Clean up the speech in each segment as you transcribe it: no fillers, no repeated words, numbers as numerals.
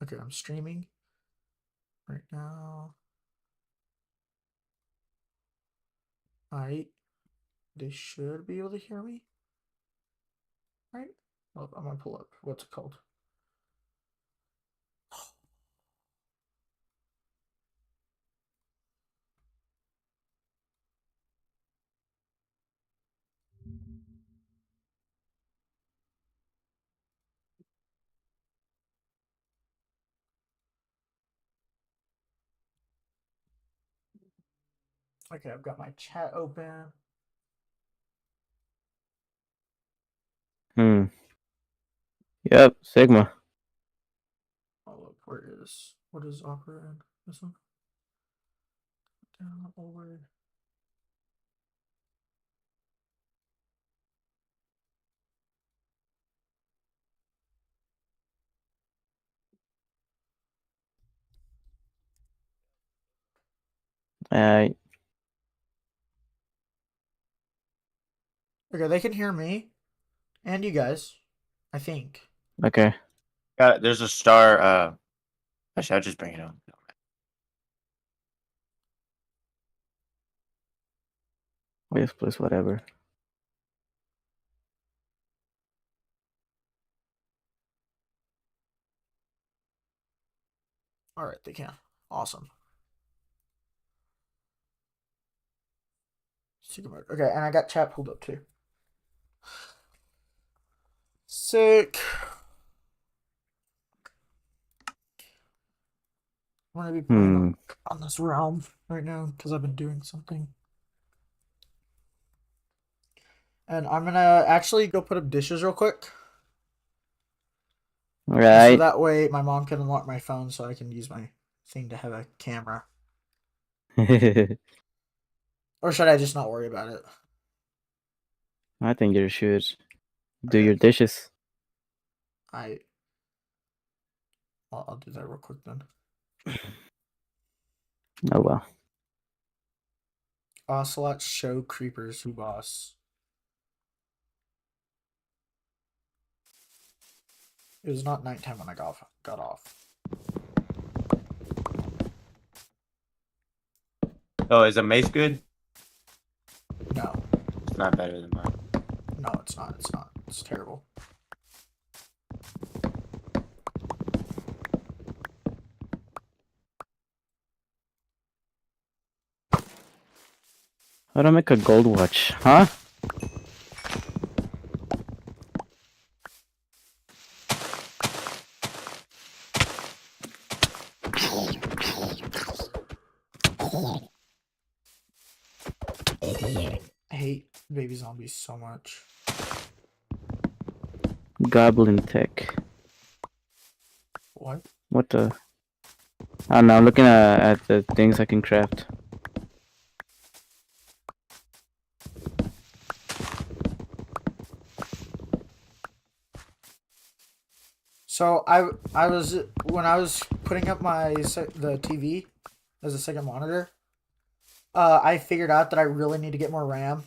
Okay, I'm streaming right now. Alright. They should be able to hear me. Right? Oh, I'm gonna pull up. What's it called? Okay, I've got my chat open. Hmm. Yep, Sigma. Oh look, what is Opera in? This one? Down all the way. Alright. Okay, they can hear me and you guys, I think. Okay. There's a star. Actually, I'll just bring it on. Yes, please, whatever. All right, they can. Awesome. Okay, and I got chat pulled up too. Sick. I'm gonna be playing on this realm right now because I've been doing something. And I'm gonna actually go put up dishes real quick. So Right. that way my mom can unlock my phone so I can use my thing to have a camera. Or should I just not worry about it? I think you should do Okay. your dishes. I'll do that real quick then. Oh well. Ocelot show creepers who boss. It was not nighttime when I got off. Oh, is the mace good? No. It's not better than mine. No, it's not. It's not. It's terrible. How to make a gold watch, huh? I hate baby zombies so much. Goblin tech. What? What the? I don't know. I'm looking at the things I can craft. So I was when I was putting up the TV as a second monitor. I figured out that I really need to get more RAM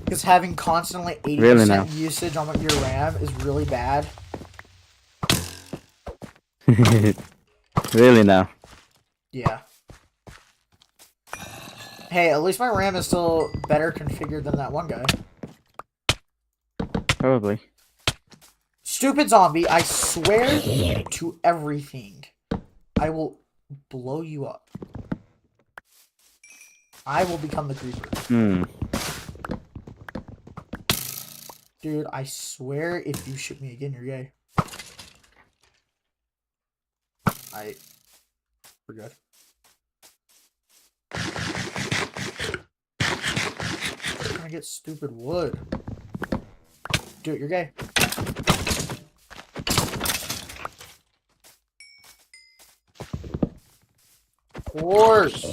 because having constantly 80% usage on your RAM is really bad. Really now? Yeah. Hey, at least my RAM is still better configured than that one guy. Probably. Stupid zombie, I swear to everything. I will blow you up. I will become the creeper. Dude, I swear if you shoot me again, you're gay. We're good. I'm trying to get stupid wood. Dude, you're gay. Of course.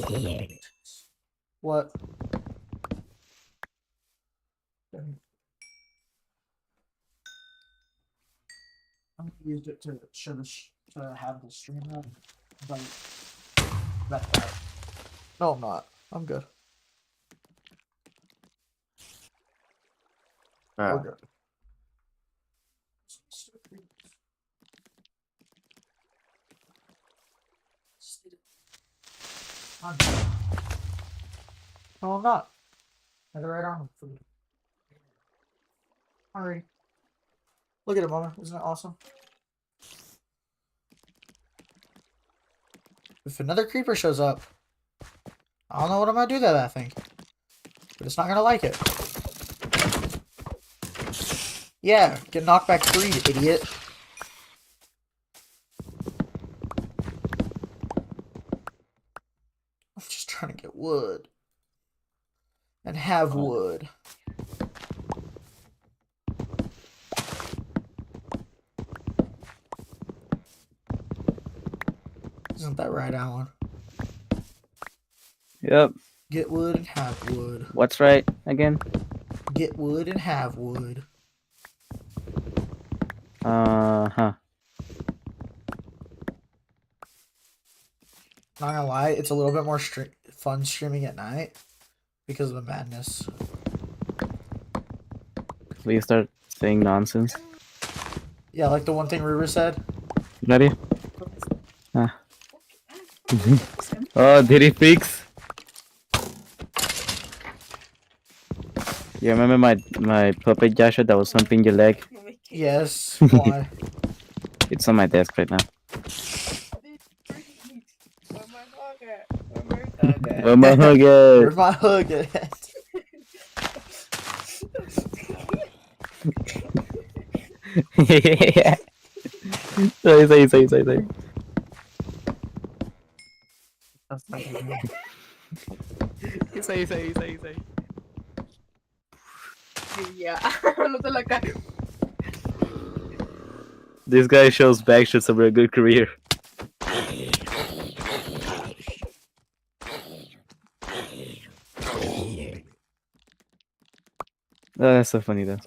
What? I used it to show to have the stream up, but that's bad. No, I'm not. I'm good. We're good. No, I'm not. I had it right on for you. Alright. Look at it, Mama. Isn't it awesome? If another creeper shows up, I don't know what I'm gonna do to that thing. But it's not gonna like it. Yeah, get knocked back 3, you idiot. I'm just trying to get wood. And have wood. Isn't that right, Alan? Yep. Get wood and have wood. What's right again? Get wood and have wood. Huh. Not gonna lie, it's a little bit more fun streaming at night because of the madness. Please start saying nonsense. Yeah, like the one thing River said. Ready? Ah. Oh, did he fix? You remember my puppet Joshua that was humping your leg? Yes. Why? It's on my desk right now. Where my hug Where's at? my hug at? Say. Say. Ya, no te la caes. This guy shows backshots over a good career. Oh, that's so funny though.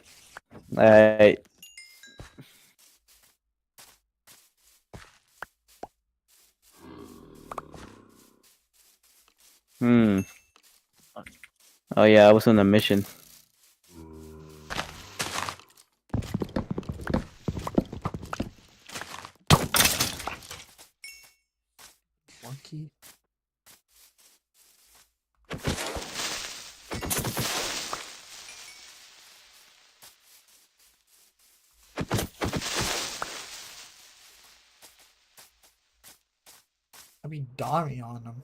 Alright. Oh yeah, I was on a mission. Monkey. I'd be dummy on them.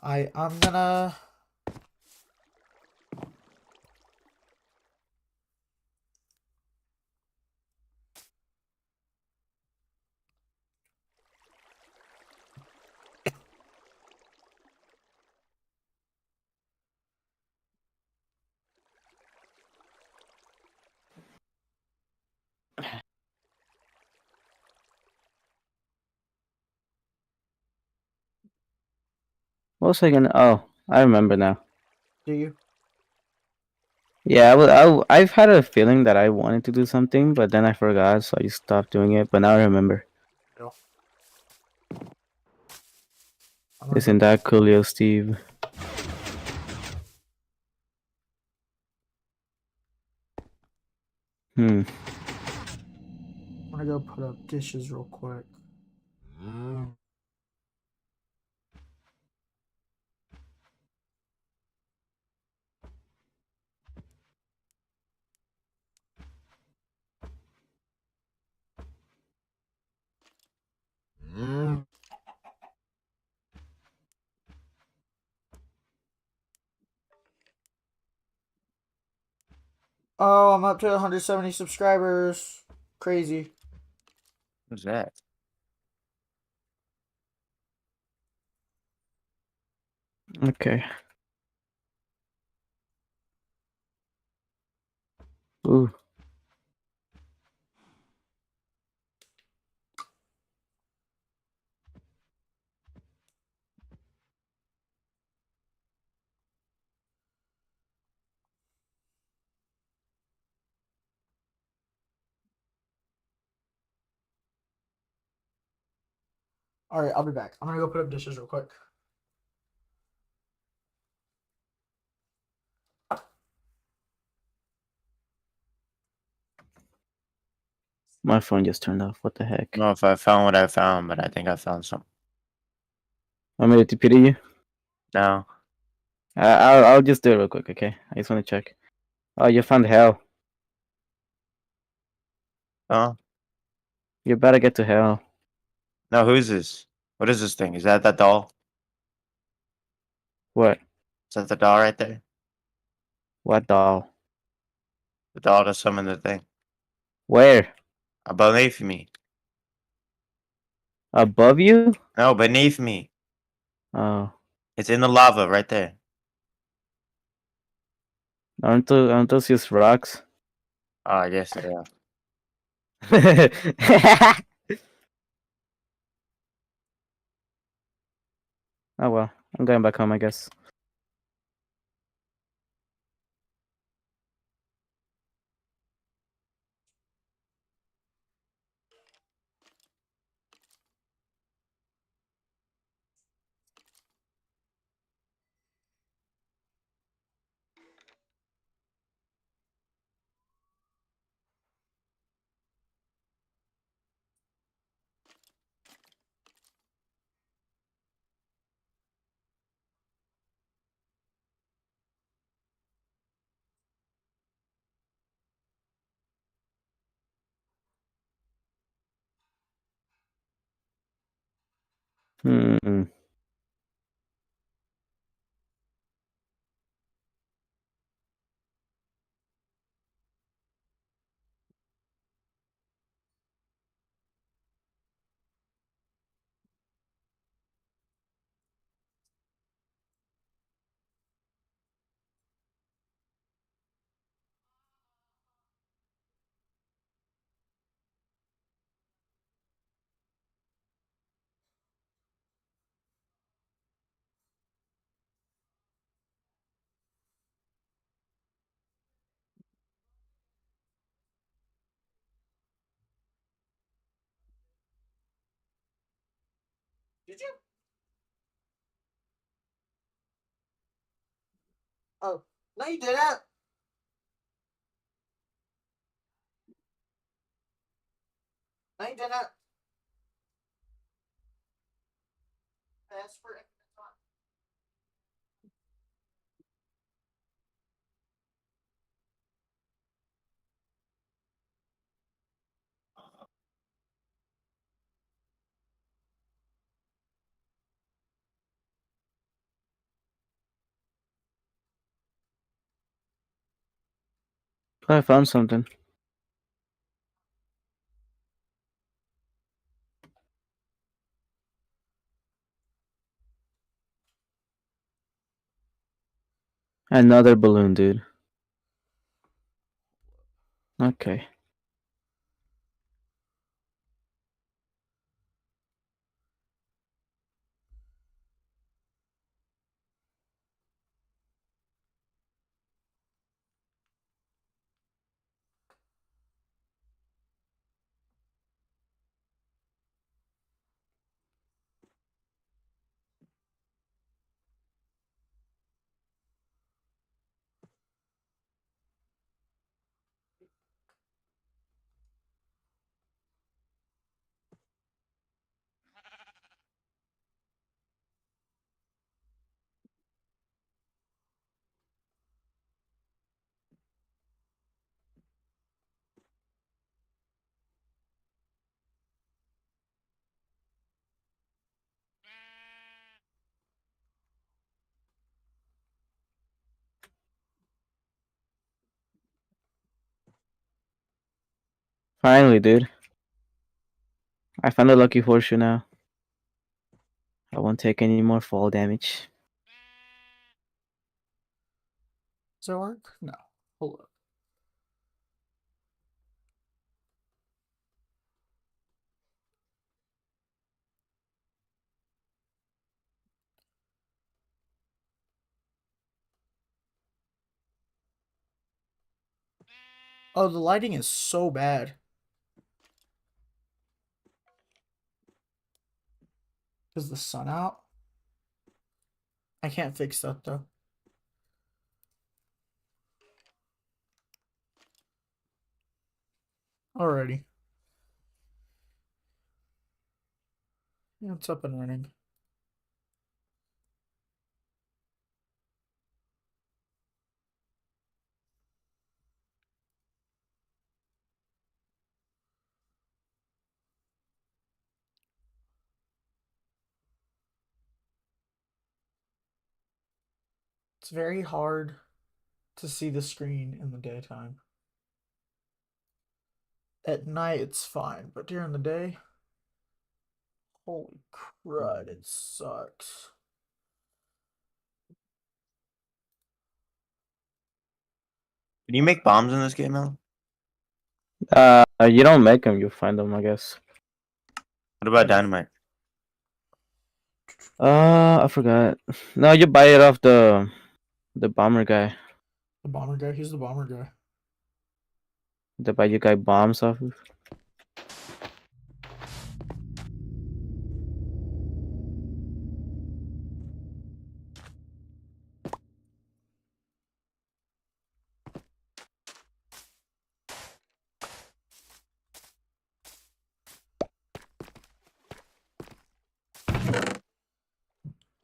I'm gonna. What was I gonna? Oh, I remember now. Do you? Yeah, I've had a feeling that I wanted to do something, but then I forgot, so I just stopped doing it. But now I remember. No. I'm gonna Isn't that coolio, Steve? I'm gonna go put up dishes real quick. Oh, I'm up to 170 subscribers. Crazy. Who's that? Okay. Ooh. All right, I'll be back. I'm gonna go put up dishes real quick. My phone just turned off. What the heck? I don't know if I found what I found, but I think I found something. Want me to TP you? No. I'll just do it real quick, okay? I just want to check. Oh, you found hell. Oh. You better get to hell. No, who's this? What is this thing? Is that doll? What? Is that the doll right there? What doll? The doll to summon the thing. Where? Beneath me. Above you? No, beneath me. Oh. It's in the lava right there. Aren't those just rocks? Oh, I guess, yeah. Oh well, I'm going back home, I guess. Hmm. Did you? Oh, no, you didn't. No, you didn't. That's for I found something. Another balloon, dude. Okay. Finally, dude. I found a lucky horseshoe now. I won't take any more fall damage. Does that work? No. Hold up. Oh, the lighting is so bad. Is the sun out? I can't fix that though. Alrighty. Yeah, it's up and running. It's very hard to see the screen in the daytime. At night, it's fine, but during the day, holy crud, it sucks. Can you make bombs in this game, Alan? You don't make them, you find them, I guess. What about dynamite? I forgot. No, you buy it off the bomber guy. The bomber guy, he's the bomber guy. The buy you guy bombs off of.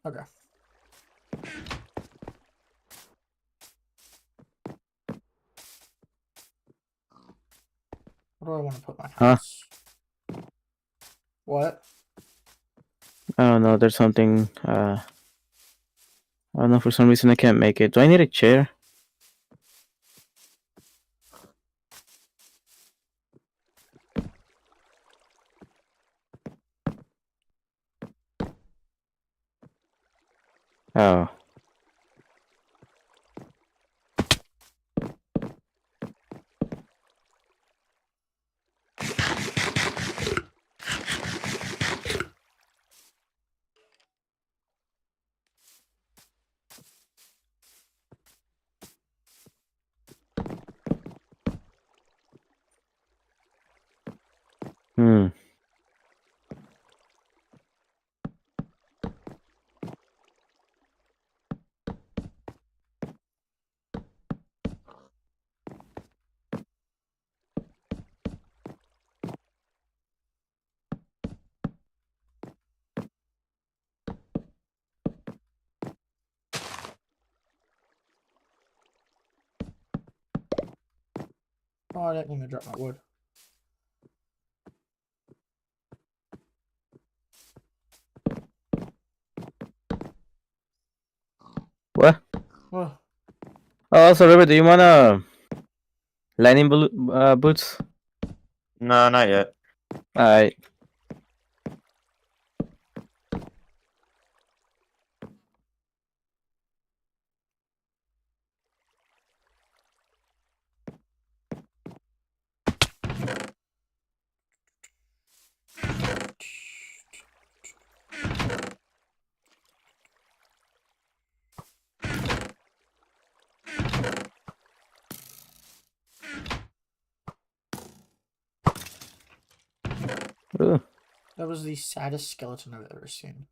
Okay. Where do I want to put my Huh? house? What? I don't know. There's something. I don't know. For some reason, I can't make it. Do I need a chair? Oh. Hmm. Oh, I didn't mean to drop my wood. What? Oh, Oh, also, River, do you want lightning boots? No, not yet. Alright. Ooh. that was the saddest skeleton I've ever seen.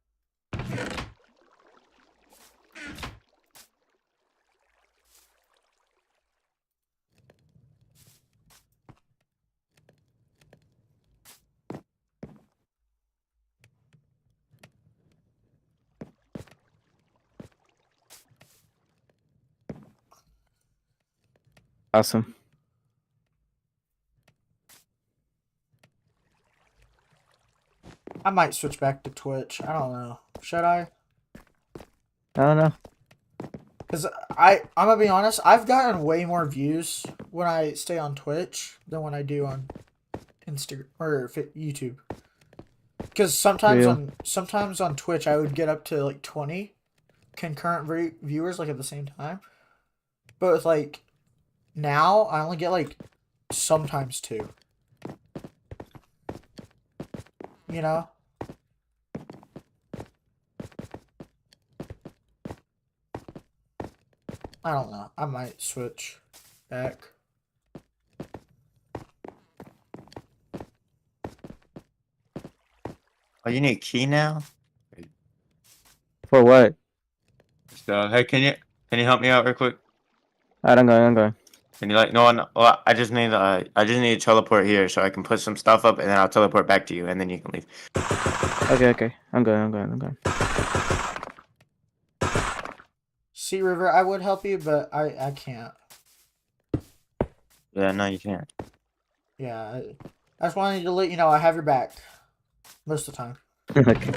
Awesome. I might switch back to Twitch. I don't know. Should I? I don't know. Because I'm gonna be honest, I've gotten way more views when I stay on Twitch than when I do on Instagram or YouTube. Because sometimes on Twitch I would get up to like 20 concurrent viewers like at the same time, but with like now I only get like sometimes 2. You know? I don't know. I might switch back. Oh, you need a key now? For what? So, hey, can you help me out real quick? Alright, I'm going. And you're like, no, no, well, I just need to teleport here so I can put some stuff up, and then I'll teleport back to you, and then you can leave. Okay. I'm going. See, River, I would help you, but I can't. Yeah, no, you can't. Yeah, I just wanted to let you know I have your back most of the time. Okay.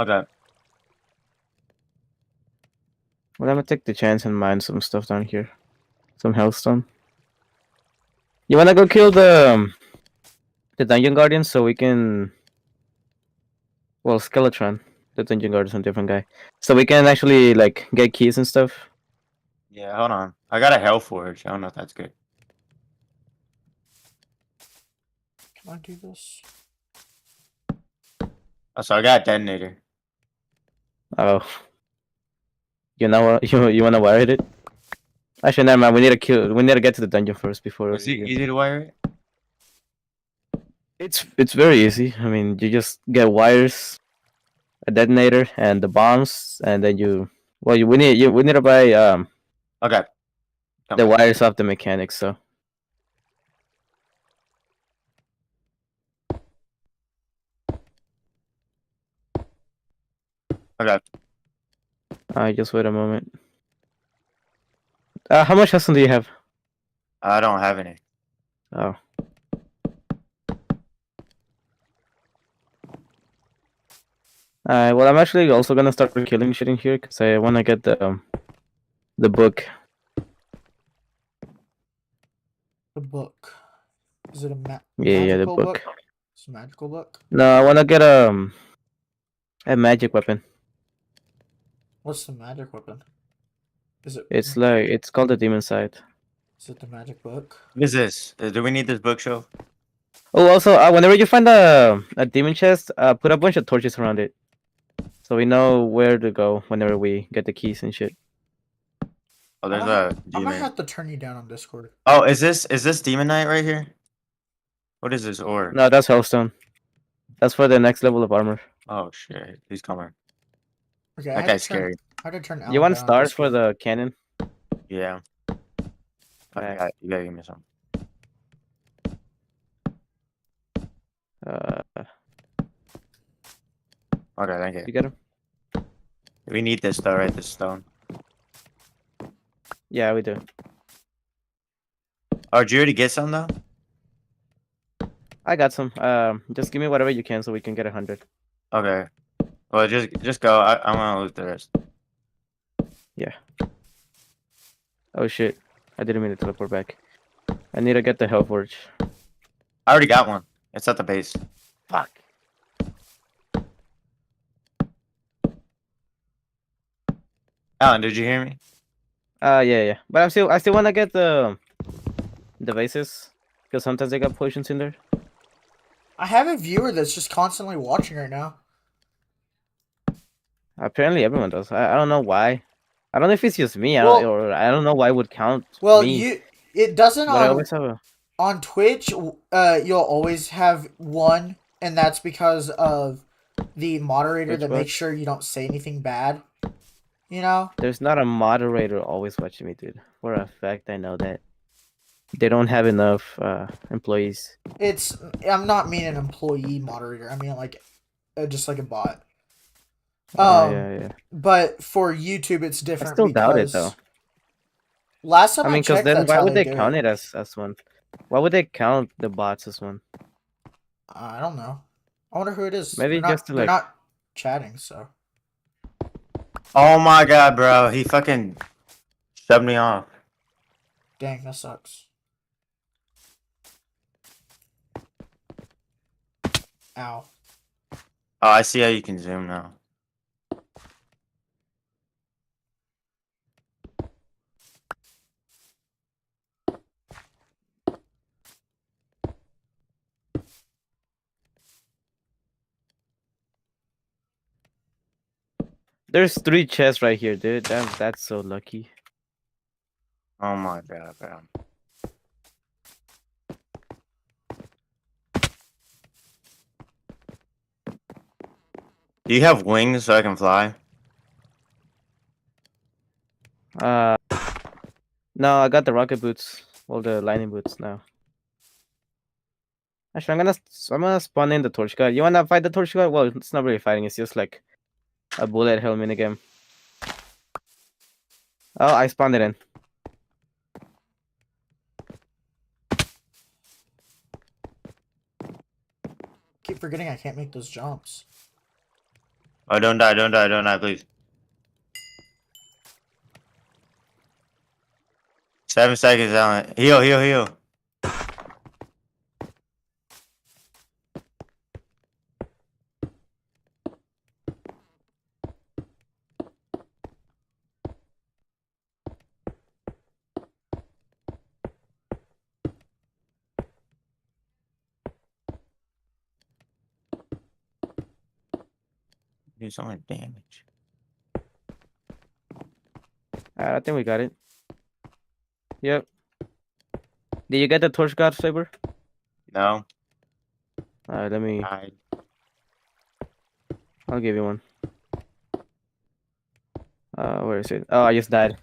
Okay. Well, I'm gonna take the chance and mine some stuff down here. Some hellstone. You wanna go kill the dungeon guardian so we can... Well, Skeletron. The dungeon guardian's a different guy. So we can actually, like, get keys and stuff. Yeah, hold on. I got a hell forge. I don't know if that's good. Can I do this? Oh, so I got a detonator. Oh. You know what? You wanna wire it? Actually, never mind. We need to get to the dungeon first before. Is it easy to wire it? It's very easy. I mean, you just get wires, a detonator, and the bombs, and then we need to buy Okay. Come the back. wires off the mechanics. So Okay. just wait a moment. How much hustle do you have? I don't have any. Oh. Well, I'm actually also gonna start killing shit in here because I wanna get the book. The book. Is it a Yeah, the magical book. It's a magical book. No, I wanna get a magic weapon. What's the magic weapon? Is it? It's called the demon side. Is it the magic book? What is this? Do we need this bookshelf? Oh, also, whenever you find a demon chest, put a bunch of torches around it, so we know where to go whenever we get the keys and shit. Oh, there's I a might demon. have to turn you down on Discord. Oh, is this Demon Knight right here? What is this ore? No, that's Hellstone. That's for the next level of armor. Oh shit, he's coming. Okay, That guy's scary. I had to turn. You Alan want down on stars for Discord. the cannon? Yeah. Alright. You gotta give me some. Okay, thank you. You get him? We need this though, right? This stone. Yeah, we do. Oh, did you already get some though? I got some. Just give me whatever you can so we can get 100. Okay. Well, just go. I'm gonna lose the rest. Oh shit! I didn't mean to teleport back. I need to get the Hellforge. I already got one. It's at the base. Fuck. Alan, did you hear me? Yeah. But I still want to get the bases because sometimes they got potions in there. I have a viewer that's just constantly watching right now. Apparently everyone does. I don't know why. I don't know if it's just me. Well- or I don't know why it would count Well, me. it doesn't But I on always have a... on Twitch. You'll always have one, and that's because of the moderator Which that one? makes sure you don't say anything bad. You know. There's not a moderator always watching me, dude. For a fact, I know that. They don't have enough employees. I'm not mean an employee moderator. I mean like just like a bot. Yeah. But for YouTube, it's I different. still doubt it, because though. Last time I mean, because checked, then that's why how would they do count it as one? Why would they count the bots as one? I don't know. I wonder who it is. Maybe they're not, just to, they're like- not chatting, so. Oh my god, bro. He fucking shoved me off. Dang, that sucks. Ow. Oh, I see how you can zoom now. There's 3 chests right here, dude. That's so lucky. Oh my god, bro. Do you have wings so I can fly? Uh, no, I got the rocket boots. All the lightning boots now. Actually, I'm gonna spawn in the torch guard. You wanna fight the torch guard? Well, it's not really fighting. It's just like a bullet hell minigame. Oh, I spawned it in. Keep forgetting I can't make those jumps. Oh, don't die, don't die, don't die, please. 7 seconds, Alan. Heal, heal, heal. Do so much damage. I think we got it. Yep. Did you get the torch guard, Saber? No. Let me. I I'll give you one. Where is it? Oh, I just died.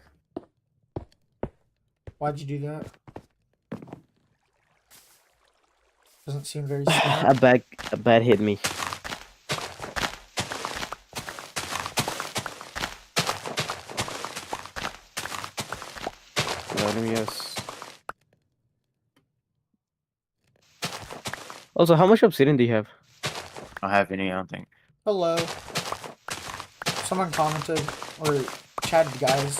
Why'd you do that? Doesn't seem very a smart. bad hit me. Let me guess. Also, how much obsidian do you have? don't have any, I don't think. Hello. Someone commented or chatted, guys.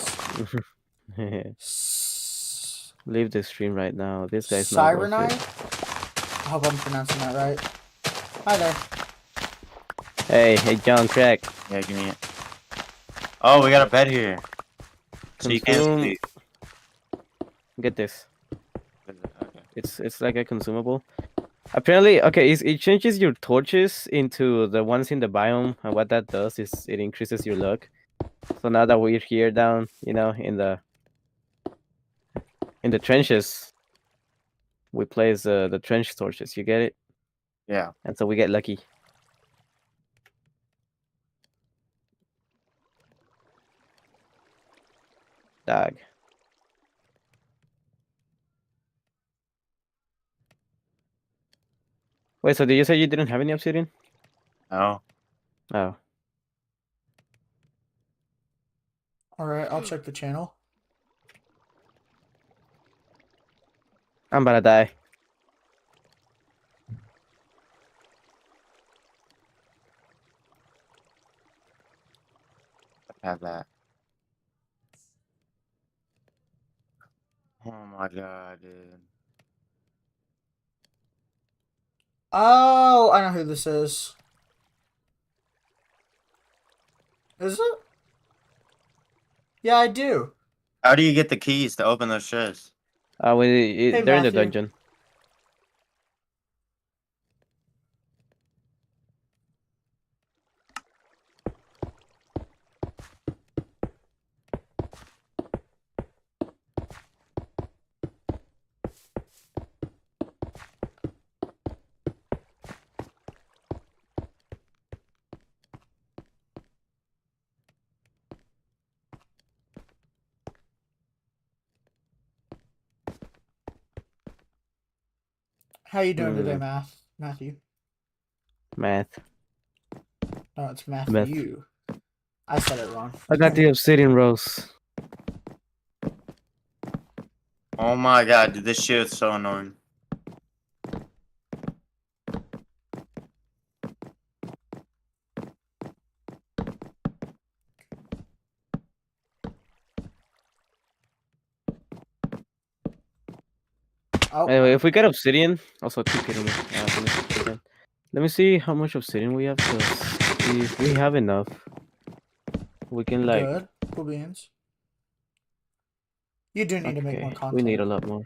Leave the stream right now. This guy's not worth Cyrenite? it. I hope I'm pronouncing that right. Hi there. Hey, John Crack. Yeah, give me it. Oh, we got a bed here. So you can't Consume- sleep. Get this. Okay. It's like a consumable. Apparently, okay, it changes your torches into the ones in the biome, and what that does is it increases your luck. So now that we're here down, you know, in the trenches, we place the trench torches. You get it? Yeah. And so we get lucky. Dog. Wait, so did you say you didn't have any obsidian? No. Oh. Alright, I'll check the channel. I'm about to die. I have that. Oh my god, dude. Oh, I know who this is. Is it? Yeah, I do. How do you get the keys to open those chests? Hey, They're in the Matthew. dungeon. How you doing today, Hmm. Matthew? Math. No, it's Matthew. I said it wrong. I got the obsidian rose. Oh my god, dude, this shit is so annoying. Oh, Anyway, if we get obsidian, also keep hitting me. Let me see how much obsidian we have. Cause if we have enough, we can like. good. Cool beans. You do need to make more Okay, content. we need a lot more.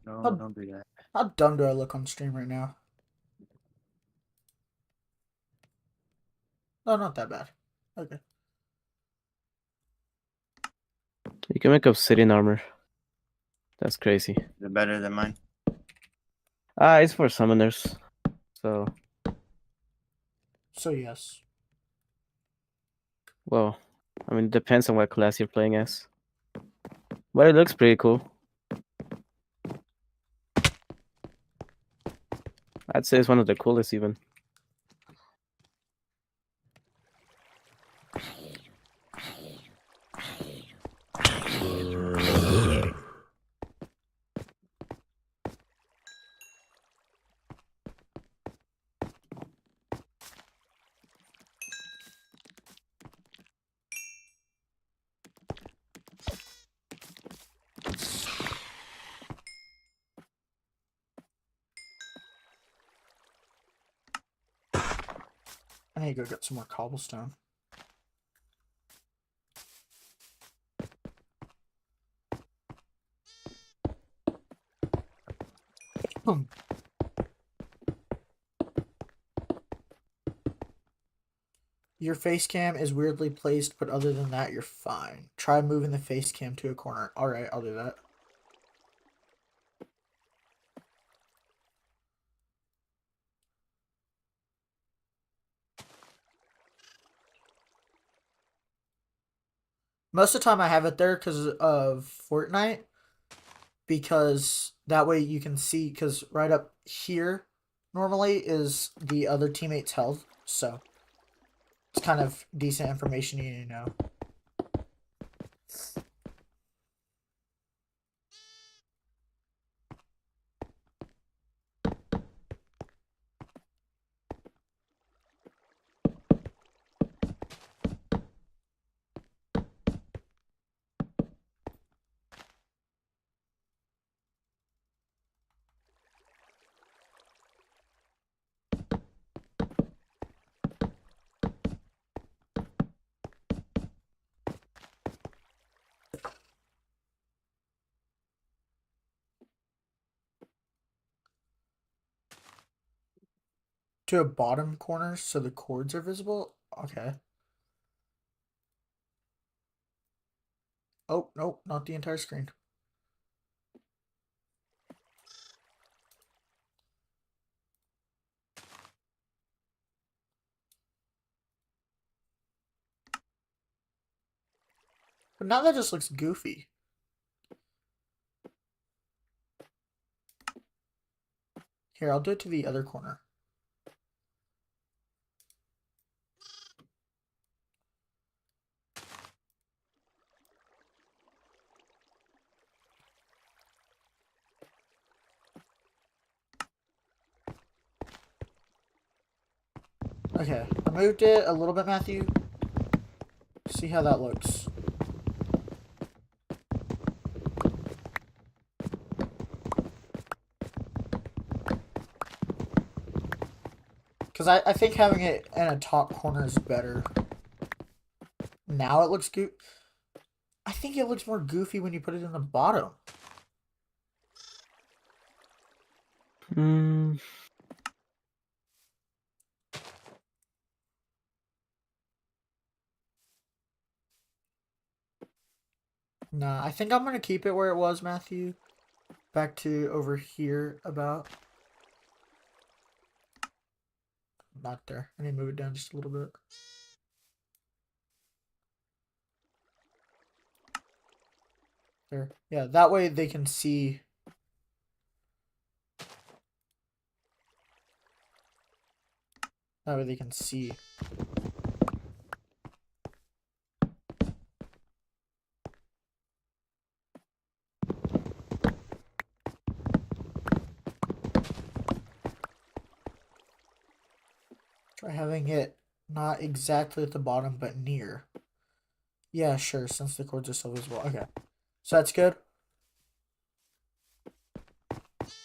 No, Oh. don't do that. How dumb do I look on stream right now? Oh, not that bad. Okay. You can make obsidian armor. That's crazy. Is it better than mine? It's for summoners. So, So yes. well, I mean, it depends on what class you're playing as. But it looks pretty cool. I'd say it's one of the coolest even. I need to go get some more cobblestone. Hmm. Your face cam is weirdly placed, but other than that, you're fine. Try moving the face cam to a corner. Alright, I'll do that. Most of the time I have it there because of Fortnite. Because that way you can see, because right up here normally is the other teammate's health. So it's kind of decent information you need to know. To a bottom corner so the cords are visible? Okay. Oh, nope, not the entire screen. But now that just looks goofy. Here, I'll do it to the other corner. Okay, I moved it a little bit, Matthew. See how that looks. Because I think having it in a top corner is better. Now it looks goofy. I think it looks more goofy when you put it in the bottom. Hmm. Nah, I think I'm going to keep it where it was, Matthew. Back to over here about. Not there. I need to move it down just a little bit. There. Yeah, that way they can see. That way they can see. Try having it not exactly at the bottom, but near. Yeah, sure, since the cords are still visible. Okay. So that's good.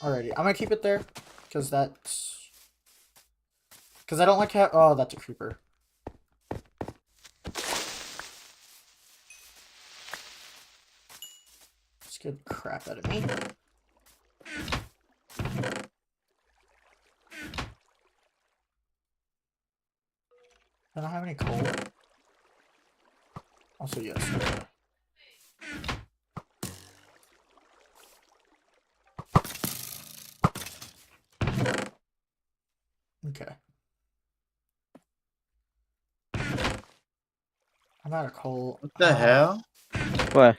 Alrighty, I'm gonna keep it there. Because that's... Because I don't like how... Oh, that's a creeper. Scared the crap out of me. I don't have any coal. Also, yes. Okay. Okay. I'm out of coal. What the hell? What?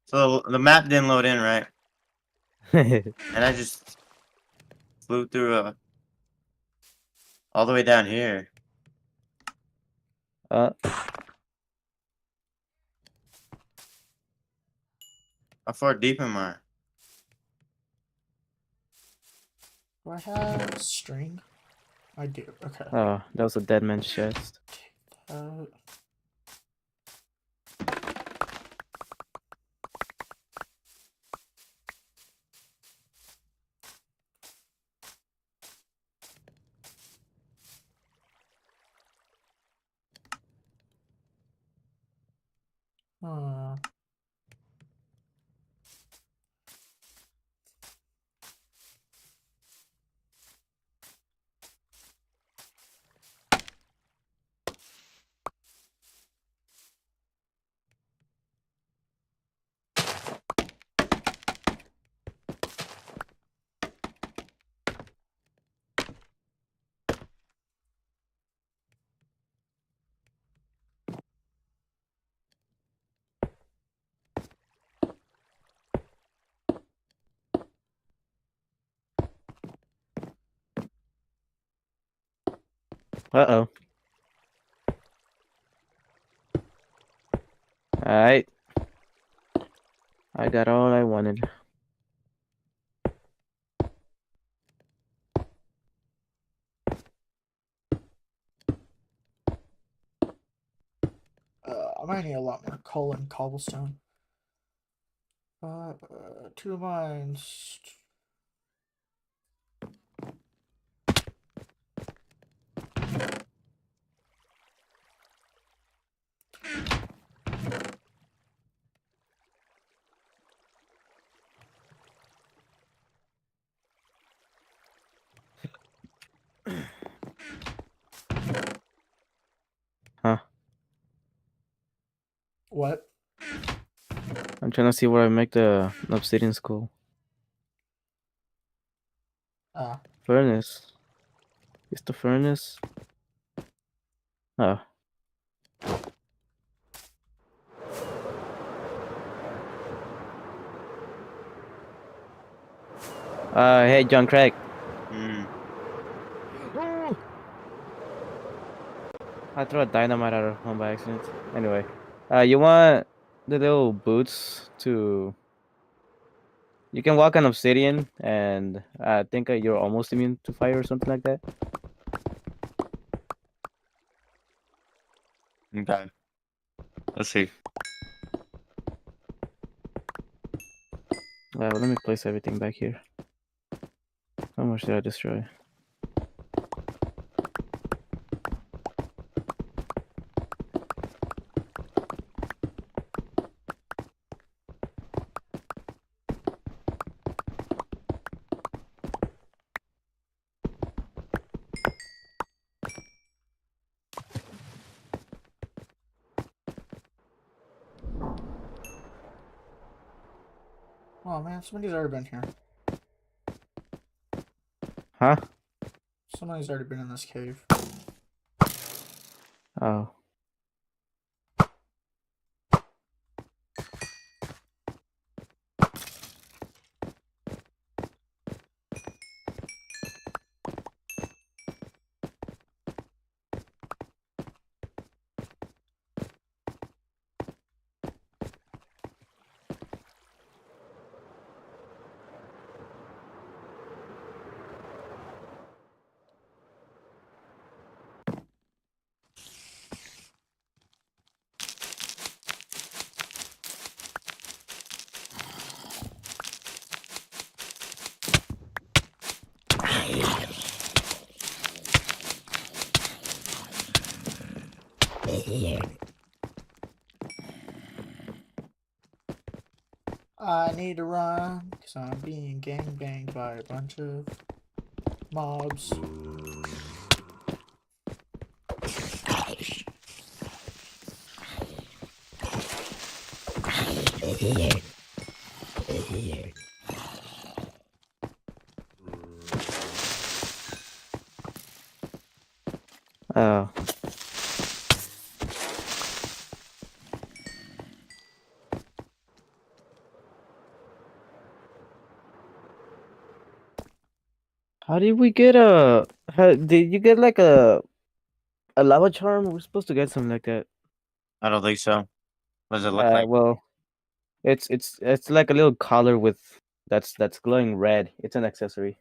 So the map didn't load in, right? And I just flew through all the way down here. uh, How far deep am I? Do I have string? I do. Okay. oh, that was a dead man's chest. Uh, uh, Uh-oh. Alright. I got all I wanted. I might need a lot more coal and cobblestone. 2 mines. Huh. What? I'm trying to see where I make the obsidian skull. Furnace. Is the furnace? Oh. Hey, John Craig. Hmm. I threw a dynamite at her home by accident. Anyway, you want the little boots to... You can walk on obsidian, and I think you're almost immune to fire or something like that. Okay. Let's see. Well, let me place everything back here. How much did I destroy? Oh man, somebody's already been here. Huh? Somebody's already been in this cave. Oh. I need to run because I'm being gangbanged by a bunch of mobs. Oh. How did we get a? How, did you get like a lava charm? We're supposed to get something like that. I don't think so. What does it look like? Well, it's like a little collar with that's glowing red. It's an accessory.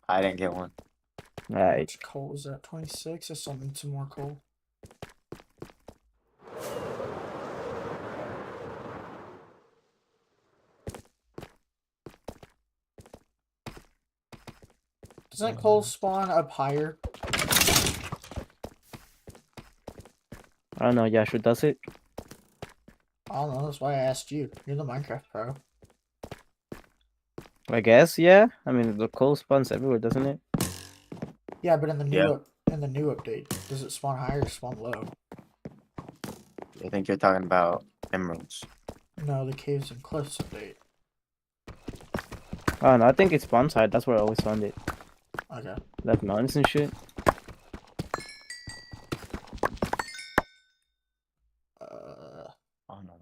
I didn't get one. How Right. much coal is that? 26? I still need some more coal. Doesn't coal spawn up higher? I don't know. Yashu, does it? I don't know, that's why I asked you. You're the Minecraft pro. I guess. Yeah. I mean, the coal spawns everywhere, doesn't it? Yeah, but in the new Yeah. in the new update, does it spawn high or spawn low? I think you're talking about emeralds. No, the Caves and Cliffs update. Oh no, I think it spawns high. That's where I always found it. Okay. Like mountains and shit. Oh no.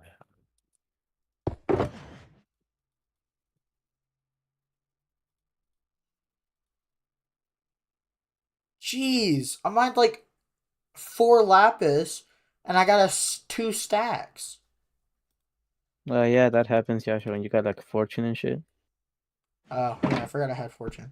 Jeez, I'm at like 4 lapis, and I got 2 stacks. Yeah, that happens, Yashu, when you got like a fortune and shit. Oh, yeah, I forgot I had fortune.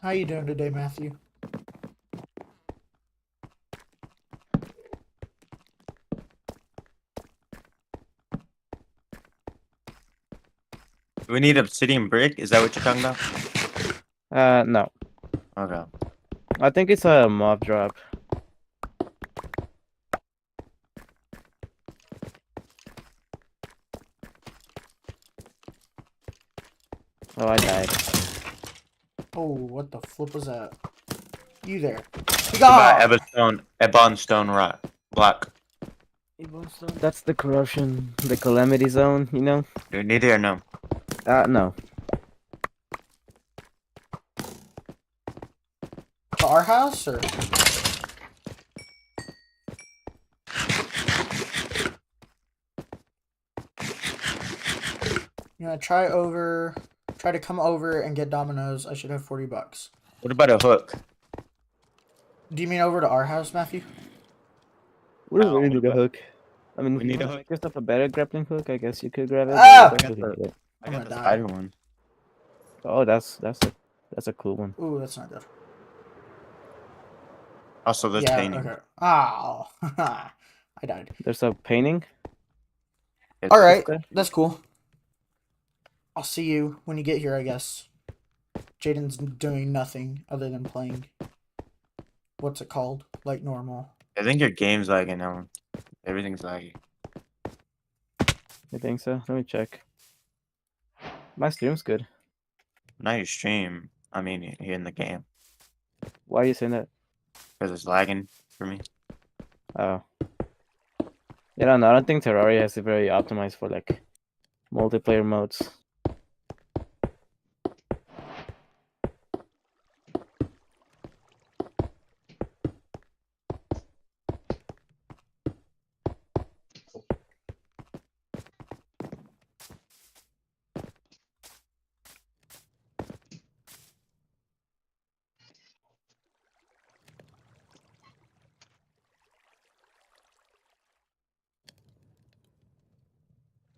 How you doing today, Matthew? Do we need obsidian brick? Is that what you're talking about? No. Okay. I think it's a mob drop. Oh, I died. Oh, what the flip was that? You there. Be About gone! Ebon stone rock block. That's the corruption, the calamity zone, you know? Do we need it or no? No. To our house, or? You know, try to come over and get Domino's. I should have 40 bucks. What about a hook? Do you mean over to our house, Matthew? We Oh, really need a hook. I mean, we if you need a want to hook. make yourself a better grappling hook, I guess you could grab it. Ah! but I we got don't really need it. I I'm got gonna the die. spider one. Oh, that's a cool one. Ooh, that's not good. Also, this Yeah, painting. okay. Oh, I died. There's a painting. It's- Alright, there? that's cool. I'll see you when you get here, I guess. Jaden's doing nothing other than playing. What's it called? Like normal. I think your game's lagging now. Everything's lagging. You think so? Let me check. My stream's good. Not your stream. I mean, here in the game. Why are you saying that? Because it's lagging for me. Oh. Yeah, no, I don't think Terraria has it very optimized for like multiplayer modes.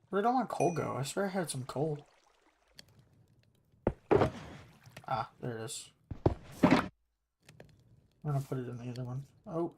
Where did all my coal go? I swear I had some coal. Ah, there it is. I'm gonna put it in the other one. Oh.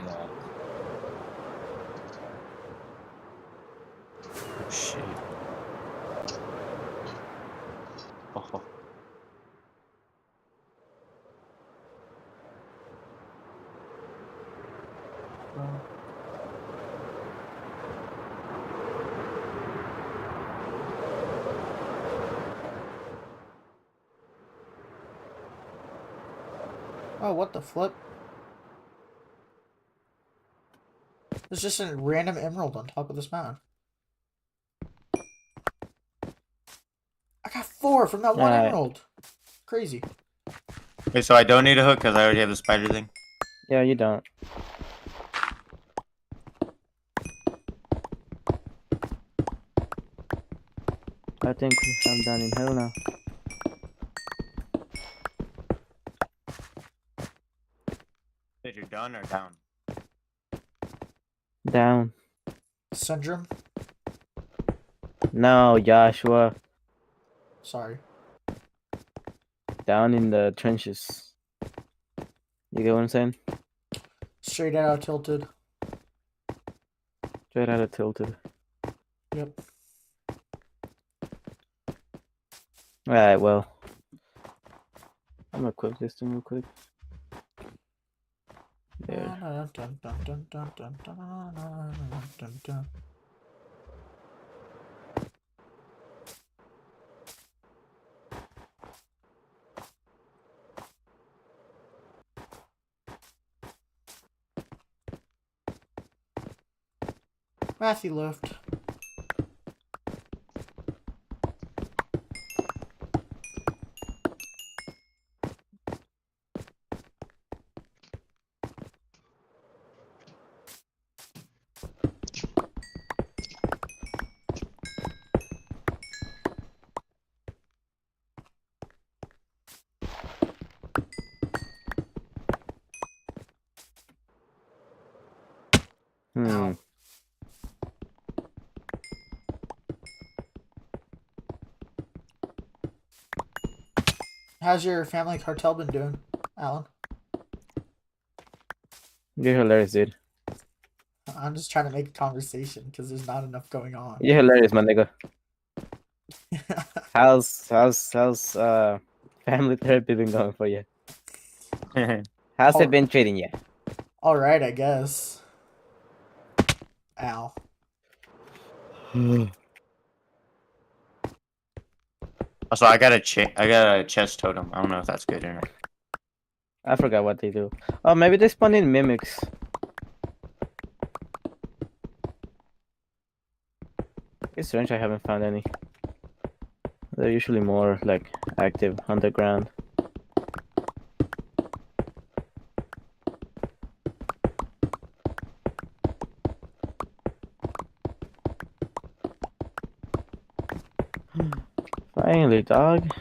Yeah. Oh, shit. Oh. Well, oh, what the flip? There's just a random emerald on top of this mountain. I got 4 from that one Alright. emerald. Crazy. Wait, so I don't need a hook because I already have the spider thing? Yeah, you don't. I think I'm down in hell now. Wait, you're done or down? Down. Syndrome? No, Joshua. Sorry. Down in the trenches. You get what I'm saying? Straight out tilted. Straight out of tilted. Yep. Alright, well. I'm gonna equip this thing real quick. There. Dun, dun, dun, dun, dun, dun, dun, dun, dun. Matthew left. Hmm. Ow. How's your family cartel been doing, Alan? You're hilarious, dude. I'm just trying to make a conversation because there's not enough going on. You're hilarious, my nigga. How's family therapy been going for you? How's Oh. it been treating you? All right, I guess. Ow. Also, I got a chest totem. I don't know if that's good or not. I forgot what they do. Oh, maybe they spawn in mimics. It's strange I haven't found any. They're usually more like active underground. Finally, dog.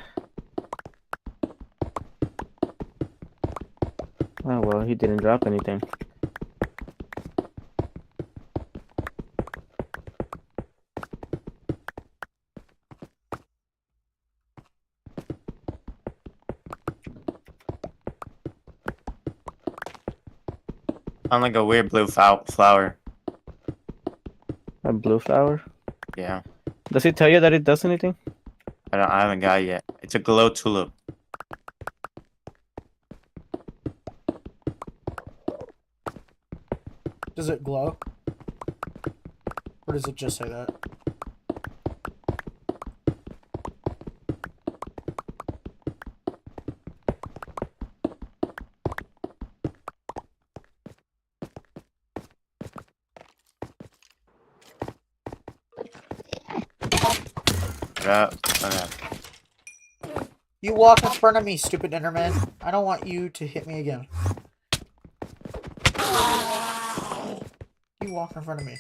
Oh well, he didn't drop anything. Sound like a weird blue flower. A blue flower? Yeah. Does it tell you that it does anything? I haven't got it yet. It's a glow tulip. Does it glow? Or does it just say that? Okay. You walk in front of me, stupid Enderman. I don't want you to hit me again. You walk in front of me.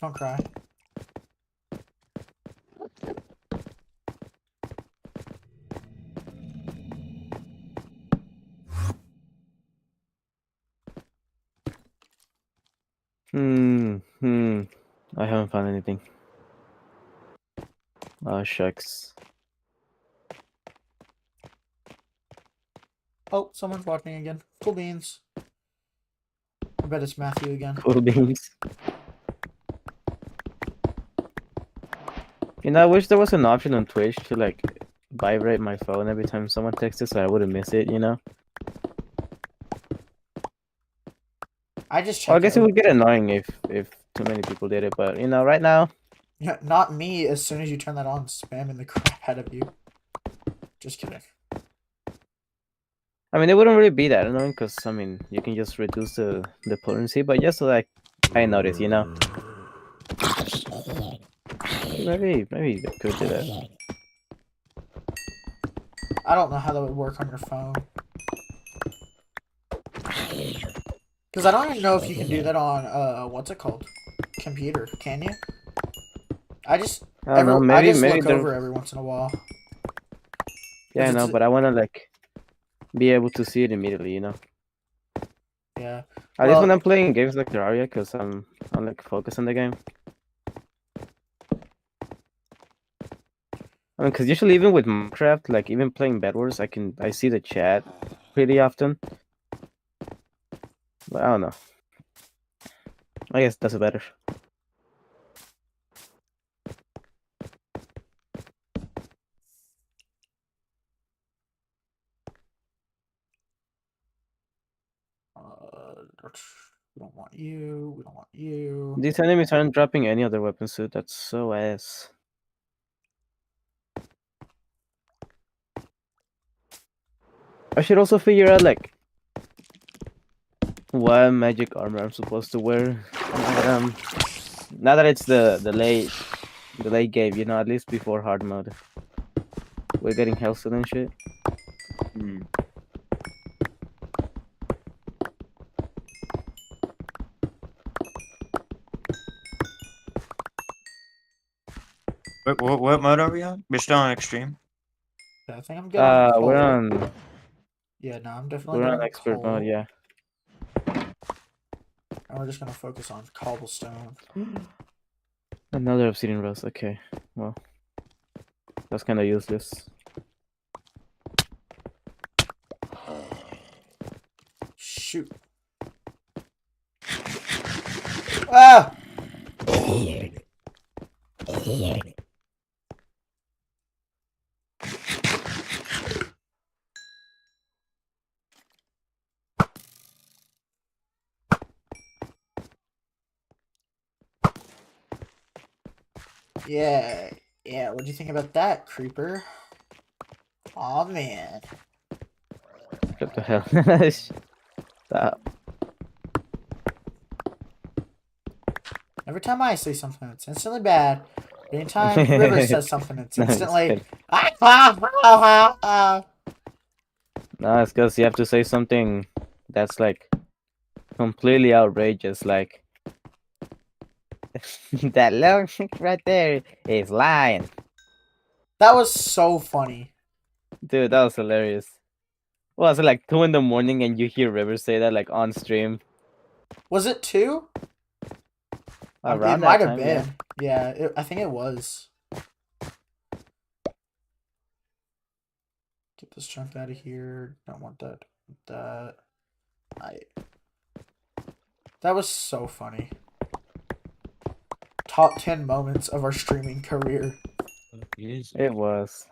Don't cry. I haven't found anything. Oh, shucks. Oh, someone's watching again. Cool beans. I bet it's Matthew again. Cool beans. You know, I wish there was an option on Twitch to like vibrate my phone every time someone texted so I wouldn't miss it, you know? I just Well, I checked guess it would get annoying if too many people did it, but you know, right now, Yeah, not me. As soon as you turn that on, spamming the crap out of you. Just kidding. I mean, it wouldn't really be that annoying because I mean, you can just reduce the potency, but just so like I notice, you know. Maybe they could do that. I don't know how that would work on your phone. Because I don't even know if you can do that on, what's it called? Computer. Can you? I just, I don't know. I Maybe just look they're over every once in a while. yeah, I If know, it's- but I want to like be able to see it immediately, you know. Yeah. At least when Well- I'm playing games like Terraria, because I'm like focused on the game. I mean, because usually even with Minecraft, like even playing Bed Wars, I see the chat pretty often. But I don't know. I guess that's better. We don't want you. We don't want you. These enemies aren't dropping any other weapon suit. That's so ass. I should also figure out like what magic armor I'm supposed to wear. Now that it's the late game, you know, at least before hard mode, we're getting Hellstone and shit. Hmm. What mode are we on? We're still on extreme. Yeah, I think I'm good on coal. We're on Yeah, no, I'm definitely we're good on on expert coal. mode, yeah. And we're just gonna focus on cobblestone. Another obsidian rose. Okay, well, that's kind of useless. Shoot. Ah! Yeah, yeah. What do you think about that, creeper? Aw, man. What the hell? Stop. Every time I say something, it's instantly bad. Anytime River says something, it's No, it's instantly. good. Ah, ah, ah, ah, ah. No, it's because you have to say something that's like completely outrageous, like that little chick right there is lying. That was so funny. Dude, that was hilarious. Well, it's like 2 in the morning and you hear River say that like on stream. Was it 2? Around it that might have time, yeah. been. Yeah, I think it was. Get this junk out of here. Don't want that. That. That was so funny. Top 10 moments of our streaming career. It was.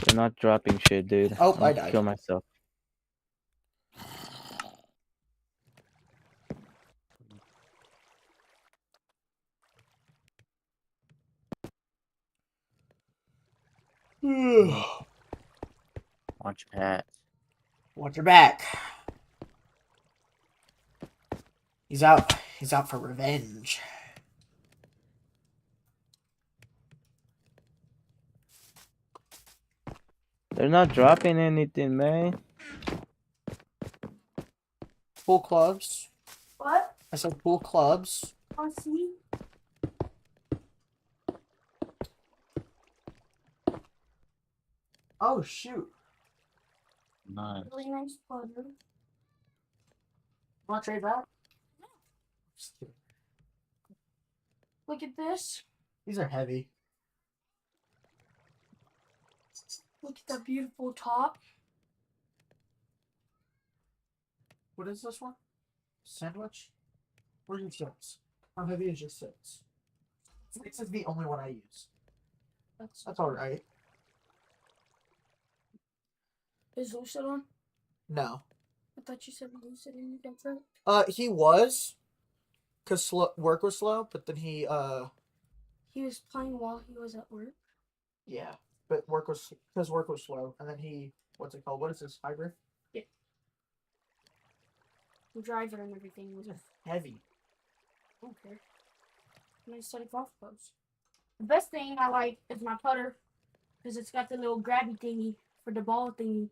You're not dropping shit, dude. Oh, I'm I gonna died. kill myself. Watch Pat. Watch your back. He's out. He's out for revenge. They're not dropping anything, man. Pool clubs. What? I said pool clubs. I see. Oh shoot! Nice. Really nice butter. Want to trade that? Just kidding. Look at this. These are heavy. Look at that beautiful top. What is this one? Sandwich? What are your chips? How heavy is your six? Six is the only one I use. That's all right. Is Lucid on? No. I thought you said Lucid in your girlfriend. He was, cause work was slow, but then He was playing while he was at work. yeah, but work was slow, and then he, what's it called? What is this, hybrid? The driver and everything was These are heavy. okay. Nice set of golf clubs. The best thing I like is my putter, because it's got the little grabby thingy for the ball thingy.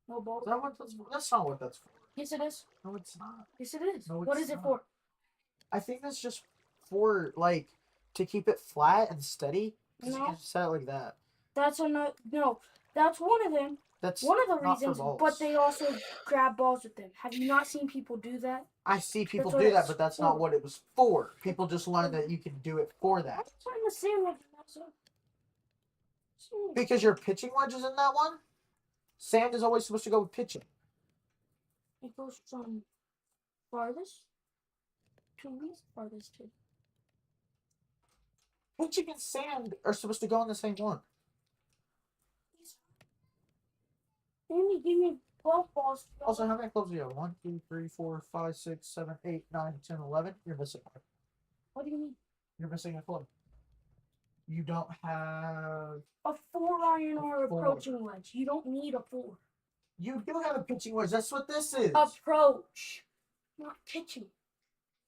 No ball. Is that what that's not what that's for. Yes, it is. No, it's not. Yes, it is. No, What it's is it not. for? I think that's just for like to keep it flat and steady. 'Cause you No. can set it like that. That's another. No, that's one of them. That's One of the not for reasons, balls. but they also grab balls with them. Have you not seen people do that? I see people what do that, it's but that's for. not what it was for. People just learned that you can do it for that. I'm trying to say what that's a- Because your pitching wedge is in that one. Sand is always supposed to go with pitching. It goes from farthest to least farthest to. Pitching and sand are supposed to go in the same one. Amy, give me golf balls. Also, how many clubs do you have? 1, 2, 3, 4, 5, 6, 7, 8, 9, 10, 11. You're missing one. What do you mean? You're missing a club. You don't have. A 4-iron or Four. approaching wedge. You don't need a 4. You do have a pitching wedge. That's what this is. Approach, not pitching.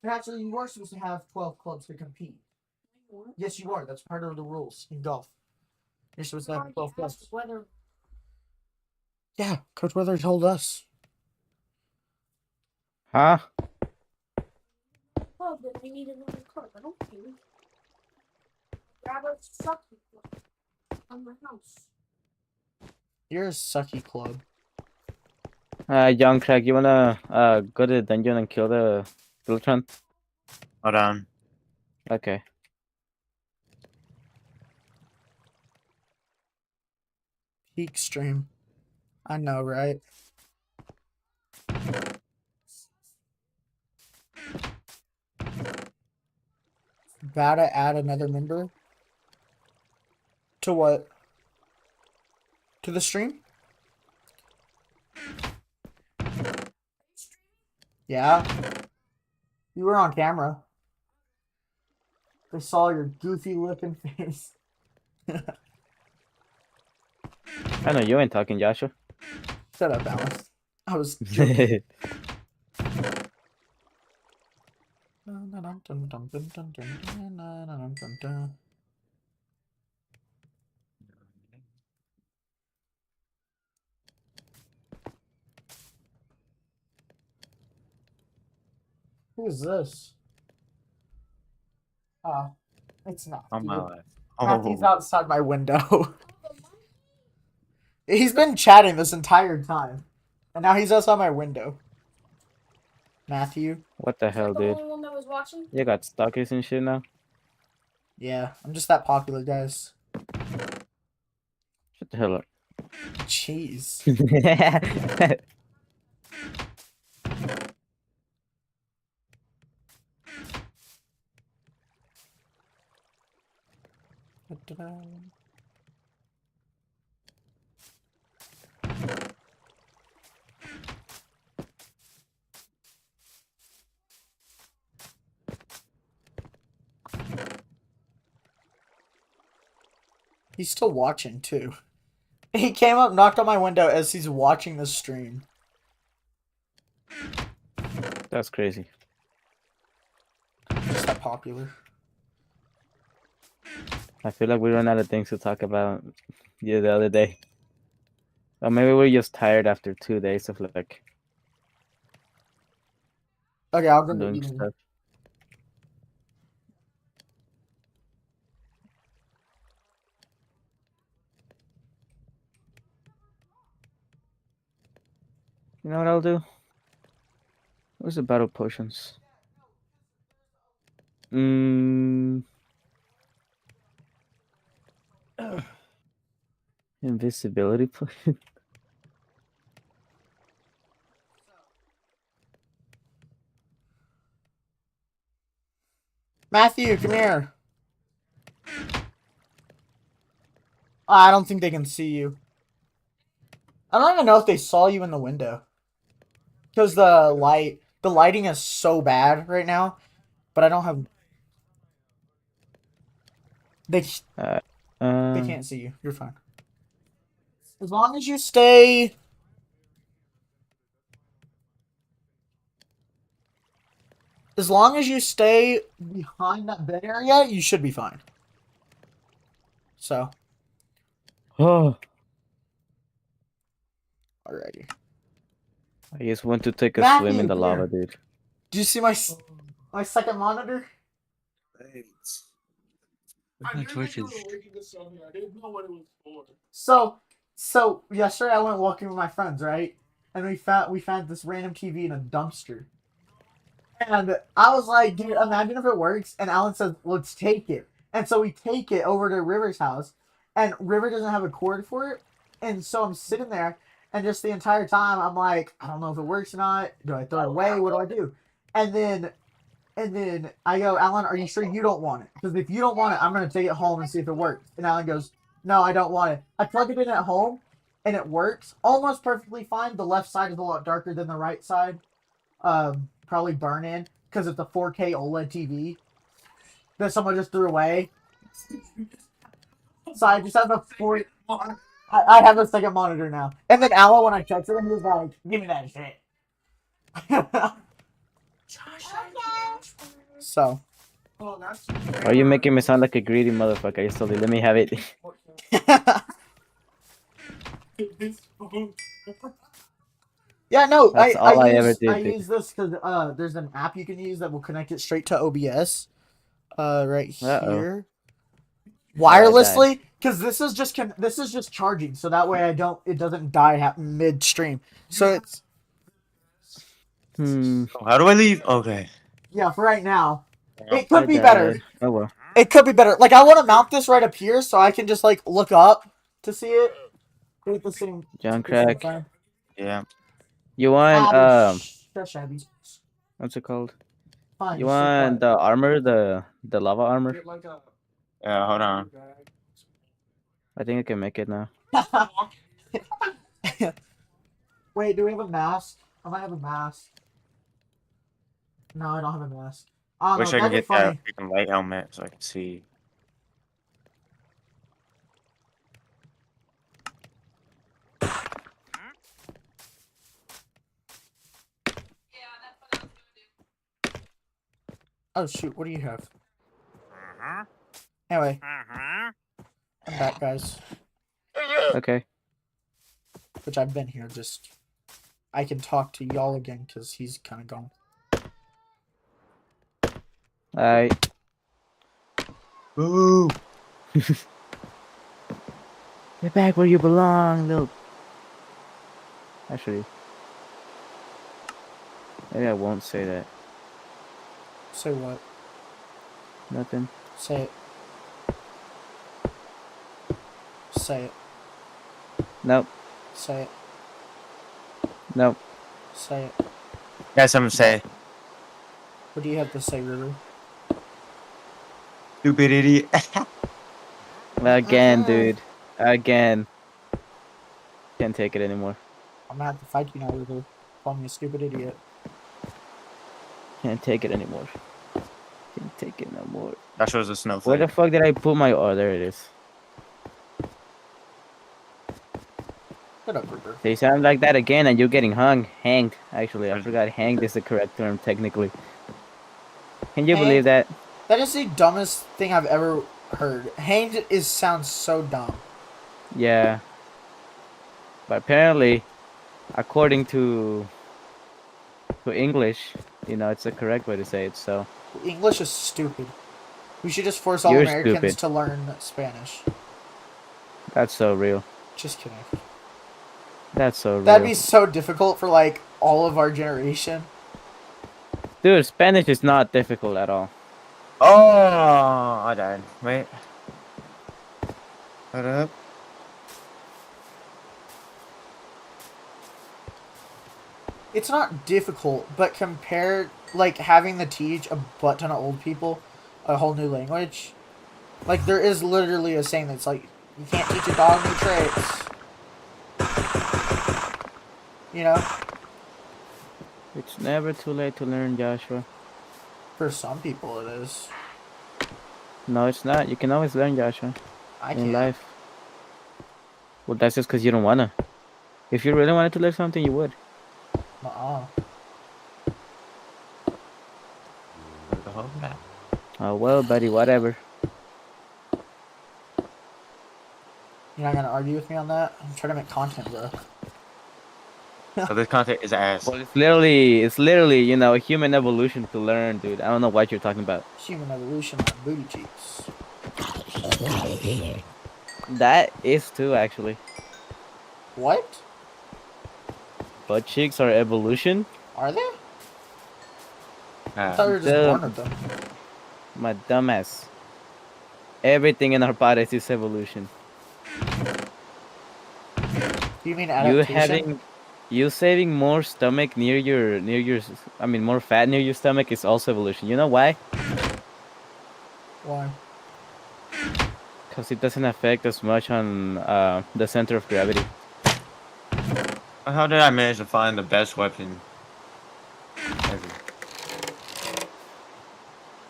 And actually, you are supposed to have 12 clubs to compete. Yes, you are. That's part of the rules in golf. You're supposed to have 12 clubs. Whether Yeah, Coach Weather told us. Huh? club, then I need another club. I don't care. Grab a sucky club on my house. You're a sucky club. Young Craig, you wanna go to the dungeon and kill the Viltron? Hold on. Okay. Peak stream. I know, right? About to add another member. To what? To the stream? Yeah. You were on camera. They saw your goofy looking face. I know you ain't talking, Joshua. Shut up, Alice. I was joking. Who is this? It's not. On my left. Matthew's Oh, outside my window. He's been chatting this entire time. And now he's outside my window. Matthew? What the hell, The dude? only one that was watching. You got stalkers and shit now? Yeah, I'm just that popular, guys. Shut the hell up. Jeez. Da-da-da. He's still watching too. He came up, knocked on my window as he's watching the stream. That's crazy. Just that popular. I feel like we run out of things to talk about the other day. Or maybe we're just tired after 2 days of like Okay, I'll go to doing eating. stuff. You know what I'll do? Where's the battle potions? Invisibility potion. Matthew, come here. I don't think they can see you. I don't even know if they saw you in the window. Because the lighting is so bad right now. But I don't have. They can't see you. You're fine. As long as you stay. As long as you stay behind that bed area, you should be fine. So, Oh, alrighty. I just want to take a Matthew, swim in the come lava, here. dude. Do you see my second monitor? My torches. So yesterday I went walking with my friends, right? And we found this random TV in a dumpster. And I was like, dude, imagine if it works. And Alan says, let's take it. And so we take it over to River's house. And River doesn't have a cord for it. And so I'm sitting there. And just the entire time, I'm like, I don't know if it works or not. Do I throw it away? What do I do? And then I go, Alan, are you sure you don't want it? Because if you don't want it, I'm going to take it home and see if it works. And Alan goes, no, I don't want it. I plug it in at home. And it works almost perfectly fine. The left side is a lot darker than the right side. Probably burn in because it's a 4K OLED TV that someone just threw away. So I just have a I have a second monitor now. And then Alan, when I texted him, he was like, "Give me that shit." So. Are you making me sound like a greedy motherfucker? I just told you, let me have it. Yeah, no, That's all I ever use, did, I dude. use this because there's an app you can use that will connect it straight to OBS. Right Uh-oh. here, wirelessly, because this is just charging, so that way it doesn't die midstream. So it's How do I leave? Okay. yeah, for right now, it I could be died. better. Oh well. It could be better. Like I want to mount this right up here so I can just like look up to see it. With the same. John the same Crack. time. Yeah. You want Shush, Abby. what's it called? Fine. You just stay want the armor, the lava armor? Yeah, hold on. I think I can make it now. quiet. Wait, do we have a mask? I might have a mask. No, I don't have a mask. Oh, Wish no, I could that'd be get that funny. freaking light helmet so I can see. Oh shoot, what do you have? Anyway, I'm back, guys. Okay. Which I've been here. Just I can talk to y'all again because he's kind of gone. Alright. Ooh. Get back where you belong, little. Actually, maybe I won't say that. Say what? Nothing. Say it. Say it. Nope. Say it. Nope. Say it. Got something to say. What do you have to say, River? Stupid idiot. Again, dude. Again. Can't take it anymore. I'm gonna have to fight you now, River. Call me a stupid idiot. Can't take it anymore. Can't take it no more. That shows a Where snowflake. the fuck did I put my? Oh, there it is. Shut up, Rupert. They sound like that again, and you're getting hanged. Actually, I Right. forgot. Hanged is the correct term technically. Can you Hanged? believe that? That is the dumbest thing I've ever heard. Hanged sounds so dumb. Yeah. But apparently, according to English, it's the correct way to say it. So English is stupid. We should just force all you're Americans stupid. to learn Spanish. That's so real. Just kidding. That's so real. That'd be so difficult for like all of our generation. Dude, Spanish is not difficult at all. Oh, I died. Wait. Hold up. It's not difficult, but compared like having to teach a butt ton of old people a whole new language, like there is literally a saying that's like you can't teach a dog new tricks. You know, It's never too late to learn, Joshua. for some people it is. No, it's not. You can always learn, Joshua, I in can't. life. Well, that's just because you don't wanna. If you really wanted to learn something, you would. Uh-uh. Where the hell is that? Oh well, buddy. Whatever. You're not gonna argue with me on that? I'm trying to make content, bro. So this content is ass. Well, it's literally, human evolution to learn, dude. I don't know what you're talking about. Human evolution on booty cheeks. That is too, actually. What? Butt cheeks are evolution. Are they? I thought we were just Dumb. born with them. My dumbass. Everything in our bodies is evolution. Do you mean You adaptation? saving more stomach near your, more fat near your stomach is also evolution. You know why? Why? Because it doesn't affect as much on the center of gravity. How did I manage to find the best weapon ever?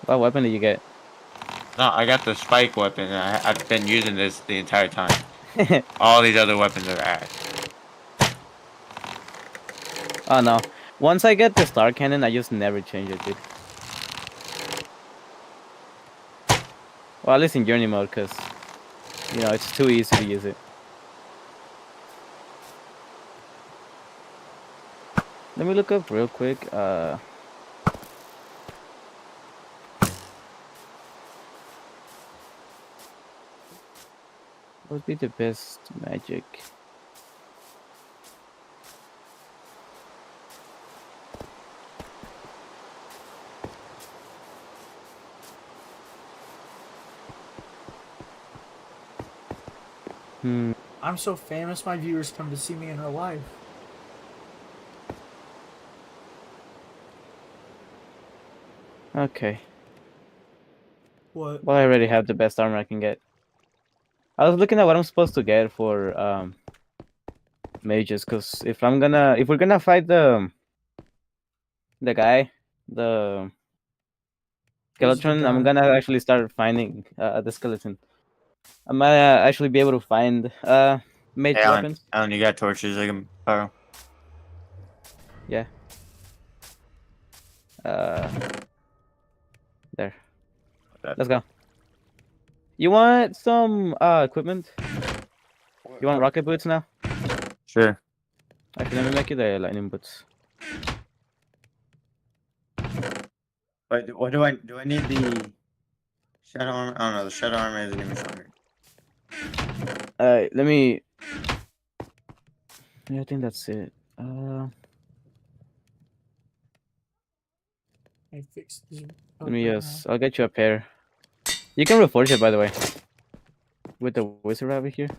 What weapon did you get? No, I got the spike weapon, and I've been using this the entire time. All these other weapons are ass. Oh no. Once I get the star cannon, I just never change it, dude. Well, at least in journey mode, because, it's too easy to use it. Let me look up real quick. What would be the best magic? I'm so famous, my viewers come to see me in real life. Okay. What? Well, I already have the best armor I can get. I was looking at what I'm supposed to get for mages, because if we're gonna fight the guy, the Who's the skeleton, I'm guy? gonna actually start finding the skeleton. I might actually be able to find mage Hey, weapons. Alan, you got torches I can borrow? Yeah. There. Let's go. You want some equipment? You want rocket boots now? Sure. Actually, let me make you the lightning boots. But what do I need the shadow armor? Oh no, the shadow armor isn't even stronger. Let me. Yeah, I think that's it. I fixed this. Let me just. I'll get you a pair. You can reforge it, by the way. With the wizard over here.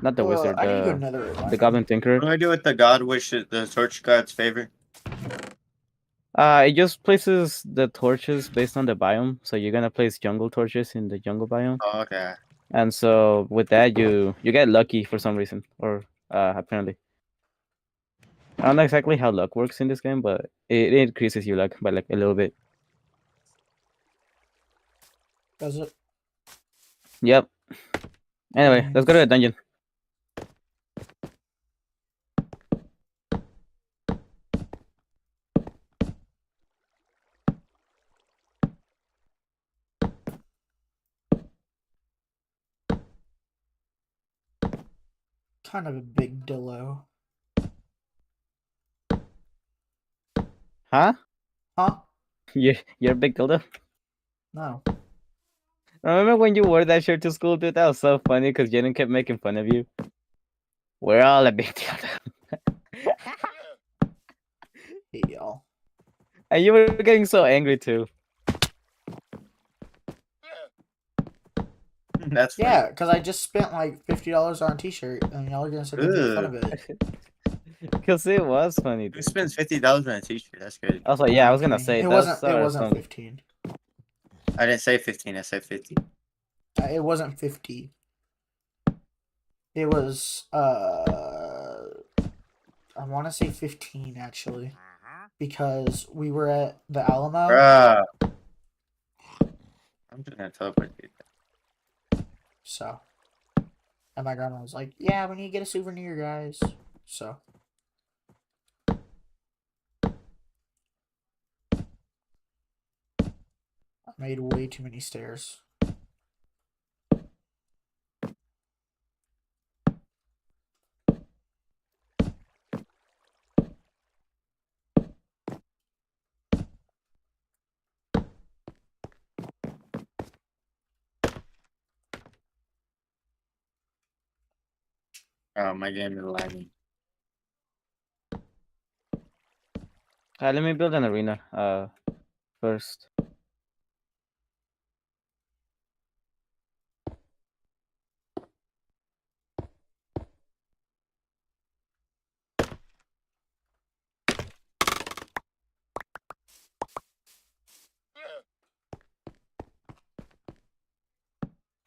Not the wizard. I need to go another The goblin tinkerer. What do I do with the god which is the torch god's favor? It just places the torches based on the biome. So you're gonna place jungle torches in the jungle biome, Oh, okay. and so with that you get lucky for some reason, or apparently. I don't know exactly how luck works in this game, but it increases your luck by like a little bit. Does it? Yep. Anyway, let's go to the dungeon. kind of a big dillo. Huh? Huh? You're a big dildo. No. Remember when you wore that shirt to school, dude? That was so funny because Jaden kept making fun of you. We're all a big dildo. Hate y'all. And you were getting so angry too. That's funny. Yeah, because I just spent like $50 on a t-shirt, and y'all are gonna sit there and make fun of it. Because it was funny, Who dude. spends $50 on a t-shirt? That's crazy. I was like, yeah, I was gonna Okay. say it that's wasn't. It wasn't 15. I didn't say 15. I said 50. It wasn't 50. It was I want to say 15 actually, because we were at the Alamo. Bruh. I'm just gonna teleport you. So, and my grandma was like, "Yeah, we need to get a souvenir, guys." So, I made way too many stairs. Oh, my game is lagging. let me build an arena first.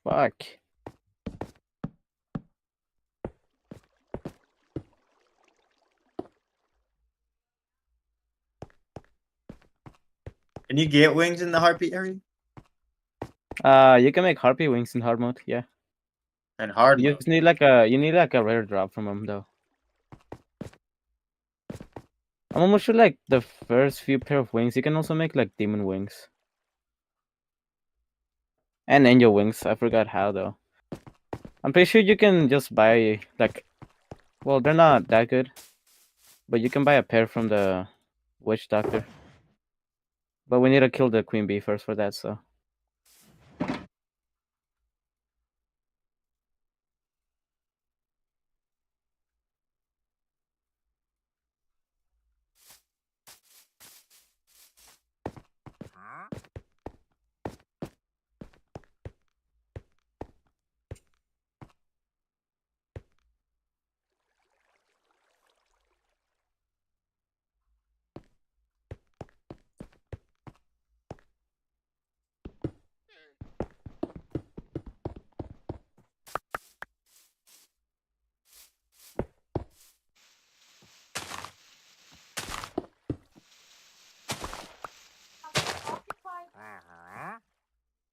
Fuck. Can you get wings in the heartbeat area? You can make harpy wings in hard mode, yeah. And hard You mode. just need like a rare drop from them though. I'm almost sure like the first few pair of wings, you can also make like demon wings. And angel wings. I forgot how though. I'm pretty sure you can just buy like, well, they're not that good, but you can buy a pair from the witch doctor. But we need to kill the queen bee first for that, so.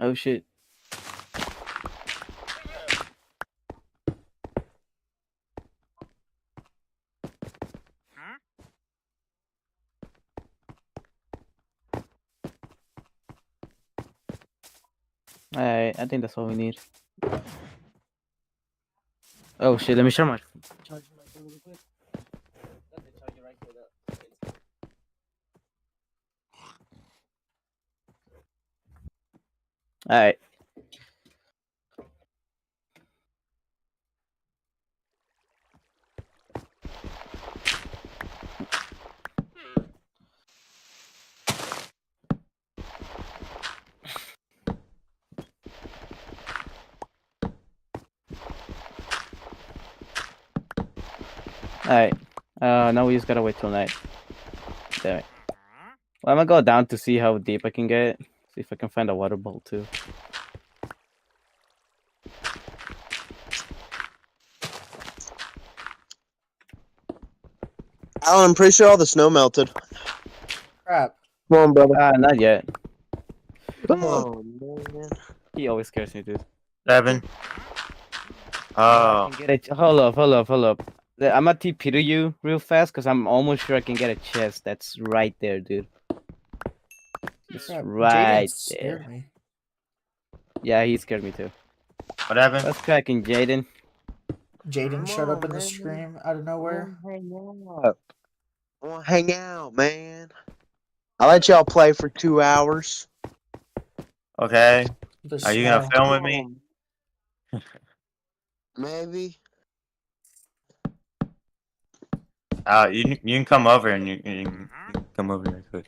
Oh shit. Alright, I think that's all we need. Oh shit, let me share my charge my phone real quick. Let me charge it right here. Alright. Alright. Now we just gotta wait till night. Damn it. Well, I'm gonna go down to see how deep I can get. See if I can find a water bowl too. Alan, I'm pretty sure all the snow melted. Crap. Come on, brother. Not yet. Oh, man. He always scares me, dude. 7. I Oh. can get a hold up. I'm gonna TP to you real fast because I'm almost sure I can get a chest that's right there, dude. It's Crap. right Jaden scared there. me. Yeah, he scared me too. What happened? That's cracking, Jaden. Jaden Come showed up on, in the man. stream out of I nowhere. wanna hang out. I want to hang out, man. I let y'all play for 2 hours. Okay. The Are you gonna snow. film with me? Maybe. You can come over and you can come over real quick.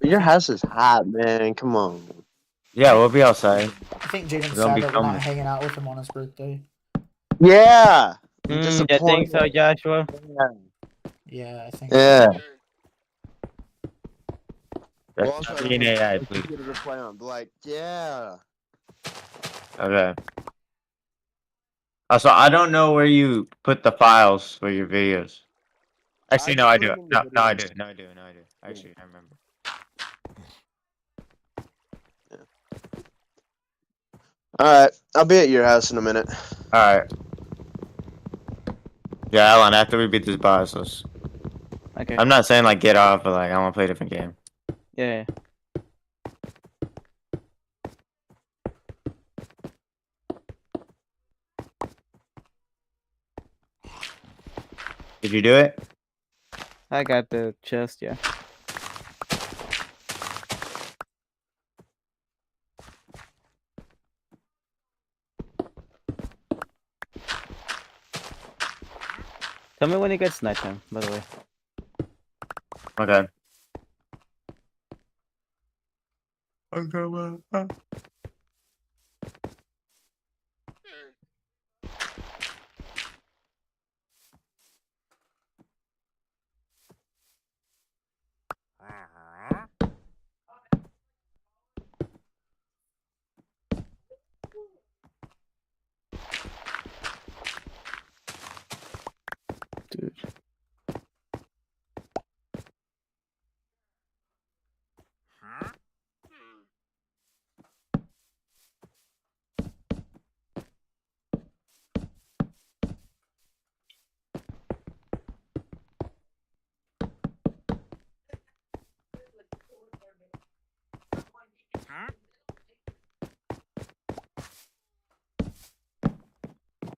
Your house is hot, man. Come on. Yeah, we'll be outside. I think Jaden's We're gonna be sad that we're not filming. hanging out with him on his birthday. Yeah. I'm I think disappointed. so, Joshua. Yeah, I think Yeah. so. Well, That's also, not being AI, please. get to play on. Be like, yeah. Okay. Also, I don't know where you put the files for your videos. Actually, no, just I put do. 'em in the No, I video. do. No, I do. No, I do. Actually, I remember. All right. I'll be at your house in a minute. All right. Yeah, Alan. After we beat this boss, let's... Okay. I'm not saying like get off, but like I want to play a different game. Yeah. Did you do it? I got the chest, yeah. Tell me when it gets nighttime, by the way. Okay. Dude.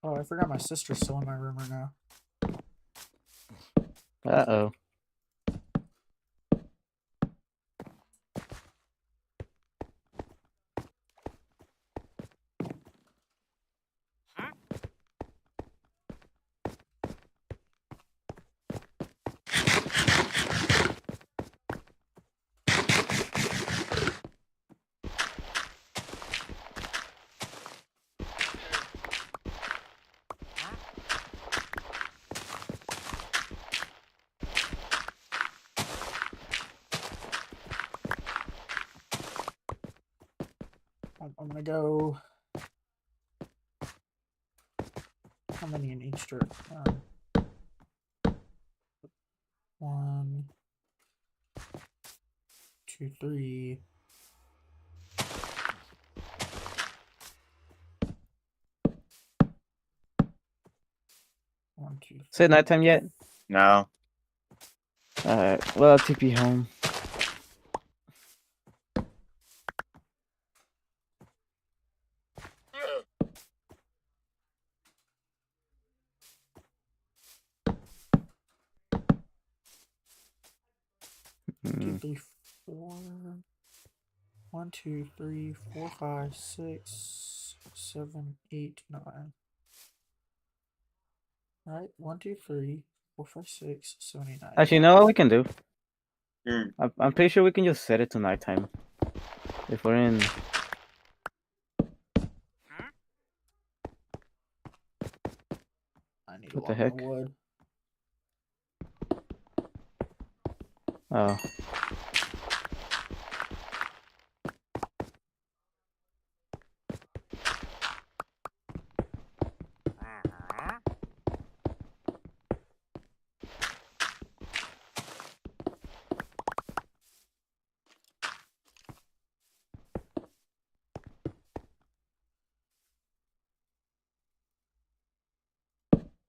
Oh, I forgot my sister's still in my room right now. Uh-oh. I'm gonna go. How many in each turn? 1, 2, 3. One, two. Is it nighttime yet? No. Alright, well, I'll TP home. Two, Hmm. 3, 4. 1, 2, 3, 4, 5, 6, 7, 8, 9. Alright, 1, 2, 3, 4, 5, 6, 7, 8, 9. Actually, you know what we can do? Hmm. I'm pretty sure we can just set it to nighttime. If we're in... I need What a the lot heck? more wood. Oh.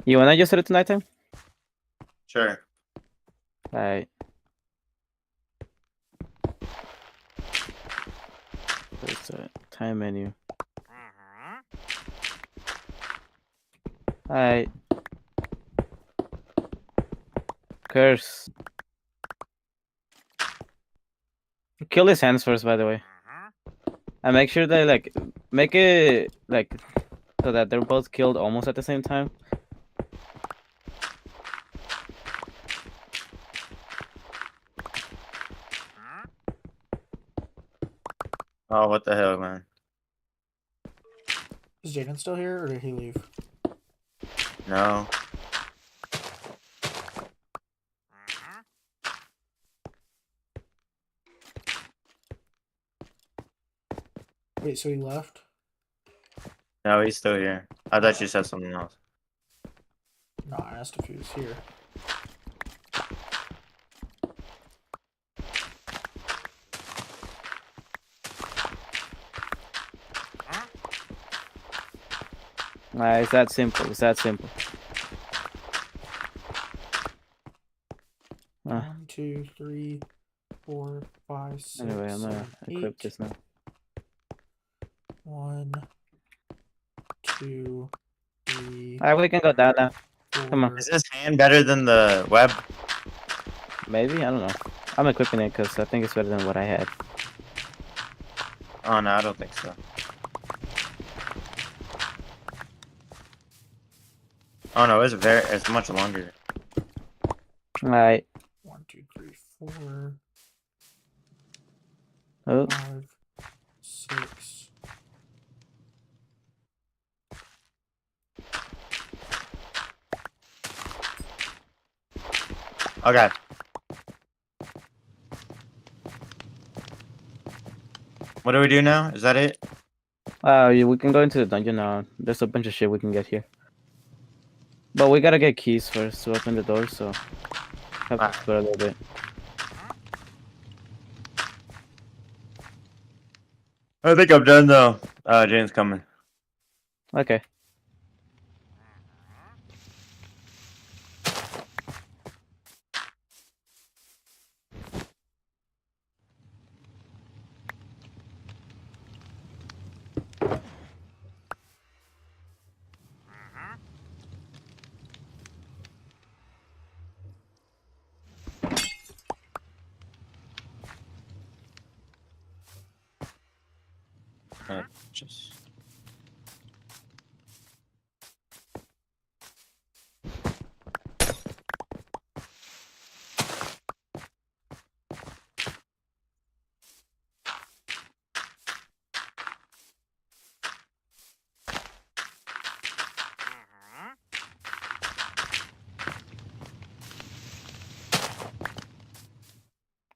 You wanna just set it to nighttime? Sure. Alright. There's a time menu. Alright. Curse. Kill his hands first, by the way. And make sure they like make it like so that they're both killed almost at the same time. Oh, what the hell, man? Is Jaden still here, or did he leave? No. Wait, so he left? No, he's still here. I thought you said something else. No, I asked if he was here. It's that simple. It's that simple. 1, 2, 3, 4, 5, 6, Anyway, I'm gonna 7, equip 8. this now. 1, 2, 3, Alright, we can go down now. 4. Come on. Is this hand better than the web? Maybe? I don't know. I'm equipping it because I think it's better than what I had. Oh no, I don't think so. Oh no, it's much longer. Alright. 1, 2, 3, 4, Oh, 5, 6. Okay. What do we do now? Is that it? yeah, we can go into the dungeon now. There's a bunch of shit we can get here. But we gotta get keys first to open the door, so have to explore a little bit. I think I'm done though. Jane's coming. Okay. Just.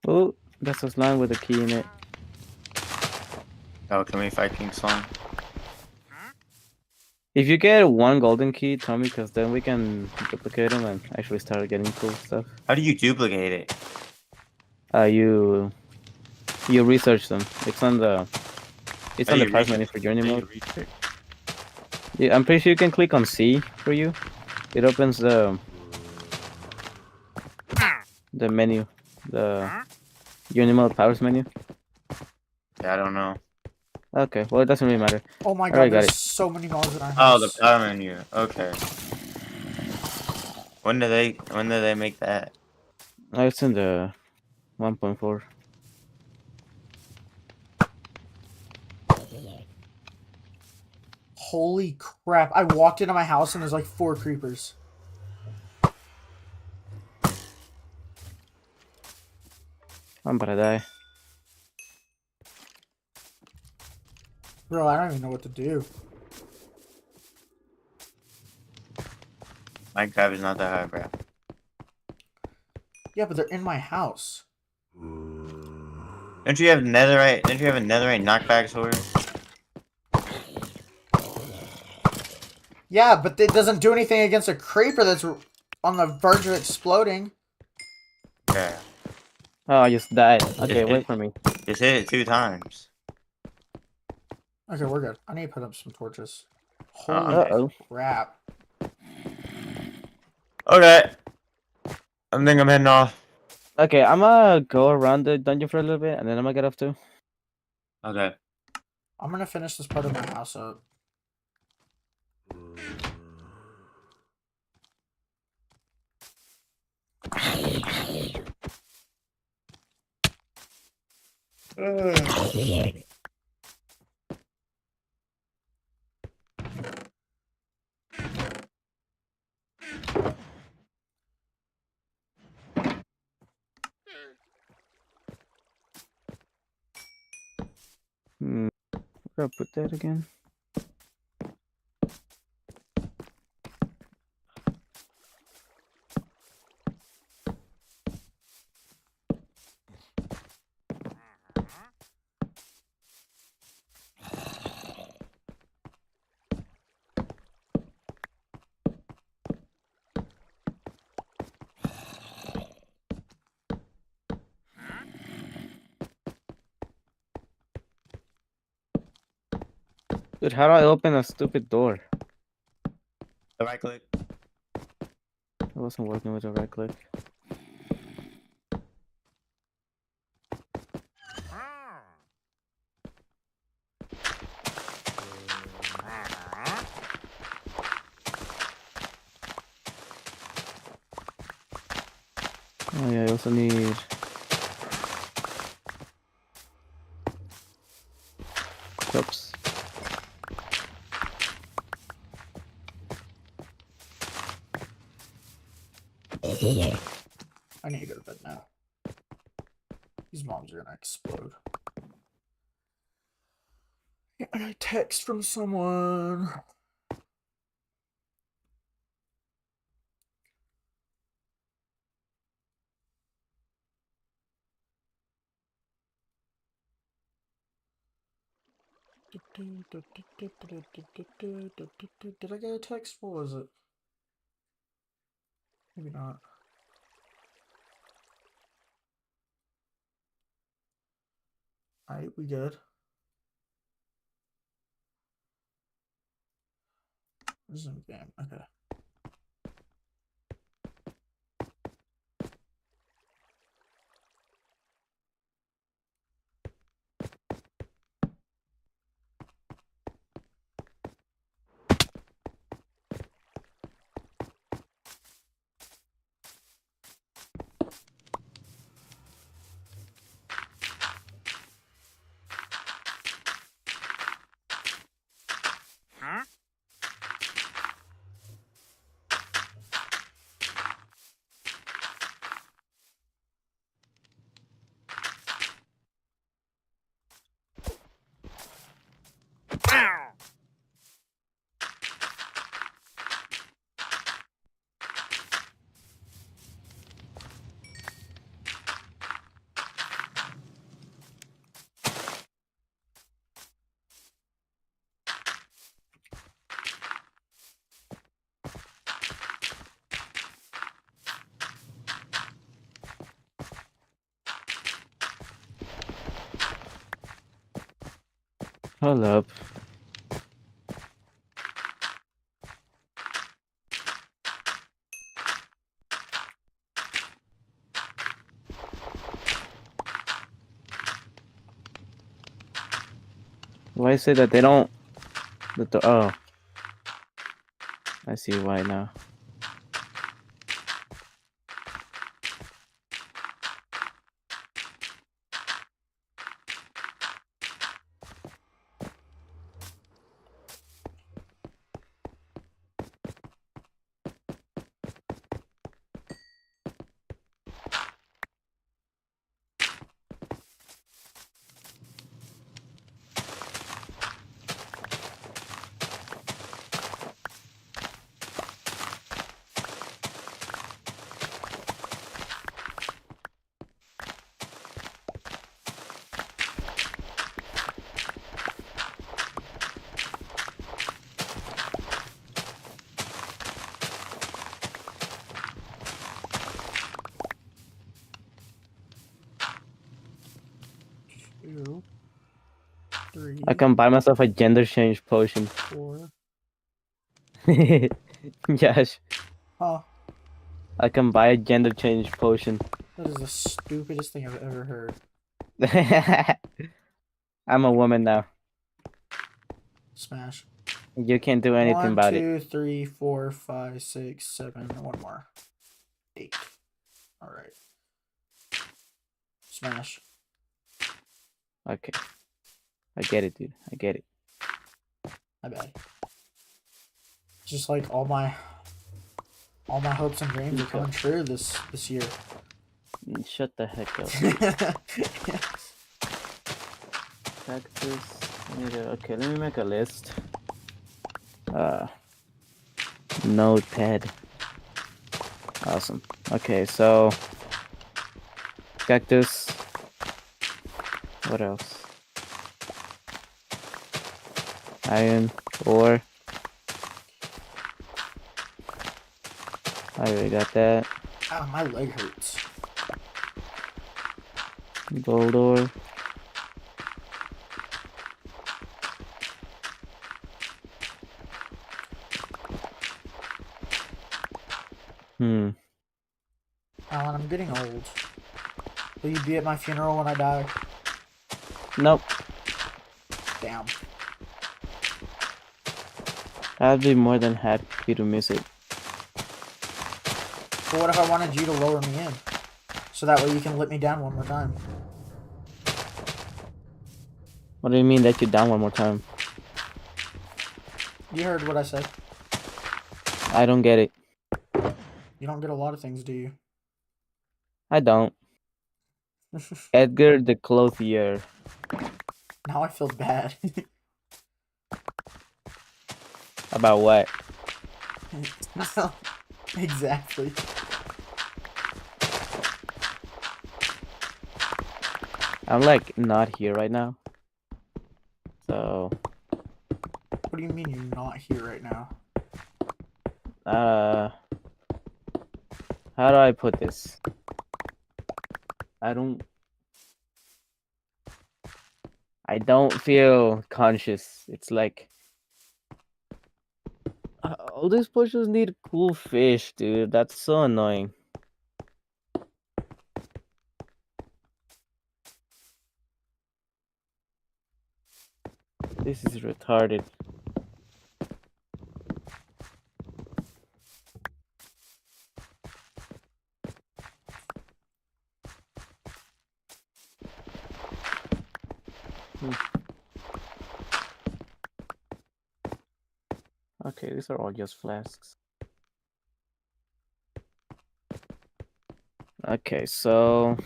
Oh, that's a slime with a key in it. Oh, can we fight King Slime? If you get one golden key, tell me, because then we can duplicate them and actually start getting cool stuff. How do you duplicate it? You research them. It's on the How do you path menu research- for journey how do you mode. research? Yeah, I'm pretty sure you can click on C for you. It opens the menu, the journey mode powers menu. Yeah, I don't know. Okay, well it doesn't really matter. Oh my Alright, god, got there's it. so many mobs in our Oh, house. the power menu. Okay. When did they make that? Oh, it's in the 1.4. Holy crap. I walked into my house and there's like 4 creepers. I'm about to die. Bro, I don't even know what to do. Minecraft is not that hard, bro. Yeah, but they're in my house. Don't you have netherite? Don't you have a netherite knockback sword? Yeah, but it doesn't do anything against a creeper that's on the verge of exploding. Yeah. Oh, I just died. Okay, It- wait for me. Just hit it 2 times. Okay, we're good. I need to put up some torches. Oh, Holy okay. Uh-oh. crap. Okay. I think I'm heading off. Okay, I'm gonna go around the dungeon for a little bit, and then I'm gonna get off too. Okay. I'm gonna finish this part of my house up. Where do I put that again? Dude, how do I open a stupid door? Right click. I wasn't working with a right click. Oh yeah, I also need cups. I need to go to bed now. These moms are gonna explode. I got a text from someone. Did I get a text? What was it? Maybe not. Alright, we good. Resume game. Okay. Hold up. Why say that they don't? Oh, I see why now. Two, three, I can buy myself a gender change potion. 4. Josh, Huh. I can buy a gender change potion. That is the stupidest thing I've ever heard. I'm a woman now. Smash. You can't do anything 1, about it. 2, 3, 4, 5, 6, 7. One more. 8. Alright. Smash. Okay. I get it, dude. I get it. My bad. Just like all my hopes and dreams are Okay. coming true this year. Shut the heck up. Cactus. Okay, let me make a list. Notepad. Awesome. Okay, so cactus. What else? Iron, ore. I already got that. Ow, my leg hurts. Gold ore. Alan, I'm getting old. Will you be at my funeral when I die? Nope. Damn. I'd be more than happy to miss it. But what if I wanted you to lower me in? So that way you can let me down one more time. What do you mean that you down one more time? You heard what I said. I don't get it. You don't get a lot of things, do you? I don't. Edgar the Clothier. Now I feel bad. About what? Exactly. I'm like not here right now. So What do you mean you're not here right now? how do I put this? I don't feel conscious. It's like all these pushes need cool fish, dude. That's so annoying. This is retarded. Okay, these are all just flasks. Okay, so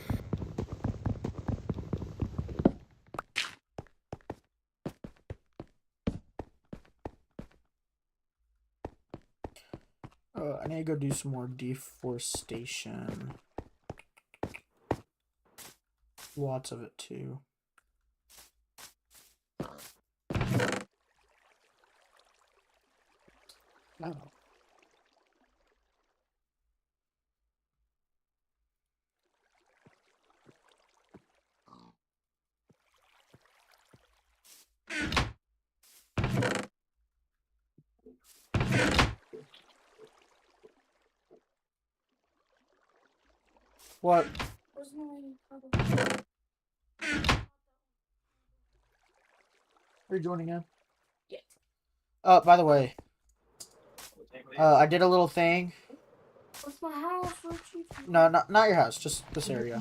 I need to go do some more deforestation. Lots of it too. Oh. What? Where's my Are you joining in? Yes. By the way, I did a little thing. Where's my house? Where'd you? No, not your house, just this area.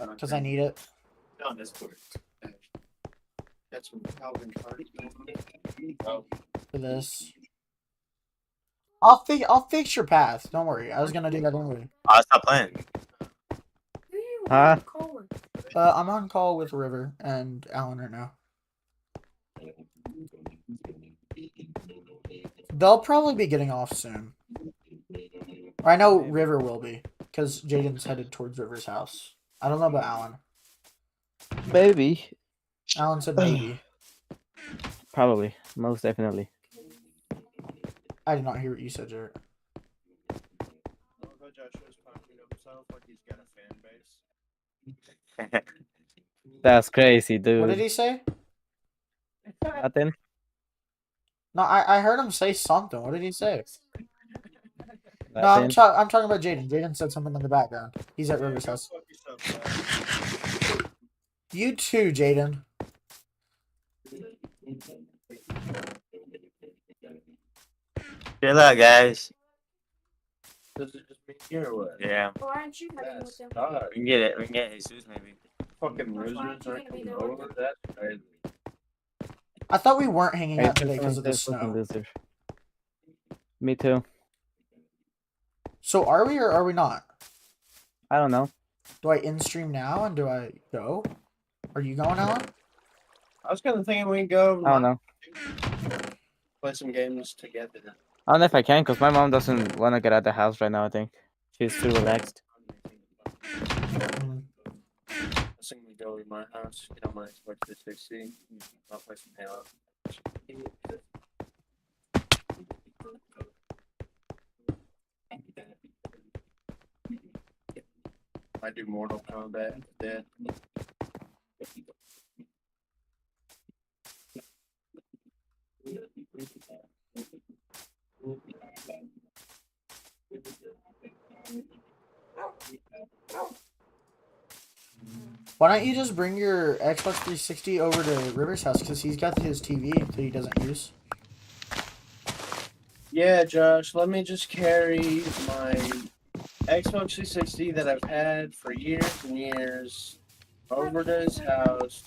Because I need it On Discord. That's from Calvin Carter. for this. I'll fix your path. Don't worry. I was gonna do that anyway. Oh, stop playing. Who are you Huh? calling? I'm on call with River and Alan right now. They'll probably be getting off soon. Or I know River will be, because Jaden's headed towards River's house. I don't know about Alan. maybe, Alan said maybe. probably, most definitely. I did not hear what you said, Jarrett. That's crazy, dude. What did he say? Nothing. No, I heard him say something. What did he say? No, I'm Nothing. talking about Jaden. Jaden said something in the background. He's at River's house. You too, Jaden. Chill out, guys. Does it just mean here or what? Yeah. Why aren't you heading with them? We can get it. We can get Jesus maybe. fucking That's why losers I'm aren't gonna be coming there with over. That's crazy. I thought we weren't hanging I out today think because of the this fucking snow. loser. Me too. So are we or are we not? I don't know. Do I in stream now and do I go? Are you going, Alan? I was kind of thinking we can go I don't know. play some games together. I don't know if I can because my mom doesn't want to get out of the house right now. I think she's too relaxed. Mm. I was thinking we go to my house, get on my Xbox 360, I'll play some Halo. I do Mortal Kombat instead. Why don't you just bring your Xbox 360 over to River's house because he's got his TV that he doesn't use. Yeah, Josh, let me just carry my Xbox 360 that I've had for years and years over to his house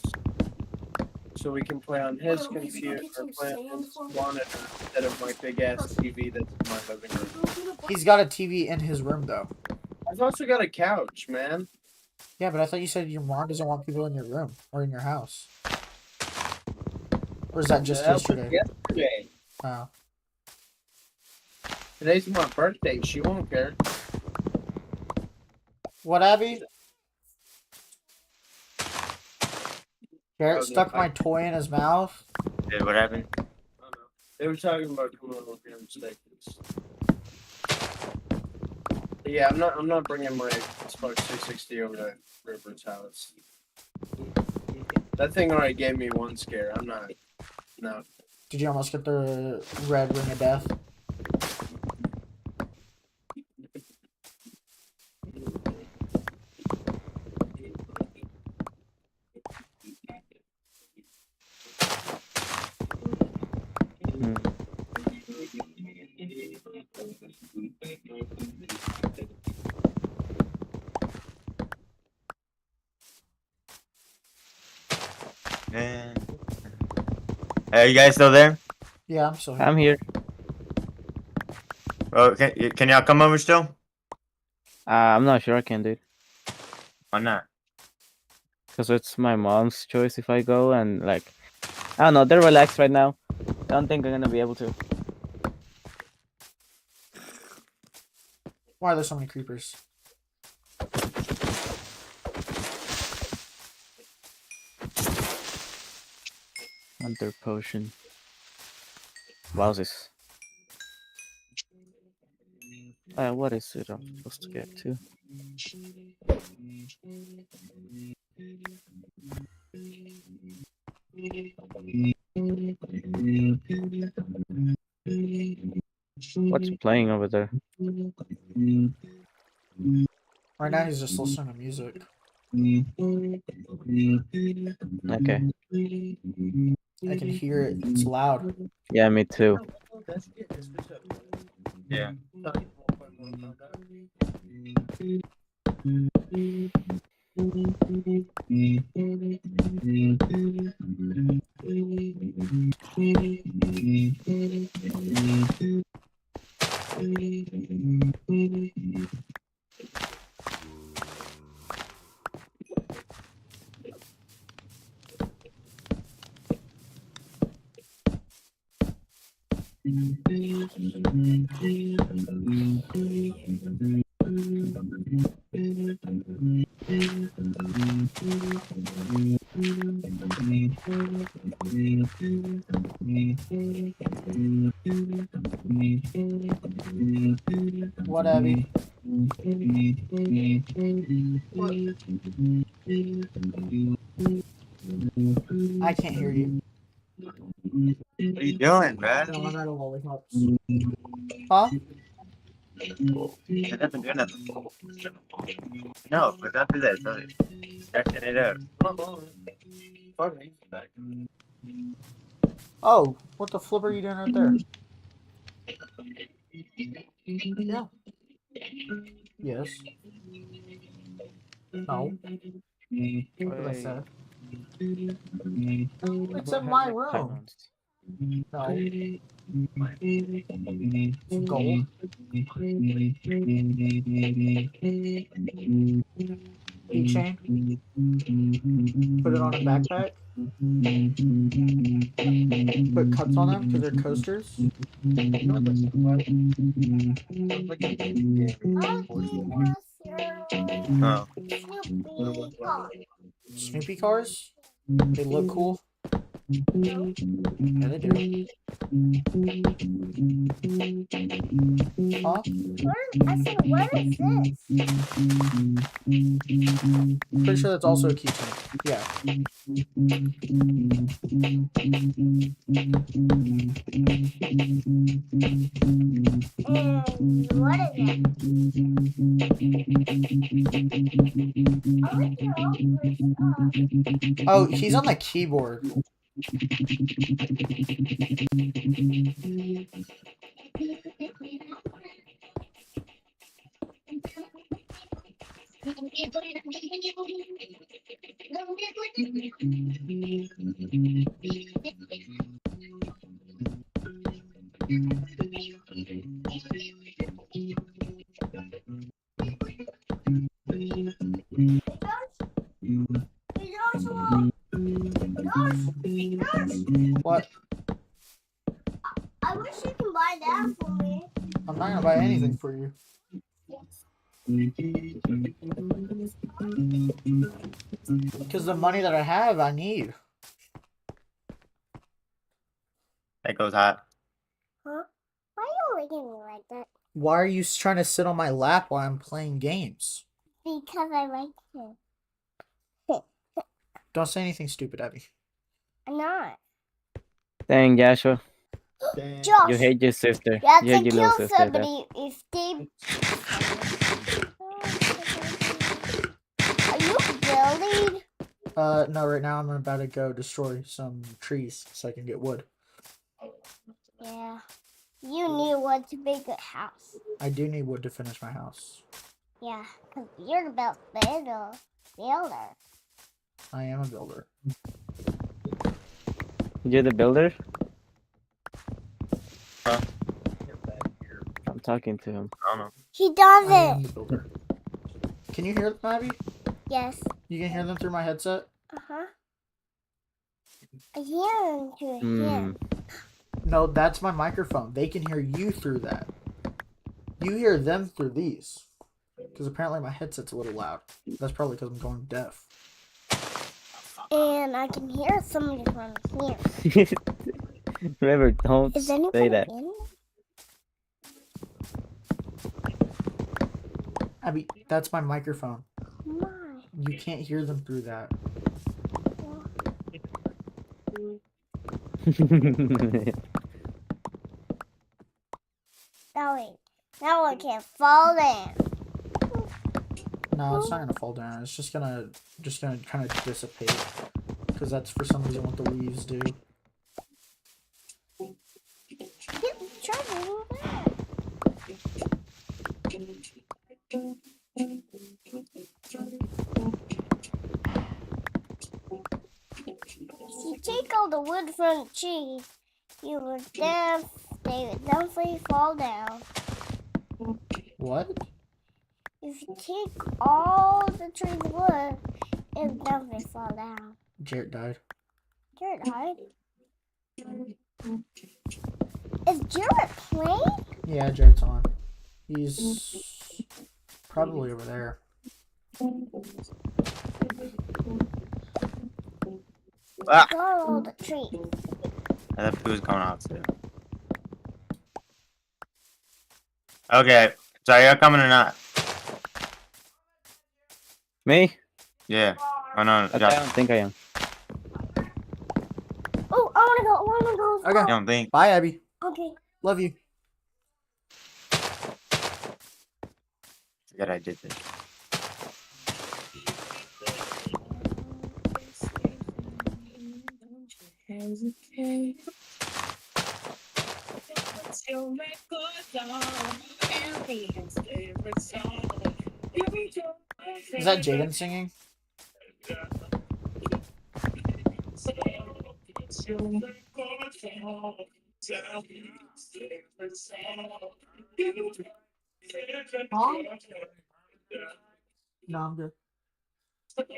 so we can play on his Bro, if you computer get or some play on sand his for me. monitor instead of my big ass TV that's in my living room. He's got a TV in his room though. I've also got a couch, man. Yeah, but I thought you said your mom doesn't want people in your room or in your house. Or is that just That was yesterday? yesterday. Oh. Today's my birthday. She won't care. What, Abby? Garrett Oh, stuck no, my toy in his mouth. Hey, what happened? I don't know. They were talking about coming over here and steak. Yeah, I'm not bringing my Xbox 360 over to River's house. That thing already gave me one scare. I'm not. No. Did you almost get the red ring of death? Man. Hey, you guys still there? Yeah, I'm still here. I'm here. Oh, can y'all come over still? I'm not sure I can, dude. Why not? Because it's my mom's choice if I go and like, I don't know. They're relaxed right now. I don't think I'm gonna be able to. Why are there so many creepers? Hunter potion. Wowzers. What is it I'm supposed to get to? What's playing over there? Right now he's just listening to music. Okay. I can hear it. It's loud. Yeah, me too. Yeah. What, Abby? I can't hear you. What are you doing, man? No, I'm out of lollipops. Huh? I haven't done nothing. No, but don't do that. Sorry. Acting it up. Fuck me. Oh, what the flip are you doing right there? Yeah. Yes. No. What did I say? It's in my room. No. It's gold. Keychain. Put it on a backpack. Put cups on them because they're coasters. Oh. Snoopy cars. They look cool. Yeah, they do. Huh? I said, what is this? Pretty sure that's also a keychain. Yeah. And what is it? I like your offers. Oh, he's on the keyboard. What? I wish you could buy that for me. I'm not gonna buy anything for you. Because the money that I have, I need. That goes hot. Huh? Why are you looking at me like that? Why are you trying to sit on my lap while I'm playing games? Because I like you. Don't say anything stupid, Abby. I'm not. Dang, Joshua. Josh, You hate your sister. you have You hate to your little kill sister. somebody if they... Are you building? No, right now I'm about to go destroy some trees so I can get wood. Yeah. You need one to make a house. I do need wood to finish my house. Yeah, because you're the best builder. I am a builder. You're the builder? Huh? I'm talking to him. I don't know. He does I am it. the builder. Can you hear them, Abby? Yes. You can hear them through my headset? Uh-huh. I hear him to him. No, that's my microphone. They can hear you through that. You hear them through these. Because apparently my headset's a little loud. That's probably because I'm going deaf. And I can hear somebody from here. Remember, don't Is say anybody that. in? Abby, that's my microphone. My. You can't hear them through that. No, wait. That one can't fall in. No, it's not gonna fall down. It's just gonna kind of dissipate. Because that's for some reason what the leaves do. Try doing that. If you take all the wood from the tree, they would definitely fall down. What? If you take all the tree's wood, it would definitely fall down. Jarrett died. Jared died. Is Jared playing? Yeah, Jarrett's on. He's probably over there. Ah! Got all the trees. That poo's going off too. Okay. So are you coming or not? Me? Yeah. Oh no, I don't think I am. Oh, I wanna go. Okay. you don't think? Bye, Abby. Okay. Love you. Forget I did this. Is that Jaden singing? Huh? No, I'm good. What are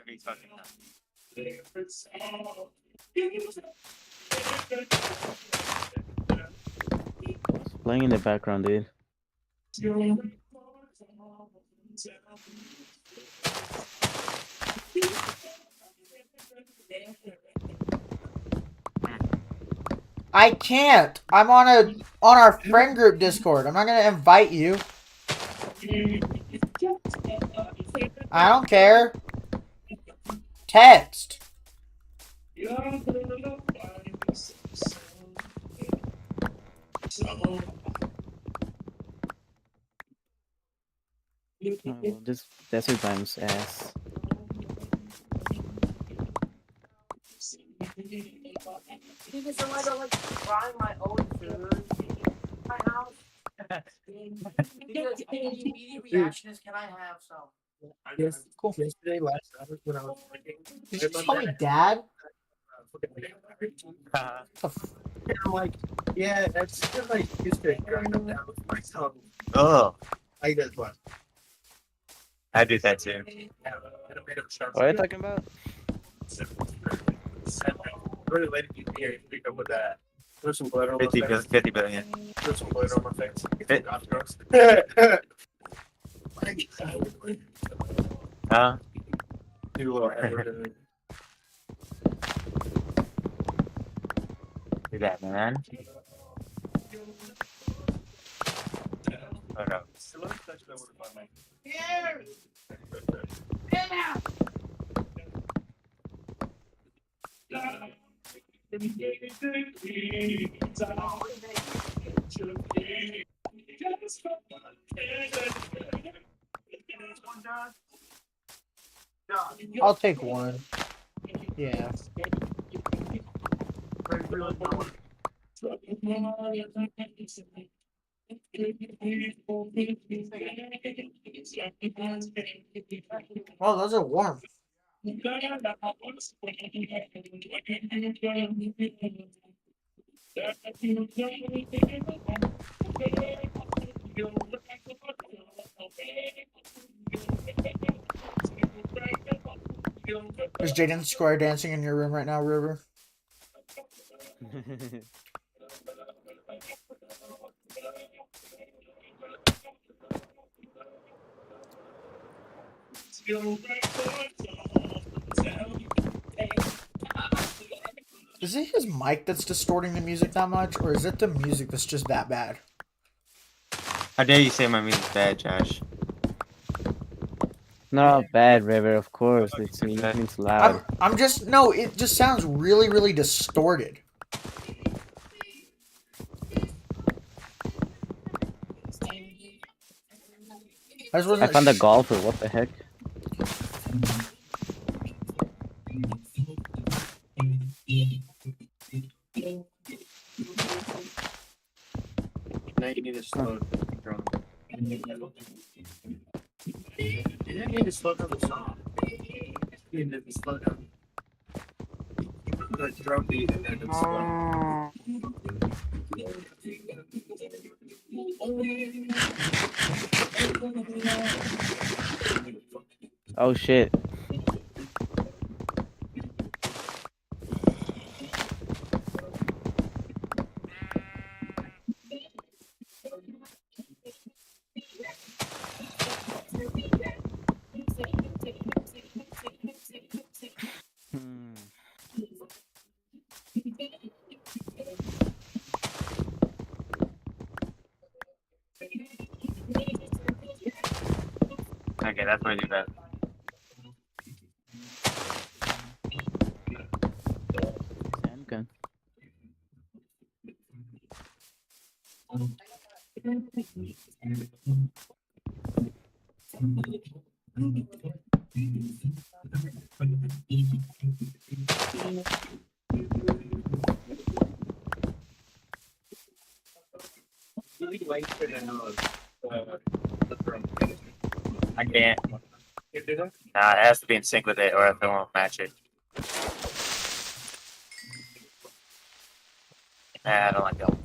you talking about? What's playing in the background, dude? I can't. I'm on our friend group Discord. I'm not gonna invite you. I don't care. Text. Oh, well, this desert time's ass. Because I don't like frying my own food in my house. Because the immediate reaction is, can I have some? Yes, Cool. yesterday, last night, when I was working, Did you tell me Dad? I'm like, yeah, that's just like used to grind them down with my tongue. Oh, I does what? I do that too. Yeah, and a bit of sharp. What are you talking about? Really late if you hear you pick up with that. There's some glitter on my 50, face. 50 billion. There's some glitter on my face. Fit- God, gross. Huh? Do a little Edward. Do that, man. Oh no. I'll take one. Yeah. Well, those are warm. Is Jaden square dancing in your room right now, River? Is it his mic that's distorting the music that much, or is it the music that's just that bad? How dare you say my music's bad, Josh? Not bad, River, of course. It's loud. I'm just no. It just sounds really, really distorted. I just I wasn't. found a golfer. What the heck? Now you need to slow down. You didn't need to slow down the song. You need to slow down the drum beat and then it's slow. Oh shit. Hmm. Okay, that's why I do that. Handgun. Really lengthen the drum. I can't. You did it? Nah, it has to be in sync with it, or if it won't match it. Nah, I don't like that.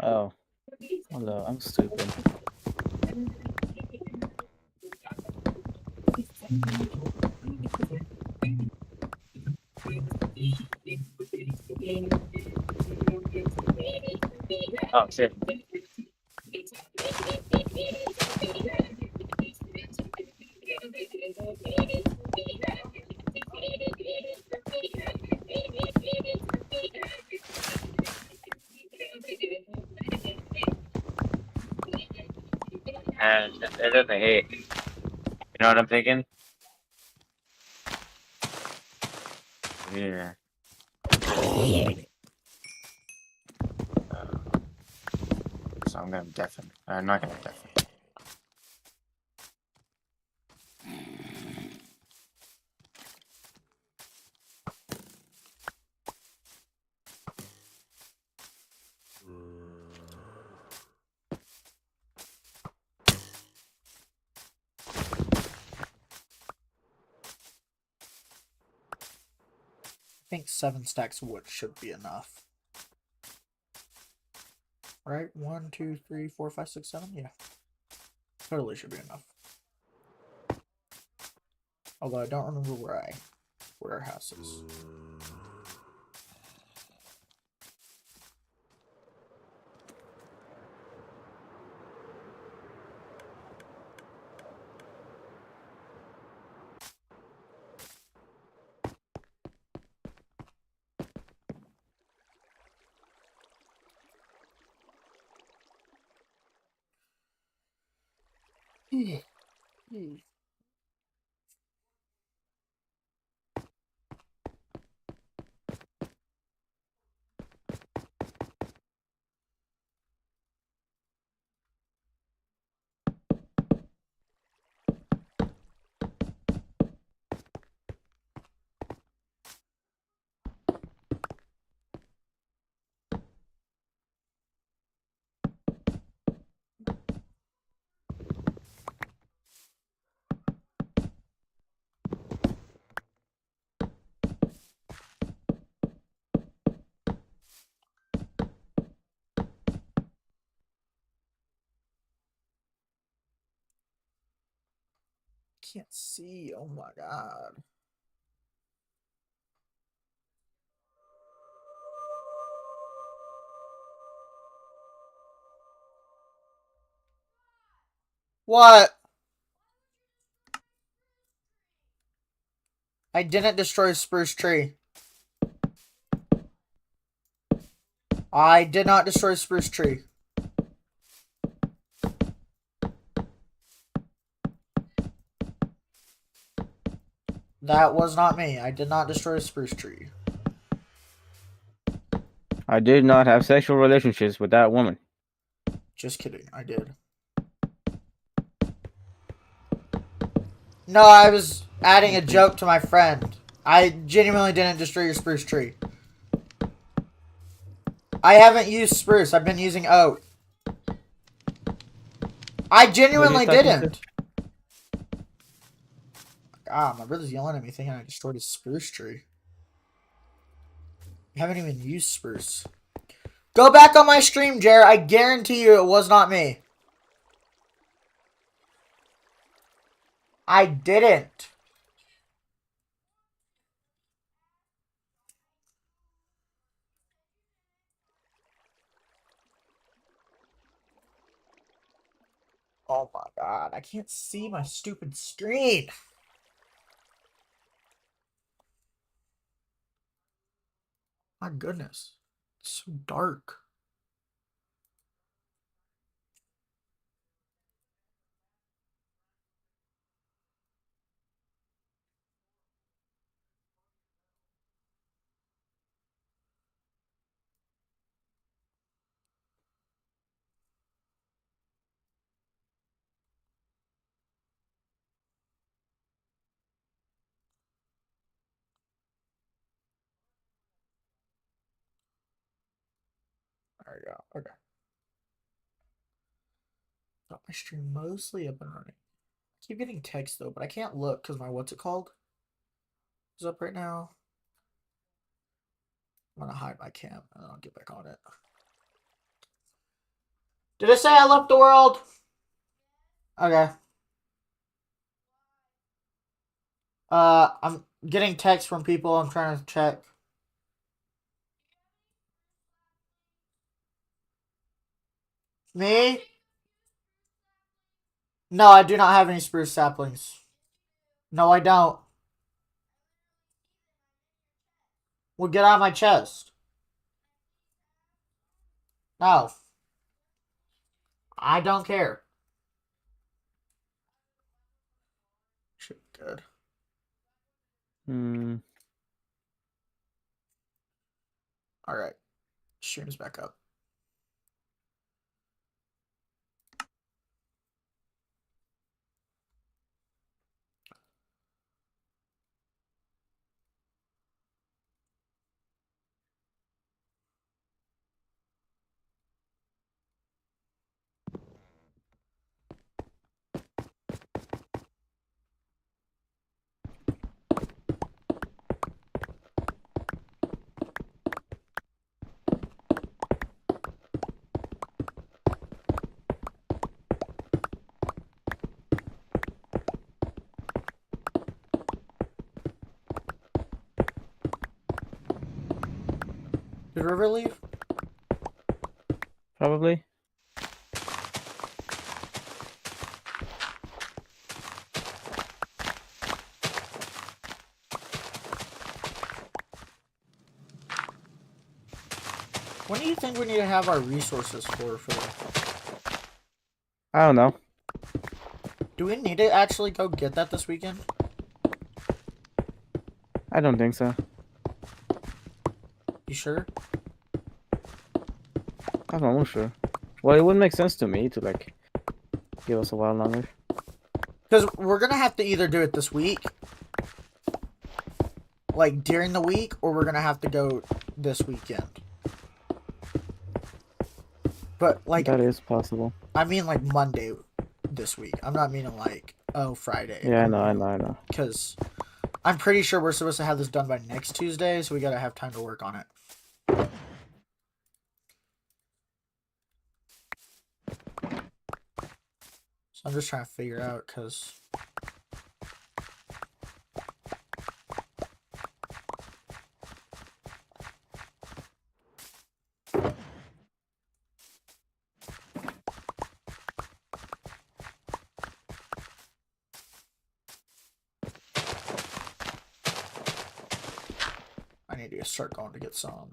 Oh, hello. I'm stupid. Oh shit. And it doesn't hit. You know what I'm thinking? Yeah. So I'm gonna deafen. I'm not gonna deafen. I think 7 stacks of wood should be enough. Right? 1, 2, 3, 4, 5, 6, 7? Yeah. Totally should be enough. Although I don't remember where our house is. Can't see. Oh my god. What? I didn't destroy a spruce tree. I did not destroy a spruce tree. That was not me. I did not destroy a spruce tree. I did not have sexual relationships with that woman. Just kidding. I did. No, I was adding a joke to my friend. I genuinely didn't destroy your spruce tree. I haven't used spruce. I've been using oak. I genuinely didn't. God, my brother's yelling at me thinking I destroyed his spruce tree. I haven't even used spruce. Go back on my stream, Jared. I guarantee you it was not me. I didn't. Oh my god, I can't see my stupid screen. My goodness. It's so dark. There you go. Okay. Got my stream mostly up and running. I keep getting text though, but I can't look because my what's it called is up right now. I'm gonna hide my cam and then I'll get back on it. Did it say I left the world? Okay. I'm getting texts from people. I'm trying to check. Me? No, I do not have any spruce saplings. No, I don't. Well, get out of my chest. No. I don't care. Should be good. Hmm. Alright. Stream's back up. Did River leave? Probably. When do you think we need to have our resources for that? I don't know. Do we need to actually go get that this weekend? I don't think so. You sure? I'm almost sure. Well, it wouldn't make sense to me to like give us a while longer. Because we're gonna have to either do it this week, like during the week, or we're gonna have to go this weekend. But like, That is possible. I mean like Monday this week. I'm not meaning like, oh, Friday. Yeah, I know. Because I'm pretty sure we're supposed to have this done by next Tuesday, so we gotta have time to work on it. So I'm just trying to figure out, because... I need to start going to get some.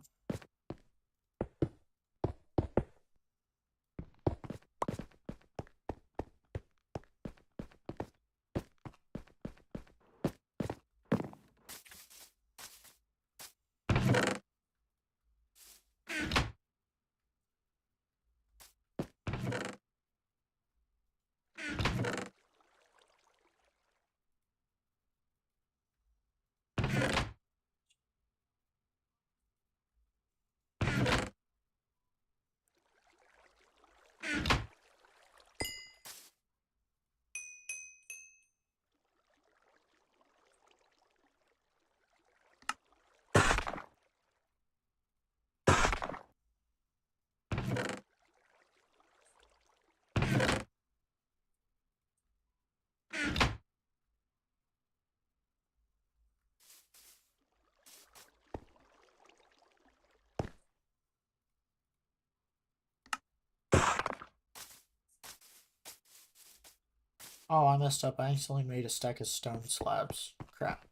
Oh, I messed up. I accidentally made a stack of stone slabs. Crap.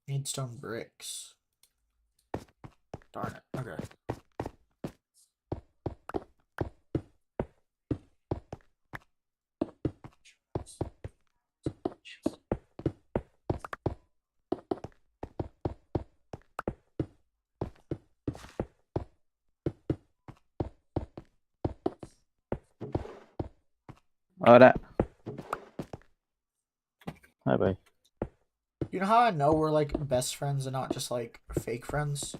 Need stone bricks. Darn it. Okay. Alright. Bye bye. You know how I know we're like best friends and not just like fake friends?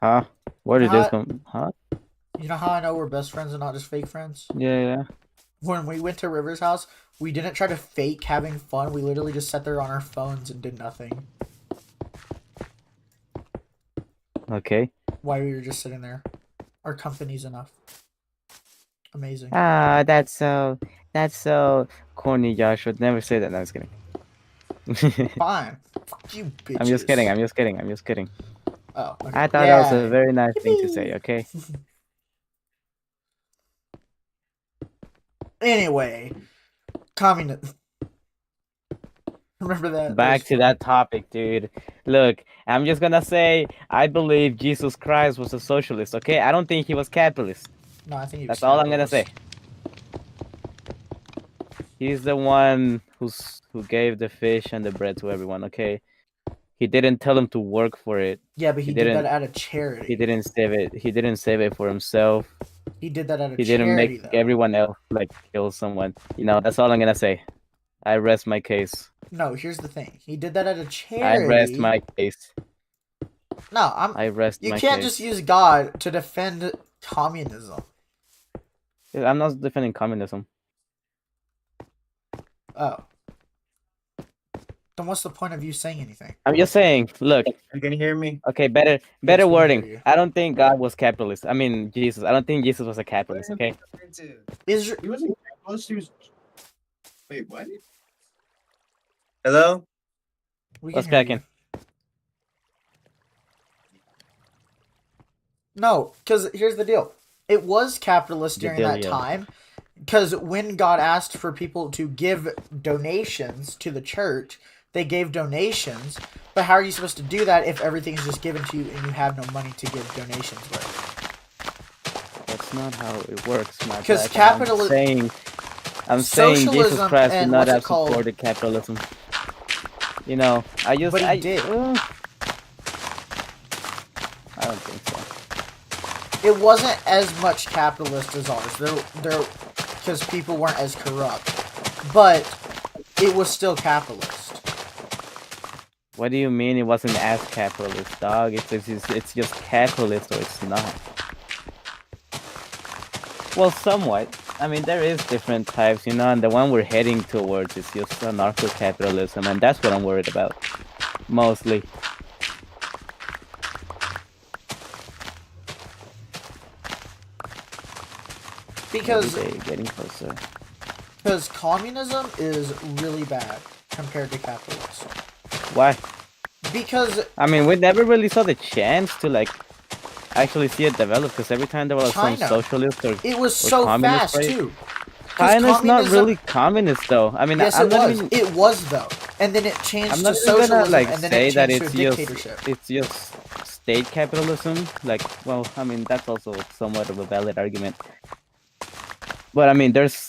Huh? Where did this Huh? come? Huh? You know how I know we're best friends and not just fake friends? Yeah, yeah. When we went to River's house, we didn't try to fake having fun. We literally just sat there on our phones and did nothing. Okay. While we were just sitting there. Our company's enough. Amazing. Ah, that's so corny, Josh. Would never say that. No, I was kidding. Fine. Fuck you, bitches. I'm just kidding. I'm just kidding. I'm just kidding. Oh, okay. I thought that was a Yeah. very nice thing to say. Yippee. Okay. Anyway, communism. Remember that? Back was to that topic, dude. Look, I'm just gonna say I believe Jesus Christ was a socialist. Okay, I don't think he was capitalist. No, I think he was That's all I'm gonna say. capitalist. He's the one who gave the fish and the bread to everyone. Okay, he didn't tell them to work for it. Yeah, but he did didn't- that out of charity. He didn't save it. He didn't save it for himself. He did that out of He didn't charity, make though. everyone else like kill someone. You know, that's all I'm gonna say. I rest my case. No, here's the thing. He did that out of I charity. rest my case. No, I rest you my can't case. just use God to defend communism. I'm not defending communism. Oh. Then what's the point of you saying anything? I'm just saying. Look, You can hear me? okay, better Yes, we can hear wording. you. I don't think God was capitalist. I mean Jesus. I don't think Jesus was a capitalist. Okay. Israel. He wasn't capitalist. He was. Wait, what? Hello? We What's can hear cracking? you. No, because here's the deal. It was capitalist The during that dealio. time. Because when God asked for people to give donations to the church, they gave donations. But how are you supposed to do that if everything's just given to you and you have no money to give donations with? That's not how it works, my 'Cause black. capitali- I'm saying Jesus Socialism Christ did and not what's it have called? supported capitalism. You know, I just But he I did. I don't think so. It wasn't as much capitalist as ours. There, because people weren't as corrupt. But it was still capitalist. What do you mean it wasn't as capitalist, dog? It's just capitalist or it's not. Well, somewhat. I mean, there is different types, you know, and the one we're heading towards is just anarcho-capitalism, and that's what I'm worried about, mostly. Because Every day getting closer. communism is really bad compared to capitalism. Why? Because I mean, we never really saw the chance to like actually see it develop, because every time there was some China. socialist or it was so communist, fast right? too. 'Cause China's not communism- really communist though. I mean, Yes, I'm it not was. even. It was though, and then it changed I'm to not even socialism, gonna like and then say it that changed it's to a dictatorship. just state capitalism. Like, well, I mean that's also somewhat of a valid argument. But I mean, there's.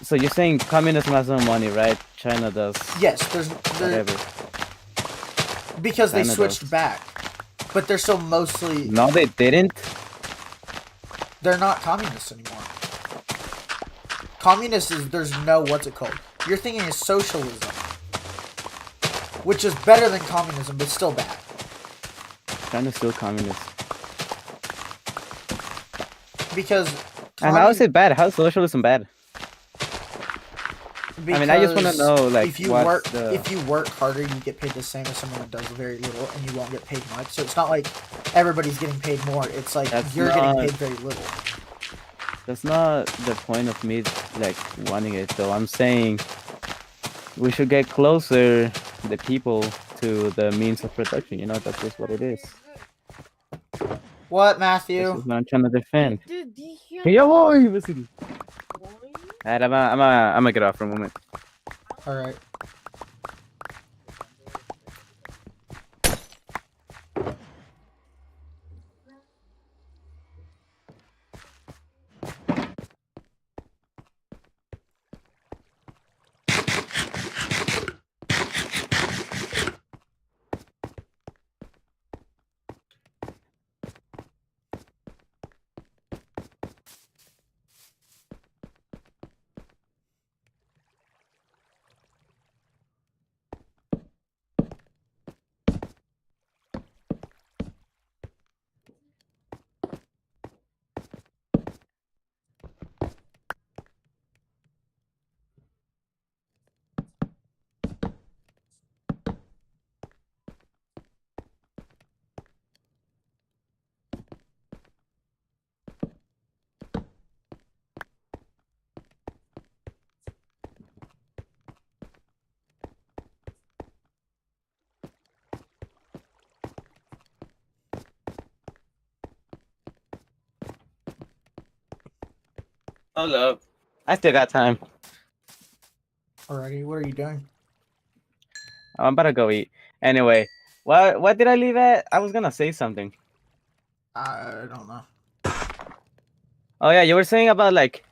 So you're saying communism has no money, right? China does. Yes, there, Whatever. because they China switched does. back, but they're still mostly No, they didn't. they're not communists anymore. Communists is there's no what's it called. You're thinking of socialism, which is better than communism, but still bad. China's still communist. Because And how is it bad? How's socialism bad? I mean, I just wanna because know, like, if you what's work the- if you work harder, you get paid the same as someone that does very little, and you won't get paid much. So it's not like everybody's getting paid more. It's like That's you're getting not- paid very little. That's not the point of me like wanting it though. I'm saying we should get closer, the people, to the means of production. You know, that's just what it is. What, This Matthew? is what I'm trying to defend. Dude, do you hear Yeah, boy, listen. boy? Alright, I'm gonna get off for a moment. All right. Hold up. I still got time. Alrighty, what are you doing? I'm about to go eat. Anyway, what did I leave at? I was gonna say something. I don't know. Oh yeah, you were saying about like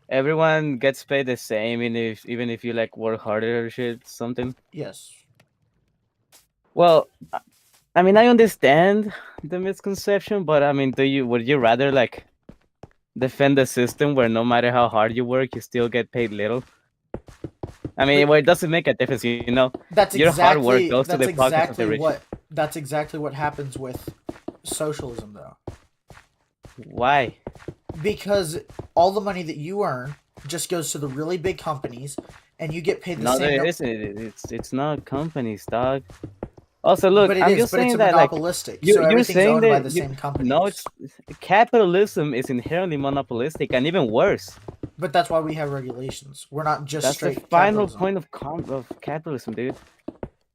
everyone gets paid the same, even if you like work harder or shit, something. Yes. Well, I mean, I understand the misconception, but I mean, would you rather like defend the system where no matter how hard you work, you still get paid little? I mean, well, it doesn't make a difference, you know. That's Your hard work exactly goes to that's the pockets of the exactly rich. what happens with socialism though. Why? Because all the money that you earn just goes to the really big companies and you get paid the No, same there isn't. It's not companies, dog. Also, look, but it I'm is, just but it's saying a that like monopolistic. you So you're everything's saying owned by that the same companies. no, it's capitalism is inherently monopolistic and even worse. But that's why we have regulations. We're not just That's the straight final capitalism. point of capitalism, dude.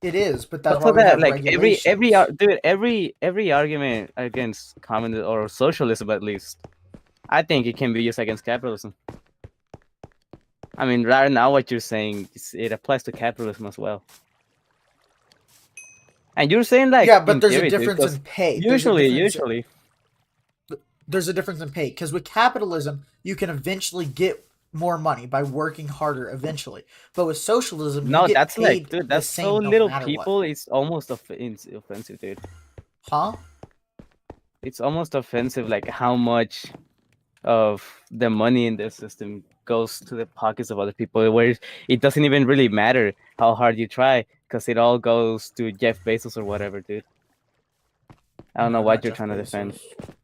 It is, but that's Also why we that have like regulations. every argument against communism or socialism at least, I think it can be used against capitalism. I mean, right now what you're saying it applies to capitalism as well. And you're saying like yeah, but in there's theory, a dude, difference 'cause in pay. usually There's a difference in pay because with capitalism you can eventually get more money by working harder eventually, but with socialism no, you get that's paid like, dude, the that's so same no little matter people. what. It's almost offensive, dude. Huh? It's almost offensive, like how much of the money in the system goes to the pockets of other people, where it doesn't even really matter how hard you try, because it all goes to Jeff Bezos or whatever, dude. I don't know No, what not you're Jeff trying to defend. Bezos.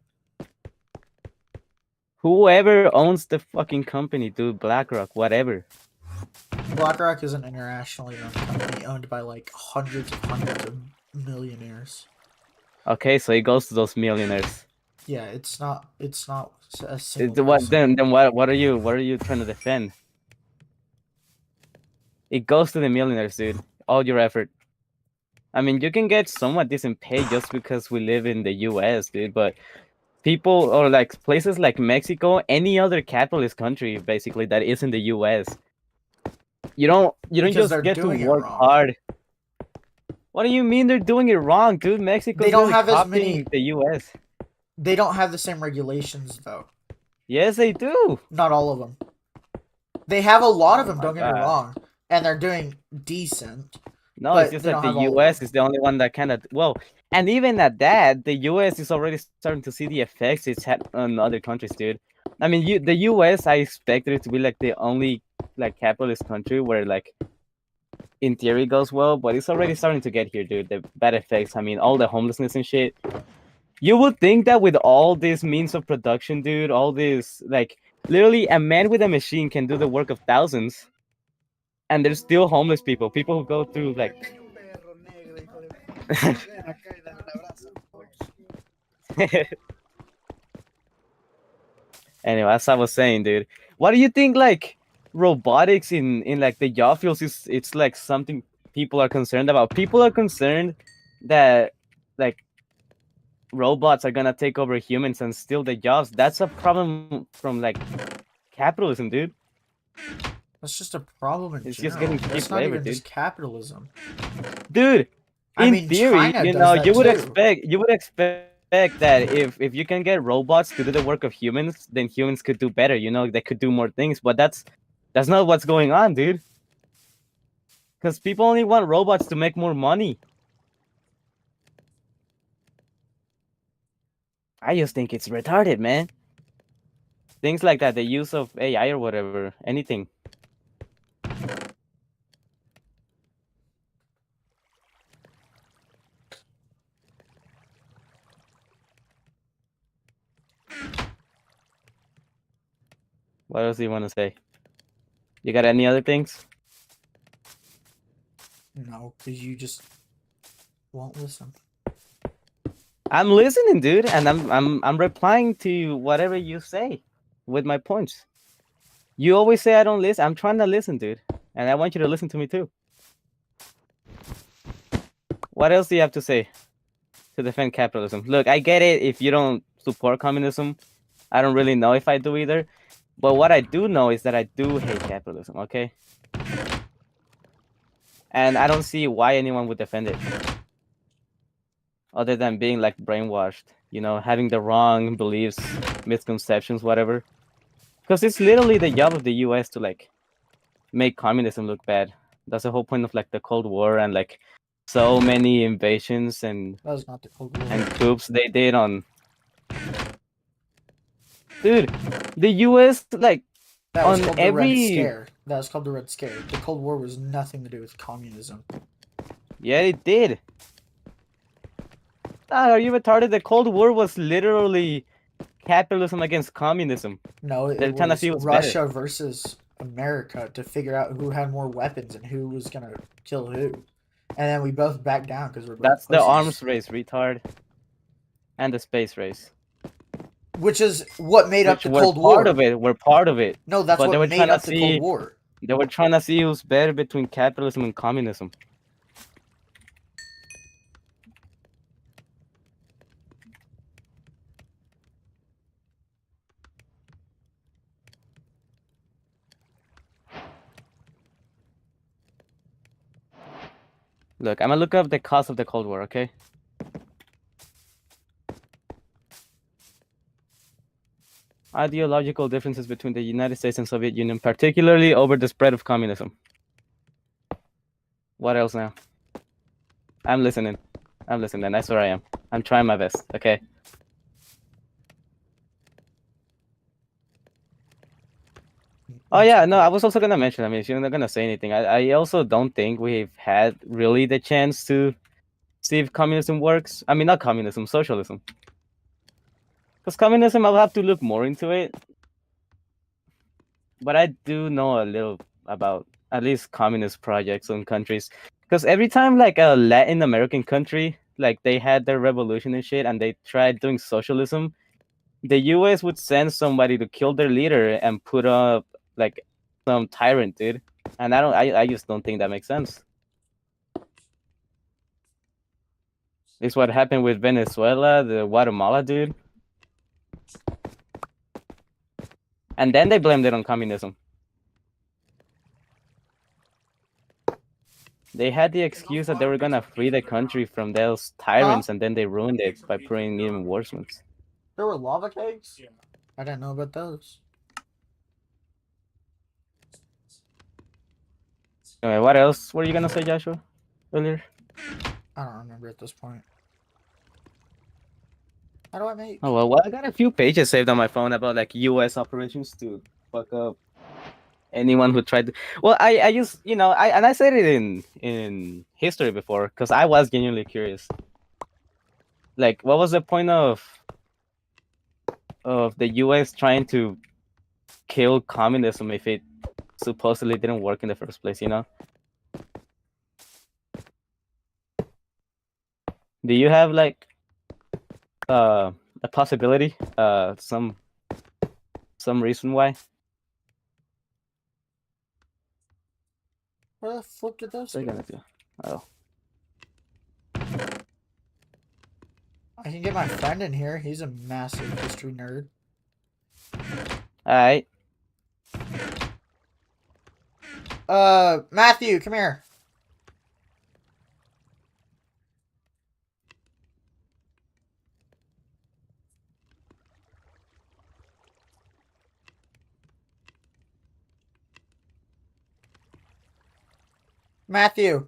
Whoever owns the fucking company, dude, BlackRock, whatever. BlackRock is an internationally owned company owned by like hundreds of millionaires. Okay, so it goes to those millionaires. Yeah, it's not a single What person. then what are you trying to defend? It goes to the millionaires, dude. All your effort. I mean, you can get somewhat decent pay just because we live in the US, dude, but people or like places like Mexico, any other capitalist country basically that isn't the US, you don't Because just they're get to doing it work wrong. hard. What do you mean they're doing it wrong, dude? Mexico's They don't really have as copying many- the US. They don't have the same regulations though. Yes, they do. Not all of them. They have a lot of Oh them, my don't get me God. wrong, and they're doing decent. No, But it's just they that don't the have all of US them. is the only one that kind of and even at that, the US is already starting to see the effects it's had on other countries, dude. I mean, the US, I expected it to be like the only like capitalist country where like in theory goes well, but it's already starting to get here, dude. The bad effects. I mean, all the homelessness and shit. You would think that with all these means of production, dude, all this like literally a man with a machine can do the work of thousands, and there's still homeless people. People who go through like. Anyway, as I was saying, dude, what do you think? Like robotics in like the job fields is it's like something people are concerned about. People are concerned that like robots are gonna take over humans and steal the jobs. That's a problem from like capitalism, dude. That's just a problem in It's general. just getting That's cheap not labor, even dude. just capitalism. Dude, I in mean, theory, China you does know, that you would too. expect that if you can get robots to do the work of humans, then humans could do better. You know, they could do more things. But that's not what's going on, dude. Because people only want robots to make more money. I just think it's retarded, man. Things like that, the use of AI or whatever, anything. What else do you want to say? You got any other things? No, because you just won't listen. I'm listening, dude, and I'm replying to whatever you say with my points. You always say I don't listen. I'm trying to listen, dude, and I want you to listen to me too. What else do you have to say to defend capitalism? Look, I get it if you don't support communism. I don't really know if I do either. But what I do know is that I do hate capitalism, okay? And I don't see why anyone would defend it. Other than being like brainwashed, you know, having the wrong beliefs, misconceptions, whatever. Because it's literally the job of the US to like make communism look bad. That's the whole point of like the Cold War and like so many invasions and That was not the Cold War. coups they did on. Dude, the US like That was on called the Red every Scare. That was called the Red Scare. The Cold War was nothing to do with communism. yeah it did. Ah, are you retarded? The Cold War was literally capitalism against communism. No, They're it trying to was see who's better. Russia versus America to figure out who had more weapons and who was gonna kill who. And then we both backed down because we're both That's the pussies. arms race, retard. And the space race. Which is what made up Which the we're Cold part War. of it. We're part of it. No, that's But they were what trying made to up the Cold see- War. They were trying to see who's better between capitalism and communism. Look, I'm gonna look up the cause of the Cold War, okay? Ideological differences between the United States and Soviet Union, particularly over the spread of communism. What else now? I'm listening. That's where I am. I'm trying my best, okay? Oh yeah, no, I was also gonna mention, I mean, if you're not gonna say anything, I also don't think we've had really the chance to see if communism works. I mean, not communism, socialism. Because communism, I'll have to look more into it. But I do know a little about at least communist projects in countries. Because every time like a Latin American country, like they had their revolution and shit, and they tried doing socialism, the US would send somebody to kill their leader and put up like some tyrant, dude. And I just don't think that makes sense. It's what happened with Venezuela, the Guatemala dude. And then they blamed it on communism. They had the excuse that they were gonna free the country from those tyrants, and then they ruined it by putting even worse ones. There were lava cakes? Yeah. I didn't know about those. Anyway, what else were you gonna say, Joshua, earlier? I don't remember at this point. How do I make? Oh well, I got a few pages saved on my phone about like U.S. operations to fuck up anyone who tried to. Well, I just I said it in history before because I was genuinely curious. Like, what was the point of the U.S. trying to kill communism if it supposedly didn't work in the first place? You know. Do you have like a possibility, some reason why? Where the fuck did those What are you go? gonna do? Oh, I can get my friend in here. He's a massive history nerd. all right. Matthew, come here. Matthew.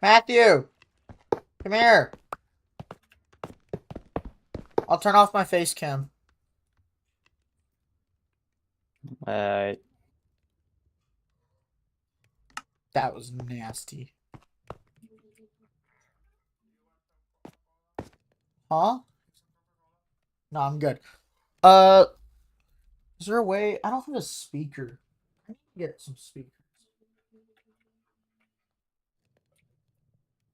Matthew! Come here! I'll turn off my face cam. Alright. That was nasty. Huh? No, I'm good. Is there a way? I don't have a speaker. I need to get some speakers.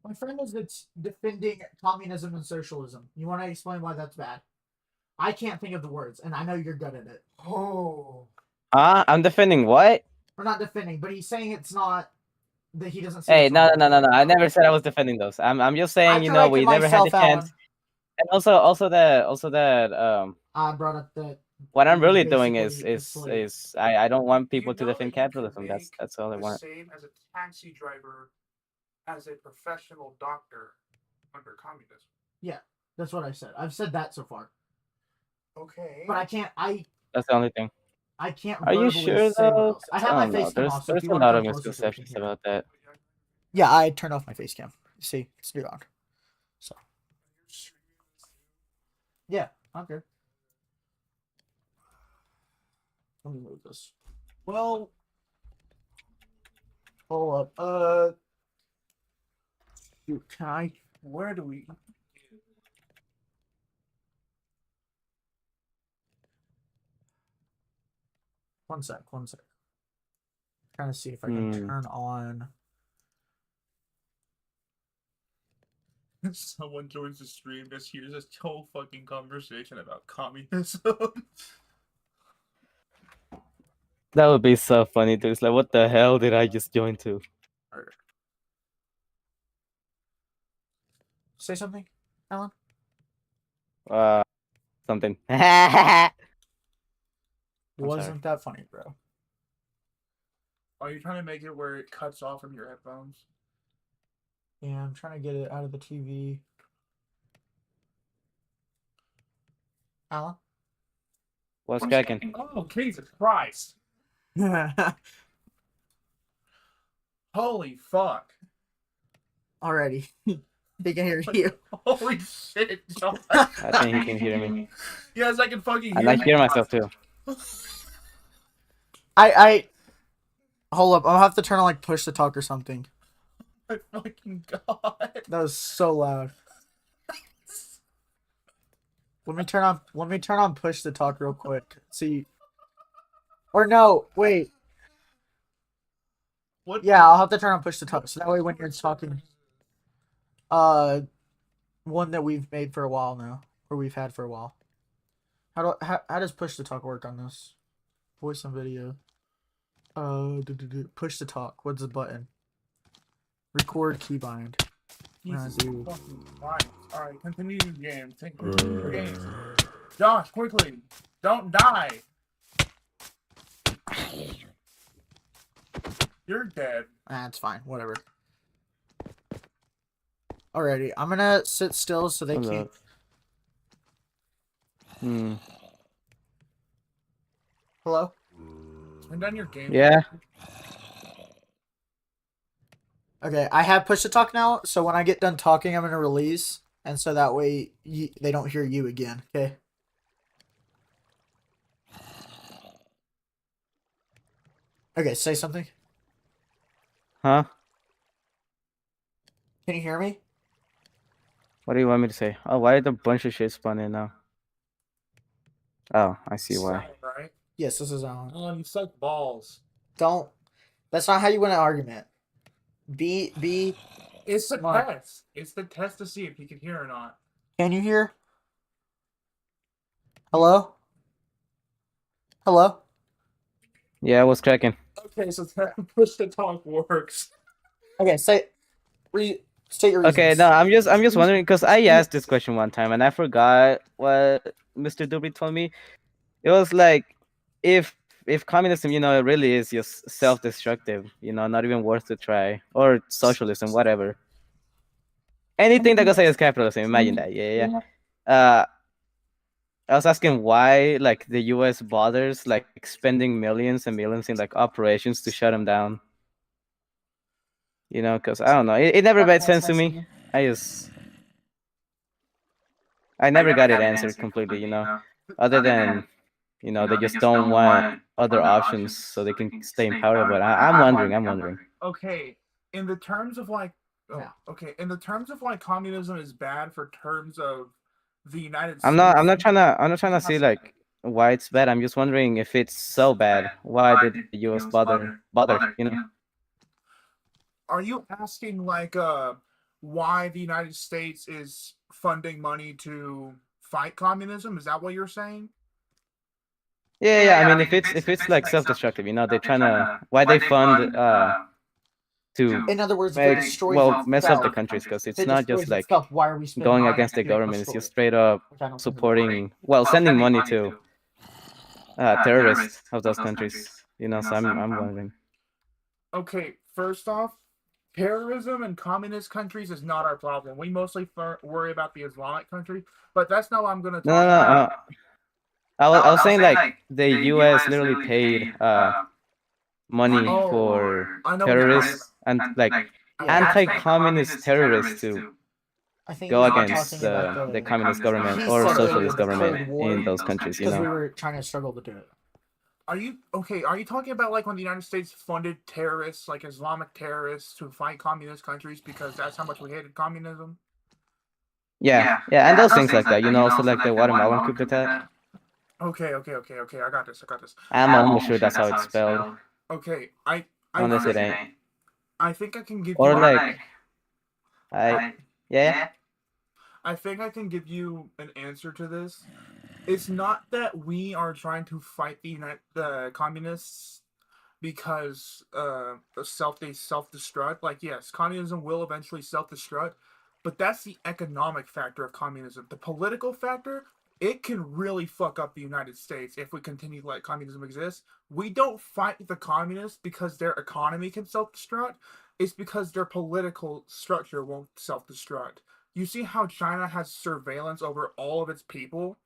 My friend was defending communism and socialism. You want to explain why that's bad? I can't think of the words, and I know you're good at it. Oh. I'm defending what? We're not defending, but he's saying it's not that he doesn't. Hey, it's no, not no, no, no, okay. no. I never said I was defending those. I'm just I saying, you know, we corrected never had the myself, Alan. chance. And also that I brought up that. what I'm we really doing basically is enslaved. I don't want Do you people to know that defend you can capitalism. make That's all I the want. same as a taxi driver as a professional doctor under communism. That's what I said. I've said that so far, Okay. but I can't. That's the only thing. I can't. Are you verbally sure say what though? else. I have my don't know. face cam There's off, so if there's you a want to lot come of closer, so we can misconceptions hear it. about that. Yeah, I turned off my face cam. See, it's still on. So yeah, okay. Let me move this. Well, hold up. Shoot, can I? Where do we? 1 sec. Trying to see if I can turn on. Someone joins the stream, just hears this whole fucking conversation about communism. That would be so funny too. It's like, what the hell did I just join to? Say something, Alan. Something. Wasn't that funny, bro? Are you trying to make it where it cuts off from your headphones? Yeah, I'm trying to get it out of the TV. Alan? What's cracking? Oh, Jesus Christ! Holy fuck! Already. They can hear you. Holy shit, John. I think he can hear me. Yes, I can fucking And hear I hear myself too. I hold up. I'll have to turn on like push to talk or something. My fucking god. That was so loud. Let me turn on push to talk real quick. See. Or no, wait. What? Yeah, I'll have to turn on push to talk. So that way when you're talking. One that we've made for a while now. Or we've had for a while. How does push to talk work on this? Voice and video. Push to talk. What's the button? Record keybind. Jesus dude. fucking Christ. Alright, continue your game. Continue your game. Josh, quickly. Don't die. You're dead. That's fine. Whatever. Alrighty, I'm gonna sit still so they Hold can't. up. Hmm. Hello? Turn down your game. Yeah. Okay, I have push to talk now, so when I get done talking, I'm gonna release, and so that way they don't hear you again. Okay. Okay, say something. Huh? Can you hear me? What do you want me to say? Oh, why did a bunch of shit spawn in now? Oh, I see why. Right? Yes, this is Alan. Oh, you suck balls. Don't. That's not how you win an argument. Be. It's the Smart. test. It's the test to see if you can hear or not. Can you hear? Hello? Hello? Yeah, what's cracking? Okay, so that push to talk works. Okay, state your reasons. Okay, no, I'm just wondering because I asked this question one time and I forgot what Mr. Dubry told me. It was like if communism, you know, it really is just self-destructive, you know, not even worth to try, or socialism, whatever. Anything that goes against capitalism, imagine that. Yeah. I was asking why, like, the U.S. bothers like spending millions and millions in like operations to shut them down. You know, because I don't know. It never made sense to me. I never got it answered completely. You know, other than they just don't want other options so they can stay in power. But I'm wondering. Okay, in the terms of like, Yeah. okay, in the terms of like communism is bad for terms of the United States. I'm not trying to see like why it's bad. I'm just wondering if it's so bad. Why did the U.S. bother? You know. Are you asking like why the United States is funding money to fight communism? Is that what you're saying? Yeah. I mean, if it's like self-destructive, they're trying to why they fund to In other words, they make destroy mess up the itself. countries because it's It not destroys just like itself. Why are we spending going money against the to government. It's destroy just it? straight up Which I don't think is supporting, sending money to terrorists of those countries. So I'm wondering. Okay, first off, terrorism in communist countries is not our problem. We mostly worry about the Islamic country, but that's not what I'm going to talk No. about. I was saying like the U.S. literally paid money Oh, for I know what you're talking terrorists and like Yeah. anti-communist terrorists to I think go we were against talking about the communist government he or said earlier, socialist the Cold government War, in those countries. because we were trying to struggle to do it. Are you okay? Are you talking about like when the United States funded terrorists, like Islamic terrorists, to fight communist countries because that's how much we hated communism? Yeah, and those things like that. Also like the Guatemalan coup d'etat. Okay. I got this. I'm almost sure that's how it's spelled, Okay, unless it ain't. I think I can give Or you. like, yeah. I think I can give you an answer to this. It's not that we are trying to fight the communists because they self-destruct. Like, yes, communism will eventually self-destruct, but that's the economic factor of communism. The political factor, it can really fuck up the United States if we continue to let communism exist. We don't fight the communists because their economy can self-destruct. It's because their political structure won't self-destruct. You see how China has surveillance over all of its people?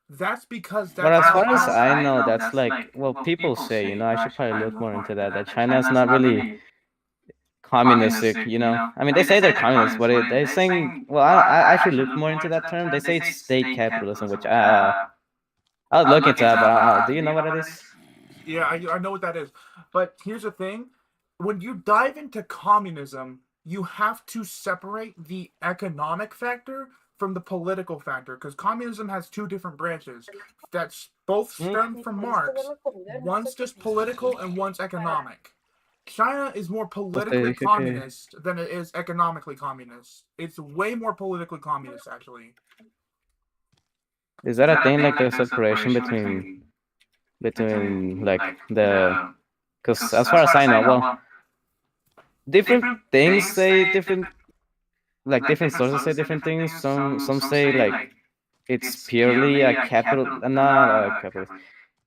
That's because But that's as far as I know, that's like, well, people say, I should probably look more into that. That China's not really communistic, I mean, they say they're communists, but they're saying, well, I should look more into that term. They say it's state capitalism, which I'll look into that, but do you know what it is? Yeah, I know what that is. But here's the thing. When you dive into communism, you have to separate the economic factor from the political factor because communism has two different branches that's both stem from Marx. One's just political and one's economic. China is more politically Okay. communist than it is economically communist. It's way more politically communist, actually. Is that a thing, like the separation between like the, because as far as I know, well, different things say different, like different sources say different things. Some say like it's purely a capital, not a capital.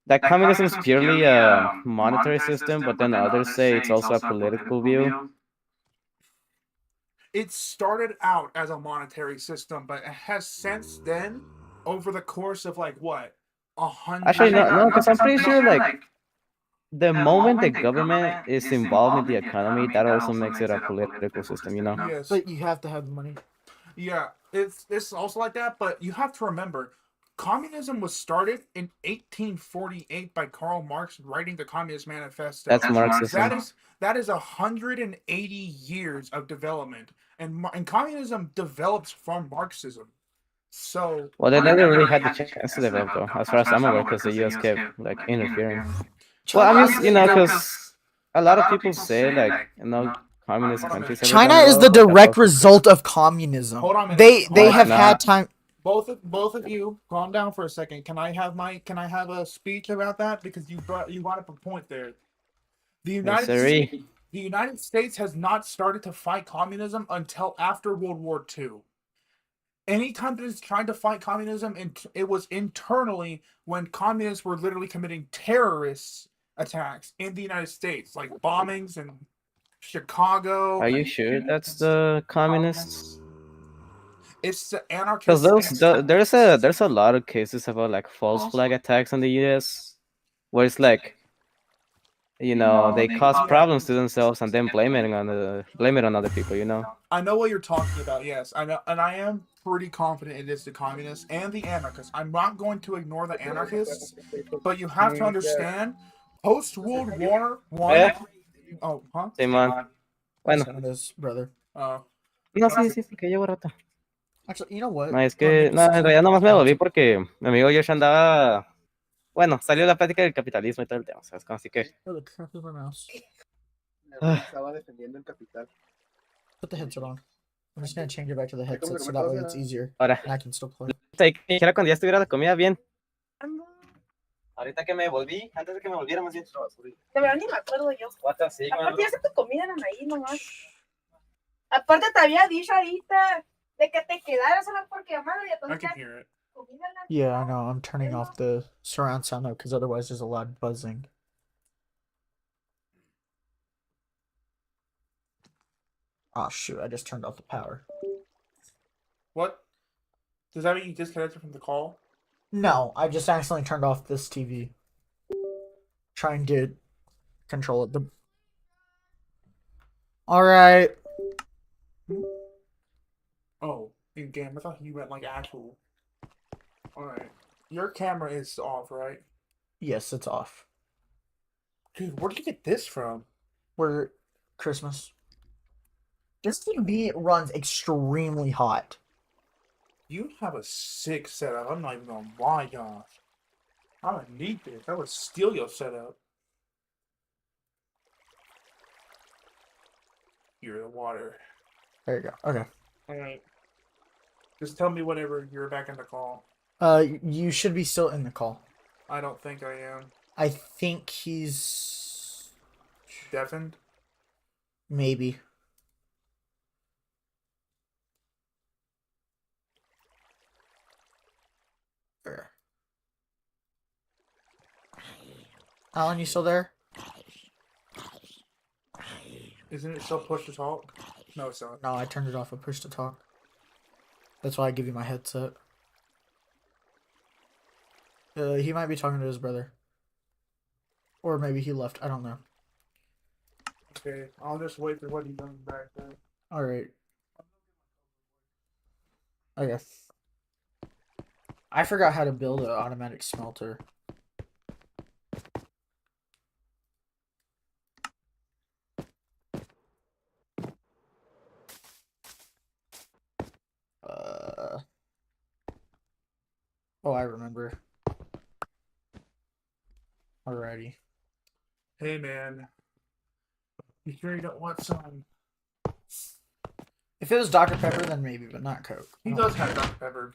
That communism is purely a monetary system, but then others say it's also a political view. It started out as a monetary system, but it has since then, over the course of like what, 100. Actually, no, because I'm pretty sure like the moment the government is involved in the economy, that also makes it a political system. Yes. But you have to have the money. Yeah, it's also like that, but you have to remember, communism was started in 1848 by Karl Marx writing the Communist Manifesto. That's Marxism. That is 180 years of development, and communism develops from Marxism. So Well, they never really had the chance to develop, though, as far as I'm aware, because the U.S. kept like interfering. Well, I mean, because a lot of people say like, communist countries. China is the direct result of communism. Hold on a minute. They Hold have on. had time. both of you, calm down for a second. Can I have a speech about that? Because you brought up a point there. The United States has not started to fight communism until after World War II. Anytime that it's trying to fight communism, it was internally when communists were literally committing terrorist attacks in the United States, like bombings in Chicago. Are you sure that's the communists? It's the anarchists. Because there's a lot of cases about like false flag attacks in the U.S. where it's like you know, they cause problems to themselves and then blame it on other people, you know. I know what you're talking about. Yes, I know, and I am pretty confident it is the communists and the anarchists. I'm not going to ignore the anarchists, but you have to understand, post World War One. Oh, huh? Simón. Bueno, Son of his brother. no, sí, porque llevo rato. Actually, you know what? No, es Go ahead, que, make no, us en some realidad nomás me pizza. volví porque mi amigo Josh andaba, bueno, salió la plática del capitalismo y todo el tema, ¿sabes? Así que, Where the crap is my mouse? Estaba defendiendo el capital. Put the headset on. I'm just gonna change it back to the headset so that way it's easier ahora, and I can still play. dijera cuando ya estuviera la comida bien. Ahorita que me volví, antes de que me volviera más bien. De verdad ni me acuerdo yo. Sí, Aparte ya se tu comida eran ahí nomás. Aparte te había dicho ahorita de que te quedaras solo porque amado y I entonces can ya hear it. comida en la Yeah, I know. I'm turning off the surround sound though, because otherwise there's a loud buzzing. Oh shoot! I just turned off the power. What? Does that mean you disconnected from the call? No, I just accidentally turned off this TV. Trying to control it. All right. Oh, in game. I thought you meant like actual. All right. Your camera is off, right? Yes, it's off. Dude, where did you get this from? We're Christmas. This TV runs extremely hot. You have a sick setup. I'm not even gonna lie, Josh. I would need this. I would steal your setup. You're the water. There you go. Okay. Alright. Just tell me whenever you're back in the call. You should be still in the call. I don't think I am. I think he's Deafened? maybe. There. Alan, you still there? Isn't it still push to talk? No, it's not. No, I turned it off with push to talk. That's why I give you my headset. He might be talking to his brother. Or maybe he left. I don't know. Okay, I'll just wait for what he comes back then. Alright. Okay. I forgot how to build an automatic smelter. Oh, I remember. Alrighty. Hey, man. You sure you don't want some? If it was Dr. Pepper, then maybe, but not Coke. He does have Dr. Pepper.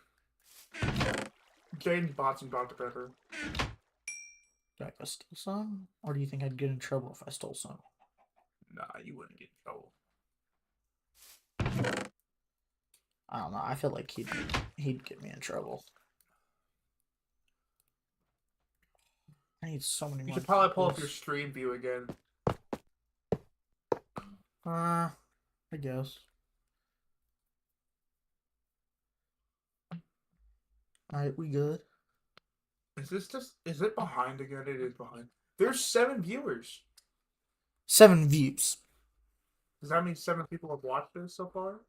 Jaden bought some Dr. Pepper. Do I go steal some? Or do you think I'd get in trouble if I stole some? Nah, you wouldn't get in trouble. I don't know. I feel like he'd get me in trouble. I need so many You more. should probably pull up your pills. stream view again. I guess. Alright, we good. Is it behind again? It is behind. There's 7 viewers. 7 views. Does that mean 7 people have watched this so far?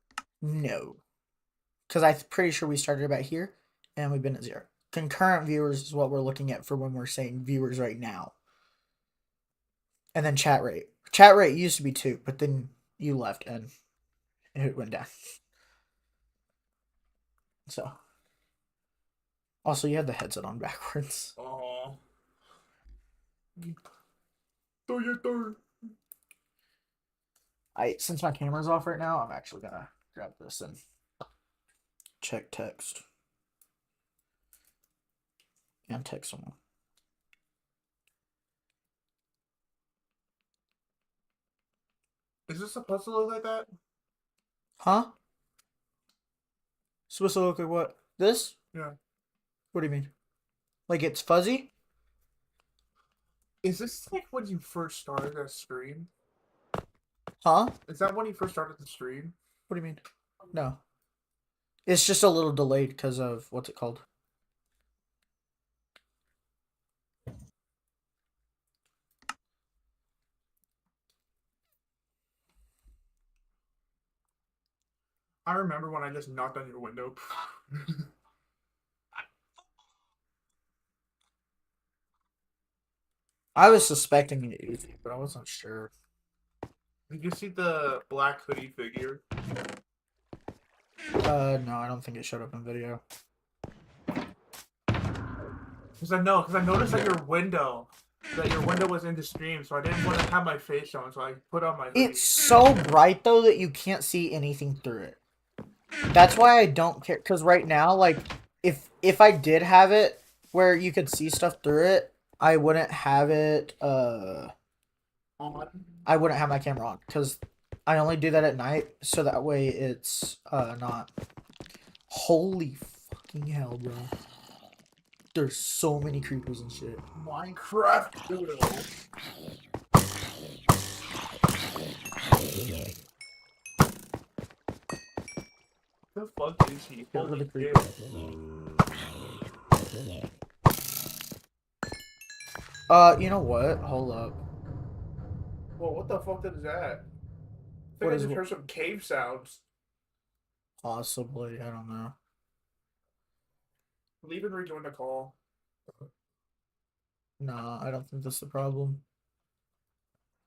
No. Because I'm pretty sure we started about here, and we've been at 0. Concurrent viewers is what we're looking at for when we're saying viewers right now. And then chat rate. Chat rate used to be 2, but then you left, and it went down. So. Also, you had the headset on backwards. Oh. Since my camera's off right now, I'm actually gonna grab this and check text. And text someone. Is this supposed to look like that? Huh? Supposed to look like what? This? Yeah. What do you mean? Like it's fuzzy? Is this like when you first started a stream? Huh? Is that when you first started the stream? What do you mean? No. It's just a little delayed because of what's it called? I remember when I just knocked on your window. I was suspecting it easy, but I wasn't sure. Did you see the black hoodie figure? No, I don't think it showed up in video. Because I noticed that your window was in the stream, so I didn't want to have my face shown, so I put on my hoodie. It's so bright though that you can't see anything through it. That's why I don't care. Because right now, like, if I did have it where you could see stuff through it, I wouldn't have it. I wouldn't have my camera on because I only do that at night, so that way it's not. Holy fucking hell, bro! There's so many creepers and shit. Minecraft Doodle. The fuck is he? Get rid of the Holy creeper. shit. You know what? Hold up. Well, what the fuck is that? I think What I is just what? heard some cave sounds. Possibly, I don't know. Leave and rejoin the call. Nah, I don't think that's the problem.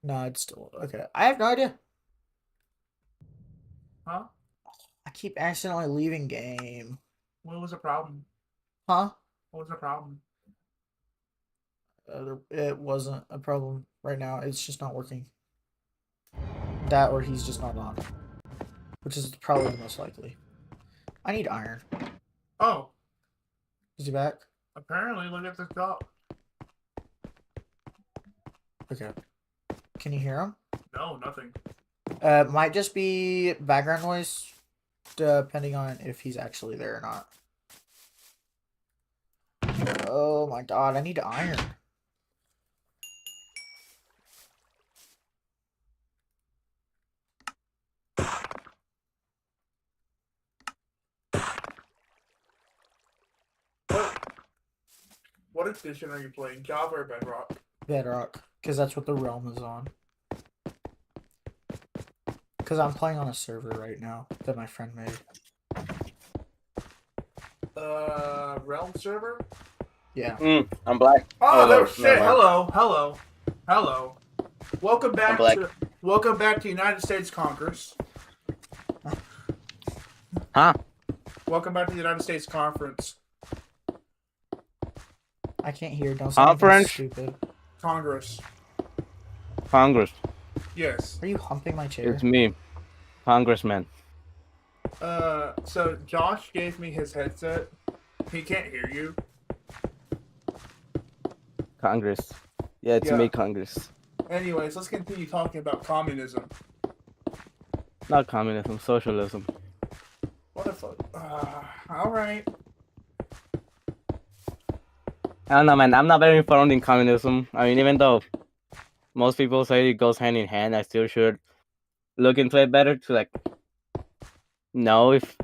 Nah, it's still okay. I have no idea. Huh? I keep accidentally leaving game. What was the problem? Huh? What was the problem? It wasn't a problem right now. It's just not working. That or he's just not on. Which is probably the most likely. I need iron. Oh, Is he back? apparently, look at this dog. Okay. Can you hear him? No, nothing. Might just be background noise, depending on if he's actually there or not. Oh my god, I need iron. What edition are you playing? Java or Bedrock? Bedrock, because that's what the realm is on. Because I'm playing on a server right now that my friend made. Realm server? Yeah. I'm black. Oh, no, no shit! never mind. Hello. Welcome back black. to United States Congress. Huh? Welcome back to the United States Conference. I can't hear. Don't say anything Conference? stupid. Congress. Congress. Yes. Are you humping my chair? It's me, Congressman. So Josh gave me his headset. He can't hear you. Congress. Yeah, it's Yeah. me, Congress. Anyways, let's continue talking about communism. Not communism, socialism. What the fuck? Alright. I don't know, man. I'm not very informed in communism. I mean, even though most people say it goes hand in hand, I still should look into it better to like know if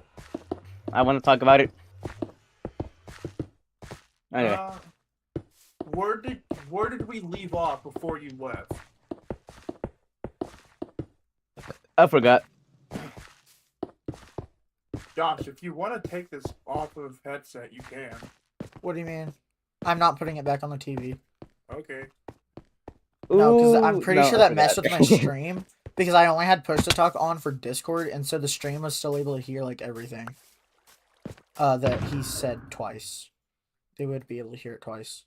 I want to talk about it. Anyway, Where did we leave off before you left? I forgot. Josh, if you want to take this off of headset, you can. What do you mean? I'm not putting it back on the TV. Okay. No, because I'm Ooh, pretty no, sure I that messed with forgot. my stream. Because I only had push to talk on for Discord, and so the stream was still able to hear like everything. That he said twice. They would be able to hear it twice.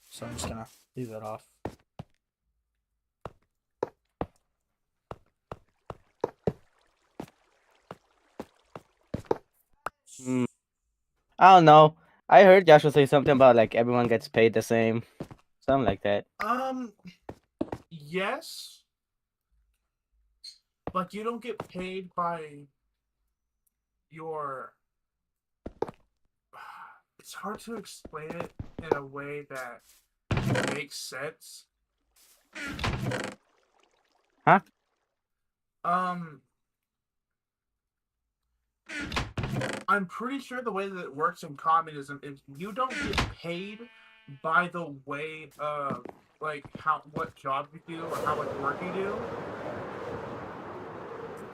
So I'm just gonna leave that off. I don't know. I heard Joshua say something about like everyone gets paid the same, something like that. Yes. But you don't get paid by your. It's hard to explain it in a way that makes sense. Huh? I'm pretty sure the way that it works in communism is you don't get paid by the way of like what job you do or how much work you do.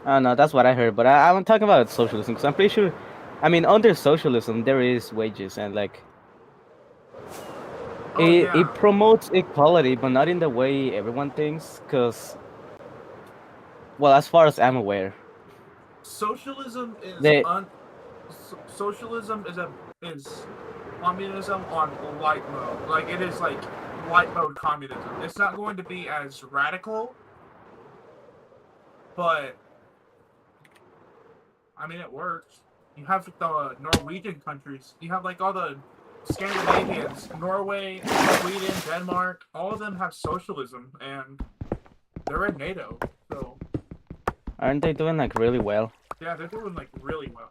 I don't know. That's what I heard. But I'm talking about socialism because I'm pretty sure. I mean, under socialism, there is wages and like Oh, it yeah. promotes equality, but not in the way everyone thinks. Because, well, as far as I'm aware, Socialism is They- socialism is communism on light mode. Like it is like light mode communism. It's not going to be as radical, but I mean it works. You have the Norwegian countries. You have like all the Scandinavians, Norway, Sweden, Denmark. All of them have socialism, and they're in NATO. So aren't they doing like really well? yeah, they're doing like really well.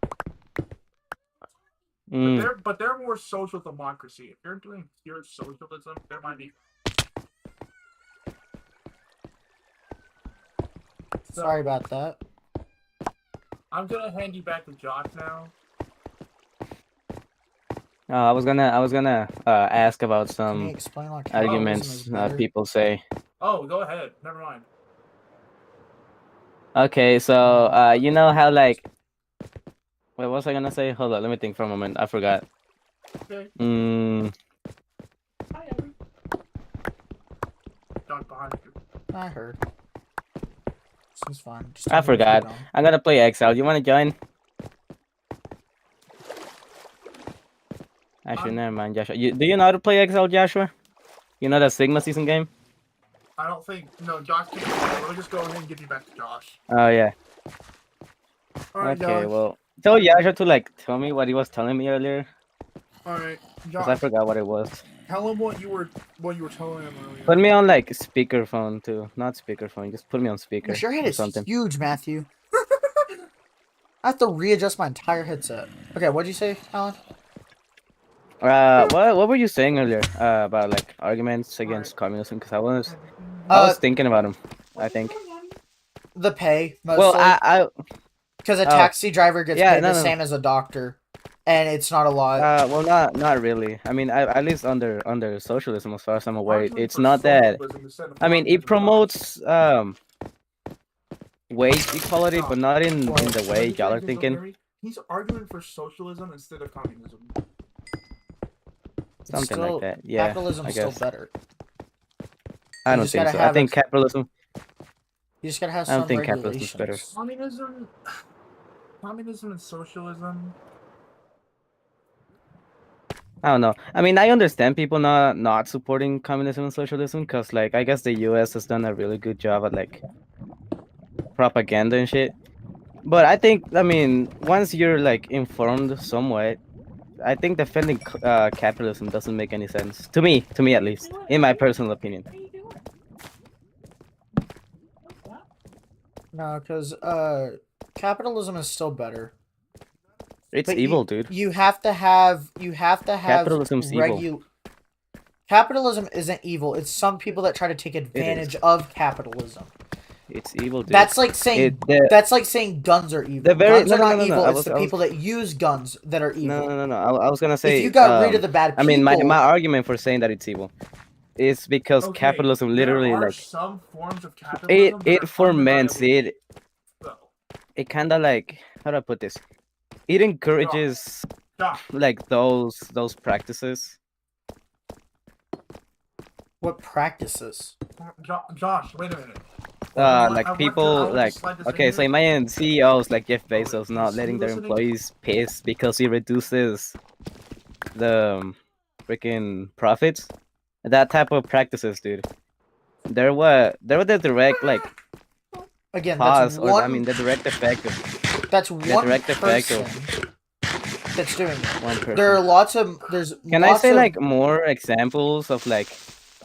Mm. But they're more social democracy. If you're doing pure socialism, there might be. So, Sorry about that. I'm gonna hand you back to Josh now. I was gonna ask about Can you some explain why capitalism arguments is better? people say. Oh, go ahead. Never mind. Okay, so you know how like, wait, what was I gonna say? Hold on, let me think for a moment. I forgot. Okay. Hi, Ellie. Josh behind you. I heard. Seems fine. Just I tell me when to forgot. keep going. I'm gonna play Excel. You wanna join? Actually, never mind, Joshua. Do you know how to play Excel, Joshua? You know that Sigma season game? I don't think. No, Josh can't. Let me just go ahead and give you back to Josh. Oh yeah. Alright, Okay, Josh. well, tell Joshua to like tell me what he was telling me earlier, Alright, cause I Josh. forgot what it was. Tell him what you were telling him earlier. Put me on like speakerphone too, not speakerphone. Just put me on speaker Your head or is something. huge, Matthew. I have to readjust my entire headset. Okay, what'd you say, Alan? What were you saying earlier about like arguments against communism? Cause I was thinking about them. I think. The pay, Well, mostly. I Because a oh. taxi driver gets Yeah, paid no, the no. same as a doctor. And it's not a lot. well, not really. I mean, at least under socialism, as far as I'm aware, Arguing it's for not that. socialism instead of I mean, it communism, Josh. promotes wage equality, but not in Well, the way let me y'all are tell you thinking. something, he's arguing for socialism instead of communism. It's Something still, like that. Yeah, capitalism's I still guess. better. I You don't just think gotta so. I have think a- capitalism. You just gotta have I don't some think capitalism is better. regulations. Communism and socialism. I don't know. I mean, I understand people not supporting communism and socialism because, like, I guess the U.S. has done a really good job at like propaganda and shit. But I think, I mean, once you're like informed somewhat, I think defending capitalism doesn't make any sense to me at least, in my personal opinion. What are you doing? What? No, because capitalism is still better. It's But evil, dude. You have to have Capitalism's evil. Capitalism isn't evil. It's some people that try to take advantage of capitalism. It's evil, dude. That's like saying that's like saying guns are evil. The very- Guns no, are no, not no, no, evil. I It's was- the I was- people that use guns that are evil. No. I was gonna say. If you got rid of the bad I people, mean, my argument for saying that it's evil is because Okay, capitalism literally there are like some forms of it capitalism that it are ferments undeniably it. evil. It kind of like, how do I put this? It encourages Josh, like those practices. what practices? Josh, wait a minute. I Like want people to like slide this in okay, here. so imagine CEOs like Jeff Oh, wait, Bezos not is letting he their listening? employees piss because he reduces the freaking profits. That type of practices, dude. There were the direct like Again, cause, that's or one. I mean the direct effect of That's one direct effect person of- that's doing it. one person. There are lots of. There's. Can I lots say of, like more examples of like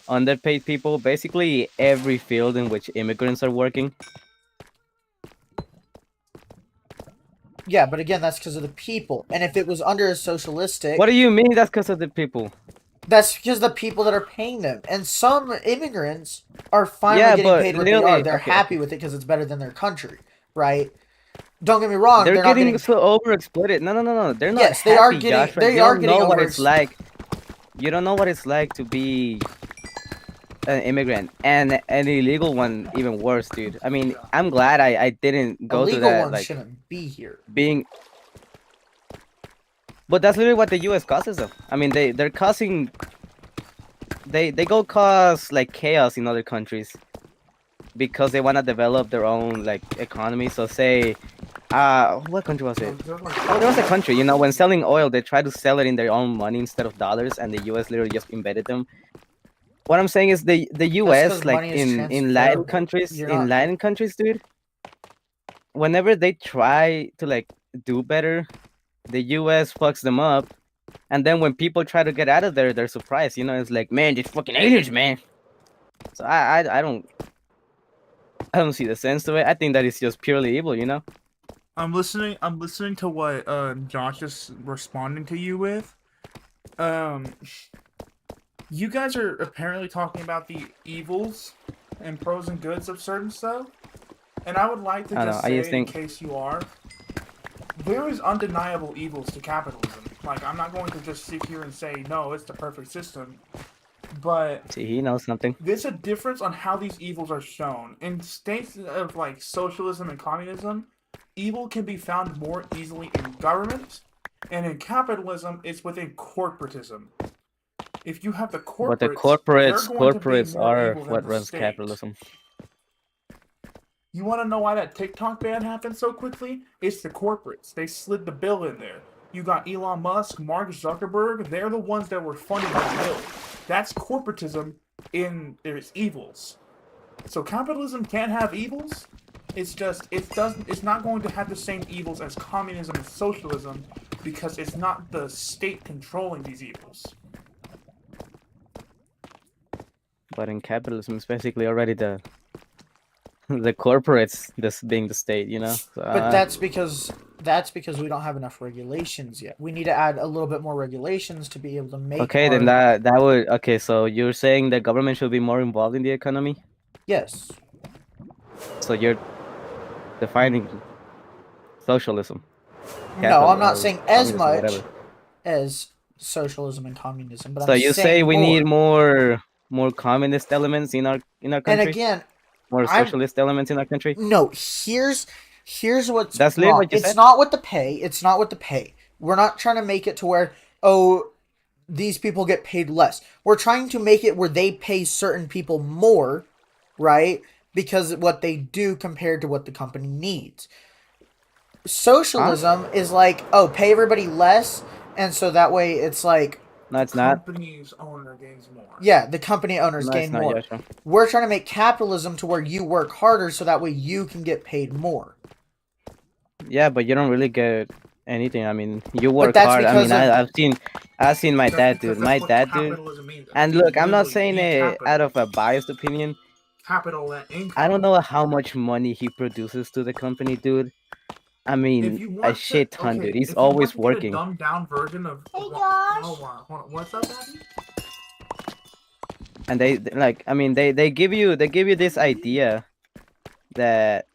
underpaid people? Basically every field in which immigrants are working. Yeah, but again, that's because of the people. And if it was under a socialistic, What do you mean that's because of the people? that's because the people that are paying them. And some immigrants are finally Yeah, getting but paid what they literally- are. They're okay, happy with it because it's better than their country, right? Don't get me wrong. They're They're not getting getting. so overexploited. No. They're not Yes, happy, they are getting- Joshua. they You are don't getting know what over- it's like. You don't know what it's like to be an immigrant, and an illegal one even worse, dude. I mean, I'm glad I didn't go through Illegal that, ones like shouldn't be here. being. But that's literally what the U.S. causes them. I mean, they're causing. They go cause like chaos in other countries because they want to develop their own like economy. So say, what country was it? Oh, there was a country. You know, when selling oil, they try to sell it in their own money instead of dollars, and the U.S. literally just embedded them. What I'm saying is the 'cause U.S. like money is in Latin transferable. countries, You're in not- Latin countries, dude. Whenever they try to like do better, the U.S. fucks them up, and then when people try to get out of there, they're surprised. You know, it's like, man, these fucking aliens, man. So I don't see the sense to it. I think that it's just purely evil. You know. I'm listening to what Josh is responding to you with. You guys are apparently talking about the evils and pros and goods of certain stuff. And I would like to I just know, I say, just think- in case you are, there is undeniable evils to capitalism. Like, I'm not going to just sit here and say, no, it's the perfect system. But See, he knows something. there's a difference on how these evils are shown. In states of, like, socialism and communism, evil can be found more easily in government. And in capitalism, it's within corporatism. If you have the corporates, But the they're going to be corporates more are evil than what the runs state. capitalism. You want to know why that TikTok ban happened so quickly? It's the corporates. They slid the bill in there. You got Elon Musk, Mark Zuckerberg. They're the ones that were funding the bill. That's corporatism in its evils. So capitalism can have evils. It's just it's not going to have the same evils as communism and socialism because it's not the state controlling these evils. But in capitalism, it's basically already the corporates, this being the state, you know. So, But that's because we don't have enough regulations yet. We need to add a little bit more regulations to be able to make. okay. Then that would okay. So you're saying the government should be more involved in the economy. Yes. So you're defining socialism. No, I'm or not saying as communism, much whatever. as socialism and communism, but So I'm you saying say we more. need more communist elements in our country. And again, more I'm- socialist elements in our country. no. Here's what's That's literally wrong. what you It's said. not with the pay. It's not with the pay. We're not trying to make it to where these people get paid less. We're trying to make it where they pay certain people more, right? Because of what they do compared to what the company needs. Socialism is like, pay everybody less, and so that way it's like, No, it's not. Company's owner gains more. yeah, the company owners No, gain it's not, more. Joshua. We're trying to make capitalism to where you work harder, so that way you can get paid more. Yeah, but you don't really get anything. I mean, you work that's hard. I because mean, of- I've seen my That's dad, because dude. My that's what dad, dude. capitalism means. And look, I'm not Literally, saying the it out of capital. a biased opinion. Capital and income. I don't know how much money he produces to the company, dude. I If mean, you a want shit to, ton, okay, dude. He's if you want always to get working. a dumbed down version of. Hey, Hold Josh. on, hold on. What's up, Daddy? And they like, I mean, they give you this idea that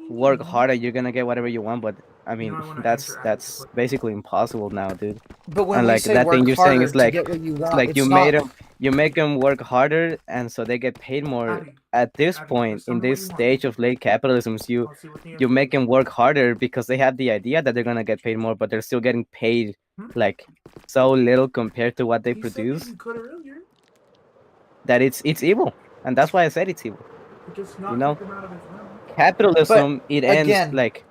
work harder, you're gonna get whatever you want. But I mean, know I wanna that's interact with you. basically impossible now, dude. But when And we like say that work thing you're harder saying is to like, get what you want, like it's you not, make them work harder, and so they get paid more. Daddy, At this Daddy, point, just tell in me what this you want. stage of late capitalism, you I'll see what the you answer make is. them work harder because they have the idea that they're gonna get paid more, but they're still getting paid Hmm? like so little compared to what they He said that produce you could earlier. that it's evil, and that's why I said it's evil. But just You not know? take him out of his realm. Capitalism, it ends again, like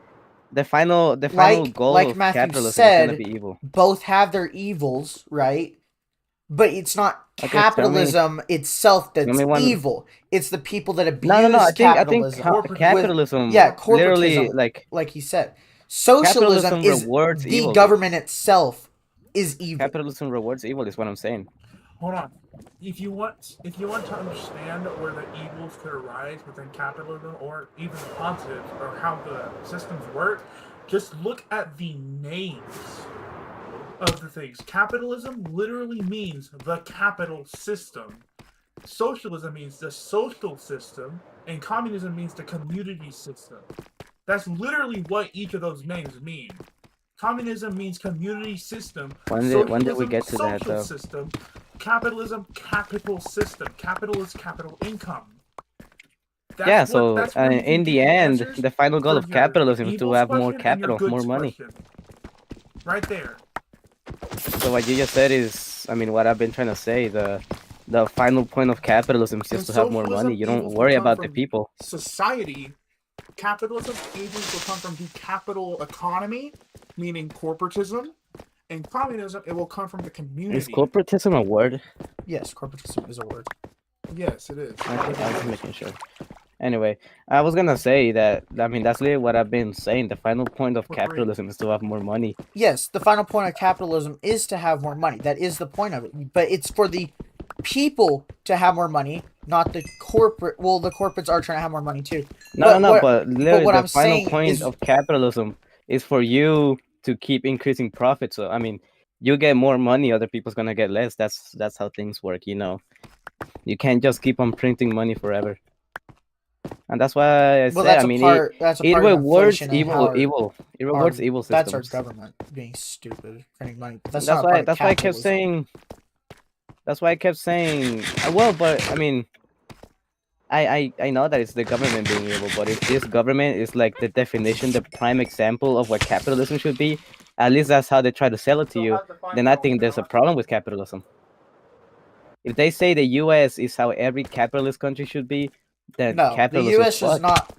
the final goal like of Matthew capitalism is said, gonna be evil. both have their evils, right? But it's not Okay, tell me- capitalism itself that's me one- evil. It's the people that abuse No. I think capitalism. capitalism. yeah, literally corporatism, like he said. Socialism capitalism is rewards the evil, dude. government itself is evil. capitalism rewards evil is what I'm saying. Hold on. If you want to understand where the evils could arise within capitalism, or even the positives, or how the systems work, just look at the names of the things. Capitalism literally means the capital system. Socialism means the social system, and communism means the community system. That's literally what each of those names mean. Communism means community system. When did we Socialism, get to that, social though? system. capitalism, capital system. Capital is capital income. Yeah, That's what- so that's where you in can the get end, answers the final goal for of your capitalism is to evils have more question and your capital, more goods money. question. Right there. So what you just said is, I mean, what I've been trying to say. The final point of capitalism is In just to have more socialism, money. You don't evils will worry come about the from people. Society, capitalism, evils will come from the capital economy, meaning corporatism, and communism, it will come from the Is community. corporatism a word? Yes, corporatism is a word. Yes, it is. Okay, I was making sure. Anyway, I was gonna say that, I mean, that's literally what I've been saying. The final point of For free. capitalism is to have more money. Yes, the final point of capitalism is to have more money. That is the point of it. But it's for the people to have more money, not the corporate. Well, the corporates are trying to have more money too. But literally what the I'm final saying point is- of capitalism is for you to keep increasing profits. So I mean, you get more money, other people's gonna get less. That's how things work, you know. You can't just keep on printing money forever. And that's why I Well, say, that's I a mean, part. That's a it part of rewards inflation and how evil. It our- rewards evil That's our systems. government being stupid, printing money. But that's That's not a part why. of That's why I kept capitalism. saying. That's why I kept saying. Well, but I mean, I know that it's the government being evil, but if this government is like the definition, the prime example of what capitalism should be, at least that's how they try to sell it to you. Then I think there's a problem with capitalism. If they say the U.S. is how every capitalist country should be, then No, the capitalism U.S. is fucked. not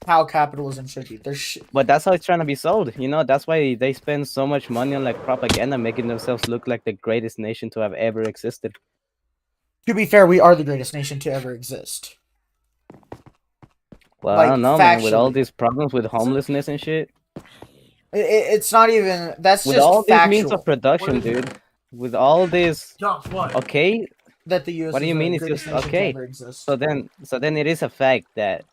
how capitalism should be. There's But that's how it's trying to be sold. You know, that's why they spend so much money on like propaganda, making themselves look like the greatest nation to have ever existed. To be fair, we are the greatest nation to ever exist. Well, I Like, don't know, man. With all factually. these problems with homelessness and shit, It's not even. That's with just all these factual. means of production, What is it? dude. With all this, Josh, what? okay. That the U.S. What do is you the mean it's greatest just nation okay? to ever exist. So then it is a fact that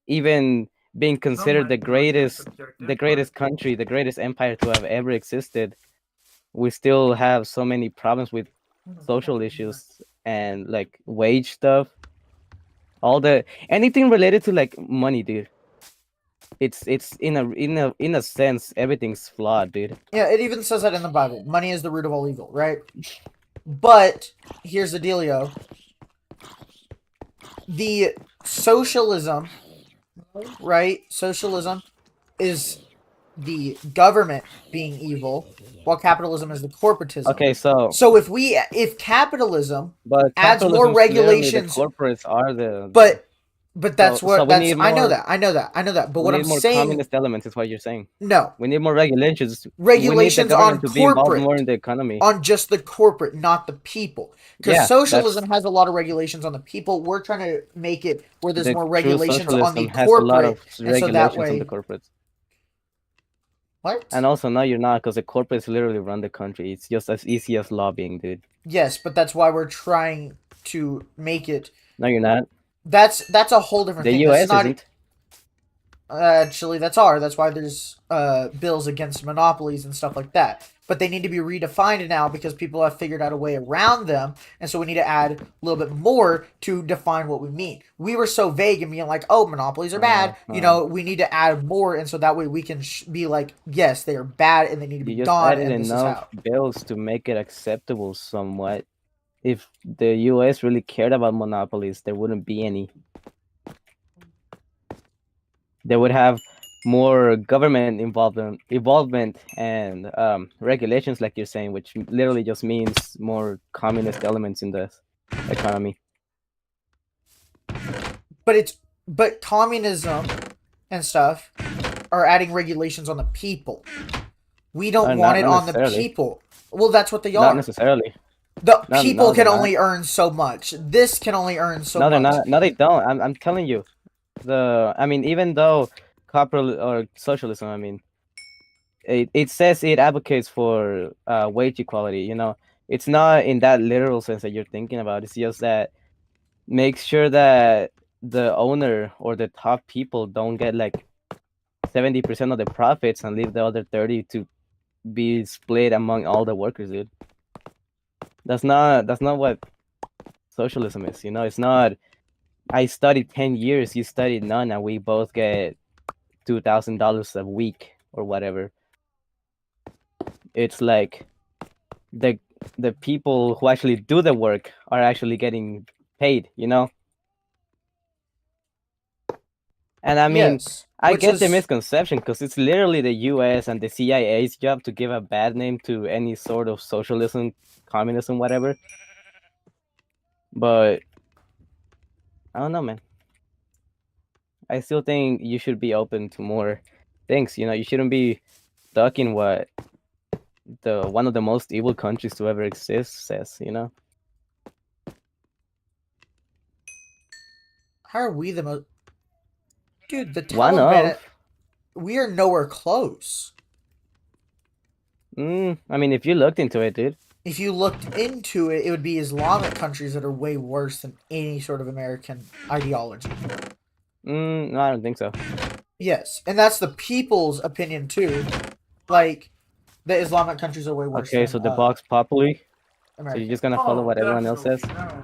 even being considered the greatest country, the greatest empire to have ever existed, we still have so many problems with social issues and like wage stuff. All the anything related to like money, dude. It's in a sense everything's flawed, dude. Yeah, it even says that in the Bible. Money is the root of all evil, right? But here's the dealio. The socialism, right? Socialism is the government being evil, while capitalism is the corporatism. Okay, so So if capitalism, but adds more capitalism's literally regulations- the corporates are the but that's So what we that's. need I know more- that. But we what need I'm more saying, communist elements is what you're saying. no, We need more regulations. regulations we need the government on to be involved corporate, more in the economy. on just the corporate, not the people. Because Yeah, socialism has a lot of regulations on the people. We're trying to make it where there's The more true regulations on the socialism has a lot corporate. of and so that regulations on way- the corporates. What? And also, no, you're not, because the corporates literally run the country. It's just as easy as lobbying, dude. Yes, but that's why we're trying to make it. No, you're not. That's a whole different The thing. U.S. That's not, isn't. Actually, that's our. That's why there's bills against monopolies and stuff like that. But they need to be redefined now because people have figured out a way around them, and so we need to add a little bit more to define what we mean. We were so vague and being like, "Oh, monopolies are bad." You know, we need to add more, and so that way we can be like, "Yes, they are bad, and they need to be You just gone." added And this is enough how. bills to make it acceptable somewhat. If the U.S. really cared about monopolies, there wouldn't be any. They would have more government involvement and regulations, like you're saying, which literally just means more communist elements in the economy. But communism and stuff are adding regulations on the people. We don't Not want it on the necessarily. people. Well, that's what they Not are. necessarily. The No, people no, can they're only earn so much. This can only earn so No, much. they're not. No, they don't. I'm telling you. I mean, even though capital or socialism, I mean, it says it advocates for wage equality. You know, it's not in that literal sense that you're thinking about. It's just that makes sure that the owner or the top people don't get like 70% of the profits and leave the other 30 to be split among all the workers, dude. That's not what socialism is. You know, it's not. I studied 10 years, you studied none, and we both get $2,000 a week or whatever. It's like the people who actually do the work are actually getting paid, you know? And I mean, Yes, I which get the is misconception because it's literally the US and the CIA's job to give a bad name to any sort of socialism, communism, whatever. But I don't know, man. I still think you should be open to more things. You know, you shouldn't be stuck in what the one of the most evil countries to ever exist says. You know. how are we the most? Dude, the One Taliban. of. We are nowhere close. I mean, if you looked into it, dude. If you looked into it, it would be Islamic countries that are way worse than any sort of American ideology. No, I don't think so. Yes, and that's the people's opinion too. Like, the Islamic countries are way worse. Okay, than, so the Vox Populi. So America. you're just gonna follow Oh, what everyone else says. definitely,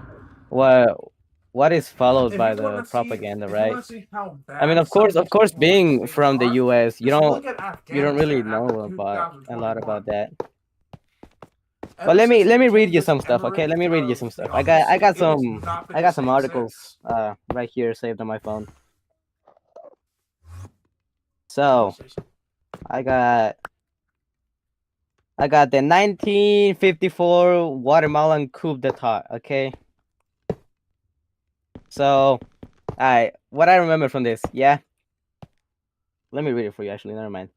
no. What is followed If by you the wanna see- propaganda, if you right? wanna see how I mean, bad of course, some people being think from the are, US, you just don't look at really Afghanistan know after about a lot 2021. about that. Ever But let me since they read changed you the some stuff, okay? Let me read you of some the stuff. I got officer, it has some not been the same articles since. right here saved on my phone. So I got the 1954 Guatemalan coup d'état, okay? So, alright, what I remember from this, yeah? Let me read it for you, actually, never mind.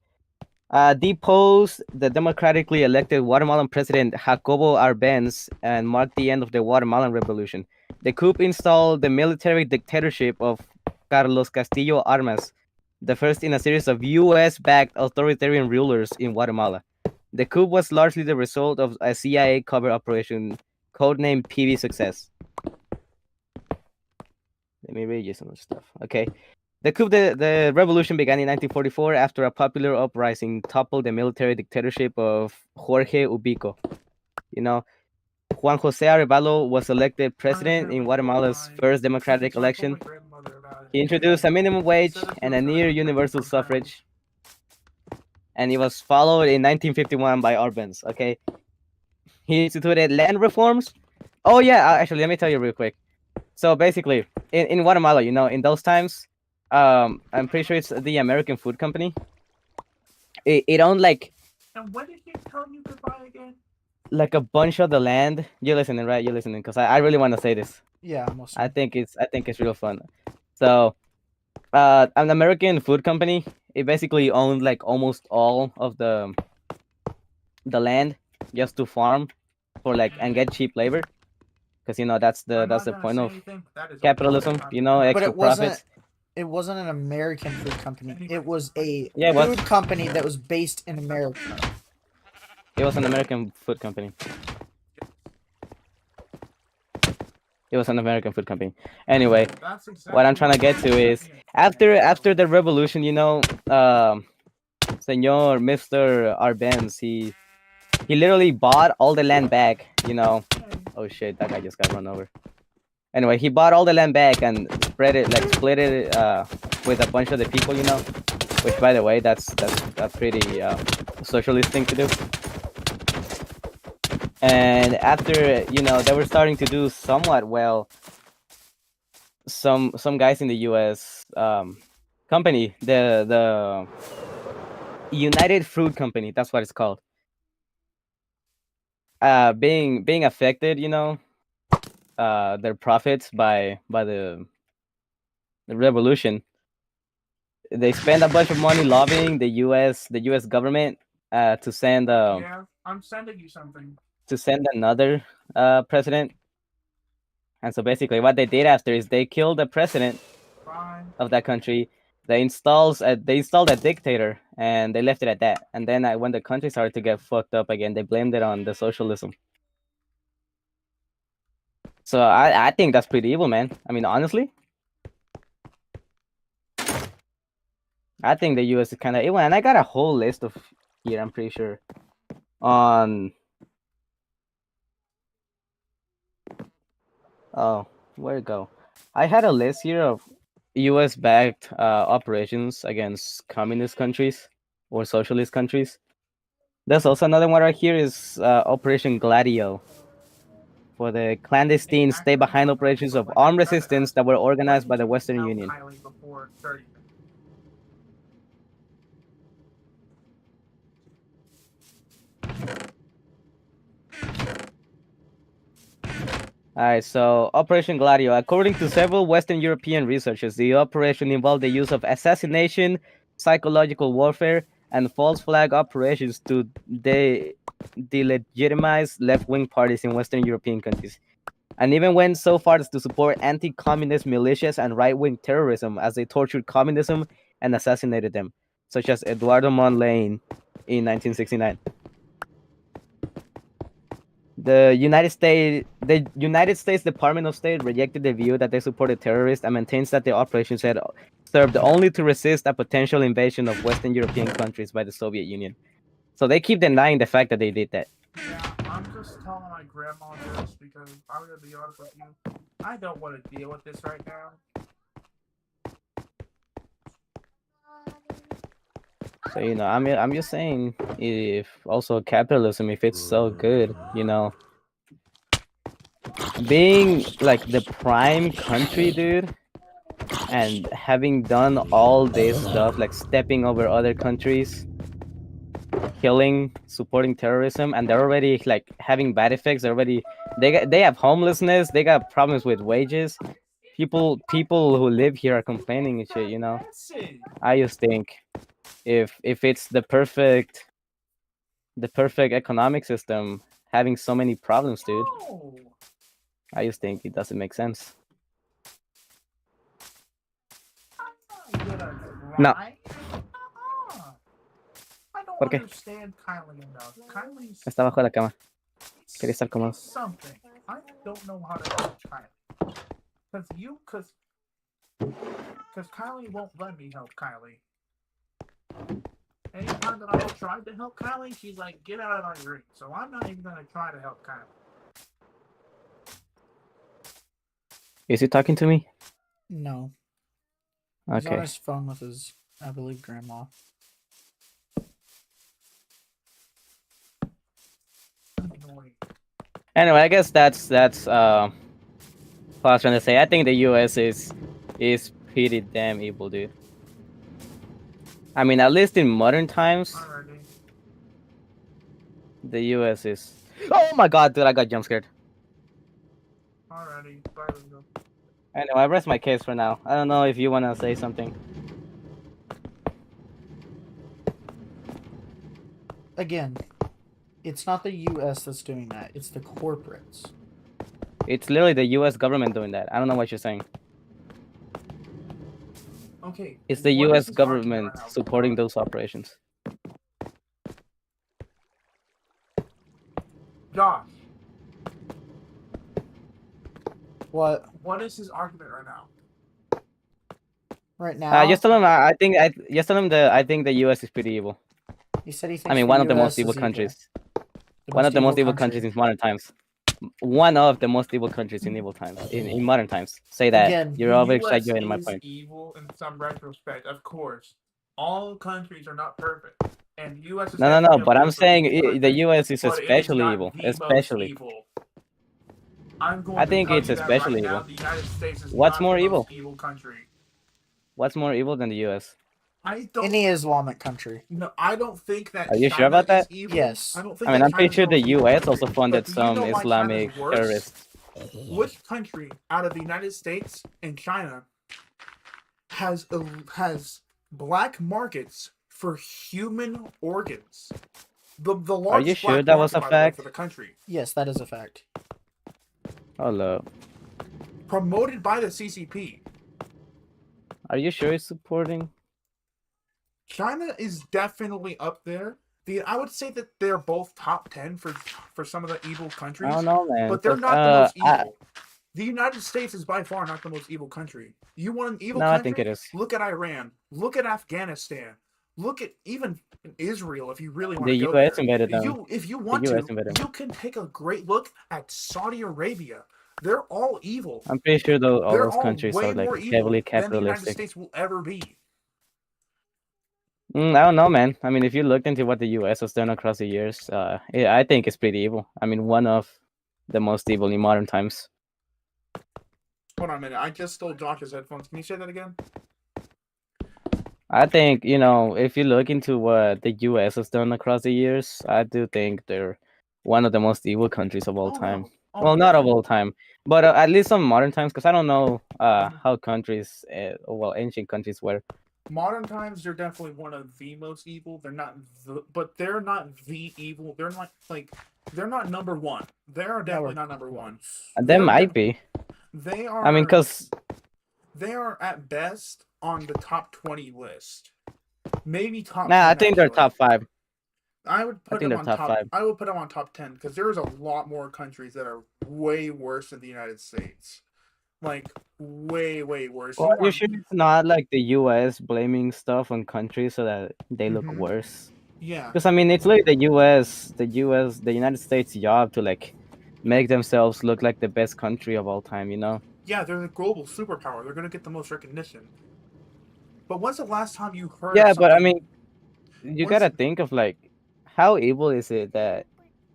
Deposed the democratically elected Guatemalan president Jacobo Arbenz and marked the end of the Guatemalan Revolution. The coup installed the military dictatorship of Carlos Castillo Armas, the first in a series of US-backed authoritarian rulers in Guatemala. The coup was largely the result of a CIA covert operation codenamed PV Success. Let me read you some stuff. Okay. The revolution began in 1944 after a popular uprising toppled the military dictatorship of Jorge Ubico. You know, Juan Jose Arevalo was elected president in Guatemala's first democratic election. He introduced a minimum wage and a near universal suffrage, and it was followed in 1951 by Arbenz. Okay, he instituted land reforms. Oh yeah, actually, let me tell you real quick. So basically, in Guatemala, you know, in those times, I'm pretty sure it's the American Food Company. It owned like And when did he tell you goodbye again? a bunch of the land. You're listening, right? You're listening, because I really want to say this. Yeah, most. I think it's real fun. So, an American food company, it basically owned like almost all of the land just to farm for like and get cheap labor, because you know that's the point of capitalism. You know, But extra it wasn't. profits. It wasn't an American food company. It was a Yeah, it was. food company that was based in America. It was an American food company. It was an American food company. Anyway, what I'm trying to get to is after the revolution, you know, Senor Mr. Arbenz, he literally bought all the land back, you know. Oh shit, that guy just got run over. Anyway, he bought all the land back and split it with a bunch of the people, you know. Which, by the way, that's a pretty socialist thing to do. And after, you know, they were starting to do somewhat well, some guys in the U.S. Company, the United Fruit Company, that's what it's called. Being affected, you know, their profits by the revolution. They spend a bunch of money lobbying the U.S. government to send Yeah, I'm sending you something. to send another president. And so basically, what they did after is they killed the president Fine. of that country. They installed a dictator, and they left it at that. And then when the country started to get fucked up again, they blamed it on the socialism. So I think that's pretty evil, man. I mean, honestly, I think the U.S. is kind of evil, and I got a whole list of here. I'm pretty sure on. Oh, where'd it go? I had a list here of U.S.-backed operations against communist countries or socialist countries. There's also another one right here is Operation Gladio. For the clandestine stay-behind operations of armed resistance that were organized by the Western Union. Kylie before 30 minutes. Alright, so Operation Gladio. According to several Western European researchers, the operation involved the use of assassination, psychological warfare, and false flag operations to delegitimize left-wing parties in Western European countries, and even went so far as to support anti-communist militias and right-wing terrorism as they tortured communism and assassinated them, such as Eduardo Mondlane in 1969. The United States Department of State rejected the view that they supported terrorists and maintains that the operations had served only to resist a potential invasion of Western European countries by the Soviet Union. So they keep denying the fact that they did that. Yeah, I'm just telling my grandma this because I'm gonna be honest with you. I don't want to deal with this right now. So I'm just saying, if also capitalism, if it's so good, being like the prime country, dude, and having done all this stuff, like stepping over other countries, killing, supporting terrorism, and they're already like having bad effects. They have homelessness. They got problems with wages. People who live here are complaining and shit. I just think if it's the perfect economic system having so many problems, dude, I just think it doesn't make sense. No. I don't ¿Por qué? understand Kylie enough. Kylie's Está bajo la cama. Quería estar cómodo. something. I don't know how to help Kylie. Because Kylie won't let me help Kylie. Anytime that I tried to help Kylie, she's like, get out of my ring. So I'm not even going to try to help Kylie. Is he talking to me? No. He's on Okay. his phone with his, I believe, grandma. Annoying. Anyway, I guess that's what I was trying to say. I think the US is pretty damn evil, dude. I mean, at least in modern times, Alrighty. the US is. Oh my god, dude! I got jump scared. Alrighty. Bye, Ringo. Anyway, I rest my case for now. I don't know if you wanna say something. Again, it's not the U.S. that's doing that. It's the corporates. It's literally the US government doing that. I don't know what you're saying. Okay. It's the what is US his argument government right now? supporting those operations. Josh, What is his argument right now? right now? Just tell him. I think the US is pretty evil. He said he thinks I mean, one of the US most evil is countries. The One of the most evil country. countries in modern times. One of the most evil countries in evil times. In modern times. Say that. Again, You're The over US exaggerating my is point. evil in some retrospect, of course. All countries are not perfect, and the U.S. is No. definitely a But I'm perfect saying country, the US is but it is especially not evil. the most Especially. evil. I'm going I to think tell it's you that especially right now, evil. the United States is What's not more the evil? most evil country. What's more evil than the US? I don't. Any Islamic country. No, I don't think that. Are you China sure about that? is evil. Yes. I don't think I mean, that I'm pretty China's sure the the most evil US country. also funded But do you some know why China's Islamic worse? terrorists. Which country out of the United States and China has black markets for human organs? The largest Are you sure black that was market, a by the way, fact? for the country, Yes, that is a fact. Oh no. promoted by the CCP. Are you sure it's supporting? China is definitely up there. I would say that they're both top 10 for some of the evil countries. I don't know, man. But they're 'cause, not the most I- evil. The United States is by far not the most evil country. You want an evil No, I country? think it is. Look at Iran. Look at Afghanistan. Look at even Israel if you really want The to go US there. invaded them. If you want US to, invaded. you can take a great look at Saudi Arabia. They're all evil. I'm pretty sure all They're those all countries way are like more evil heavily than the United capitalistic. States will ever be. I don't know, man. I mean, if you looked into what the U.S. has done across the years, I think it's pretty evil. I mean, one of the most evil in modern times. Hold on a minute. I just stole Josh's headphones. Can you say that again? I think, if you look into what the U.S. has done across the years, I do think they're one of the most evil countries of all Oh, time. no. Oh, Well, my not God. of all time, but at least some modern times, because I don't know how countries, ancient countries were. Modern times, they're definitely one of the most evil. They're not but they're not the evil. They're not they're not number one. They are definitely not number one. They They're might be. They are. I mean, because they are at best on the top 20 list. Maybe top. I 10, think they're actually. top 5. I would put think them they're on top top. 5. I would put them on top 10 because there's a lot more countries that are way worse than the United States. Like way worse. Well, usually it's not like the U.S. blaming stuff on countries so that they look Mhm. worse. Yeah. Because I mean, it's like the United States' job to like make themselves look like the best country of all time. Yeah, they're the global superpower. They're gonna get the most recognition. But when's the last time you heard? Yeah, of but I something- mean, you What's- gotta think of like how evil is it that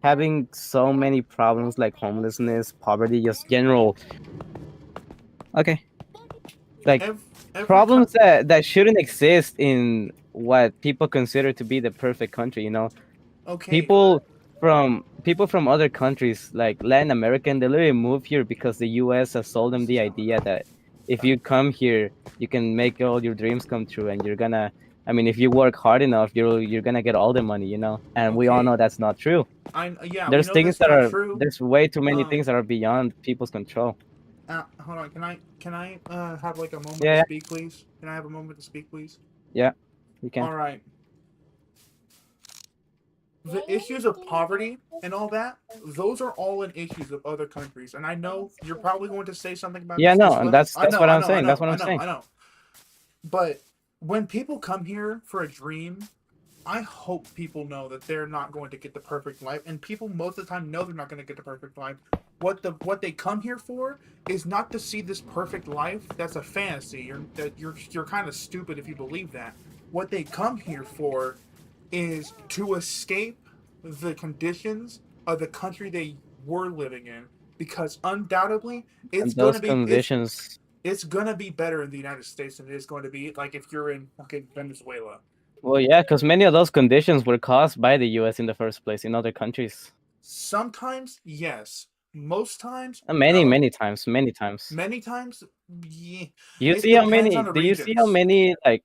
having so many problems like homelessness, poverty, just general. Okay. Like every problems that shouldn't exist in what people consider to be the perfect country. Okay. People from other countries like Latin American, they literally move here because the U.S. has sold them the idea that if you come here, you can make all your dreams come true, and you're gonna. I mean, if you work hard enough, you're gonna get all the money, And we all Okay. know that's not true. Yeah. There's we know things that's that not are true. there's way too many things that are beyond people's control. Hold on. Can I have like a moment Yeah. to speak, please? Can I have a moment to speak, please? Yeah, you can. All right. The issues of poverty and all that, those are all in issues of other countries. And I know you're probably going to say something about Yeah, this no, as and well. that's I know, what I I'm know, saying. I That's know, what I'm I know, saying. I know. But when people come here for a dream, I hope people know that they're not going to get the perfect life, and people most of the time know they're not going to get the perfect life. What they come here for is not to see this perfect life. That's a fantasy. You're kind of stupid if you believe that. What they come here for is to escape the conditions of the country they were living in, because undoubtedly it's And going those to be conditions. it's going to be better in the United States than it is going to be like if you're in fucking Venezuela. Well, yeah, because many of those conditions were caused by the U.S. in the first place in other countries. Sometimes, yes. Most times, Many, no. many times, many times. Many times, yeah. You It see how depends many? on the Do you see how regions. many like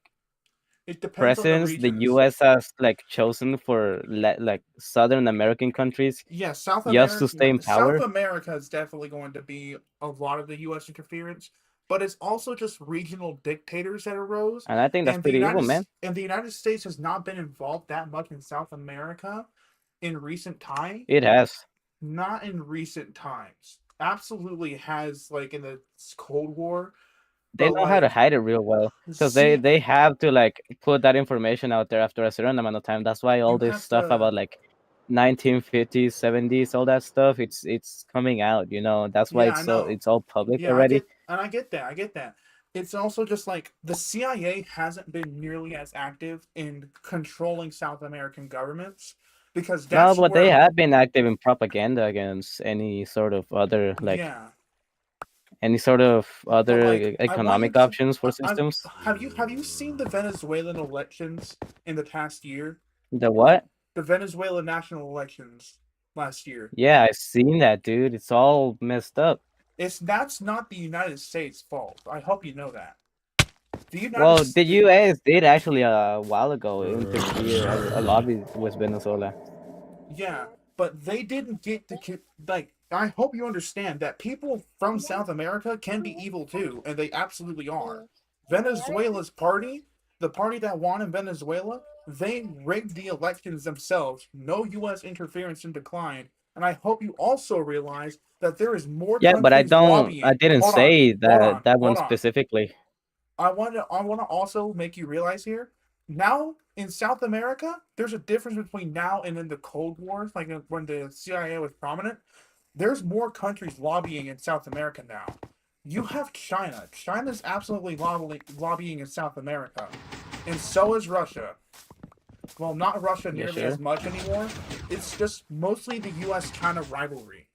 It depends on the presidents the regions. U.S. has like chosen for like Southern American countries Yeah, South just to stay in America. power? South America is definitely going to be a lot of the U.S. interference, but it's also just regional dictators that arose. And I think that's pretty evil, man. And the United States has not been involved that much in South America in recent time. It has. Not in recent times. Absolutely has, like in the Cold War. They but, know how to like, hide it real well because see- they have to like put that information out there after a certain amount of time. That's why all You this have stuff to- about like 1950s, 70s, all that stuff, it's coming out. That's why Yeah, I know. it's all public Yeah, already. I get that. It's also just like the CIA hasn't been nearly as active in controlling South American governments because No, that's but they where- have been active in propaganda against any sort of other like yeah. any sort of other like, I want economic you to- options for systems. Have you seen the Venezuelan elections in the past year? The what? The Venezuelan national elections last year. Yeah, I've seen that, dude. It's all messed up. That's not the United States' fault. I hope you know that. Well, the U.S. did actually a while ago interfere a lobby with Venezuela. Yeah, but they didn't get to like. I hope you understand that people from South America can be evil too, and they absolutely are. Venezuela's party, the party that won in Venezuela, they rigged the elections themselves. No U.S. interference in decline. And I hope you also realize that there is more. Yeah, but I countries don't. lobbying. I didn't Hold on, say hold that on, that one hold on. specifically. I want to also make you realize here. Now in South America, there's a difference between now and in the Cold War, like when the CIA was prominent. There's more countries lobbying in South America now. You have China. China's absolutely lobbying in South America, and so is Russia. Well, not Russia Yeah, nearly sure. as much anymore. It's just mostly the U.S.-China rivalry.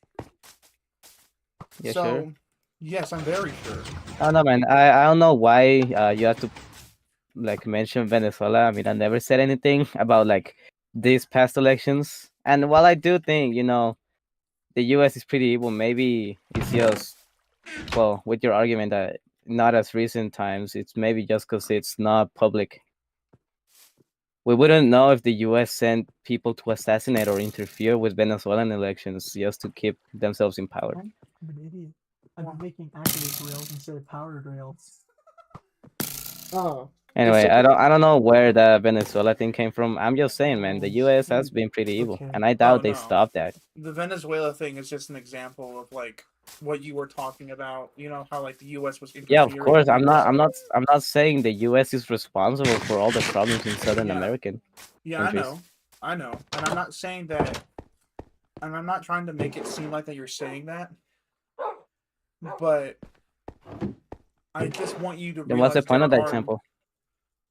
Yeah, So, sure. yes, I'm very sure. I don't know, man. I don't know why you have to like mention Venezuela. I mean, I never said anything about like these past elections. And while I do think, the U.S. is pretty evil, maybe it's just, well, with your argument that not as recent times, it's maybe just because it's not public. We wouldn't know if the U.S. sent people to assassinate or interfere with Venezuelan elections just to keep themselves in power. I'm an idiot. I'm making activist rails instead of powered rails. Oh. Anyway, It's I don't know where the Venezuela thing came from. I'm just saying, man, the U.S. has been pretty evil, Okay. and I doubt Oh, they no. stopped that. The Venezuela thing is just an example of like what you were talking about. You know how like the U.S. was Yeah, interfering. of course. with I'm not saying the U.S. is responsible for all the problems in Southern Yeah. American Yeah, countries. I know, and I'm not saying that, and I'm not trying to make it seem like that you're saying that, but I just want you to Then what's the realize point there of that are. example?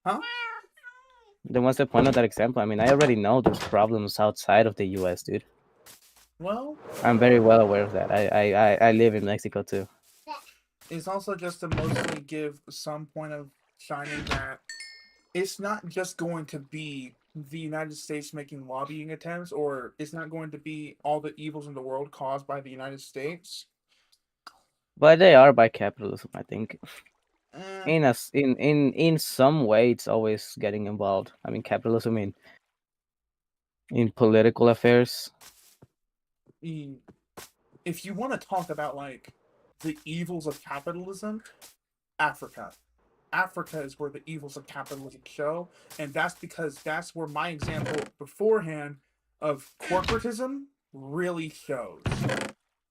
Huh? Then what's the point of that example? I mean, I already know there's problems outside of the U.S., dude. Well, I'm very well aware of that. I live in Mexico too. it's also just to mostly give some point of shining that it's not just going to be the United States making lobbying attempts, or it's not going to be all the evils in the world caused by the United States. But they are by capitalism, I think. Eh, In some way, it's always getting involved. I mean, capitalism in political affairs. if you want to talk about like the evils of capitalism, Africa. Africa is where the evils of capitalism show, and that's because that's where my example beforehand of corporatism really shows.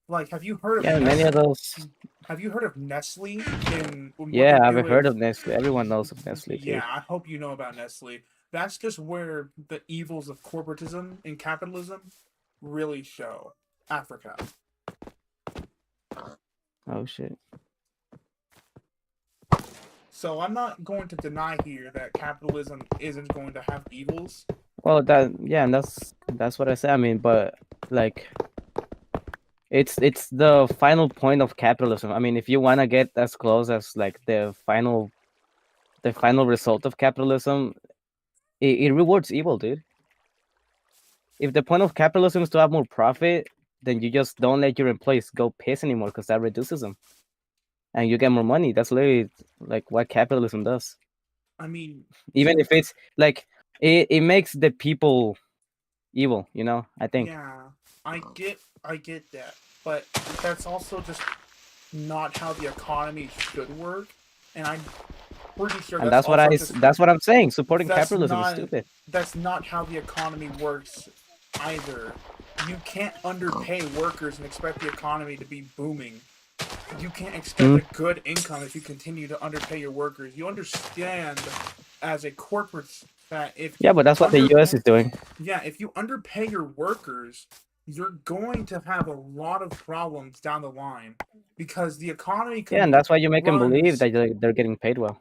Like, have you heard of Yeah, many of those. Have you heard of Nestle? In what Yeah, they I've do heard is- of Nestle. Everyone knows of Nestle, dude. Yeah, I hope you know about Nestle. That's just where the evils of corporatism and capitalism really show. Africa. Oh shit. So I'm not going to deny here that capitalism isn't going to have evils. Well, and that's what I said. I mean, but like, it's the final point of capitalism. I mean, if you wanna get as close as like the final result of capitalism, it rewards evil, dude. If the point of capitalism is to have more profit, then you just don't let your employees go piss anymore because that reduces them, and you get more money. That's literally like what capitalism does. I mean, Even if it's like it makes the people evil, I think. yeah, I get that, but that's also just not how the economy should work, and I'm pretty sure And that's what that's what I'm saying. Supporting that's capitalism is not- stupid. That's not how the economy works either. You can't underpay workers and expect the economy to be booming. You can't expect a good income if you continue to underpay your workers. You understand as a corporate that if Yeah, but that's what the U.S. is doing. Yeah, if you underpay your workers, you're going to have a lot of problems down the line because the economy. Yeah, and that's why you make them believe runs- that they're getting paid well.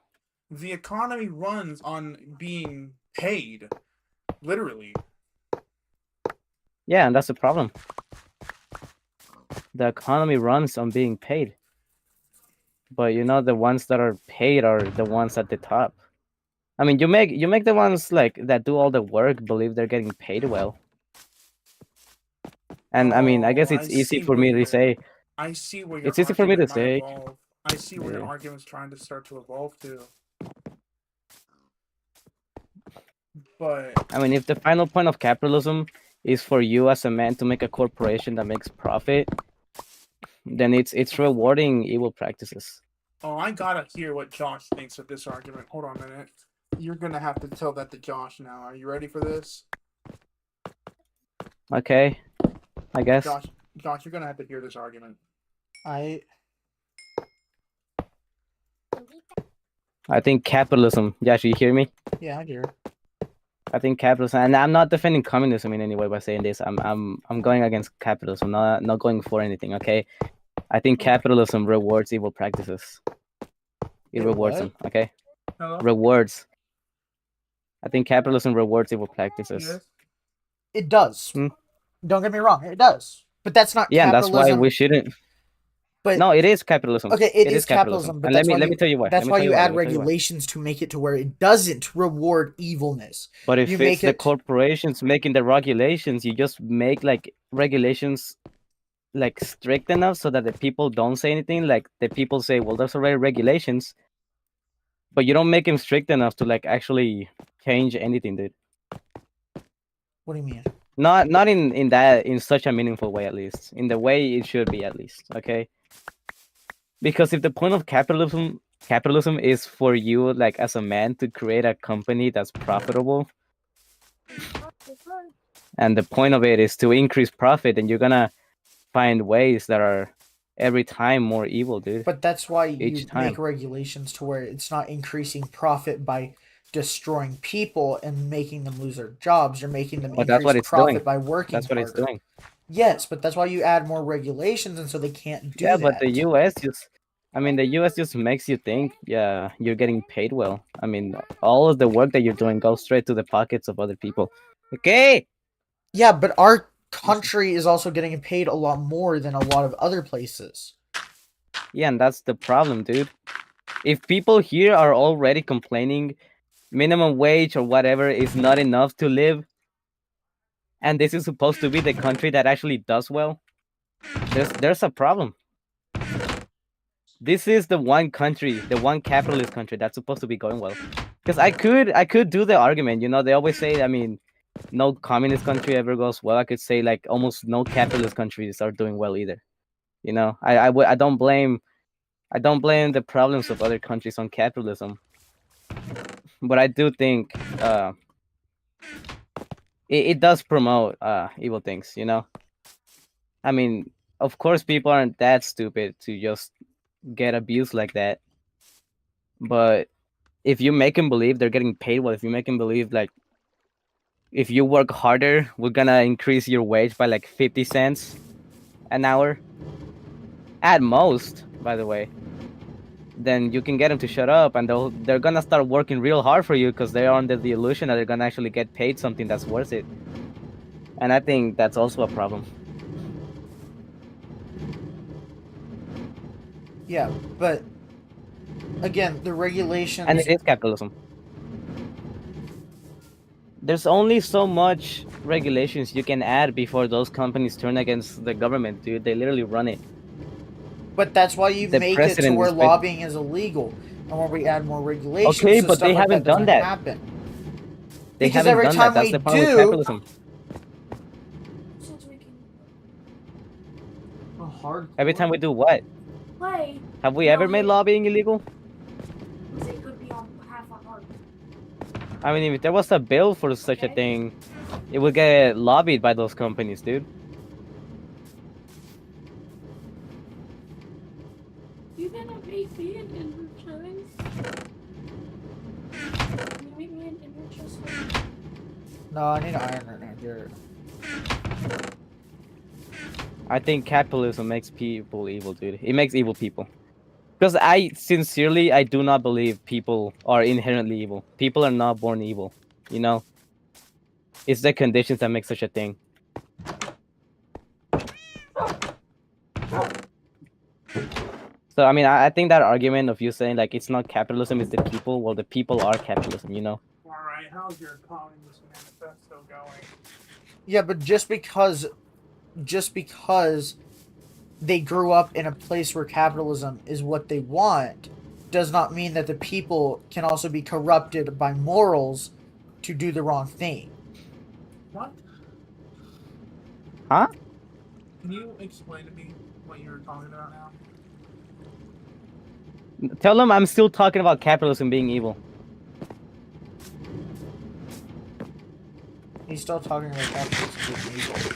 The economy runs on being paid, literally. Yeah, and that's the problem. The economy runs on being paid. But the ones that are paid are the ones at the top. I mean, you make the ones like that do all the work believe they're getting paid well. And I mean, I guess Oh, it's I easy see for where me to you're- say. I see where your It's easy for me to argument might say. evolve. I see where your Yeah. argument's trying to start to evolve to. But I mean, if the final point of capitalism is for you as a man to make a corporation that makes profit, then it's rewarding evil practices. oh, I gotta hear what Josh thinks of this argument. Hold on a minute. You're gonna have to tell that to Josh now. Are you ready for this? Okay, I guess. Josh, you're gonna have to hear this argument. I think capitalism. Yeah, you hear me? yeah, I hear it. I think capitalism, and I'm not defending communism in any way by saying this. I'm going against capitalism, not going for anything. Okay, I think capitalism rewards evil practices. It rewards them. Okay, Hello? rewards. I think capitalism rewards evil practices. Yes. It does. Hmm. Don't get me wrong, it does. But that's not Yeah, and that's capitalism. why we shouldn't. But No, it is capitalism. okay, it is capitalism. But And that's let why me tell you why. That's Let me why tell you why, add let me tell you why. regulations to make it to where it doesn't reward evilness. But if You it's make the it- corporations making the regulations, you just make like regulations like strict enough so that the people don't say anything. Like the people say, well, there's already regulations, but you don't make them strict enough to like actually change anything, dude. What do you mean? Not in such a meaningful way, at least in the way it should be, at least. Okay. Because if the point of capitalism is for you, like as a man, to create a company that's profitable, and the point of it is to increase profit, and you're gonna find ways that are every time more evil, dude. But that's why you Each time. make regulations to where it's not increasing profit by destroying people and making them lose their jobs. You're making them But that's what increase it's profit doing. by working That's what harder. it's doing. Yes, but that's why you add more regulations, and so they can't do Yeah, that. but the U.S. the U.S. just makes you think, yeah, you're getting paid well. I mean, all of the work that you're doing goes straight to the pockets of other people. Okay. Yeah, but our country is also getting paid a lot more than a lot of other places. Yeah, and that's the problem, dude. If people here are already complaining minimum wage or whatever is not enough to live, and this is supposed to be the country that actually does well, there's a problem. This is the one country, the one capitalist country that's supposed to be going well. Because I could do the argument, they always say, I mean, no communist country ever goes well. I could say like almost no capitalist countries are doing well either. I don't blame the problems of other countries on capitalism. But I do think it does promote evil things, I mean, of course people aren't that stupid to just get abused like that. But if you make them believe they're getting paid well, if you make them believe like if you work harder, we're gonna increase your wage by like 50 cents an hour at most, by the way, then you can get them to shut up, and they're gonna start working real hard for you because they're under the illusion that they're gonna actually get paid something that's worth it. And I think that's also a problem. Yeah, but again, the regulations. And it is capitalism. There's only so much regulations you can add before those companies turn against the government, dude. They literally run it. But that's why you The make it to precedent where is big. lobbying is illegal, and where we add more regulations. Okay, so but stuff they like haven't done doesn't that. Happen. They Because haven't every done time that. That's we the problem with do- capitalism. Since we can Every time we do what? play, Have we ever made lobbying illegal? it could be on half our heart. I mean, if there was a bill for such a Okay. thing, it would get lobbied by those companies, dude. You gonna make me an Ender choice? Can you make me an Ender choice? No, I need iron right now, Jared. I think capitalism makes people evil, dude. It makes evil people. Because I do not believe people are inherently evil. People are not born evil, It's the conditions that make such a thing. So, I mean, I think that argument of you saying, like, it's not capitalism, it's the people, well, the people are capitalism, Alright, how's your Communist Manifesto going? Yeah, but just because they grew up in a place where capitalism is what they want, does not mean that the people can also be corrupted by morals to do the wrong thing. What? Huh? Can you explain to me what you're talking about now? Tell them I'm still talking about capitalism being evil. He's still talking about capitalism being evil.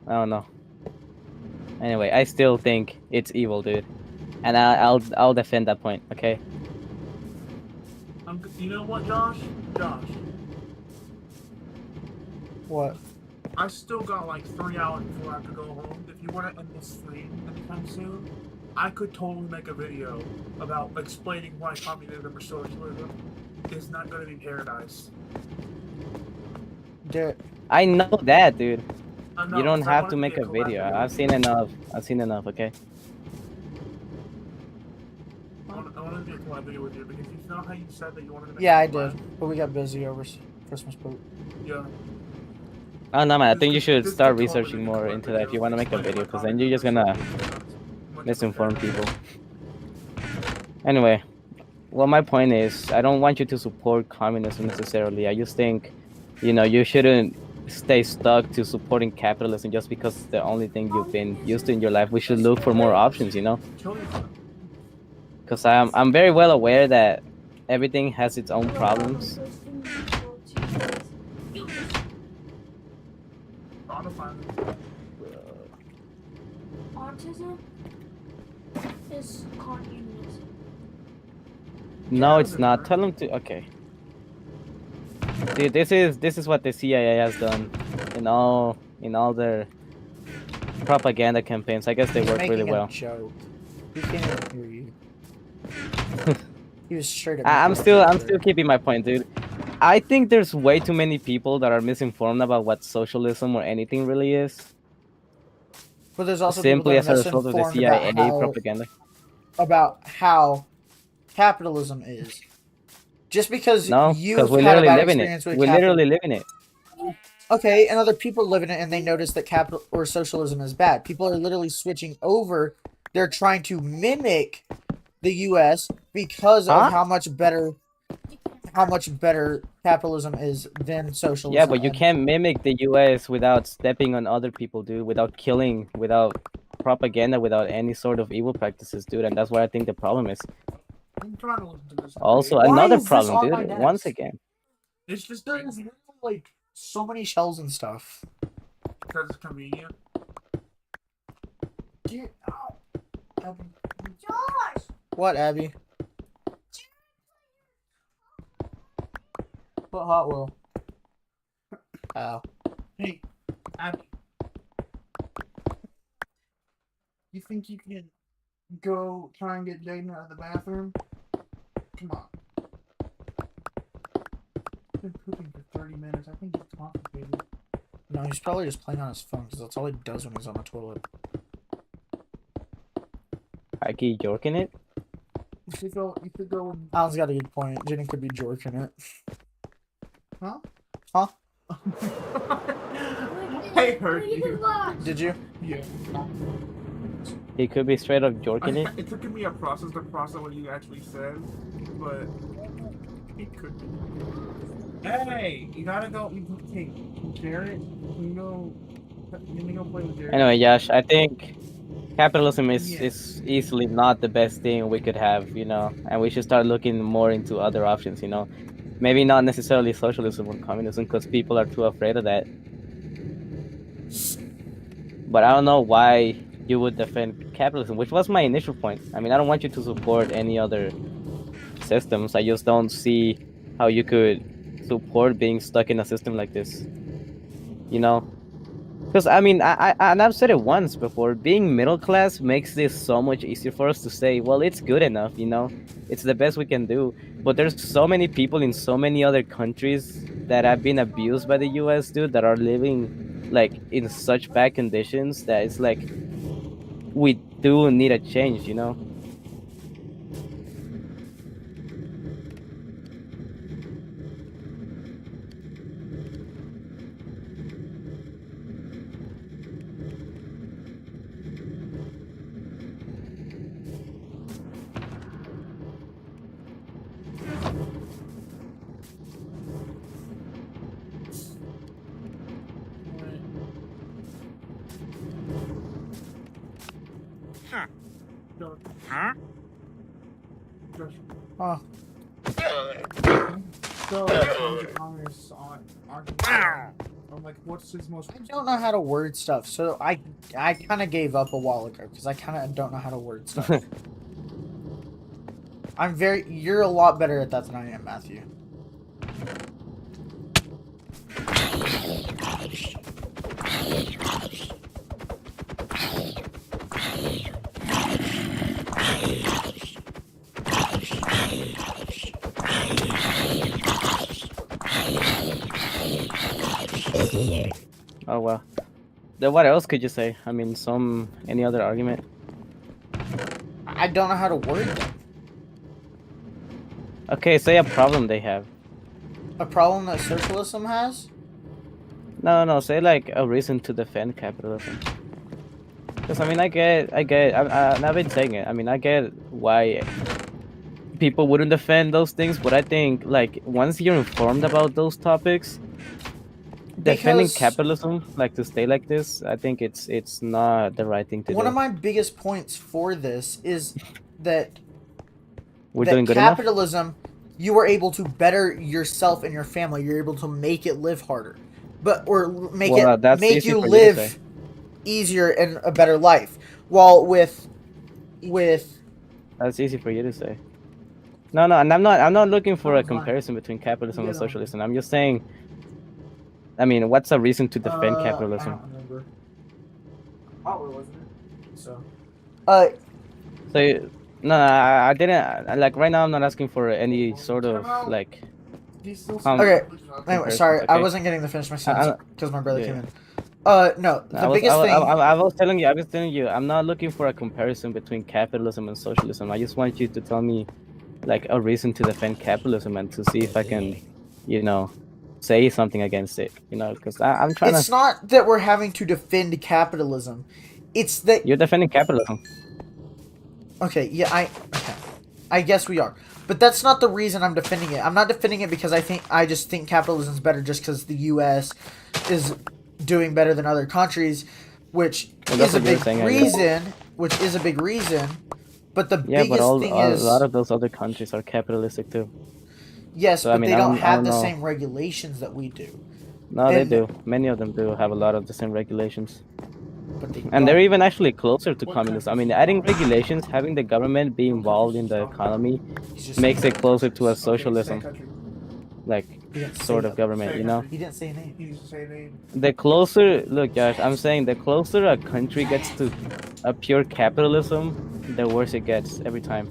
I don't know. Anyway, I still think it's evil, dude, and I'll defend that point. Okay. You know what, Josh? Josh, What? I still got like 3 hours before I have to go home. If you want to end this stream anytime soon, I could totally make a video about explaining why communism or socialism is not going to be paradise. Dude, I know that, dude. I know, You don't 'cause I have wanted to be make a collab video. I've seen enough. I've seen enough. Okay. I wanted to be a collab video with you because you know how you said that you wanted to make yeah, a I collab? did, but we got busy over Christmas break. Yeah. Oh no, man. I This think you could- should this start could totally researching be a more collab into that if video you want to make a explaining video, why because then you're just gonna communism is much of a misinform paradise. people. Anyway, well, my point is, I don't want you to support communism necessarily. I just think, you shouldn't stay stuck to supporting capitalism just because it's the only thing you've been used to in your life. We should look for more options, Kill yourself. because I'm very well aware that everything has its own problems. Autism is communism. No, it's not. Tell them to. Okay. Dude, this is what the CIA has done in all their propaganda campaigns. I guess they He's work making really well. a joke. He can't even hear you. He was straight up. I'm making a still joke there. keeping my point, dude. I think there's way too many people that are misinformed about what socialism or anything really is, But there's also simply people as that a are result of the misinformed CIA about propaganda. about how capitalism is. Just because No, you've because we had a literally bad live in it. experience with We capitalism, literally live in it. okay, and other people live in it, and they notice that capital or socialism is bad. People are literally switching over. They're trying to mimic the U.S. because Huh? of how much better capitalism is than socialism. Yeah, but you and- can't mimic the U.S. without stepping on other people, dude. Without killing, without propaganda, without any sort of evil practices, dude. And that's where I think the problem is. I'm trying to listen to this. Also, Why another is this problem, on my dude. desk? Once again. It's just There's literally, like so many shells and stuff. because it's convenient. Get out. Abby. Josh! What, Abby? What Hot Wheel? Oh. Hey, Abby. You think you can go try and get Jaden out of the bathroom? Come on. He's been pooping for 30 minutes. I think it's complicated. No, he's probably just playing on his phone because that's all he does when he's on the toilet. I keep jorking it. You should go and... Alan's got a good point. Jaden could be jorking it. Huh? Huh? I heard you. Did you? Yeah. He could be straight up jorking it. It took me a process to process what he actually said, but it could be. Hey, you gotta go. Hey, Jared, can you go play with Jared? Anyway, Yash, I think capitalism is Yeah. easily not the best thing we could have, and we should start looking more into other options, Maybe not necessarily socialism or communism because people are too afraid of that. But I don't know why you would defend capitalism, which was my initial point. I mean, I don't want you to support any other systems. I just don't see how you could support being stuck in a system like this. Because I mean, and I've said it once before, being middle class makes this so much easier for us to say, well, it's good enough, it's the best we can do. But there's so many people in so many other countries that have been abused by the US, dude, that are living like in such bad conditions that it's like we do need a change, Huh? Huh. So, Congress on I'm like, what's his most? I don't know how to word stuff, so I kind of gave up a while ago because I kind of don't know how to word stuff. You're a lot better at that than I am, Matthew. Oh well. Then what else could you say? I mean, any other argument? I don't know how to word them. Okay, say a problem they have. A problem that socialism has? No, say like a reason to defend capitalism. Because I mean, I get. I've been saying it. I mean, I get why people wouldn't defend those things, but I think like once you're informed about those topics, defending Because- capitalism, like to stay like this, I think it's not the right thing to One do. of my biggest points for this is that We're doing good enough. capitalism, you are able to better yourself and your family. You're able to make it live harder, make Well, that's make easy you for you to say. live easier and a better life. While with That's easy for you to say. No, and I'm not looking for a comparison between capitalism and socialism. I'm just saying. I mean, what's a reason to defend capitalism? I don't remember. Power, wasn't it? So. So, no, I didn't. Like right now, I'm not asking for any sort of like. Okay. Anyway, comparison, sorry, I okay? wasn't getting to finish my sentence because my brother yeah. came in. No, the I was, biggest I, was- thing. I was telling you, I'm not looking for a comparison between capitalism and socialism. I just want you to tell me, like, a reason to defend capitalism and to see if I can, say something against it. Because I'm trying It's to. not that we're having to defend capitalism. It's that You're defending capitalism. okay, I guess we are. But that's not the reason I'm defending it. I'm not defending it because I just think capitalism is better just because the US is doing better than other countries, which Well, that's is a what you're big saying, I guess. reason. Which is a big reason. But the Yeah, biggest but thing a is lot of those other countries are capitalistic too. yes, So, I but mean, they I don't don't have the know. same regulations that we do. No, they And- do. Many of them do have a lot of the same regulations. But they And they're don't. even actually closer to What communism. I countries? mean, adding regulations, having the government be involved in the economy, He's just makes saying it closer to a Okay, say socialism, country. like he didn't say sort of that. government. Say You know, country. He didn't say a name. He needs to say a name. the closer. Look, Josh, I'm saying the closer a country gets to a pure capitalism, the worse it gets every time.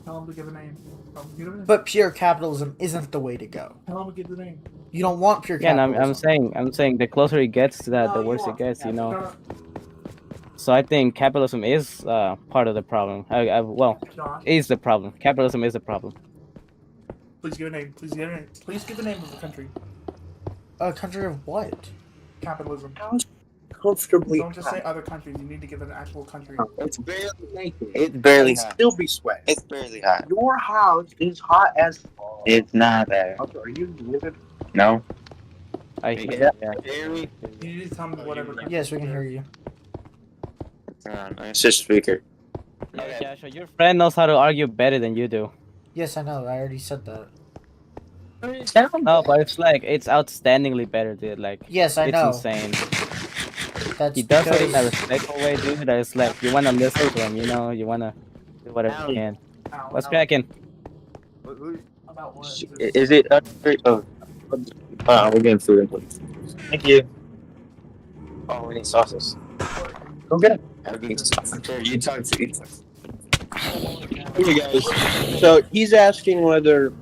Tell him to give a name. Tell him to give a name. But pure capitalism isn't the way to go. Tell him to give the name. You don't want pure Yeah, and capitalism. I'm saying the closer it gets to that, the worse it gets. You know. So I think capitalism is part of the problem. Well, Josh, is the problem. Capitalism is the problem. please give a name. Please give a name. Please give the name of the country. A country of what? Capitalism. Comfortably. Don't just say other countries. You need to give an actual country. It's barely naked. It's barely It'll hot. still be sweat. It's barely hot. Your house is hot as fuck. It's not that. Okay, are you living? No. I Yeah. yeah. You need to tell me whatever country. Yes, we can hear you. It's just speaker. Yeah, Joshua, your friend knows how to argue better than you do. Yes, I know. I already said that. No, but it's outstandingly better, dude. Like, Yes, I it's know. insane. That's He does it in a because respectful way, dude. That it's like you wanna listen to him, you wanna do whatever you can. Ow, What's ow. cracking? About what? Is it? Oh, we're getting food in place. Thank you. Oh, we need sauces. Go get it. You talk to each. Hey guys. So he's asking whether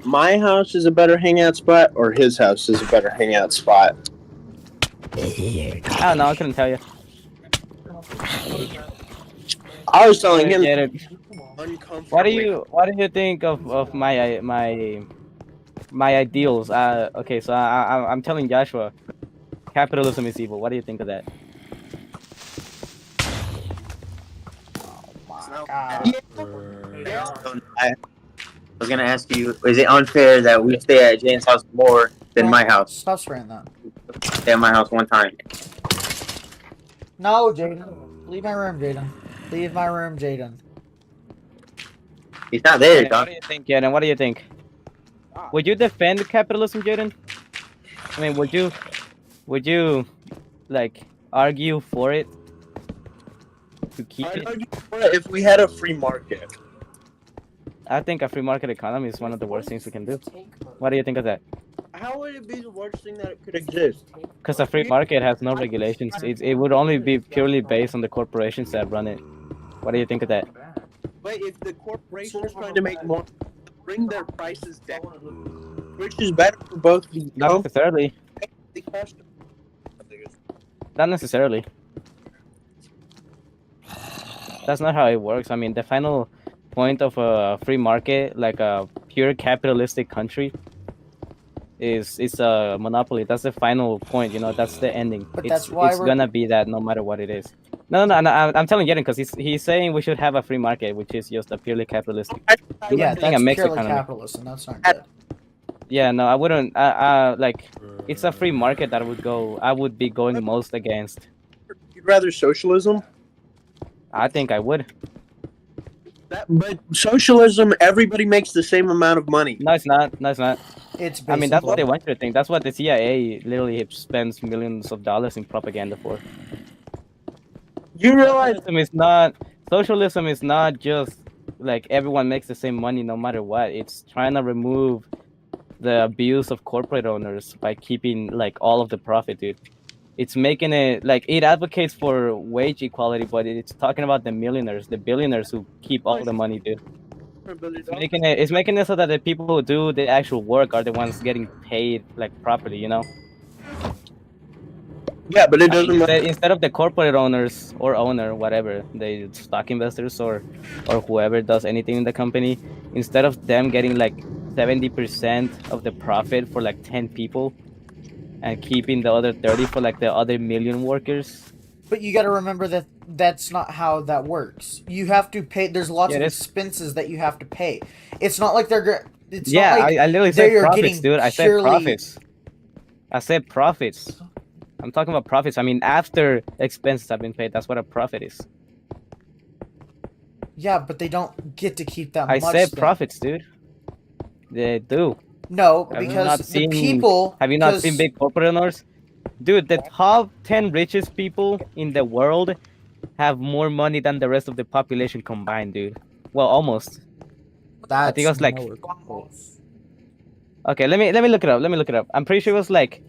my house is a better hangout spot or his house is a better hangout spot. I don't know. I couldn't tell you. I was telling him Get it. uncomfortably. What do you think of my ideals? Okay, so I'm telling Joshua, capitalism is evil. What do you think of that? I was gonna ask you: is it unfair that we stay at Jane's house more than my house? Stop spraying that. Stay at my house one time. No, Jaden. Leave my room, Jaden. Leave my room, Jaden. He's not there, What dog. do you think, Jaden? What do you think? Would you defend capitalism, Jaden? I mean, would you, like, argue for it? To keep I'd it? argue for it if we had a free market. I think a free market economy is one of the worst things we can do. What do you think of that? How would it be the worst thing that it could exist? Because a free market has no regulations. It would only be purely based on the corporations that run it. What do you think of that? But if the corporation is trying to make more, bring their prices down, which is better for both the Not necessarily. customer Not necessarily. That's not how it works. I mean, the final point of a free market, like a pure capitalistic country, is a monopoly. That's the final point. You know, that's the ending. But it's that's why it's we're- gonna be that no matter what it is. No, I'm telling Jeden because he's saying we should have a free market, which is just a purely capitalistic. Yeah, thing a that's mixed purely economy. capitalist, and that's not good. Yeah, no, I wouldn't. Like, it's a free market that I would be going most against. You'd rather socialism? I think I would. But socialism, everybody makes the same amount of money. No, it's not. No, it's not. It's I mean, that's what basically- they want you to think. That's what the CIA literally spends millions of dollars in propaganda for. You realize Socialism is not just like everyone makes the same money no matter what. It's trying to remove the abuse of corporate owners by keeping like all of the profit, dude. It's making it like it advocates for wage equality, but it's talking about the millionaires, the billionaires who keep all the money, dude. It's making it so that the people who do the actual work are the ones getting paid like properly, you know? Yeah, but it doesn't matter. Instead of the corporate owners or owner, whatever, the stock investors or whoever does anything in the company, instead of them getting like 70% of the profit for like 10 people and keeping the other 30 for like the other million workers. But you got to remember that that's not how that works. You have to pay. There's lots Yeah, of it is. expenses that you have to pay. It's not like they're. It's Yeah, not like I literally they said are profits, getting dude. I said purely- profits. I said profits. I'm talking about profits. I mean, after expenses have been paid, that's what a profit is. Yeah, but they don't get to keep that I much. said then. profits, dude. They do. No, Have you because not the seen- people. Have you not 'cause- seen big corporate owners? Dude, the top 10 richest people in the world have more money than the rest of the population combined, dude. Well, almost. That's think it was like- nowhere close. Okay, let me look it up. Let me look it up. I'm pretty sure it was like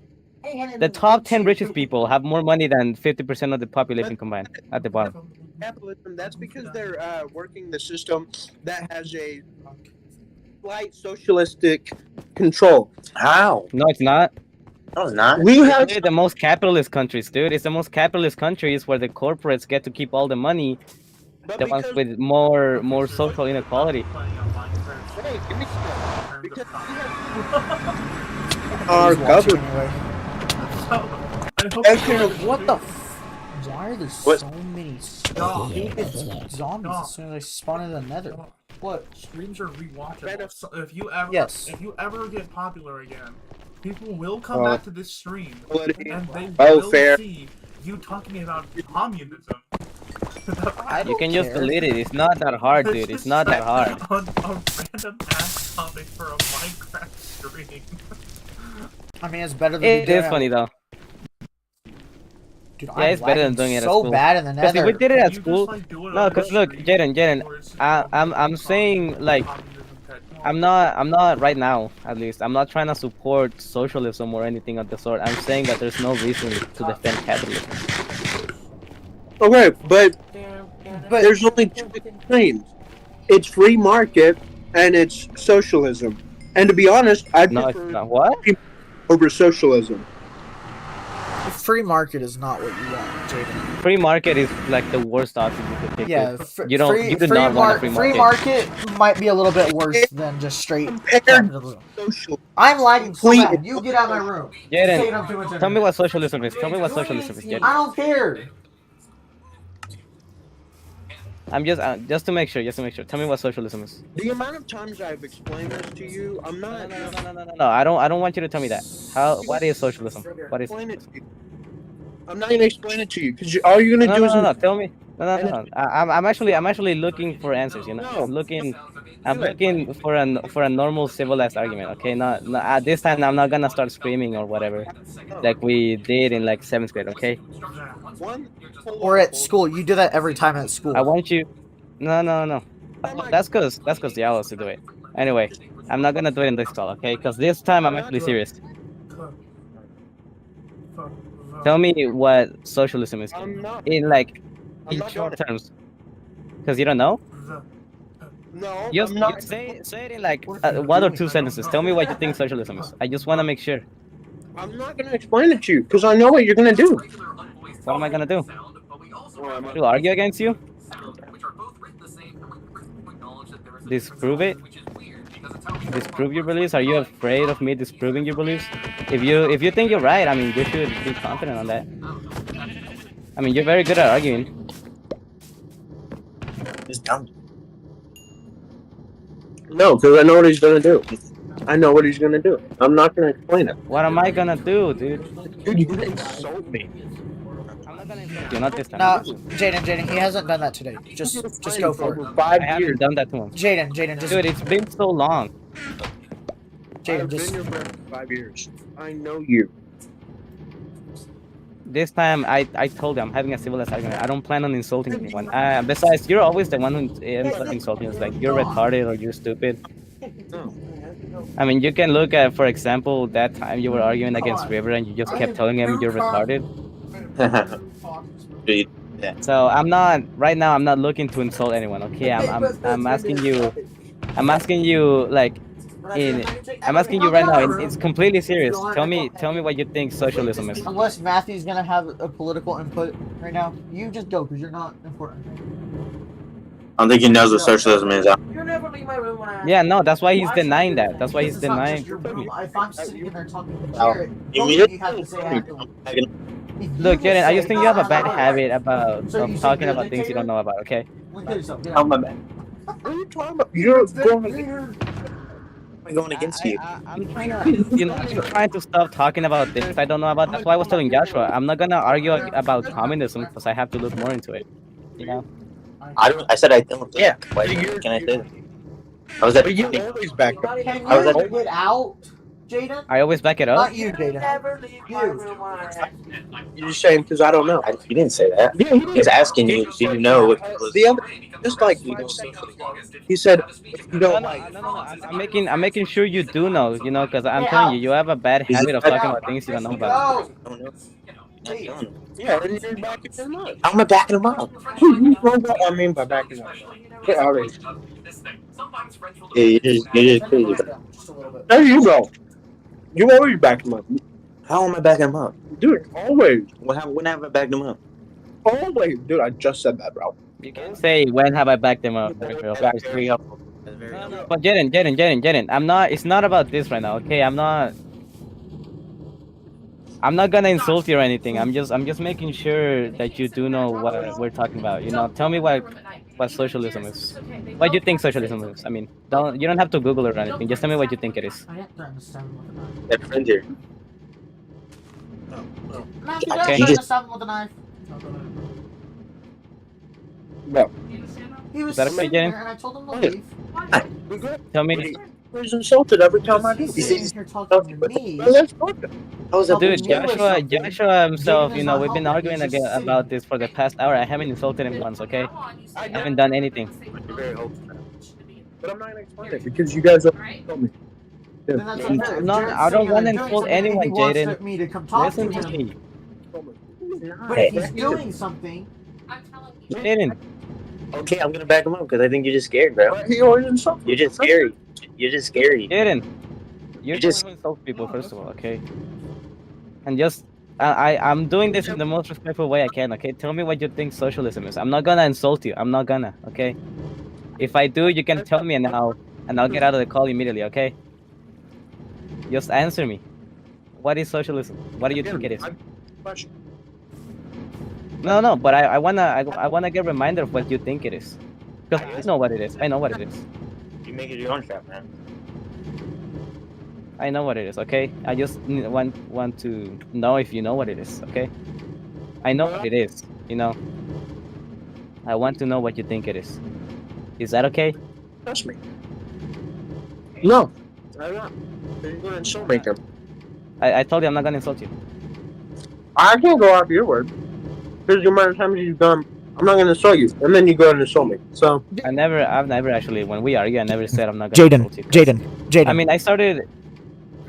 the top 10 richest people have more money than 50% of the population combined at the bottom. Capitalism, that's because they're working the system that has a slight socialistic control. How? No, it's not. No, it's not. We have It's the most capitalist countries, dude. It's the most capitalist countries where the corporates get to keep all the money. but The ones because- with more social inequality. Hey, give me some- because we Because our He's watching government. anyway. What the? Why are there What? so many Stop. stupid zombies Stop. as soon as I spawn in the nether? What? Streams are rewatchable. Better- So if you ever Yes. if you ever get popular again, people will come Oh. back to this stream What- and they Oh, will fair. see you talking about communism. I You don't can just care. delete it. It's not that hard, dude. It's not that hard. On a random ass topic for a Minecraft stream. I mean, it's better than It doing is funny though. Dude, Yeah, I'm it's better than lagging doing it at so school. bad in the Because if nether. we did it Can at you just, school, like, do it no, on because your look, stream? Jaden, Or is it I'm saying like I'm not right now at least. I'm not trying to support socialism or anything of the sort. I'm saying that there's no reason to defend capitalism. Okay, but But there's only two extremes. It's free market and it's socialism. And to be honest, I No, it's prefer not. What? over socialism. free market is not what you want, Jaden. Free market is like the worst option you could pick. Yeah, dude. You don't. Free, You do free not want a free market might be a little bit worse than just straight Compared capitalism. to socialism. I'm lagging so Complete- bad. You get out of my room. Jaden, Taking up too much Tell me internet. what socialism is. Tell me what socialism is, I Jaden. don't care. I'm just to make sure. Just to make sure. Tell me what socialism is. The amount of times I've explained this to you, I'm not. No. I don't want you to tell me that. How? What is socialism? What is? Explain it to you. I'm not gonna explain it to you because all you're gonna do is No. Tell me. No. I'm actually looking for answers. You know, No. I'm looking for a normal civilized argument. Okay, not at this time. I'm not gonna start screaming or whatever, like we did in like 7th grade. Okay, one. Or at school. You do that every time at school. I want you. No. That's cause the owls to do it. Anyway, I'm not gonna do it in this call. Okay, because this time I'm actually serious. Tell me what socialism is I'm not. in like I'm in not short gonna- terms. Because you don't know. No, Just I'm not. say it in like 1 or 2 sentences. Tell me what you think socialism is. I just want to make sure. I'm not gonna explain it to you because I know what you're gonna do. What am I gonna do? To argue against you? Disprove it? Disprove your beliefs? Are you afraid of me disproving your beliefs? If you think you're right, I mean, you should be confident on that. I mean, you're very good at arguing. It's dumb. No, because I know what he's gonna do. I know what he's gonna do. I'm not gonna explain it. What am I gonna do, dude? Dude, you didn't insult me. I'm not gonna insult you, not this time. No, Jaden, he hasn't done that today. Just go for it. For 5 I haven't years. done that to him. Jaden, just Dude, it's been so long. Jaden, I've just been your friend for 5 years. I know you. This time, I told you I'm having a civilized argument. I don't plan on insulting anyone. Besides, you're always the one who ends up insulting us. Like, you're retarded or you're stupid. I mean, you can look at, for example, that time you were arguing against River and you just kept telling him you're retarded. Dude, So I'm not right now. I'm not looking to insult anyone. Okay, I'm asking you. I'm asking you like. I'm asking you right now. It's completely serious. Tell me what you think socialism is. unless Matthew's gonna have a political input right now, you just go because you're not important. I don't think he knows what socialism is. You never leave my room when I. Yeah, no, that's why he's denying that. That's why he's This is not denying. just your room. If I'm sitting in there talking to Oh, Jared, you both mean of you have to say afterwards. If you Look, just Jaden, I just say, think you have a bad "Ah, habit about So you of say talking the about things you don't know about. Okay. look at yourself, get How out. am I back? What are you talking about? You're going I'm going against you. I'm trying to, I'm trying to stop talking about things I don't know about. That's why I was telling Joshua, I'm not gonna argue about communism because I have to look more into it. You know? I said I don't. Yeah. Why can I say that? I was at. But you always back up. Can I was you at- get out, Jaden? I always back it up. Not you, Jaden. Never leave my You. room when I. You're just saying because I don't know. You didn't say that. Yeah, he He was asking you, do you know what The other, just like he said, if you No, don't no, like. no, no, I'm making sure you do know, you know, because I'm telling you, you have a bad habit of talking about things you don't know about. Go. I don't know. Not telling him. Yeah, and you're backing him up. How am I backing him up? I mean by backing up. Get out of here. Yeah, you're just crazy. Just a little bit. There you go. You always back him up. How am I backing him up? Dude, always. When have I backed him up? Always. Dude, I just said that, bro. You can say, when have I backed them up? That's very helpful. That's very helpful. But Jaden, I'm not, it's not about this right now, okay? I'm not gonna insult you or anything. I'm just making sure that you do know what we're talking about. You know, tell me what socialism is. What do you think socialism is? I mean, you don't have to Google it or anything. Just tell me what you think it is. I didn't threaten to stab him with a knife. That friend here. Matthew, Okay. don't He threaten to just- stab him with a knife. No. He was Is that okay, sitting Jaden? there and I told him to Yeah. leave. We good. Tell me, He's insulted every time I do. He's sitting here talking to me. Well, let's talk. How was that? dude, you or Joshua something. himself, Jaden you is know, not we've been helping. arguing He's just sitting about this for the past hour. I haven't insulted him once, okay? I haven't done anything. You're very helpful. But I'm not gonna explain it because you guys don't tell me. Then that's I'm unfair. If not- Jared's I don't sitting wanna there doing insult something and anyone, he wants Jaden. me to come talk Listen to to him. me. But if he's doing something, Jaden, Okay, I'm gonna back him up because I think you're just scared, bro. But he always insults. You're just scary. You're just scary. Jaden, you're You just just- insult people first of all, okay? And just I'm doing this in the most respectful way I can, okay? Tell me what you think socialism is. I'm not gonna insult you. I'm not gonna, okay? If I do, you can tell me and I'll get out of the call immediately, okay? Just answer me. What is socialism? What do you think it is? Question. No, but I wanna get a reminder of what you think it is. Because I know what it is. I know what it is. You make it your own trap, man. I know what it is, okay? I just want to know if you know what it is, okay? I know what it is, you know? I want to know what you think it is. Is that okay? Trust me. No. I'm not. You're gonna insult me. I told you I'm not gonna insult you. I can't go off your word. Because the amount of times you've done, I'm not gonna insult you, and then you go and insult me. So I've never actually, when we argue, I never said I'm not gonna insult you. Jaden. I mean, I started,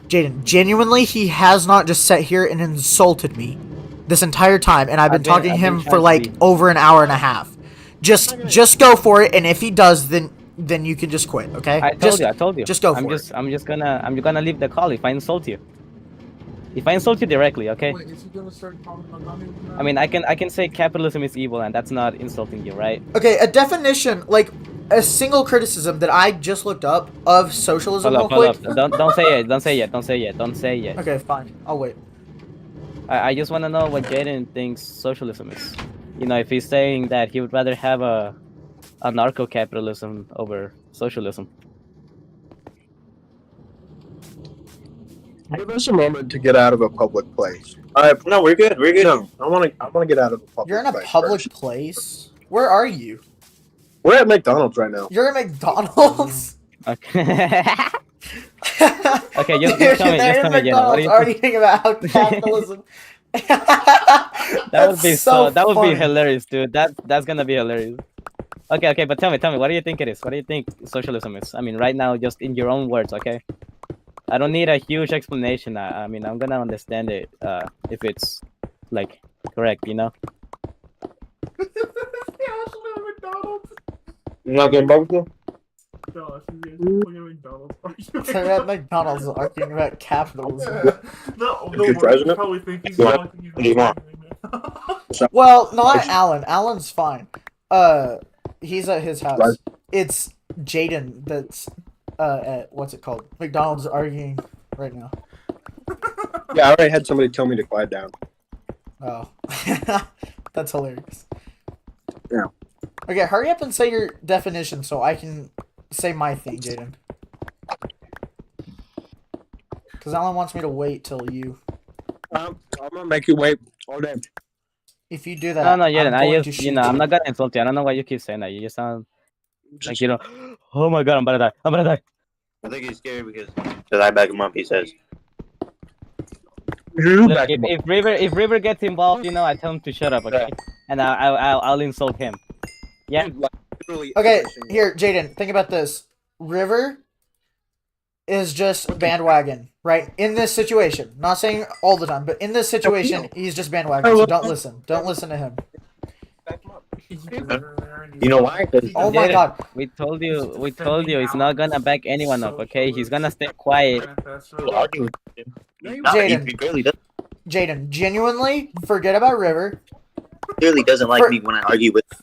Jaden, genuinely, he has not just sat here and insulted me this entire time, and I've been talking to I've him been for trying like to be- over an hour and a half. Just go for it, and if he does, then you can just quit, okay? I told you. Just go I'm for just gonna leave the call if I insult you. If I insult you directly, okay? Wait, is he gonna start calling Kagami now? I mean, I can say capitalism is evil, and that's not insulting you, right? Okay, a definition, like a single criticism that I just looked up of socialism Hold real up, quick. hold up. Don't say it. Don't say it. Don't say it. Don't say it. Okay, fine. I'll wait. I just want to know what Jaden thinks socialism is. You know, if he's saying that he would rather have a narco-capitalism over socialism. Give us a moment to get out of a public place. No, we're good. We're good. No, I want to get out of a public. You're in a place public first. place? Where are you? We're at McDonald's right now. You're at McDonald's? Okay. Okay, just Dude, tell me, they're just in tell me, Jaden. What do McDonald's you arguing about capitalism. That would be so. That would funny. be hilarious, dude. That's gonna be hilarious. Okay, but tell me, what do you think it is? What do you think socialism is? I mean, right now, just in your own words, okay? I don't need a huge explanation. I mean, I'm gonna understand it if it's like correct, you know. McDonald's. You're not getting barbecue? Gosh, you guys are fucking McDonald's. They're at McDonald's arguing about capitalism. No, If you're president, probably think he's you want- talking. what do you want? Well, not Alan. Alan's fine. He's at his house. Right. It's Jaden that's at what's it called? McDonald's arguing right now. Yeah, I already had somebody tell me to quiet down. Oh, that's hilarious. Yeah. Okay, hurry up and say your definition so I can say my thing, Jaden. Because Alan wants me to wait till you. I'm gonna make you wait all day. If you do that, No, Jaden. I'm I going just, to you know, shoot I'm not gonna insult you. I don't know why you keep saying that. You just sound like, you know, oh my god, I'm about to die. I'm about to die. I think he's scared because I back him up. He says. Look, if River gets involved, you know, I tell him to shut up, okay? And I'll insult him. Yeah. Okay, here, Jaden, think about this. River is just bandwagon, right? In this situation. Not saying all the time, but in this situation, he's just bandwagon. So don't listen. Don't listen to him. You know why? 'Cause Oh my Jaden, god. We told you, he's not gonna back anyone up, okay? He's gonna stay quiet. he'll argue with him. Jaden. He clearly doesn't. Jaden, genuinely, forget about River. Clearly doesn't like me when I argue with him.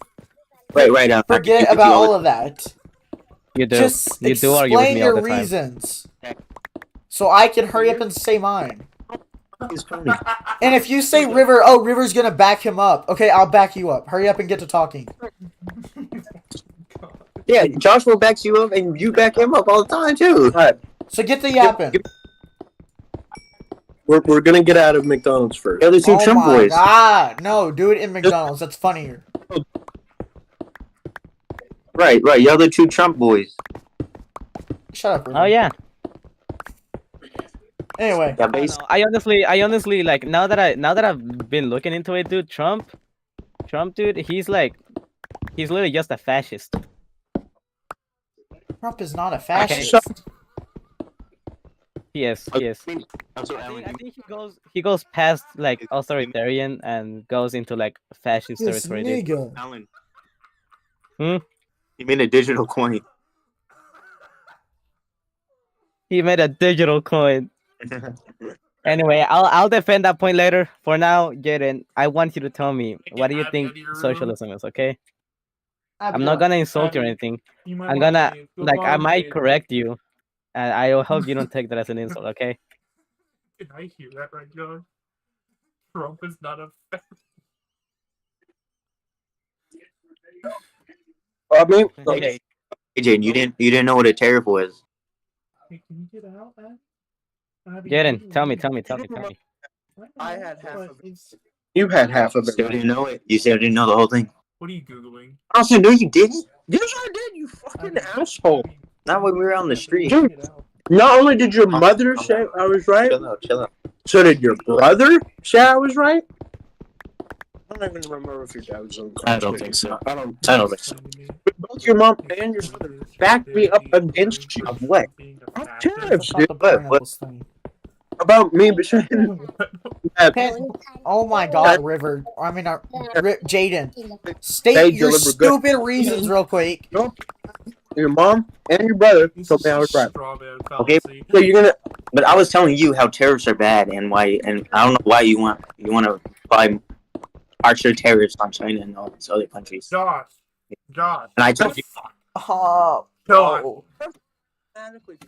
Right. Forget about all of that. You do. Just You do argue with explain me all your the time. reasons. So I can hurry up and say mine. He's funny. And if you say River, oh, River's gonna back him up. Okay, I'll back you up. Hurry up and get to talking. Yeah, Joshua backs you up, and you back him up all the time too. So get the yapping. We're gonna get out of McDonald's first. The other two Oh Trump my boys. god. No, do it in McDonald's. That's funnier. Right. The other two Trump boys. Shut up, River. Oh yeah. Anyway. Yeah, I don't know. I honestly like now that I've been looking into it, dude. Trump, dude, he's literally just a fascist. Trump is not a fascist. He is. I'm sorry, I Alan. think he goes past like authoritarian and goes into like fascist This territory. Dude. nigga. Alan. Hmm? He made a digital coin. He made a digital coin. Anyway, I'll defend that point later. For now, Jaden, I want you to tell me what do you think socialism is, okay? I'm not gonna insult you or anything. I'm gonna I might correct you, and I hope you don't take that as an insult, okay? Can I hear that right, John? Trump is not a. I mean, Okay. Hey, Jaden, you didn't know what a tariff was. Hey, can you get out, man? Jaden, tell me. I had half of it. you had half of Still it. didn't know it. You still didn't know the whole thing. What are you googling? I said, no, you didn't. Yes, I did. You fucking asshole. Not when we were on the street. Dude, not only did your mother say I was right, Chill out. so did your brother say I was right. I don't even remember if your dad was on the call. I don't think so. I don't. I don't think so. Both your mom and your brother backed me up against you. Of what? Tariffs, That's not dude. the point of this thing. About me saying that Pen- Oh my god, River. I mean, Jaden. State Hey, your deliver good. stupid reasons real quick. Your mom and your brother This told is me I was right. straw man Okay. fallacy. So you're gonna, but I was telling you how terrorists are bad and why, and I don't know why you want to apply harsher tariffs on China and all these other countries. Josh. And I told you, Oh. Josh.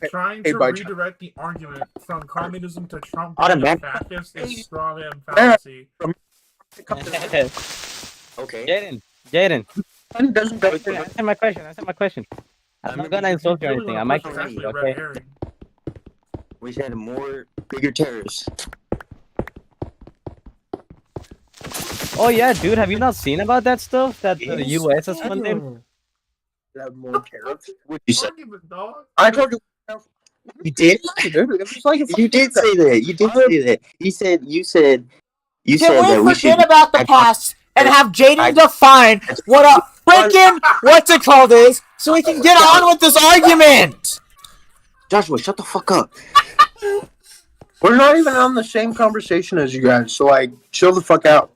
Trying Hey, to by redirect the argument from communism to Trump Automatic- being a fascist is straw man fallacy. okay. Jaden, doesn't go answer my question. I'm not gonna insult you or anything. I might It's correct actually you, a red okay? herring. We said bigger terrorists. Oh yeah, dude, have you not seen about that stuff that the US has funded? have more tariffs. What you said? Argument, dog. I told you. You did? Dude, it was like a You did say that. You did say that. You said Can that we we should forget about the past and have Jaden define what a freaking what's it called is, so we can get on with this argument? Joshua, shut the fuck up. We're not even on the same conversation as you guys, so like, chill the fuck out.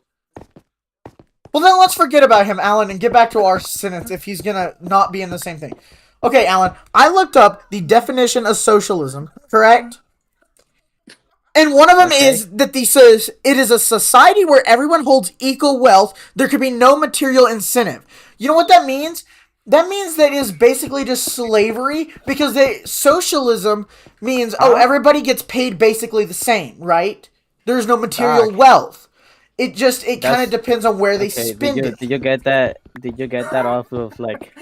Well, then let's forget about him, Alan, and get back to our sentence if he's gonna not be in the same thing. Okay, Alan, I looked up the definition of socialism, correct? And one of them Okay. is that says it is a society where everyone holds equal wealth. There could be no material incentive. You know what that means? That means that it is basically just slavery because socialism means everybody gets paid basically the same, right? There's no material Doc. wealth. It kind of That's- depends on where they Okay, spend it. did you get that? Did you get that off of like?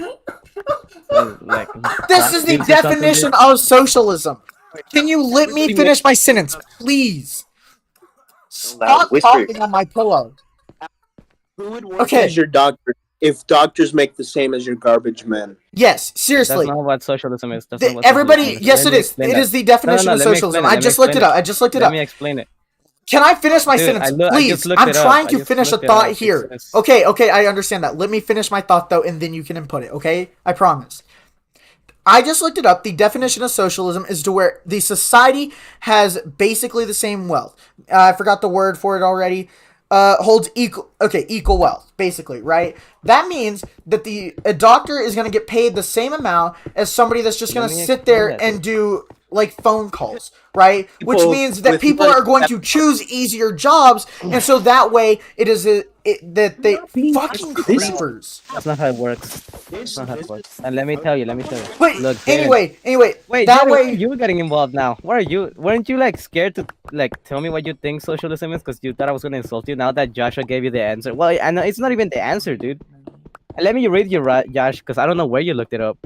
This is the Memes or something, definition dude? of socialism. Can you let me finish my sentence, please? Stop whisper. talking on my pillow. Who would work Okay. as your doctor if doctors make the same as your garbage men? Yes, That's seriously. not what socialism is. That's The- not what everybody, socialism yes, Let it me is. explain It that. is the definition No, of let me socialism. explain it, I let just me looked it explain up. I just looked it Let up. me explain it. Can I finish my Dude, sentence, I just please? looked I'm it up. trying I to just finish a looked it thought up. here. It's- Okay, I understand that. Let me finish my thought though, and then you can input it. Okay, I promise. I just looked it up. The definition of socialism is to where the society has basically the same wealth. I forgot the word for it already. Holds equal wealth, basically, right? That means that a doctor is going to get paid the same amount as somebody that's just going Let to me sit there explain that. and do like phone calls, right? Which People means that with people money- are going to choose easier jobs, and so that way that they fucking creepers. That's not how it works. That's not how it works. And let me tell you. But Look, Jaden. anyway, Wait, that Jaden, way. why are you getting involved now? Why are you? Weren't you like scared to like tell me what you think socialism is? Because you thought I was gonna insult you. Now that Joshua gave you the answer, well, I know it's not even the answer, dude. And let me read you, Josh, because I don't know where you looked it up.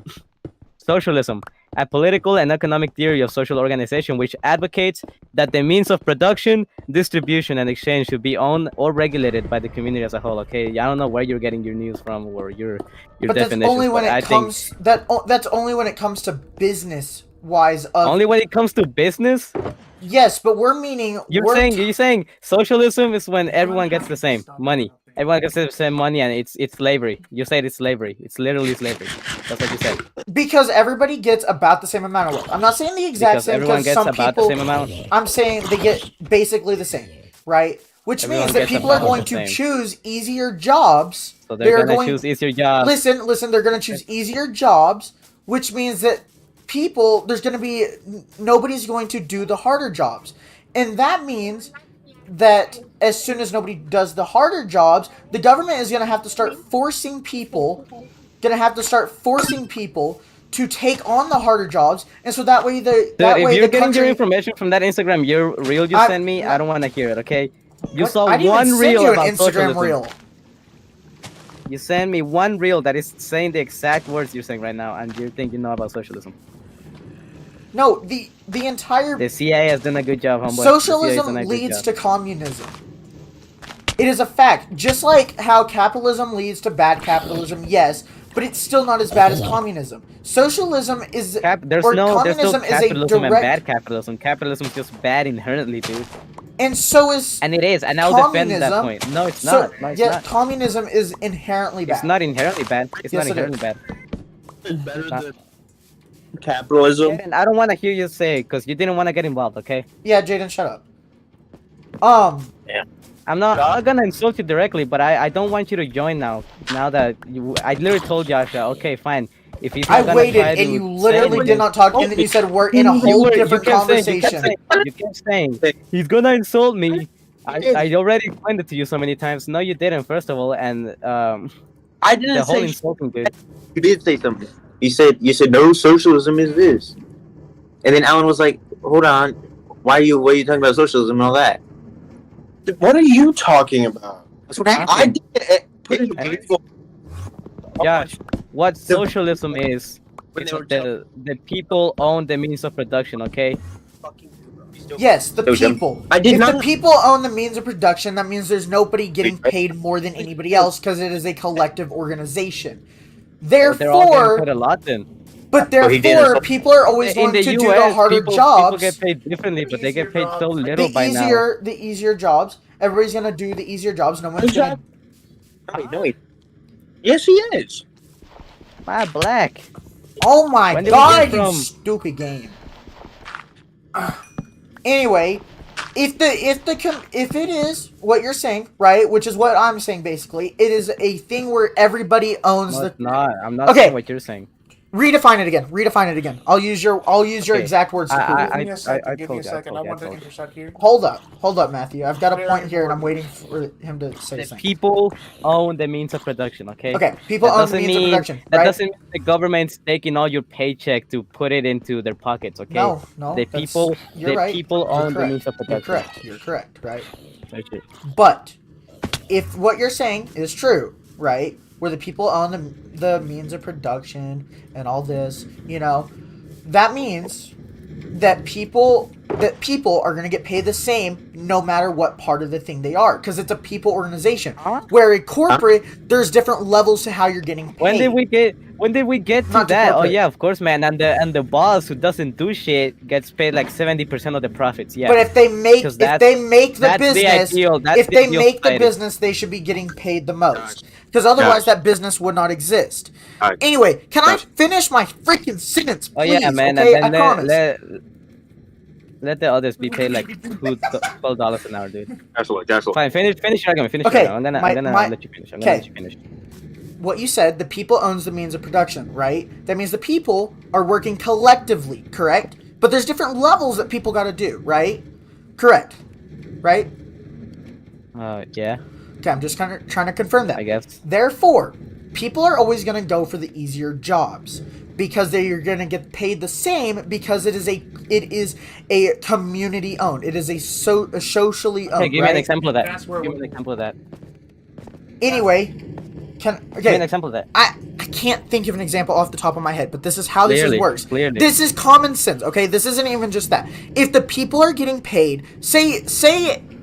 Socialism, a political and economic theory of social organization which advocates that the means of production, distribution, and exchange should be owned or regulated by the community as a whole. Okay, I don't know where you're getting your news from or your But that's definitions. only when but I it comes that's only when it comes to business wise of only when it comes to business. yes, but we're meaning You're we're saying socialism is when everyone gets the same money. Everyone gets the same money, and it's slavery. You said it's slavery. It's literally slavery. That's what you said. because everybody gets about the same amount of wealth. I'm not saying the exact Because same everyone because gets some about people the same amount. I'm saying they get basically the same, right? Which Everyone means that gets people are about going the to same. choose easier jobs. So they're gonna going choose easier jobs. Listen, they're going to choose easier jobs, which means that there's going to be nobody's going to do the harder jobs. And that means that as soon as nobody does the harder jobs, the government is going to have to start forcing people to take on the harder jobs, and so that way Dude, that if way you're the getting your country. information from that Instagram reel you I- sent me, I don't want to hear it. Okay, you What? saw I didn't one even reel send you an about Instagram socialism. reel. You sent me one reel that is saying the exact words you're saying right now, and you think you know about socialism. No, the entire The CIA has done a good job, homeboy. The CIA has done socialism a good leads job. to communism. It is a fact. Just like how capitalism leads to bad capitalism, yes, but it's still not as bad as communism. Socialism is There's or no communism is a capitalism and direct, bad capitalism. Capitalism is just bad inherently, dude. and so is And it is, and I'll defend that communism. point. No, it's so not. No, it's yeah, not. communism is inherently bad. It's not inherently bad. It's Yes, not it inherently is. bad. It's better Not- than capitalism. And I don't want to hear you say because you didn't want to get involved. Okay. Yeah, Jaden, shut up. I'm not gonna insult you directly, but I don't want you to join now. Now that I literally told Joshua, okay, fine. if he's not I gonna waited try and to you literally say did not talk, and then you said we're in a You whole were- you different kept saying- conversation. you kept saying he's gonna insult me. I already explained it to you so many times. No, you didn't. First of all, and I didn't the whole say insulting dude. you did say something. You said no, socialism is this, and then Alan was like, "Hold on, why are you talking about socialism and all that?" What are you talking about? That's what happened. Put it in And- Google. Josh, what socialism is? When It's they were the people own the means of production. Okay. Yes, the So, Jim, people. I did if not- the people own the means of production, that means there's nobody getting paid more than anybody else because it is a collective organization. They're all getting Therefore, paid a lot then. but So he did therefore, insult- people are always In going the to do US, the harder people jobs. get paid differently, but they get paid so little The by now. easier jobs. Everybody's gonna do the easier jobs. No one's gonna. No, he Yes, he is. My black. Oh my When did we god, get you from- stupid game. Anyway, if it is what you're saying, right, which is what I'm saying basically, it is a thing where everybody owns No, the. it's not. I'm not Okay. saying what you're saying. Redefine it again. Redefine it again. I'll use your Okay. exact words to prove it. Give me a second. Give me a told you, second. I told you, want to told you. intersect here. Hold up, Matthew. I've got a Very point here, and I'm waiting important. for him to say The something. people own the means of production. Okay. Okay, people That own the doesn't means of mean production, that right? doesn't mean the government's taking all your paycheck to put it into their pockets. Okay. No, The that's- people, You're the right. people You're own the correct. means of You're production. correct, right? That's it. But if what you're saying is true, right, where the people own the means of production and all this, that means that people are going to get paid the same no matter what part of the thing they are, because it's a people organization. Where a corporate, there's different levels to how you're getting paid. When did we get to Not to that? Oh corporate. yeah, of course, man. And the boss who doesn't do shit gets paid like 70% of the profits. Yeah. But if they make 'Cause the that's business, the ideal. That's if the they ideal make the society. business, they should be getting paid the most. Because otherwise, that business would not exist. Anyway, can I finish my freaking sentence, Oh please? yeah, man. Okay, And I then promise. let the others be paid like $12 an hour, dude. Joshua. Fine, finish your argument. Finish Okay, your argument. my- I'm gonna my- let you finish. I'm gonna let okay. you finish. What you said, the people owns the means of production, right? That means the people are working collectively, correct? But there's different levels that people got to do, right? Correct, right? Yeah, Okay, I'm just kind of trying to confirm that. I guess. Therefore, people are always going to go for the easier jobs because they are going to get paid the same because it is a community owned. It is a socially owned. Okay, give me right? an example of that. That's where Give me we- an example of that. Anyway, Give me an okay. example of that. I can't think of an example off the top of my head, but this is how this works. Clearly. This is common sense, okay? This isn't even just that. If the people are getting paid, say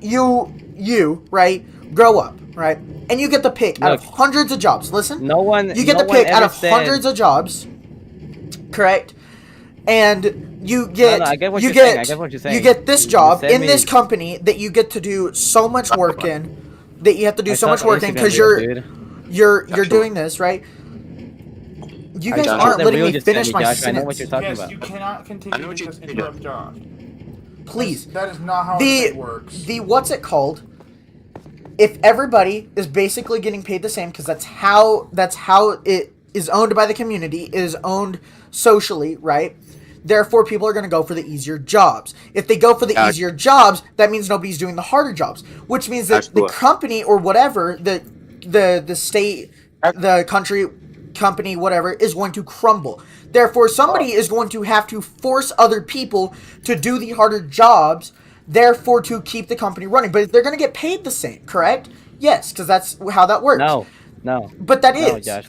you right, grow up, right, and you get the pick out of Look. hundreds of jobs. Listen, No one. you get no the one pick out ever of said- hundreds of jobs, correct? And you get I get what you you're get saying. I get what you're saying. you get this You job said in this me- company that you get to do so much work in, that you have to do I so saw much the work in Instagram because reel, you're dude. you're Joshua. doing this, right? You guys I saw aren't the letting reel me just sent finish me, my Josh. I know what sentence. you're talking Yes, about. you cannot I know continue what to you- just interrupt Josh. Please. That is not how The it works. the what's it called? If everybody is basically getting paid the same, because that's how it is owned by the community, it is owned socially, right? Therefore, people are going to go for the easier jobs. If they go for the easier jobs, that means nobody's doing the harder jobs, which means that the company or whatever, the state, the country, company, whatever, is going to crumble. Therefore, somebody is going to have to force other people to do the harder jobs, therefore to keep the company running. But they're going to get paid the same, correct? Yes, because that's how that works. No. But that No, is. Josh.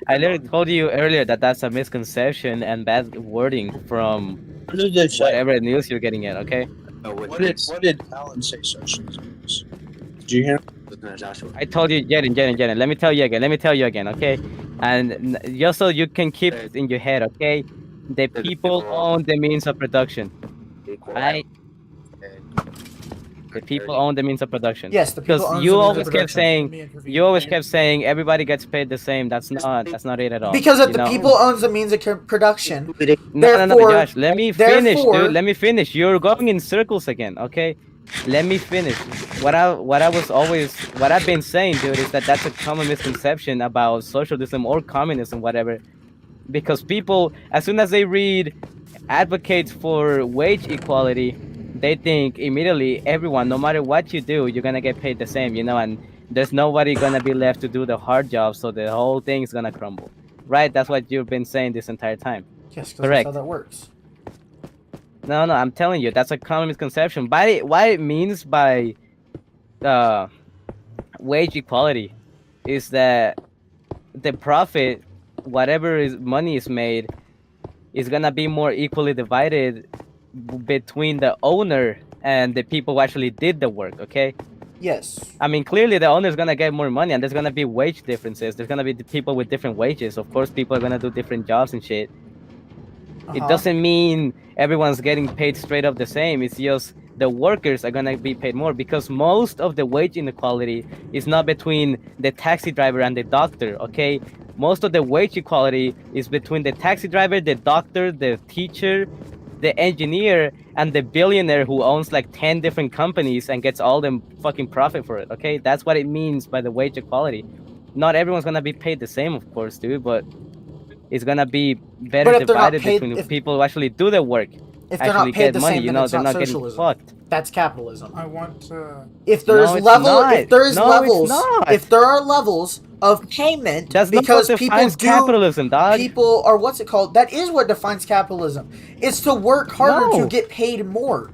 I literally told you earlier that that's a misconception and bad wording from What did they say? whatever news you're getting at. Okay. What did Alan say socialism is? Did you hear? Joshua. I told you, Jaren. Let me tell you again. Okay. And just so you can keep it in your head. Okay. The people own the means of production. Right. The people own the means of production. Yes, the people Because own you the means of always kept production. saying, everybody gets paid the same. That's not it at all. Because if you the know? people owns the means of production, No, therefore- Josh. Let me finish, therefore- dude. Let me finish. You're going in circles again, okay? Let me finish. What I've been saying, dude, is that that's a common misconception about socialism or communism, whatever. because people, as soon as they read advocates for wage equality, they think immediately everyone, no matter what you do, you're gonna get paid the same, you know, and there's nobody gonna be left to do the hard job, so the whole thing is gonna crumble. Right? That's what you've been saying this entire time. Yes, because that's Correct. how that works. No, I'm telling you, that's a common misconception. What it means by wage equality is that the profit, whatever is money is made, is gonna be more equally divided between the owner and the people who actually did the work. Okay. Yes. I mean, clearly the owner's gonna get more money, and there's gonna be wage differences. There's gonna be people with different wages. Of course, people are gonna do different jobs and shit. It Uh-huh. doesn't mean everyone's getting paid straight up the same. It's just the workers are gonna be paid more, because most of the wage inequality is not between the taxi driver and the doctor. Okay, most of the wage equality is between the taxi driver, the doctor, the teacher, the engineer, and the billionaire who owns like 10 different companies and gets all the fucking profit for it. Okay, that's what it means by the wage equality. Not everyone's gonna be paid the same, of course, dude, but it's gonna be better But if they're not divided paid- between if- people who actually do the work, If they're actually not paid get the money. same, You then know, it's they're not not getting socialism. fucked. That's capitalism. I want to. If there's No, it's level, not. if there's No, it's levels, not. if there are levels of payment, That's not because what people defines do, capitalism, dog. people are what's it called? That is what defines capitalism. It's to work harder No. to get paid more.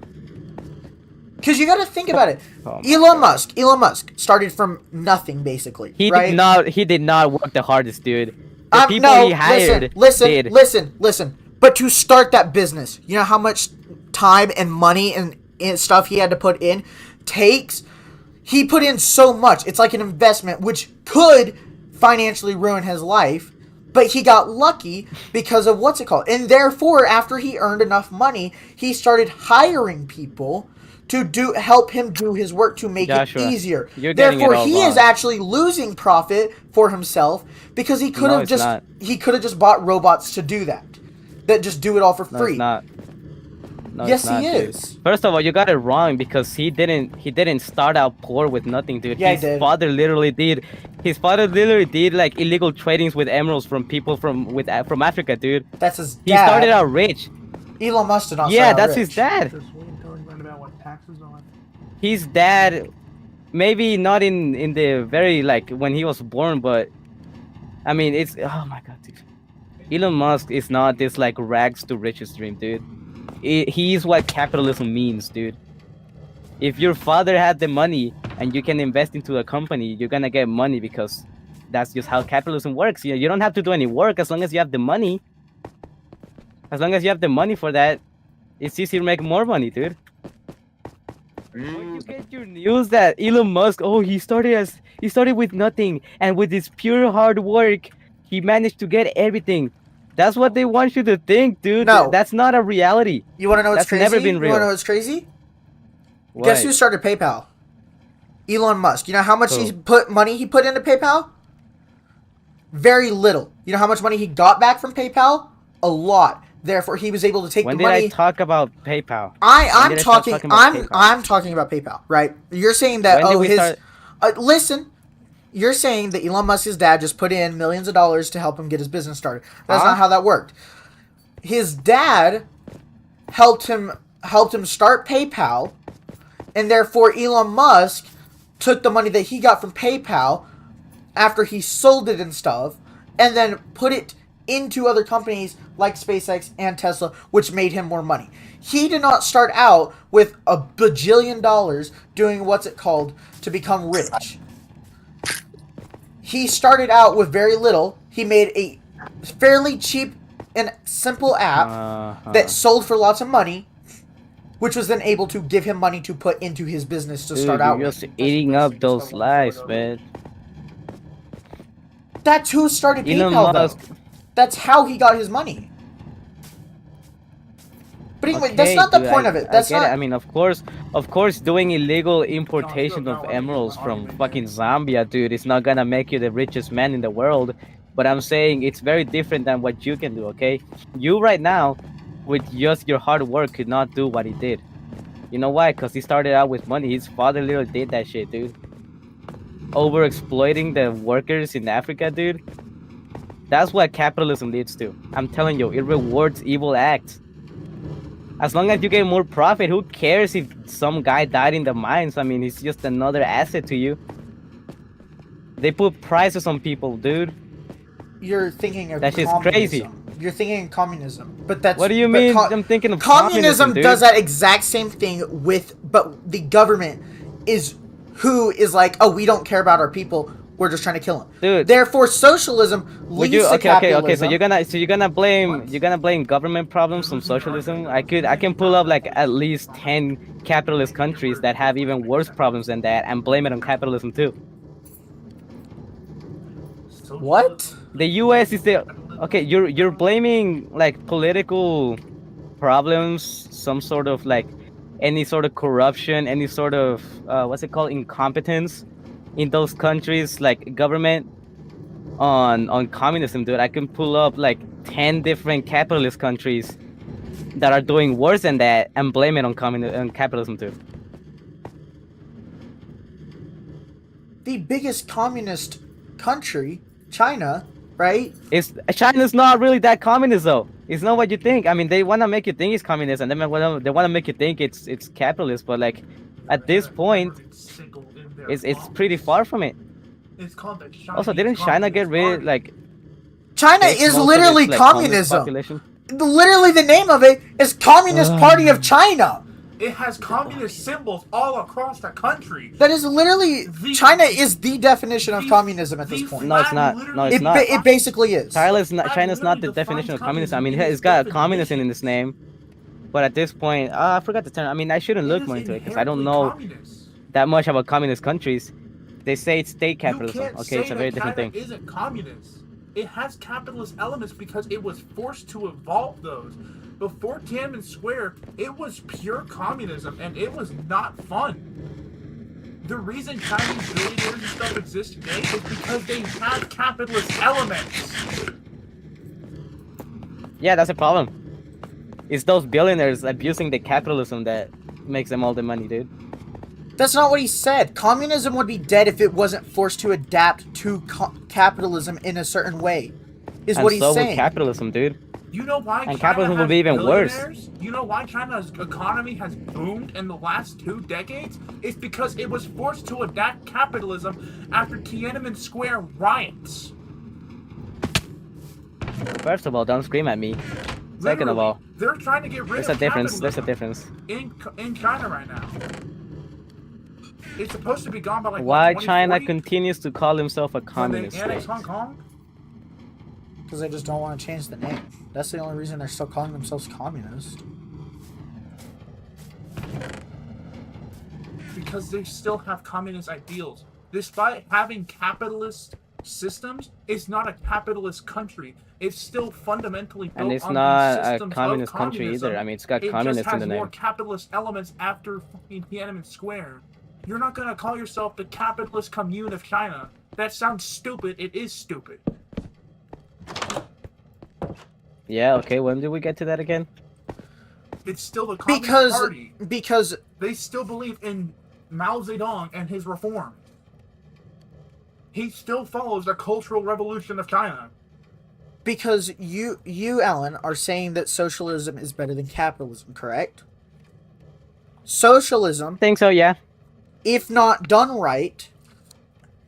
Because you got to think about it. Oh my Elon Musk started from nothing basically. He right? did not work the hardest, dude. The people no, he hired did. listen. But to start that business, you know how much time and money and stuff he had to put in takes? He put in so much. It's like an investment, which could financially ruin his life. But he got lucky because of what's it called? And therefore, after he earned enough money, he started hiring people to help him do his work to make Joshua, it easier. you're getting it Therefore, all he is wrong. actually losing profit for himself because he could No, have it's just not. bought robots to do that just do it all for No, free. it's not. No, Yes, it's not, he dude. is. First of all, you got it wrong, because he didn't start out poor with nothing, dude. Yeah, he His did. father literally did. His father literally did like illegal tradings with emeralds from people from Africa, dude. That's his dad. He started out rich. Elon Musk did not Yeah, start out that's rich. his dad. Just wait until we learn about what taxes are. His dad, maybe not in the very like when he was born, but I mean it's, oh my god, dude. Elon Musk is not this like rags to riches dream, dude. He's what capitalism means, dude. If your father had the money and you can invest into a company, you're gonna get money, because that's just how capitalism works. You don't have to do any work as long as you have the money. As long as you have the money for that, it's easy to make more money, dude. When you get your news that Elon Musk, oh, he started with nothing, and with his pure hard work, he managed to get everything. That's what they want you to think, dude. No. That's not a reality. You want to know what's That's crazy? never been You real. want to know what's crazy? What? Guess who started PayPal? Elon Musk. You know how much Who? he put into PayPal? Very little. You know how much money he got back from PayPal? A lot. Therefore, he was able to take When the did money. I talk about PayPal? I'm did I start talking. talking about PayPal? I'm talking about PayPal, right? You're saying that When did we start? listen. You're saying that Elon Musk's dad just put in millions of dollars to help him get his business started. That's Huh? not how that worked. His dad helped him start PayPal, and therefore Elon Musk took the money that he got from PayPal after he sold it and stuff, and then put it into other companies like SpaceX and Tesla, which made him more money. He did not start out with a bajillion dollars doing what's it called to become rich. He started out with very little. He made a fairly cheap and simple app that sold for lots of money, which was then able to give him money to put into his business to Dude, start out you're with. just eating up those lies, man. That's who started Elon PayPal, Musk. though. That's how he got his money. But anyway, that's Okay, not the dude, point of it. That's I get not. it. I mean, of course, doing illegal importation No, of it's not emeralds like from it's fucking Zambia, dude, it's not gonna make you the richest man in the world. But I'm saying it's very different than what you can do. Okay, you right now, with just your hard work, could not do what he did. You know why? Because he started out with money. His father literally did that shit, dude. Over exploiting the workers in Africa, dude. That's what capitalism leads to. I'm telling you, it rewards evil acts. As long as you get more profit, who cares if some guy died in the mines? I mean, he's just another asset to you. They put prices on people, dude. You're thinking of That shit's communism. crazy. You're thinking of communism, but that's What do you but mean? I'm thinking of communism dude. does that exact same thing but the government is who is like, oh, we don't care about our people. We're just trying to kill them. Dude. Therefore, socialism Would leads you to okay? capitalism. So you're gonna blame government problems from socialism? I can pull up like at least 10 capitalist countries that have even worse problems than that and blame it on capitalism too. What? The U.S. is the okay. You're blaming like political problems, some sort of like any sort of corruption, any sort of what's it called, incompetence in those countries, like government on communism, dude. I can pull up like 10 different capitalist countries that are doing worse than that and blame it on capitalism too. The biggest communist country, China, right? China's not really that communist though. It's not what you think. I mean, they want to make you think it's communist, and they want to make you think it's capitalist. But like, at this point, it's pretty far from it. It's called the Chinese Also, didn't China get rid Communist like? China take is most of literally its, like, communist communism. population? Literally, the name of it is Communist Party of China. Party. It has communist symbols all across the country. That is literally China is the definition of communism at this point. No, it's not. No, it's not. It basically is. China's not the definition of communism. I mean, it's got communism in its name, but at this point, I forgot the term. I mean, I shouldn't look more into it because I don't know that much about communist countries. They say it's state capitalism. Okay, it's a very different thing. China isn't communist. It has capitalist elements because it was forced to evolve those. Before Tiananmen Square, it was pure communism, and it was not fun. The reason Chinese billionaires and stuff exist today is because they have capitalist elements. Yeah, that's a problem. It's those billionaires abusing the capitalism that makes them all the money, dude. That's not what he said. Communism would be dead if it wasn't forced to adapt to capitalism in a certain way. Is And what he's so saying. with capitalism, dude. You know why And China capitalism will has be even worse. billionaires? You know why China's economy has boomed in the last 2 decades? It's because it was forced to adapt capitalism after Tiananmen Square riots. First of all, don't scream at me. Second of Literally, all, they're trying to get rid there's a of difference. There's a capitalism difference. in China right now. It's supposed to be gone by like Why what, China 2040? continues to call himself a When they communist annex state? Hong Kong? Because they just don't want to change the name. That's the only reason they're still calling themselves communist. Because they still have communist ideals. Despite having capitalist systems, it's not a capitalist country. It's still fundamentally built And it's on not the a systems communist of country communism. either. I mean, it's got It communist just in has the more name. capitalist elements after fucking Tiananmen Square. You're not gonna call yourself the capitalist commune of China. That sounds stupid. It is stupid. Yeah, okay, when did we get to that again? It's still the Communist Party. Because They still believe in Mao Zedong and his reform. He still follows the Cultural Revolution of China. because you Alan are saying that socialism is better than capitalism, correct? Socialism, Think so, yeah. if not done right,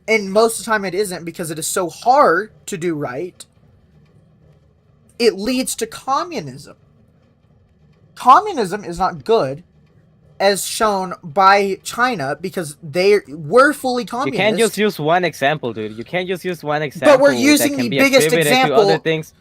and most of the time it isn't because it is so hard to do right, it leads to communism. Communism is not good, as shown by China, because they were fully You communist. can't just use one example, dude. You can't just use one example. we're using that can the be biggest attributed example. To other things.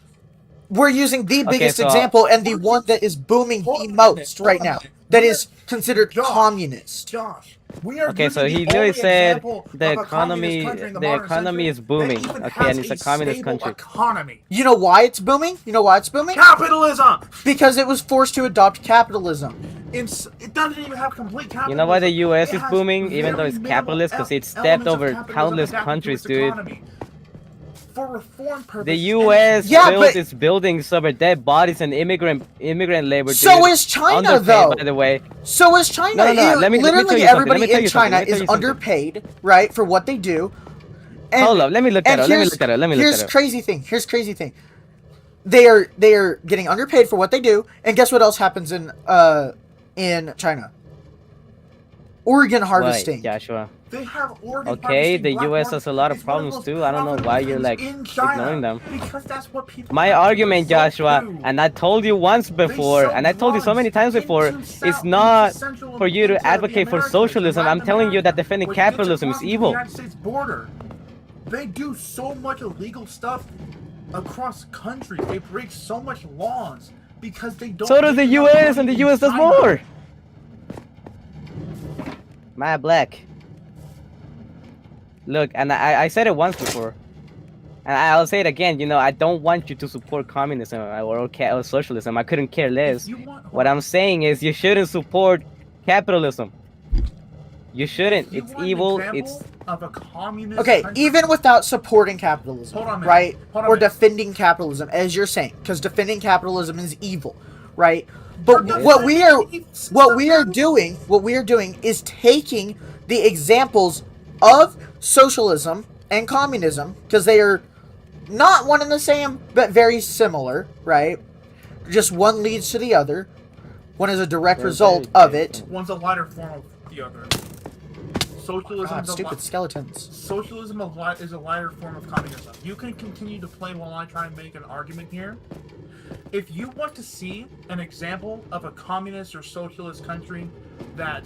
We're using the biggest so- example and the one that is booming the most right now. That is considered Josh. communist. Josh, we are Okay, so using he the literally only said example the of a communist economy- country in the modern economy century is booming, that even okay, has and it's a a communist stable country. economy. You know why it's booming? You know why it's booming? Capitalism. Because it was forced to adopt capitalism. It doesn't even have complete capitalism. You know why the US It is has booming, even though very it's minimal capitalist? Because it stepped elements of over capitalism countless adapted to countries, its dude. economy. For reform purposes. The U.S. Yeah, built but- its buildings over dead bodies and immigrant labor. So dude. is China, Underpaid, though. by the way. So is China. No. Let me tell Literally you something. Let everybody me tell in you something. China Let me tell is you something. underpaid, right, for what they do. And, Hold up, let me look that and up. Let me here's- look that up. Let me look here's that up. crazy thing. Here's crazy thing. They are getting underpaid for what they do, and guess what else happens in China? Organ harvesting. What, Joshua? They have organ Okay, harvesting. the Black US market has a lot of is one the problems most too. I don't know profitable why you're things like in China, ignoring them. Because that's what people My argument, resort Joshua, to. and I told you once before, sell and I told you so drugs many times before, into it's not for you to into the advocate for Americas, socialism. I'm Latin telling you that America, defending which gets capitalism is across the evil. United States border. They do so much illegal stuff across countries. They break so much laws because they don't. So does the make enough US, and money the in US does China. more. My black. Look, and I said it once before, and I'll say it again. You know, I don't want you to support communism or socialism. I couldn't care less. If you want- What I'm saying is you shouldn't support capitalism. You shouldn't. if you It's want an evil. example It's of a communist Okay, country- even without supporting capitalism, Hold on a minute. right? Hold on a Or minute. defending capitalism, as you're saying, because defending capitalism is evil, right? But You're what we are defending what we are doing is taking the examples of socialism and communism, because they are not one and the same, but very similar, right? Just one leads to the other. One is a direct They're result very of it. different. One's a lighter form of the other. Socialism God, is a stupid skeletons. Socialism is a lighter form of communism. You can continue to play while I try and make an argument here. If you want to see an example of a communist or socialist country that,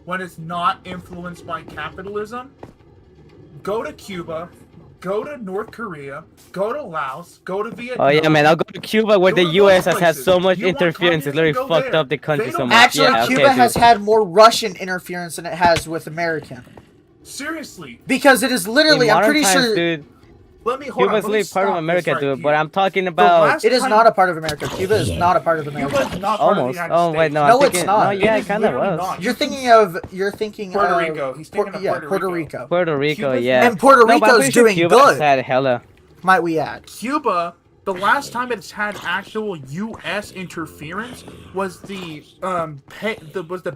when it's not influenced by capitalism, go to Cuba, go to North Korea, go to Laos, go to Vietnam. Oh yeah, man. I'll go to Cuba where Go the to those US has had places. so much You want interference. It's literally communism, go fucked there. up the country They so don't much. Actually, Yeah, Cuba okay, has dude. had more Russian interference than it has with American. Seriously, Because it is literally, In I'm modern pretty times, sure dude, let me hold on. Cuba's Let me literally part of stop America, this right dude. But here. I'm talking The about last it is time- not a part of America. Cuba is not a part of America. Cuba is not part of the almost. United Oh States. wait, no, No, I'm it's thinking. not. No, yeah, It it is kind of literally was. not. You're thinking Puerto of Rico. He's thinking of yeah, Puerto Puerto Rico. Rico. Puerto Rico, Cuba's- yeah. And Puerto No, but I'm Rico's pretty sure doing Cuba good. has had hella. Might we add? Cuba, the last time it's had actual U.S. interference was the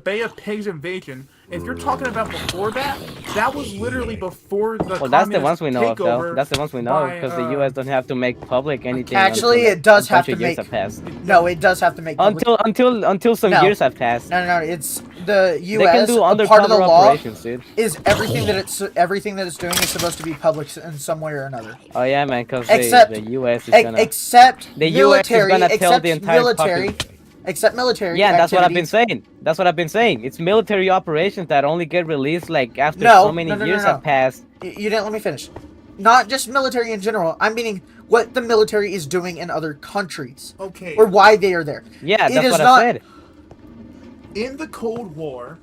Bay of Pigs invasion. If you're talking about before that, that was literally before the. Well, that's the communist ones we know of, though. takeover That's the ones we know by, because the U.S. don't have to make public anything. Actually, until it does a bunch have of to years make- have passed. No, it does have to make public. Until some No. years have passed. No, it's the They can U.S. do a part of undercover the law operations, dude. is everything that it's doing is supposed to be public in some way or another. Oh yeah, man, because Except- the U.S. is Ex- gonna. except The US is military, gonna tell except the entire military, except military. Yeah, and that's what I've been activities. saying. That's what I've been saying. It's military operations that only get released like after No, so many no, no, years no. have passed. You didn't let me finish. Not just military in general. I'm meaning what the military is doing in other countries Okay. or why they are there. Yeah, It that's is what not- I said. In the Cold War,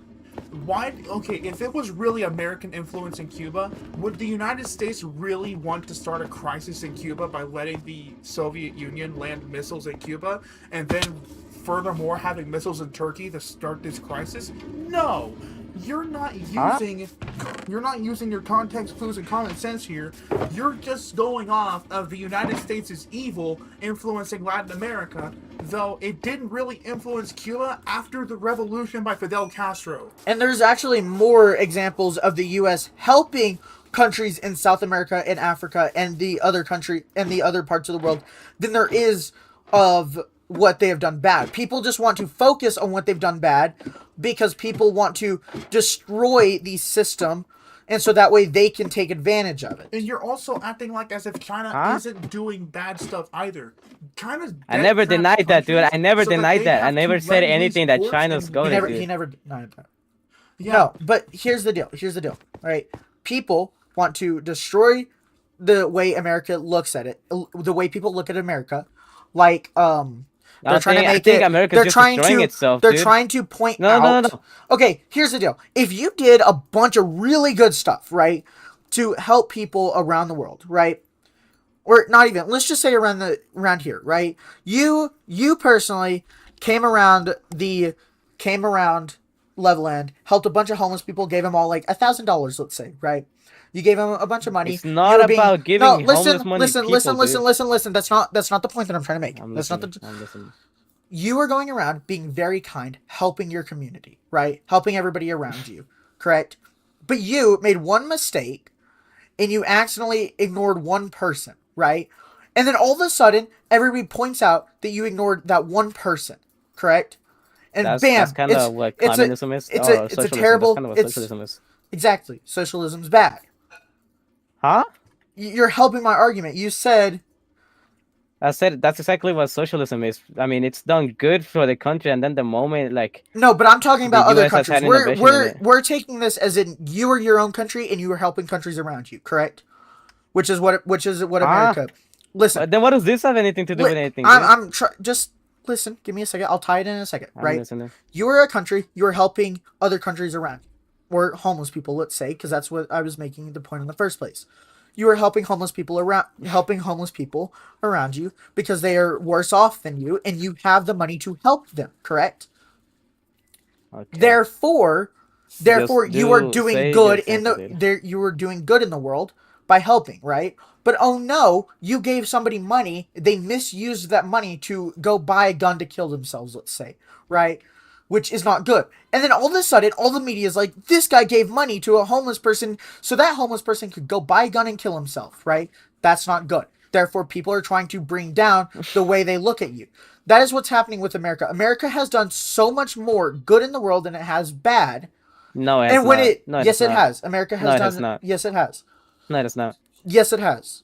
if it was really American influence in Cuba, would the United States really want to start a crisis in Cuba by letting the Soviet Union land missiles in Cuba and then furthermore having missiles in Turkey to start this crisis? No. You're not using your context clues and common sense here. You're just going off of the United States is evil influencing Latin America, though it didn't really influence Cuba after the revolution by Fidel Castro. And there's actually more examples of the U.S. helping countries in South America and Africa and the other parts of the world than there is of what they have done bad. People just want to focus on what they've done bad because people want to destroy the system, and so that way they can take advantage of it. And you're also acting like as if China Huh? isn't doing bad stuff either. China's I never debt-trapped denied that, dude. I countries never so that denied they that. I have never to said let anything loose that force China's and- going He to never, do. he never denied that. Yeah. No, but here's the deal. Right? People want to destroy the way America looks at it, the way people look at America, like they're trying to I make think it. America's They're just trying destroying to. itself, They're dude. trying to point No, out. no, no, no. Okay, here's the deal. If you did a bunch of really good stuff, right, to help people around the world, right, or not even, let's just say around here, right? You personally came around Leveland, helped a bunch of homeless people, gave them all like $1,000, let's say, right? You gave them a bunch of money. It's not You were about giving homeless money to people, listen. That's not the point that I'm trying to make. I'm That's not listening. the. I'm listening. You are going around being very kind, helping your community, right? Helping everybody around you, correct? But you made one mistake, and you accidentally ignored one person, right? And then all of a sudden, everybody points out that you ignored that one person, correct? And That's bam, kind it's of what it's a communism is. it's or a it's a socialism. terrible That's kind of what it's socialism is. exactly socialism's bad. Huh? You're helping my argument. You said I said that's exactly what socialism is. I mean, it's done good for the country, and then the moment like no, but I'm talking the about other US has countries. had We're innovation in we're it. we're taking this as in you are your own country and you are helping countries around you, correct? Which is what America. Listen, Then what does this have anything to do with anything? I'm just listen. Give me a second. I'll tie it in a second. I'm Right? listening. You are a country. You are helping other countries around you, or homeless people. Let's say, because that's what I was making the point in the first place. You are helping homeless people around you because they are worse off than you, and you have the money to help them. Correct? Okay. Therefore, you are doing say good your in example, dude. you are doing good in the world by helping, right? But oh no, you gave somebody money, they misused that money to go buy a gun to kill themselves, let's say, right? Which is not good. And then all of a sudden, all the media is like, this guy gave money to a homeless person so that homeless person could go buy a gun and kill himself, right? That's not good. Therefore, people are trying to bring down the way they look at you. That is what's happening with America. America has done so much more good in the world than it has bad. No, it's And when not. it No, yes, it not. has. America has No, it done has not. yes, it has. No, it's not. Yes, it has.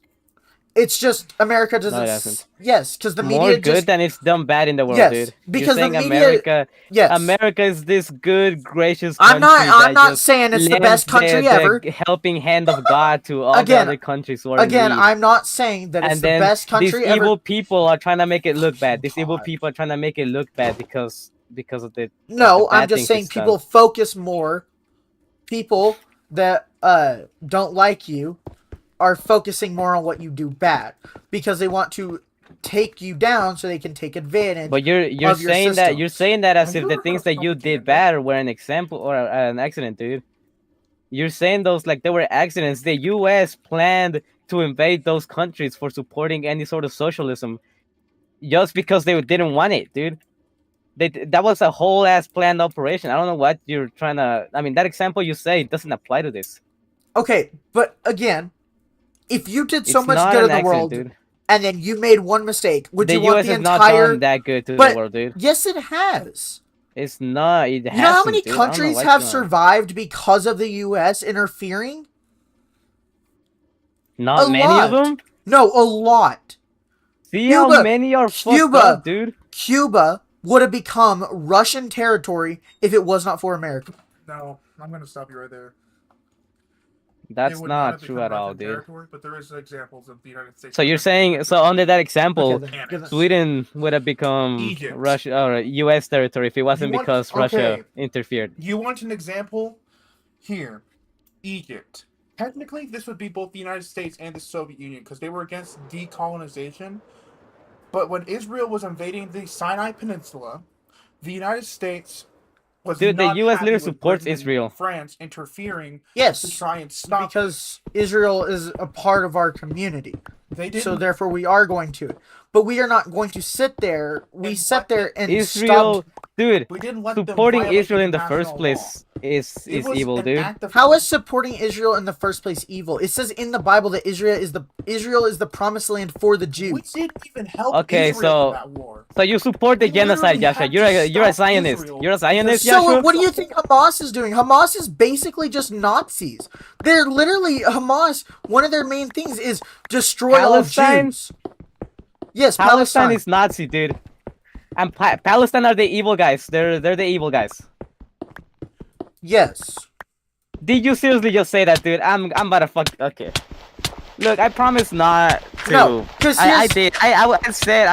It's just America doesn't. No, it hasn't. Yes, because the More media good just than it's done bad in the world, Yes, dude. because the You're saying media- America, yes. America is this good, gracious country. I'm not that just saying it's the lends best country ever. The helping hand of God to all Again- the other countries who are Again, in need. I'm not saying that it's And the then best these country ever. evil people are trying to make it look bad. These evil God. people are trying to make it look bad because of the No, the bad I'm just things saying it's done. people focus more. People that don't like you are focusing more on what you do bad because they want to take you down so they can take advantage. But you're of your saying that you're systems. saying that as Have if you the ever things heard that you did propaganda? bad were an example or an accident, dude. You're saying those like they were accidents. The U.S. planned to invade those countries for supporting any sort of socialism, just because they didn't want it, dude. That was a whole ass planned operation. I don't know what you're trying to. I mean, that example you say doesn't apply to this. Okay, but again, if you did so It's much not good an in the accident, world dude. and then you made one mistake, would The you want U.S. the has not entire? done that good to But- the world, dude. Yes, it has. It's not. It You know how hasn't, many dude. I don't know countries what have you're on. survived because of the U.S. interfering? Not A many lot. of them. No, a lot. See Cuba- how many are fucked Cuba- up, dude. Cuba would have become Russian territory if it was not for America. No, I'm gonna stop you right there. That's It would not have true become at all, Russian dude. territory, but there is examples of the United States. So you're saying so under that example, Okay, then, give it- Sweden would have become Egypt. Russia or U.S. territory if it wasn't want- because Russia okay. interfered. You want an example? Here, Egypt. Technically, this would be both the United States and the Soviet Union because they were against decolonization. But when Israel was invading the Sinai Peninsula, the United States was Dude, the not US happy literally with supports Britain and Israel. France interfering to Yes, try and stop. because Israel is a part of our community. They didn't. So therefore we are going to. But we are not going to sit there. We And sat let there and Israel, stopped. dude, we didn't let them supporting violate Israel in the first international place law. is It was evil, an dude. act of- How is supporting Israel in the first place evil? It says in the Bible that Israel is the promised land for the We Jews. didn't even help Okay, Israel so- in that war. So you support the We genocide, literally Joshua. had You're to a stop Zionist. Israel You're a Zionist, because- Joshua. So what do you think Hamas is doing? Hamas is basically just Nazis. They're literally Hamas. One of their main things is destroy Palestine? all Jews. Yes, Palestine Palestine. is Nazi, dude. And Palestine are the evil guys. They're the evil guys. Yes. Did you seriously just say that, dude? I'm about to fuck. Okay. Look, I promise not to. No, 'cause I here's- did. I said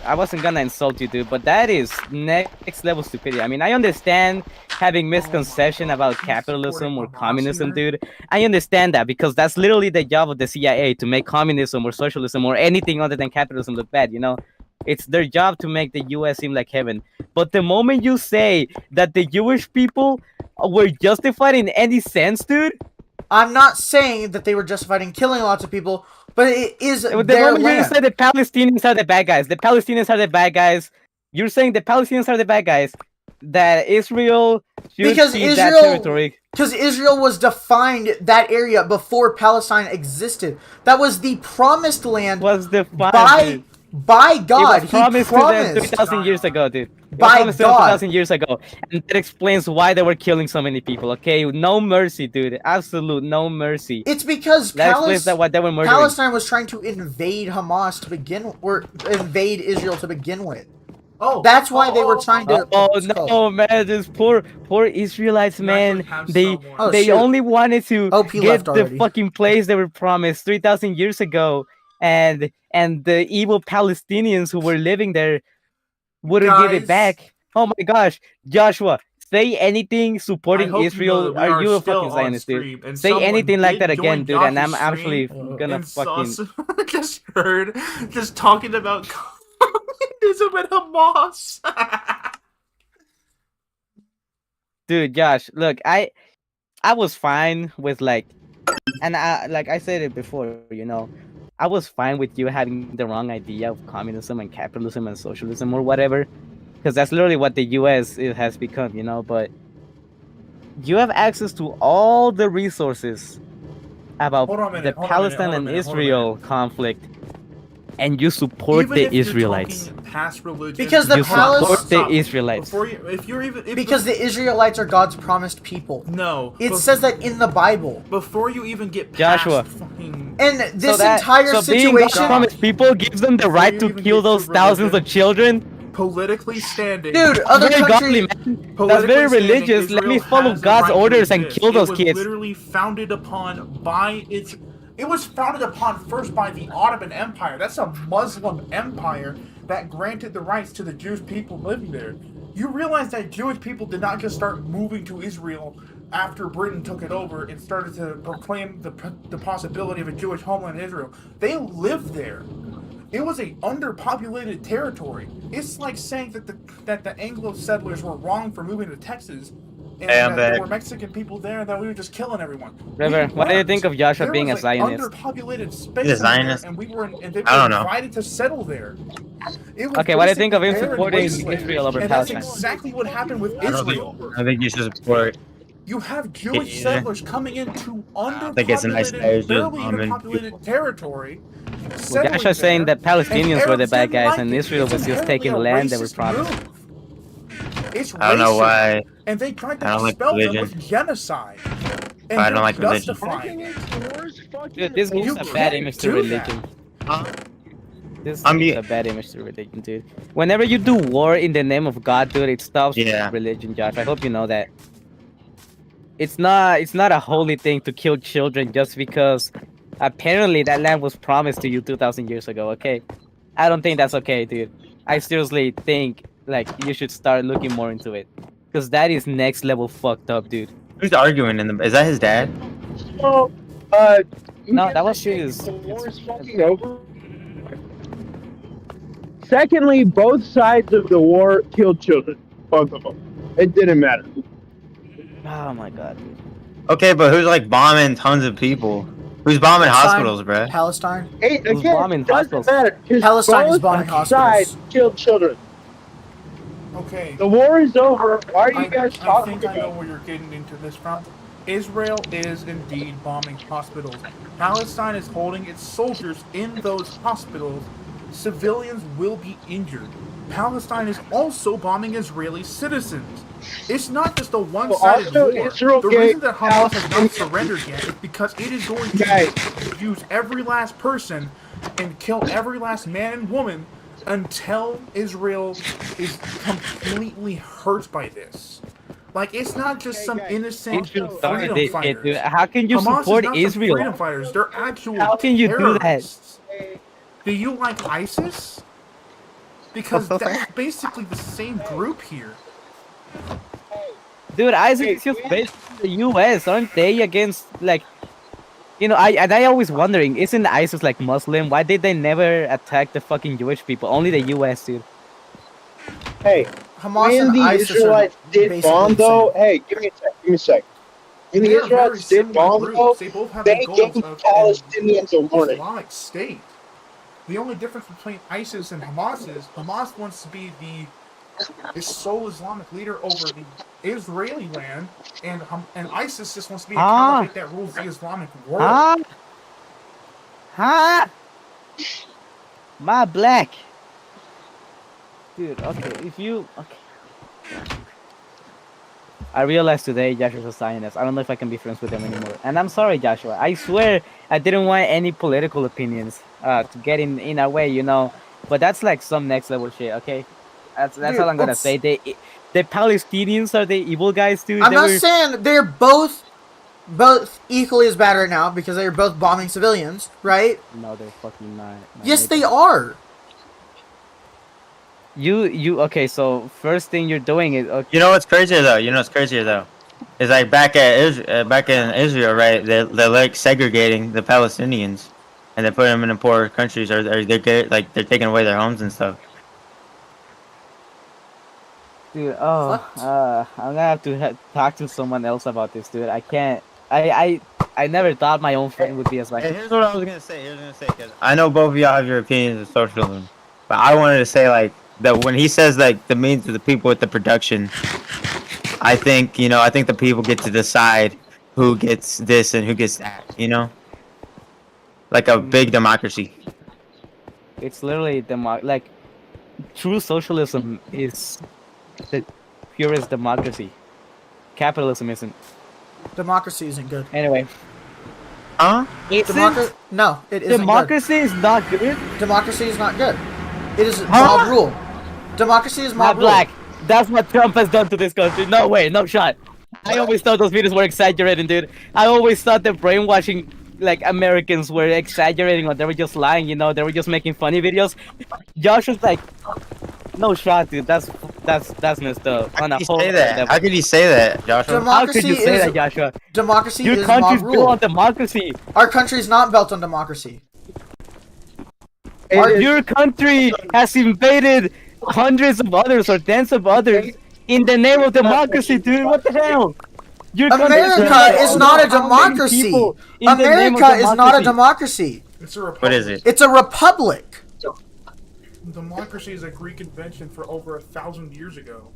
I wasn't gonna insult you, dude. But that is next level stupidity. I mean, I understand having misconception about capitalism or communism, dude. I understand that because that's literally the job of the CIA to make communism or socialism or anything other than capitalism look bad. You know, it's their job to make the U.S. seem like heaven. But the moment you say that the Jewish people were justified in any sense, dude. I'm not saying that they were justified in killing lots of people, but it is The their moment you land. say the Palestinians are the bad guys, the Palestinians are the bad guys. You're saying the Palestinians are the bad guys. that Israel should Because keep that Israel- territory. Because Israel was defined that area before Palestine existed. That was the promised land Was defined by God. It was promised He to them promised 3,000 years ago, dude. It was by promised to them God. 2,000 years ago, and that explains why they were killing so many people. Okay, no mercy, dude. Absolute no mercy. It's because That explains that why they were murdering. Palestine was trying to invade Hamas to begin, or invade Israel to begin with. Oh, That's why they were trying to. Oh what's it called? no, man! This poor Israelites, You man. actually have They someone. Oh, they shoot. only wanted to Hope he get left the already. fucking place they were promised 3,000 years ago, and the evil Palestinians who were living there wouldn't give it Guys. back. Oh my gosh, Joshua, say anything I supporting hope Israel. you know that we Are you a still fucking on Zionist, dude? stream, and Say someone anything like did that again, join dude, and I'm Josh's actually stream gonna and saw fucking. some- just heard just talking about communism and Hamas. Dude, Josh, look, I was fine with like I said it before, you know, I was fine with you having the wrong idea of communism and capitalism and socialism or whatever, because that's literally what the U.S. Has become, you know. But you have access to all the resources about Hold on a minute, the hold on a minute, Palestine hold on a and minute, hold on a Israel conflict, and you support Even the if you're Israelites. talking past religion, Because the You Palis- support the Stop. Israelites. Before you, if you're even if Because the Israelites are God's promised people. no, It says that in the Bible. before you even get past Joshua. fucking And this so that, entire so being God's situation. promised people gives them the Before right you to even kill get to those thousands religion, of children. politically standing, Dude, other Very godly, countries. man. That's politically very standing, religious. Let me Israel follow has the God's right to orders and exist. kill those It was kids. literally founded upon by its. It was founded upon first by the Ottoman Empire. That's a Muslim empire that granted the rights to the Jewish people living there. You realize that Jewish people did not just start moving to Israel after Britain took it over and started to proclaim the possibility of a Jewish homeland in Israel. They lived there. It was a underpopulated territory. It's like saying that the Anglo settlers were wrong for moving to Texas, and Hey, I'm that there back. were Mexican people there, and that we were just killing everyone. River, We what do you weren't. think of Joshua There being a was, Zionist? Underpopulated space He's a over there, Zionist? and we were, and they I were don't know. invited to settle there. It was Okay, what do you think of him basically barren supporting wasteland. Israel over And that's Palestine? exactly what happened with I don't Israel. think you should support. You have Jewish Yeah. settlers coming into think it's a nice underpopulated, idea, barely just even populated territory. Well, settling Joshua's saying there, that Palestinians and were the Arabs bad didn't guys like and it. Israel It's was just inherently taking a land they were racist promised. move. It's I don't know racism, why. and they tried to I don't like dispel them religion. with genocide. And I don't they're like religion. justifying it. Dude, this gives You a bad can't image to do that. religion. This I'm gives be- a bad image to religion, dude. Whenever you do war in the name of God, dude, it stops Yeah. religion, Josh. I hope you know that. It's not a holy thing to kill children just because apparently that land was promised to you 2,000 years ago, okay? I don't think that's okay, dude. I seriously think like you should start looking more into it. Cause that is next level fucked up, dude. Who's arguing in the? Is that his dad? So, No, that was his. The war is fucking over. Secondly, both sides of the war killed children. Both of them. It didn't matter. Oh my god, dude. Okay, but who's like bombing tons of people? Who's bombing hospitals, bruh? Palestine. Hey, Who's again, bombing it doesn't hospitals? matter. 'Cause Palestine is both bombing sides hospitals. killed children. Okay. The war is over. Why are you guys I talking think I know about? where you're getting into this from. Israel is indeed bombing hospitals. Palestine is holding its soldiers in those hospitals. Civilians will be injured. Palestine is also bombing Israeli citizens. It's not just a one-sided also, war. Israel The gave reason that Hamas has not Palestinians- surrendered yet is because it is going Guys. to use every last person and kill every last man and woman until Israel is completely hurt by this. Like, it's not just some guys, innocent Israel freedom started it, fighters. dude. How can you Hamas support is not some Israel? freedom fighters. They're actual How can you do that? terrorists. Do you like ISIS? Because that's basically the same group here. Dude, ISIS is just based in the US, aren't they? Against like, you know, I always wondering, isn't ISIS like Muslim? Why did they never attack the fucking Jewish people? Only the US, dude. Hey, Hamas when and the ISIS Israelites are did basically bomb, the though, same. hey, give me a sec. When the They are very Israelites did similar bomb, groups. though, They both have they the gave goals of Palestinians a warning. Islamic State. The only difference between ISIS and Hamas is Hamas wants to be the is sole Islamic leader over the Israeli land, and ISIS just wants to be a Ah. caliphate that rules the Islamic world. Huh? Huh? My black. Dude, okay, if you... Okay. I realized today Joshua's a Zionist. I don't know if I can be friends with him anymore. And I'm sorry, Joshua. I swear I didn't want any political opinions to get in our way, you know. But that's like some next level shit, okay? That's Dude, all I'm gonna let's- say. The Palestinians are the evil guys, dude. I'm They not were- saying they're both equally as bad right now because they're both bombing civilians, right? No, they're fucking not. Yes, they are. You okay? So first thing you're doing is okay. You know what's crazier though? It's like back in Israel, right? They're like segregating the Palestinians, and they put them in the poor countries, or they're taking away their homes and stuff. Dude, What? I'm gonna have to talk to someone else about this, dude. I can't. I never thought my own friend would be as like. And here's what I was gonna say. Because I know both of y'all have your opinions of socialism, but I wanted to say like that when he says like the means of the people with the production, I think the people get to decide who gets this and who gets that. You know, like a big democracy. It's literally like true socialism is the purest democracy. Capitalism isn't. Democracy isn't good. Anyway, Huh? No, it isn't democracy is not good. good. Democracy is not good. It is mob rule. Democracy is mob Not rule. black. That's what Trump has done to this country. No way, no shot. I always thought those videos were exaggerating, dude. I always thought that brainwashing like Americans were exaggerating or they were just lying, you know, they were just making funny videos. Josh was like, no shot, dude. That's messed up. How On a could you whole say that? level. How could you say that, Joshua? How could you Democracy say is that, Joshua? democracy Your is country's mob built on rule. democracy. Our country's not built on democracy. Our- Your country has invaded hundreds of others or tens of others in the name of democracy, dude. What the hell? Your country America is not a how many democracy. people in the name of America is not a democracy. It's a republic. What is it? It's a republic. Democracy is a Greek invention for over 1,000 years ago.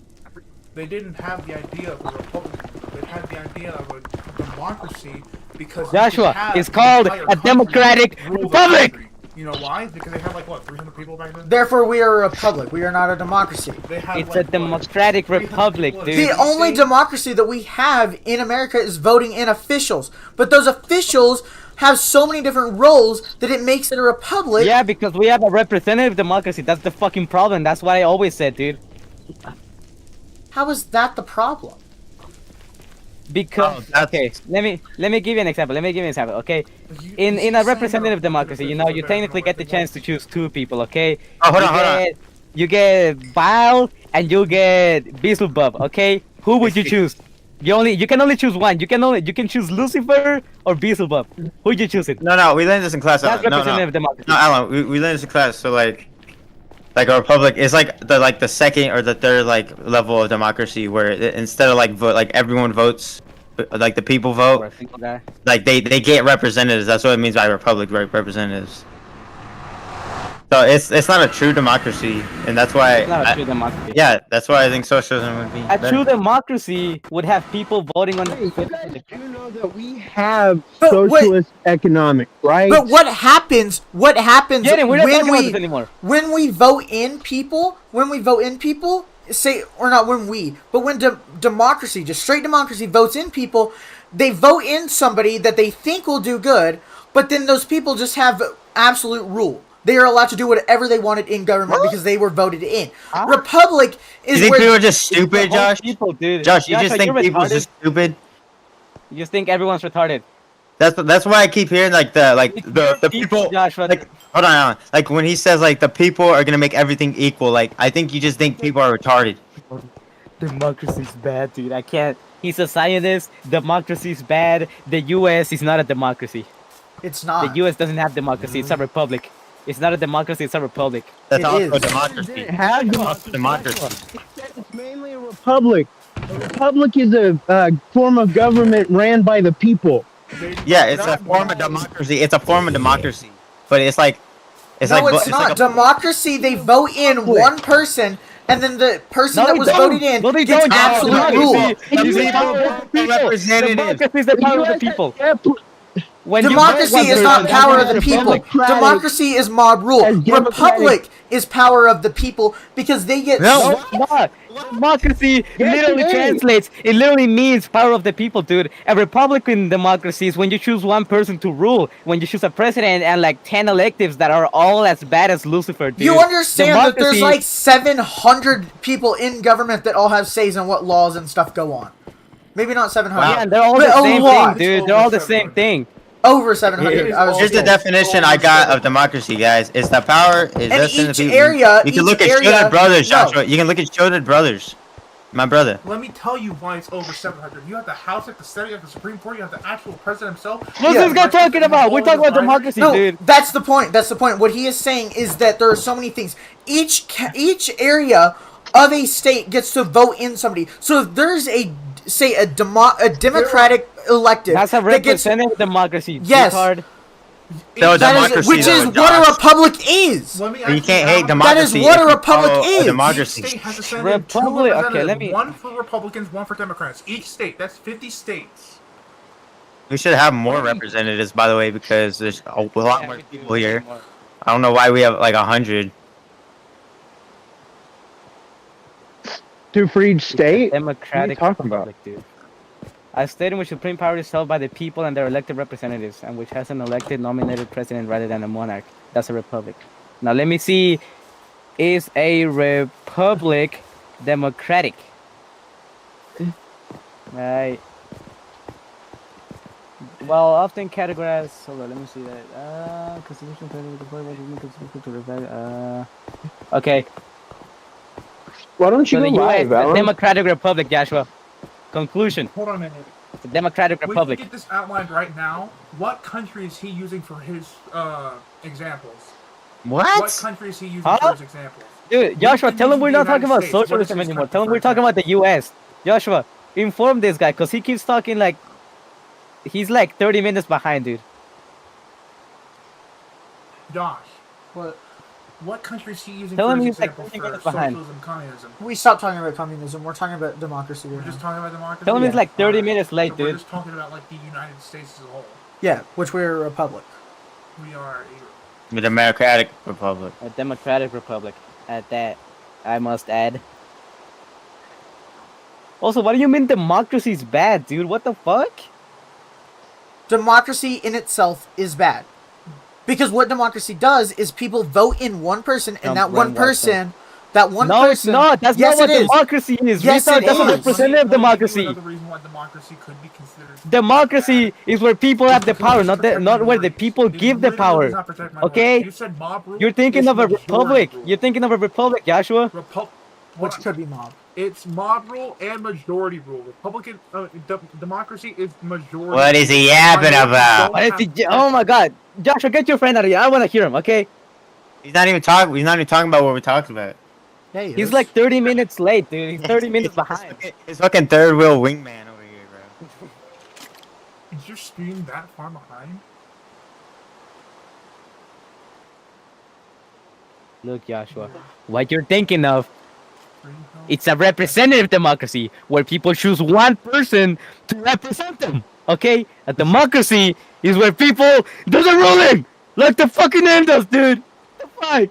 They didn't have the idea of a republic. They had the idea of a democracy because you Joshua, could have it's the called entire a country democratic rule the republic. country. You know why? Because they had like what 300 people back then. Therefore, we are a republic. We are not a democracy. They had It's like, a what, democratic 300 republic, people. dude. The only democracy that we have in America is voting in officials. But those officials have so many different roles that it makes it a republic. Yeah, because we have a representative democracy. That's the fucking problem. That's what I always said, dude. How is that the problem? Because Oh, that's- okay, let me give you an example. Okay, in a representative democracy, you know, you technically get the chance to choose two people. Okay. Oh, hold on. You get Baal and you get Beelzebub. Okay. Who would you choose? You can only choose one. You can choose Lucifer or Beelzebub. Who you choosing? No, we learned this in class. That's No, representative democracy. Alan, we learned this in class. So like a republic is like the second or the third like level of democracy where instead of like vote like everyone votes, like the people Or vote, a single guy. like they get representatives. That's what it means by republic, right? Representatives. So it's not a true democracy, and that's why. It's not a true democracy. Yeah, that's why I think socialism would be. A better. true democracy would have people voting on. You guys do know that we have But wait. socialist economics, right? But what happens? What happens Jaden, we're not when talking about we this anymore. when we vote in people? When we vote in people, say or not when we, but when democracy, just straight democracy, votes in people, they vote in somebody that they think will do good, but then those people just have absolute rule. They are allowed to do whatever they wanted in government because they were voted in. Huh? Republic You is think where people are just stupid, The whole Josh? people, dude. Josh, you just Joshua, think you're people's retarded. just stupid? You just think everyone's retarded. That's why I keep hearing like the people. Joshua. Like, hold on, Alan. Like when he says like the people are gonna make everything equal, like I think you just think people are retarded. Democracy's bad, dude. I can't. He's a Zionist. Democracy's bad. The U.S. is not a democracy. it's not. The U.S. doesn't have democracy. It's a republic. It's not a democracy. It's a republic. That's It also is. democracy. It has That's also democracy. It's mainly a republic. A republic is a form of government ran by the people. Yeah, it's a form of democracy. It's a form of democracy, but it's like no, it's not. like a- Democracy, they vote in one person and then the person No, that they was don't. voted in No, they gets don't. absolute Democracy. rule. It's the You power see, of the people. representatives. Democracy is the power of the people. When you vote Democracy one is person, not that's power of not the a people. republic. Democracy is mob rule. As democratic- Republic is power of the people because they get. No. No, it's not. Democracy Yes, literally it is. translates. It literally means power of the people, dude. A Republican democracy is when you choose one person to rule. When you choose a president and like 10 electives that are all as bad as Lucifer, dude. You understand that there's Democracy- like 700 people in government that all have says on what laws and stuff go on. Maybe not 700. Yeah, and they're all but the a same lot. thing, dude. They're all the same thing. Over 700. I was Here's the told. definition I got of democracy, guys. It's the power is And vested in the each people. area- You can each look at area- Shielded Brothers, no. Joshua. You can look at Shielded Brothers. My brother. Let me tell you why it's over 700. You have the House, you have the Senate, you have the Supreme Court, you have the actual president himself. What's Yeah. this guy talking about? We're talking about democracy, No, dude. that's the point. That's the point. What he is saying is that there are so many things. Each area of a state gets to vote in somebody. So if there's a democratic elective That's a that gets representative democracy. Yes. retard. So that is, democracy, which is though, what a Josh. republic is. Let me You ask can't now, hate democracy. what a if you republic follow is. a Each democracy. state has a senator, Republic- two okay, representatives, let me- one for Republicans, one for Democrats. Each state, that's 50 states. We should have more representatives, by the way, because there's a lot Yeah, more we do people here. more. I don't know why we have like 100. Two for each state? Democratic talking about? republic, dude. A state in which supreme power is held by the people and their elected representatives, and which has an elected nominated president rather than a monarch. That's a republic. Now let me see. Is a republic democratic? Right. Well, often categorized. Hold on, let me see that. Constitution. Okay. Why don't you So go the US, live, the Alan? Democratic Republic, Joshua. Conclusion: Hold on a minute. the Democratic We Republic. can get this outlined right now. What country is he using for his examples? What country is he using Huh? for his examples? Dude, Joshua, can tell him use we're the not talking United about States. What is socialism his anymore. country, Tell him for we're talking about the US. Joshua, inform this guy, because he keeps talking like... He's like 30 minutes behind, dude. Josh, What? what country is he using Tell for him his he's like example 30 for minutes behind. socialism, communism? We stopped talking about communism. We're talking about democracy We're right just now. talking about democracy. Tell him he's like 30 Alright. minutes late, So we're dude. just talking about like the United States as a whole. Yeah, which we're a republic. We are The Democratic Republic. A Democratic Republic. At that, I must add. Also, what do you mean democracy's bad, dude? What the fuck? Democracy in itself is bad. Because what democracy does is people vote in one person, and Don't that run one like person, that one No, it's person. not. That's Yes, not what it is. democracy is. Yes, retard. it That's a is. representative democracy. Another reason why democracy could be considered. Democracy is where people have the power, not where the people give the power. Okay? You said mob rule. You're thinking it's of a majority republic. rule. You're thinking of a republic, Joshua. Which could be mob. It's mob rule and majority rule. Republican democracy is majority. What is he yapping about? What is he? Oh my God, Joshua, get your friend out of here. I want to hear him. Okay? He's not even talking. He's not even talking about what we're talking about. Yeah, he He's is. like 30 minutes late, dude. He's 30 minutes behind. His fucking third wheel wingman over here, bro. Is your stream that far behind? Look, Joshua, what you're thinking of, it's a representative democracy where people choose one person to represent them. Okay? A democracy is where people do the ruling, like the fucking name does, dude. The fuck?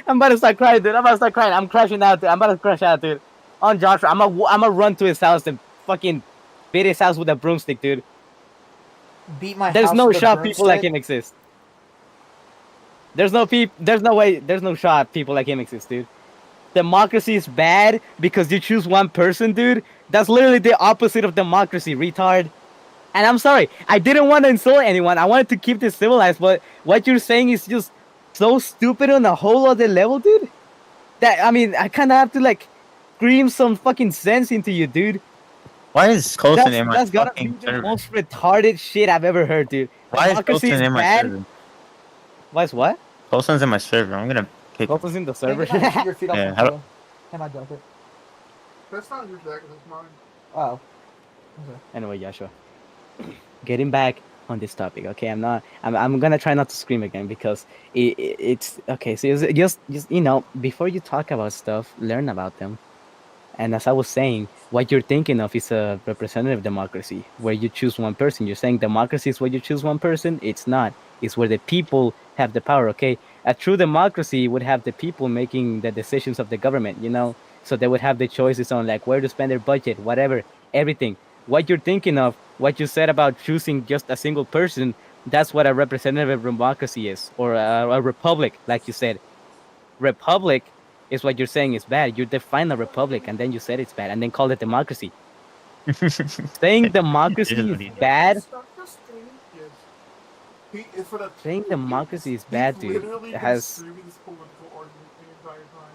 I'm about to start crying, dude. I'm about to start crying. I'm crashing out, dude. I'm about to crash out, dude. On Joshua, I'm gonna run to his house and fucking beat his house with a broomstick, dude. Beat my There's house no with a shot people like broomstick. him exist. There's no way. There's no shot people like him exist, dude. Democracy is bad because you choose one person, dude. That's literally the opposite of democracy, retard. And I'm sorry, I didn't want to insult anyone. I wanted to keep this civilized, but what you're saying is just so stupid on a whole other level, dude. That, I mean, I kind of have to like scream some fucking sense into you, dude. Why is Colson in my That's gotta be fucking the server? most retarded shit I've ever heard, dude. Why is Democracy Colson in my bad. server? Why's what? Colson's in my server. I'm gonna kick him. What in the server? Can I keep your feet off Yeah, my how do- pillow? Can I drop it? That's not your jacket. That's mine. Oh. Anyway, Joshua, getting back on this topic. Okay, I'm gonna try not to scream again because it's okay. So just before you talk about stuff, learn about them. And as I was saying, what you're thinking of is a representative democracy where you choose one person. You're saying democracy is where you choose one person. It's not. It's where the people have the power. Okay, a true democracy would have the people making the decisions of the government. So they would have the choices on like where to spend their budget, whatever, everything. What you're thinking of, what you said about choosing just a single person, that's what a representative democracy is, or a republic, like you said. Republic is what you're saying is bad. You define a republic and then you said it's bad and then call it democracy. Saying democracy is bad. Start the stream. Yes. For the Saying democracy is bad, He's dude. literally It been has. streaming this political argument the entire time.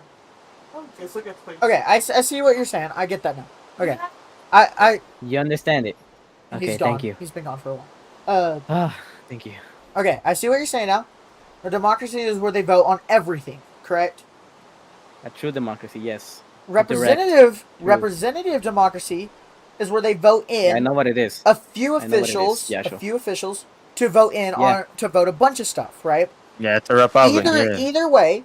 Oh, It's like a thing. Okay, I see what you're saying. I get that now. Okay, I You understand it. he's Okay, gone. thank you. He's been gone for a while. Thank you. Okay, I see what you're saying now. A democracy is where they vote on everything, correct? A true democracy, yes. Representative democracy is where they vote Yeah, I in know what it is. a few I know what it is. officials, Yeah, sure. a few officials to vote in Yeah. to vote a bunch of stuff, right? Yeah, it's a republic. Either way,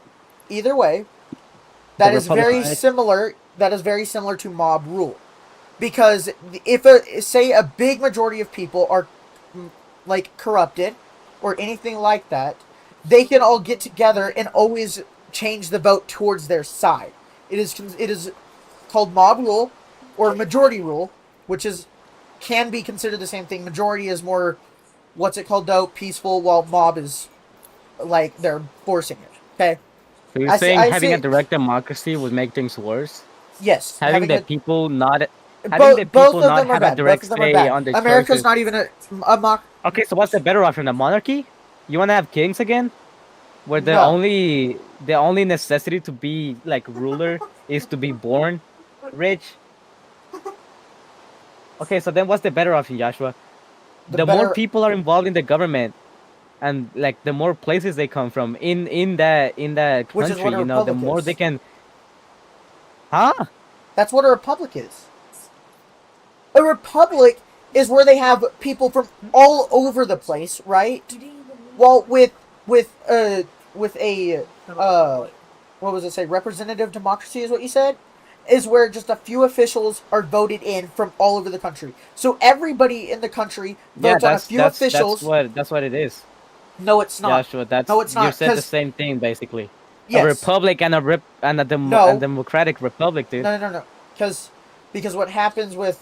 that The is very republic- similar. That is very similar to mob rule, because if say a big majority of people are like corrupted or anything like that, they can all get together and always change the vote towards their side. It is called mob rule or majority rule, which can be considered the same thing. Majority is more, what's it called though? Peaceful, while mob is like they're forcing it. Okay. So you're I see- saying I having see- a direct democracy would make things worse? Yes. Having the a- people not having both, the both people of not them are have bad. a direct Both of them are say bad. on the America's choices. not even a mock. Okay, so what's the better option? A monarchy? You want to have kings again? Where the No. only necessity to be like ruler is to be born rich? Okay, so then what's the better option, Joshua? The The more better- people are involved in the government and like the more places they come from in that Which is country, what a the republic more is. they can. Huh? That's what a republic is. A republic is where they have people from all over the place, right? You didn't even need Well, with a what was it say? Representative democracy is what you said? Is where just a few officials are voted in from all over the country. So everybody in the country Yeah, votes on a few officials. that's what it is. No, it's not. Joshua, that's No, it's you not, said the 'cause- same thing basically. Yes. A republic and a No. democratic republic, dude. No. Because what happens with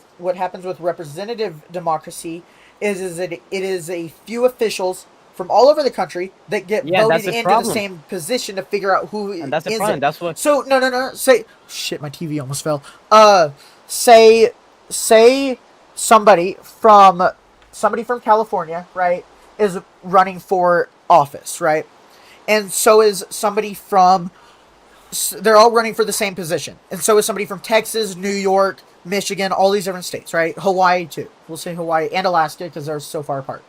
representative democracy is that it is a few officials from all over the country that get Yeah, that's voted the into problem. the same position to figure out who And that's the is problem. it. That's what. So no. Say shit. My TV almost fell. Say somebody from California, right, is running for office, right, and so is somebody from. They're all running for the same position, and so is somebody from Texas, New York, Michigan, all these different states, right? Hawaii too. We'll say Hawaii and Alaska because they're so far apart.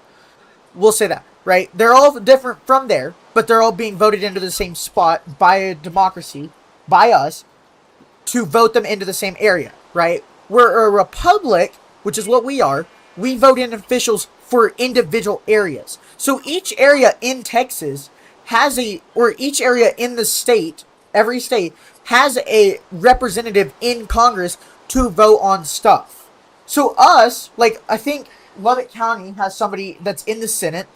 We'll say that, right? They're all different from there, but they're all being voted into the same spot by a democracy, by us, to vote them into the same area, right? We're a republic, which is what we are. We vote in officials for individual areas. So each area in Texas each area in the state, every state, has a representative in Congress to vote on stuff. So us, like, I think Lubbock County has somebody that's in the Senate.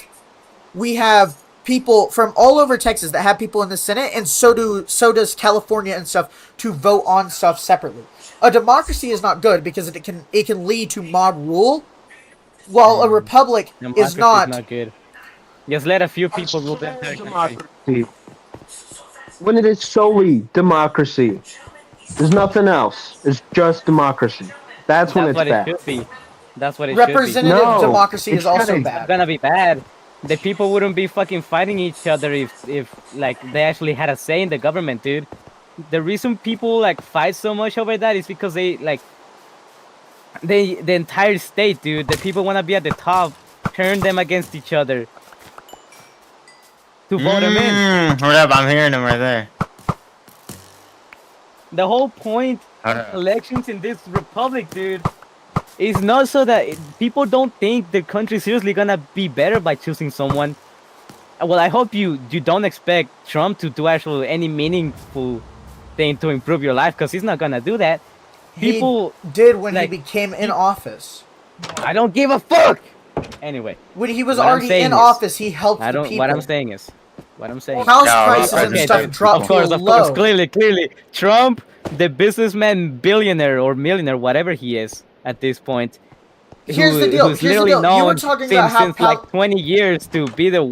We have people from all over Texas that have people in the Senate, and so does California and stuff to vote on stuff separately. A democracy is not good because it can lead to mob rule, while a republic Democracy is not. good. Just let a few people rule that country. Democracy. When it is solely democracy, there's nothing else. It's just democracy. That's when That's it's what it bad. should be. That's what it should be. Representative No, democracy it's is also kinda- It's bad. gonna be bad. The people wouldn't be fucking fighting each other if like they actually had a say in the government, dude. The reason people like fight so much over that is because the entire state, dude, the people want to be at the top, turn them against each other to vote them in. Hold up, I'm hearing him right there. The whole point Hold up. elections in this republic, dude, It's not so that people don't think the country's seriously gonna be better by choosing someone. Well, I hope you don't expect Trump to do actually any meaningful thing to improve your life, because he's not gonna do that. People he did when like, he became in office. I don't give a fuck. Anyway, When he was What I'm already saying in is, office, he helped I the don't. people. What I'm saying is, House No, prices okay, and dude. stuff dropped of course, low. clearly, Trump, the businessman, billionaire or millionaire, whatever he is at this point. Here's the deal. Who's Here's the literally deal. You were known talking about since how like 20 years to be the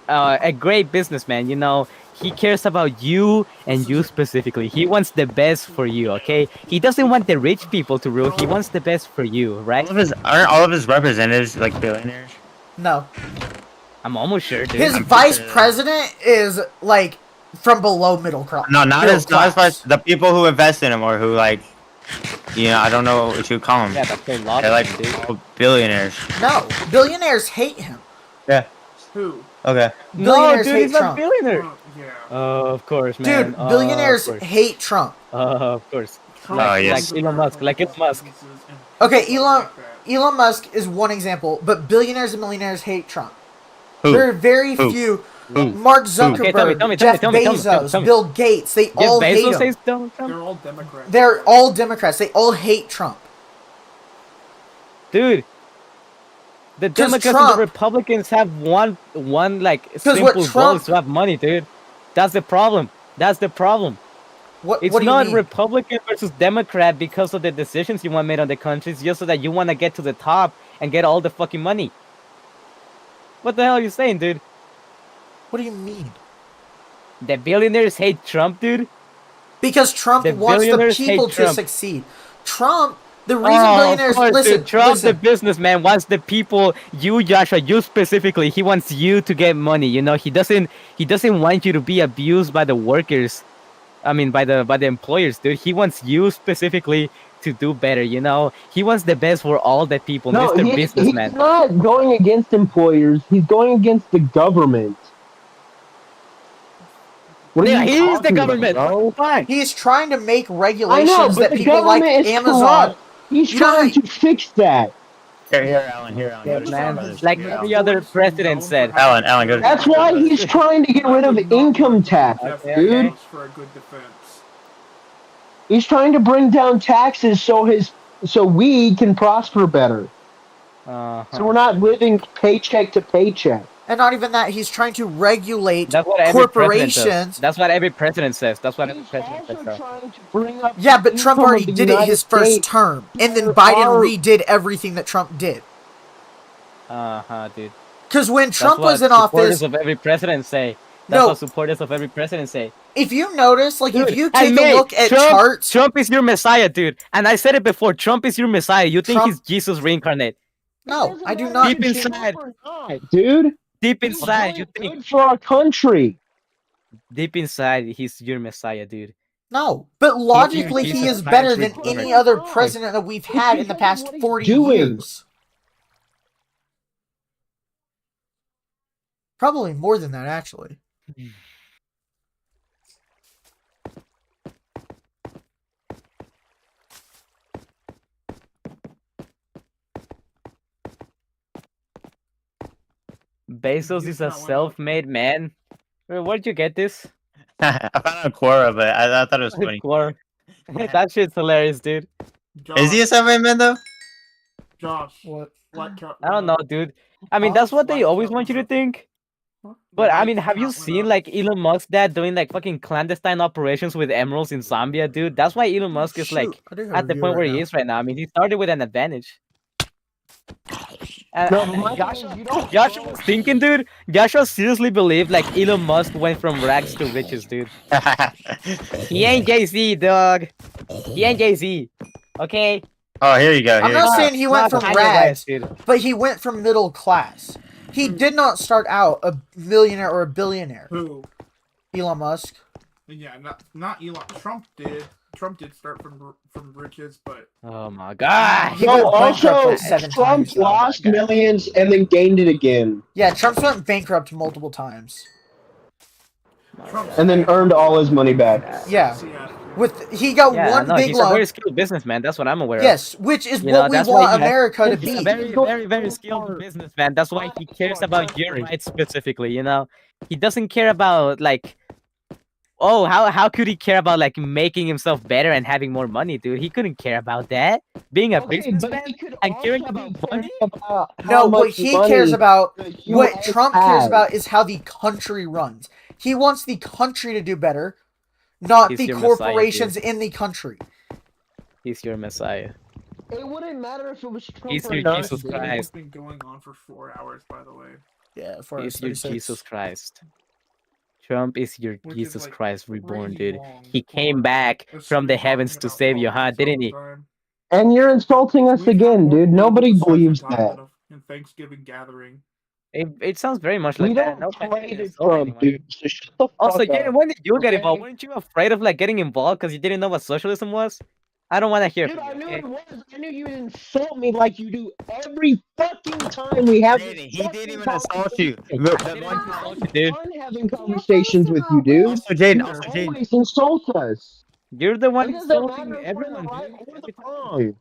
a great businessman. You know, he cares about you and you specifically. He wants the best for you. Okay, he doesn't want the rich people to rule. He wants the best for you, right? Aren't all of his representatives like billionaires? no, I'm almost sure, dude. his I'm vice sure. president is like from below middle class. No, not as class. far as the people who invest in him or who like, I don't know what you call them. Yeah, that's a lot. They're like dude. all billionaires. No, billionaires hate him. Who? Okay. No, Billionaires dude, hate he's a Trump. billionaire. Yeah. Of course, man. Dude, billionaires Of course. hate Trump. Of course. Trump Oh, Like, yes. like Elon Musk. Like Elon Musk. Okay, Elon Musk is one example, but billionaires and millionaires hate Trump. Who? There are very Who? few. Who? Mark Who? Zuckerberg, Okay, tell me, Jeff tell me. Bezos, Bill Gates, they Jeff all hate Bezos him. says Donald Trump? They're all Democrats. They're all Democrats. They all hate Trump. Dude. The 'Cause Democrats and Trump- the Republicans have one like what simple goal Trump- is to have money, dude. That's the problem. That's the problem. What It's do you not mean? Republican versus Democrat because of the decisions you want made on the country. It's just so that you want to get to the top and get all the fucking money. What the hell are you saying, dude? What do you mean? The billionaires hate Trump, dude. Because Trump The wants the billionaires hate people to Trump. succeed. Trump, the reason Of billionaires course, listen, dude. Trump, the listen. businessman, wants the people. You, Joshua, you specifically. He wants you to get money. You know, he doesn't want you to be abused by the workers. I mean, by the employers, dude. He wants you specifically to do better. You know, he wants the best for all the people, No, Mr. he's Businessman. not going against employers. He's going against the government. What are Yeah, you he is the talking about, government. bro? Fine. He's trying to make I regulations know, that but the people like government is Amazon. corrupt. He's You know trying how- to fix that. Here, Alan. Here, Alan. Go to Man, brothers. like Here, every Alan. other president said. Alan, go to That's why he's trying to get rid of income tax, Okay, dude. for a good defense. He's trying to bring down taxes so we can prosper better. So we're not living paycheck to paycheck. And not even that, he's trying to regulate That's what every president says. corporations. That's what every president says. That's what every He's president says. also so. trying to bring up Yeah, the but Trump income already of the did it United his first States. term. And then There Biden are- redid everything that Trump did. Dude. Because when That's Trump what was in supporters office, of every president say. That's No. what supporters of every president say. if you notice, like if Dude, you and take a mate, look at Trump, charts, Trump is your messiah, dude. And I said it before. Trump is your messiah. You think Trump- he's Jesus reincarnate? no, I do not. Deep inside, Dude. deep He's inside, doing you think good for our country. deep inside he's your messiah, dude. No, but logically, he Jesus is better Christ, than Lord. any other president that we've had in the past 40 doing? years. Probably more than that, actually. Bezos He's is a not one of- self-made man. Where'd you get this? I found a Quora, but I thought it was funny. Quora. That shit's hilarious, dude. Josh, Is he a self-made man though? Josh, What? I don't know, dude. I mean, that's what they always want you to think. But I mean, have you seen like Elon Musk dad doing like fucking clandestine operations with emeralds in Zambia, dude? That's why Elon Musk is like Shoot, I do have a at the view point right where he now. is right now. I mean, he started with an advantage. No, but my Josh, thing is, you don't Joshua was thinking, dude. Joshua seriously believed like Elon Musk went from rags to riches, dude. He ain't Jay-Z, dog. He ain't Jay-Z. Okay. Oh, here you go. I'm Here not you go. saying he went Not from Kanye rags, West, dude. but he went from middle class. He did not start out a millionaire or a billionaire. Who? Elon Musk. Yeah, not Elon. Trump did. Trump did start from riches, but Oh my god. He went No, bankrupt also, like 7 Trump times, though. lost millions and then gained it again. Yeah, Trump's went bankrupt multiple times. Trump And then earned all his money back. Yeah. Yeah, He got Yeah, one no, big he's a loan. very skilled businessman. That's what I'm aware of. Yes, which is You know, what we that's why want he has- America to He's a be. very, very, very skilled businessman. That's why he cares about your rights specifically. You know, he doesn't care about like, oh, how could he care about like making himself better and having more money, dude? He couldn't care about that. Being a Okay, but businessman he could and caring also be about caring money. about how No, what much he money cares about, the what US Trump cares has. about is how the country runs. He wants the country to do better, not He's the your messiah, corporations in the country. He's your messiah. It wouldn't matter if it was Trump He's or your not. Jesus dude. Christ. It's been going on for 4 hours, by the way. Yeah, for He's your 36. Jesus Christ. Trump is your Which is, Jesus like, Christ reborn, crazy dude. long He came for back us to from be the heavens talking to about save you, huh? politics all Didn't the he? time. And you're insulting us We've had again, more dude. political Nobody discussion believes time that. at a Thanksgiving gathering. It sounds very much We like that. don't No pray offense to to Trump, anyone. dude. So shut the fuck Also, up. Jaden, when did you get involved? okay? Weren't you afraid of like getting involved because you didn't know what socialism was? I don't want to hear Dude, from I you. knew Okay? it was. I knew you'd insult me like you do every fucking time we have this Jaden, he didn't fucking even insult you. conversation. The I didn't one insult time. you, dude. Fun having conversations with you, dude. Also, Jaden. You Also, Jaden. always insult us. You're the one It doesn't insulting matter if we're in the everyone, right dude. or the Every time. wrong.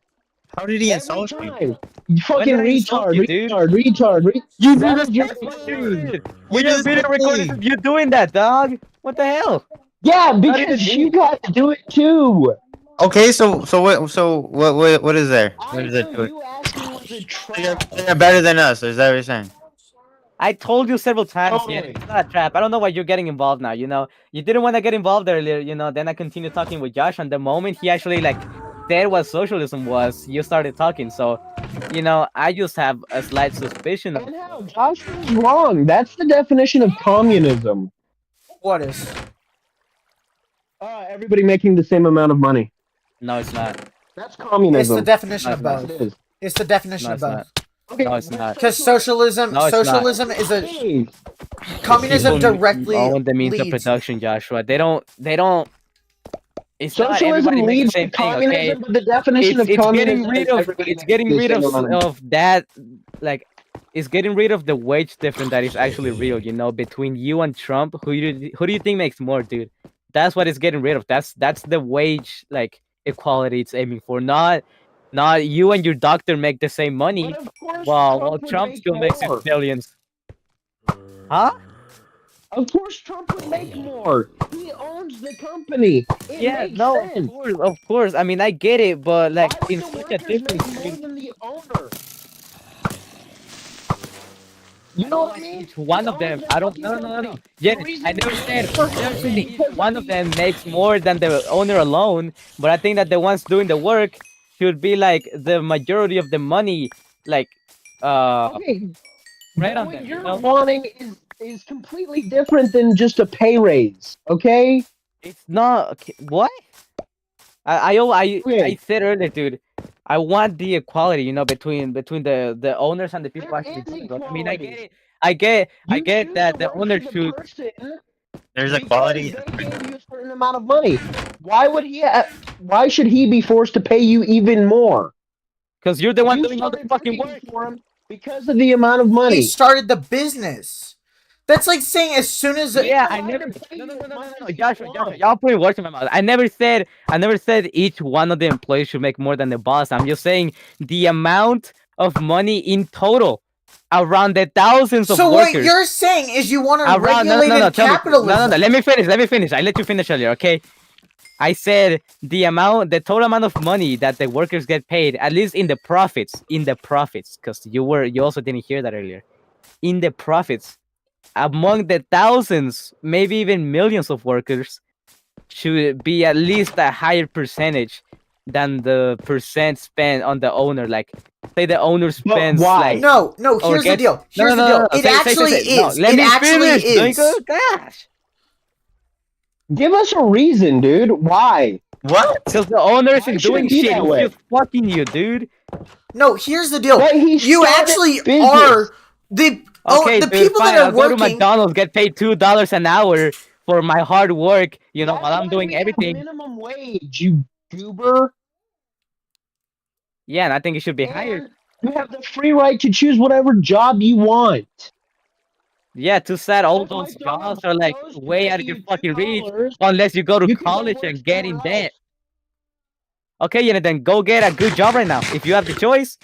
How did he Every insult you? time. You fucking did I insult retard, you, dude? retard. You That do is the your same thing. thing. We You do have the video same recordings thing. of you doing that, dog. What the hell? Yeah, Not because even you me. guys do it too. Okay, so what is there? What I is it? know you asking was a They're, trap. they're better than us. Is that what you're saying? I told you several times, yeah, Totally. it's not a trap. I don't know why you're getting involved now, you know? You didn't want to get involved earlier, you know? Then I continued talking with Josh, and the moment he actually, like, said what socialism was, you started talking. So, you know, I just have a slight suspicion of... And how Josh was wrong. That's the definition of communism. What is? Everybody making the same amount of money. No, it's not. That's It's the communism. definition No, of it's not. both. Yes, it is. It's the definition No, of it's both. not. Okay, No, it's not. Because socialism, No, it's not. socialism is a Hey, communism People directly own the means of leads. production, Joshua. They don't... It's not socialism everybody makes leads the to same thing, okay? communism, but the definition of communism is everybody It's making getting the rid same amount of of that, like, it's getting rid of the wage difference that is actually real, you know, between you and Trump. Who do you think makes more, dude? That's what it's getting rid of. That's the wage, like, equality it's aiming for. Not you and your doctor make the same money But of course, while Trump would Trump make still makes more. billions. Huh? Of course, Trump would make more. He owns the company. It Yeah, makes no, sense. of course. I mean, I get it, but like Why would in the such a workers difference make more between than the owner? You know what I mean? each one He of them. owns the I don't. fucking No. company. Yeah, The reason I never he said. owns I never it said is each because one of them makes more than the owner alone. But I think that the ones doing the work should be like the majority of the money, like Okay, right but on what them. you're You know? wanting is completely different than just a pay raise. Okay? It's not okay, what I Okay. said earlier, dude. I want the equality, you know, between the owners and the people There actually is doing it. I mean, I equality. get it. I get You choose that to the work owner for the should. person There's because equality. they gave you a certain amount of money. Why would he? Why should he be forced to pay you even more? Because you're the one You doing all the started fucking working work. for him because of the amount of He money. started the business. That's like saying as soon as Yeah, I I never. can pay No, you as much as you Joshua, want. y'all putting words in my mouth. I never said each one of the employees should make more than the boss. I'm just saying the amount of money in total, around the thousands of So what workers. you're saying is you want to Around regulate tell me. capitalism. No. Let me finish. I let you finish earlier, okay? I said the total amount of money that the workers get paid, at least in the profits, because you also didn't hear that earlier. In the profits, among the thousands, maybe even millions of workers, should be at least a higher percentage than the percent spent on the owner. Like, say the owner spends why? like No, or here's the gets- deal. Here's the deal. It actually is. Let It me actually finish, is. Doinko. Gosh. Give us a reason, dude. Why? What? Because the owner Why isn't should doing it be shit. that He's way? just fucking you, dude. No, here's the deal. But he You started actually business. are the Okay, the dude, people fine. that I'll are go to working. McDonald's, get paid $2 an hour for my hard work, you know, That's while I'm why doing we have everything. minimum wage, you goober. Yeah, and I think it should be higher. And you have the free right to choose whatever job you want. Yeah, too sad. All That's why those jobs are those like pay way out of your you fucking reach, $2. unless you go to You can go college work and get in somewhere else. debt. Okay, yeah, then go get a good job right now. If you have the choice,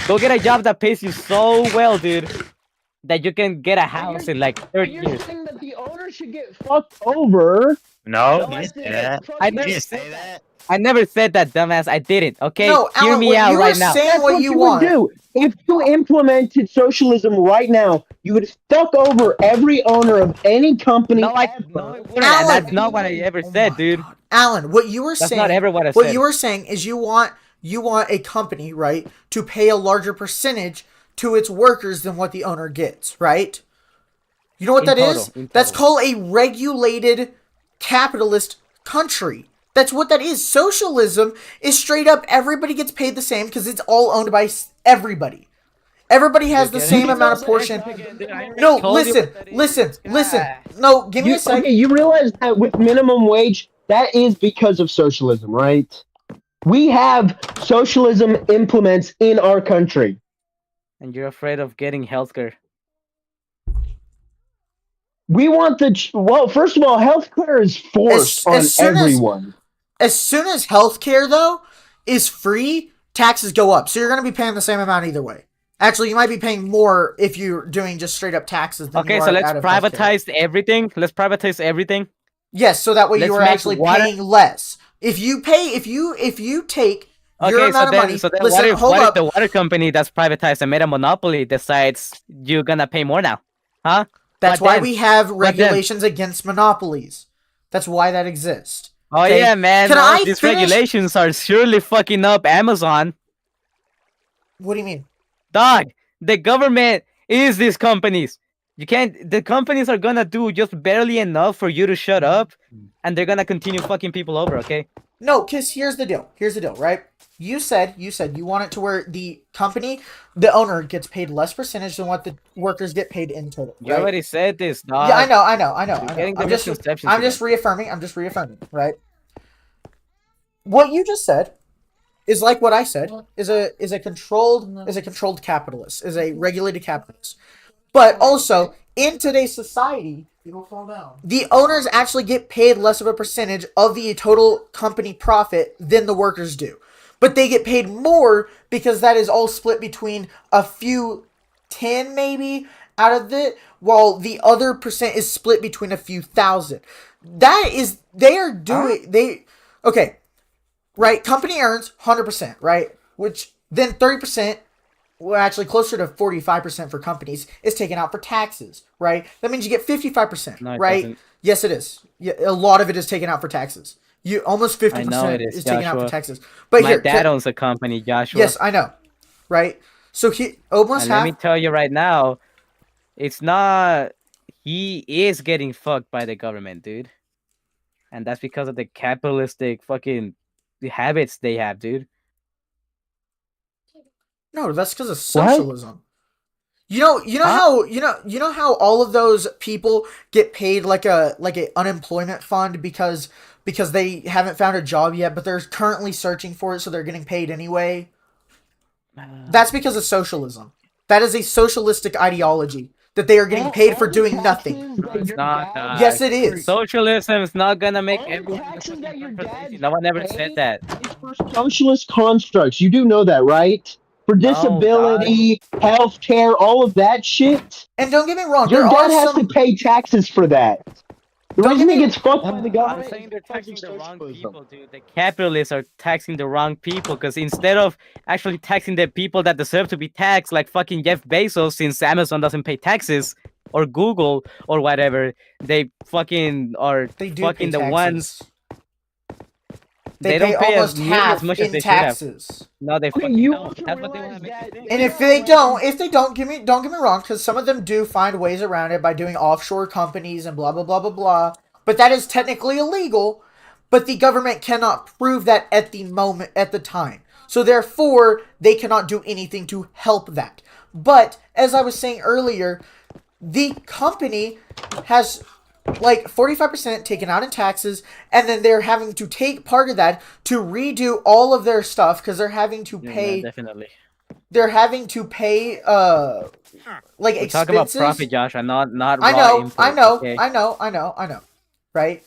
go get a job that pays you so well, dude, that you can get a house in like 30 You're years. saying that the owner should get fucked over. No, so he as didn't to say get that. I fucking- never He didn't said say that. I never said that, dumbass. I didn't. Okay, No, hear Alan, me what out you right were now. saying, That's what what you you want. would do. If you implemented socialism right now, you would fuck over every owner of any company No, I ever. no, it wouldn't. And Alan! that's not what I ever Oh said, my dude. God. Alan, what you were That's saying, not ever what I what said. you were saying is you want a company, right, to pay a larger percentage to its workers than what the owner gets, right? You know what In that is? total, in That's total. called a regulated capitalist country. That's what that is. Socialism is straight up everybody gets paid the same because it's all owned by everybody. Everybody has the You're same getting amount of so portion. extravagant, dude. I already No, told you listen, what that is. listen. God. No, give me a sec. Okay, you realize that with minimum wage, that is because of socialism, right? We have socialism implements in our country. And you're afraid of getting healthcare. We want well, first of all, healthcare is forced on as soon as- everyone. As soon as healthcare, though, is free, taxes go up. So you're going to be paying the same amount either way. Actually, you might be paying more if you're doing just straight up taxes than Okay, you so are let's out of healthcare. privatize everything. Let's privatize everything. Yes, so that way Let's you are make actually water- paying less. If you take your Okay, amount of money, so then listen, hold what up. if the water company that's privatized and made a monopoly decides you're gonna pay more now? Huh? That's What why then? we have then? regulations against monopolies. That's why that exists. Oh Okay, yeah, man. can no, I these finish? regulations are surely fucking up Amazon. What do you mean? Dog, the government is these companies. You can't. The companies are gonna do just barely enough for you to shut up, and they're gonna continue fucking people over. Okay? No, because here's the deal. Here's the deal, right? You said you want it to where the company, the owner, gets paid less percentage than what the workers get paid in total. You Right? already said this, dog. Yeah, I know. You're getting the I'm just misconceptions reaffirming. I'm just reaffirming, right? What you just said is like what I said. Is a controlled capitalist. Is a regulated capitalist. But also in today's society, It'll fall down. the owners actually get paid less of a percentage of the total company profit than the workers do. But they get paid more because that is all split between a few 10 maybe out of it, while the other percent is split between a few thousand. Okay, right? Company earns 100%, right? Which then 30%, well, actually closer to 45% for companies, is taken out for taxes, right? That means you get 55%, No, it right? doesn't. Yes, it is. Yeah, a lot of it is taken out for taxes. You almost 50% I know it is, taken out for Joshua. taxes. But My here, dad owns a company, Joshua. yes, I know, right? So he almost And half. let me tell you right now, it's not. He is getting fucked by the government, dude. And that's because of the capitalistic fucking habits they have, dude. No, that's because of socialism. You know how all of those people get paid like a unemployment fund because they haven't found a job yet, but they're currently searching for it, so they're getting paid anyway. That's because of socialism. That is a socialistic ideology that they are getting paid for doing nothing. It's not. Yes, it is. Socialism is not gonna make All the everyone. taxes that your dad No one ever pays said that. is for socialist constructs. You do know that, right? For No, disability, health care, all of that shit. And don't get me wrong, Your there dad are has some. to pay taxes for that. The Don't reason get he me- gets fucked by the I'm government saying is they're because taxing of the wrong socialism. people, dude. The capitalists are taxing the wrong people because instead of actually taxing the people that deserve to be taxed, like fucking Jeff Bezos, since Amazon doesn't pay taxes, or Google, or whatever, they fucking are They do fucking pay the ones. taxes. They don't pay pay almost nearly half as much as in they should have. taxes. No, they Okay, fucking you don't. also That's what they realize want to make that you think. And if they don't get me wrong, because some of them do find ways around it by doing offshore companies and blah blah blah blah blah. But that is technically illegal. But the government cannot prove that at the time. So therefore, they cannot do anything to help that. But as I was saying earlier, the company has like 45% taken out in taxes, and then they're having to take part of that to redo all of their stuff because they're having to Yeah, pay. definitely. they're having to pay like We're talking about expenses. profit, Josh, and not raw I know, input, I know, okay? I know, right?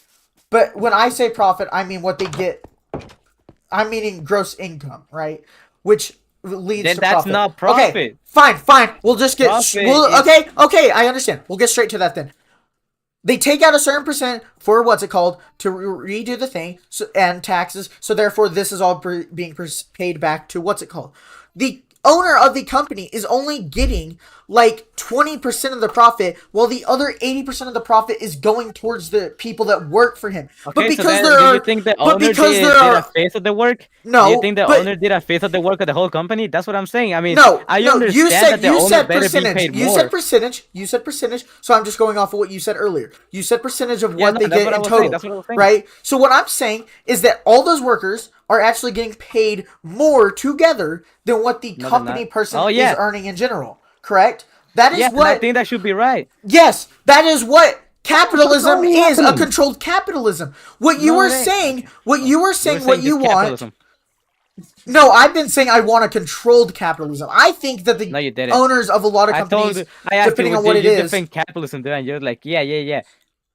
But when I say profit, I mean what they get. I'm meaning gross income, right? Which leads Then to that's profit. not Okay, profit. fine. We'll just get. Profit Okay. I understand. We'll get straight to that then. They take out a certain percent for what's it called to redo the thing, and taxes. So therefore, this is all being paid back to what's it called. The owner of the company is only getting like 20% of the profit, while the other 80% of the profit is going towards the people that work for him. Okay, But so because then there do are, you think the but owner because did there a are face of the work? Do no, you think the but owner did a face of the work of the whole company? That's what I'm saying. I mean, no, I no. understand You said that the owner better be percentage. paid You more. said percentage. You said percentage. So I'm just going off of what you said earlier. You said percentage of Yeah, what no, they that's get what I in was saying. total, That's what I was saying. right? So what I'm saying is that all those workers are actually getting paid more together than what the No, they're company not. person Oh is yeah, earning in general. Correct? That is yeah, and I what. think that should be right. Yes, that is what capitalism already is. A happening. controlled capitalism. What you No, were it ain't. saying. What you were You were saying. saying What you just want. capitalism. No, I've been saying I want a controlled capitalism. I think that the No, you didn't. owners of a lot of I told companies, you. I asked you, depending on would what it you is, defend capitalism, dude? And you're like, yeah.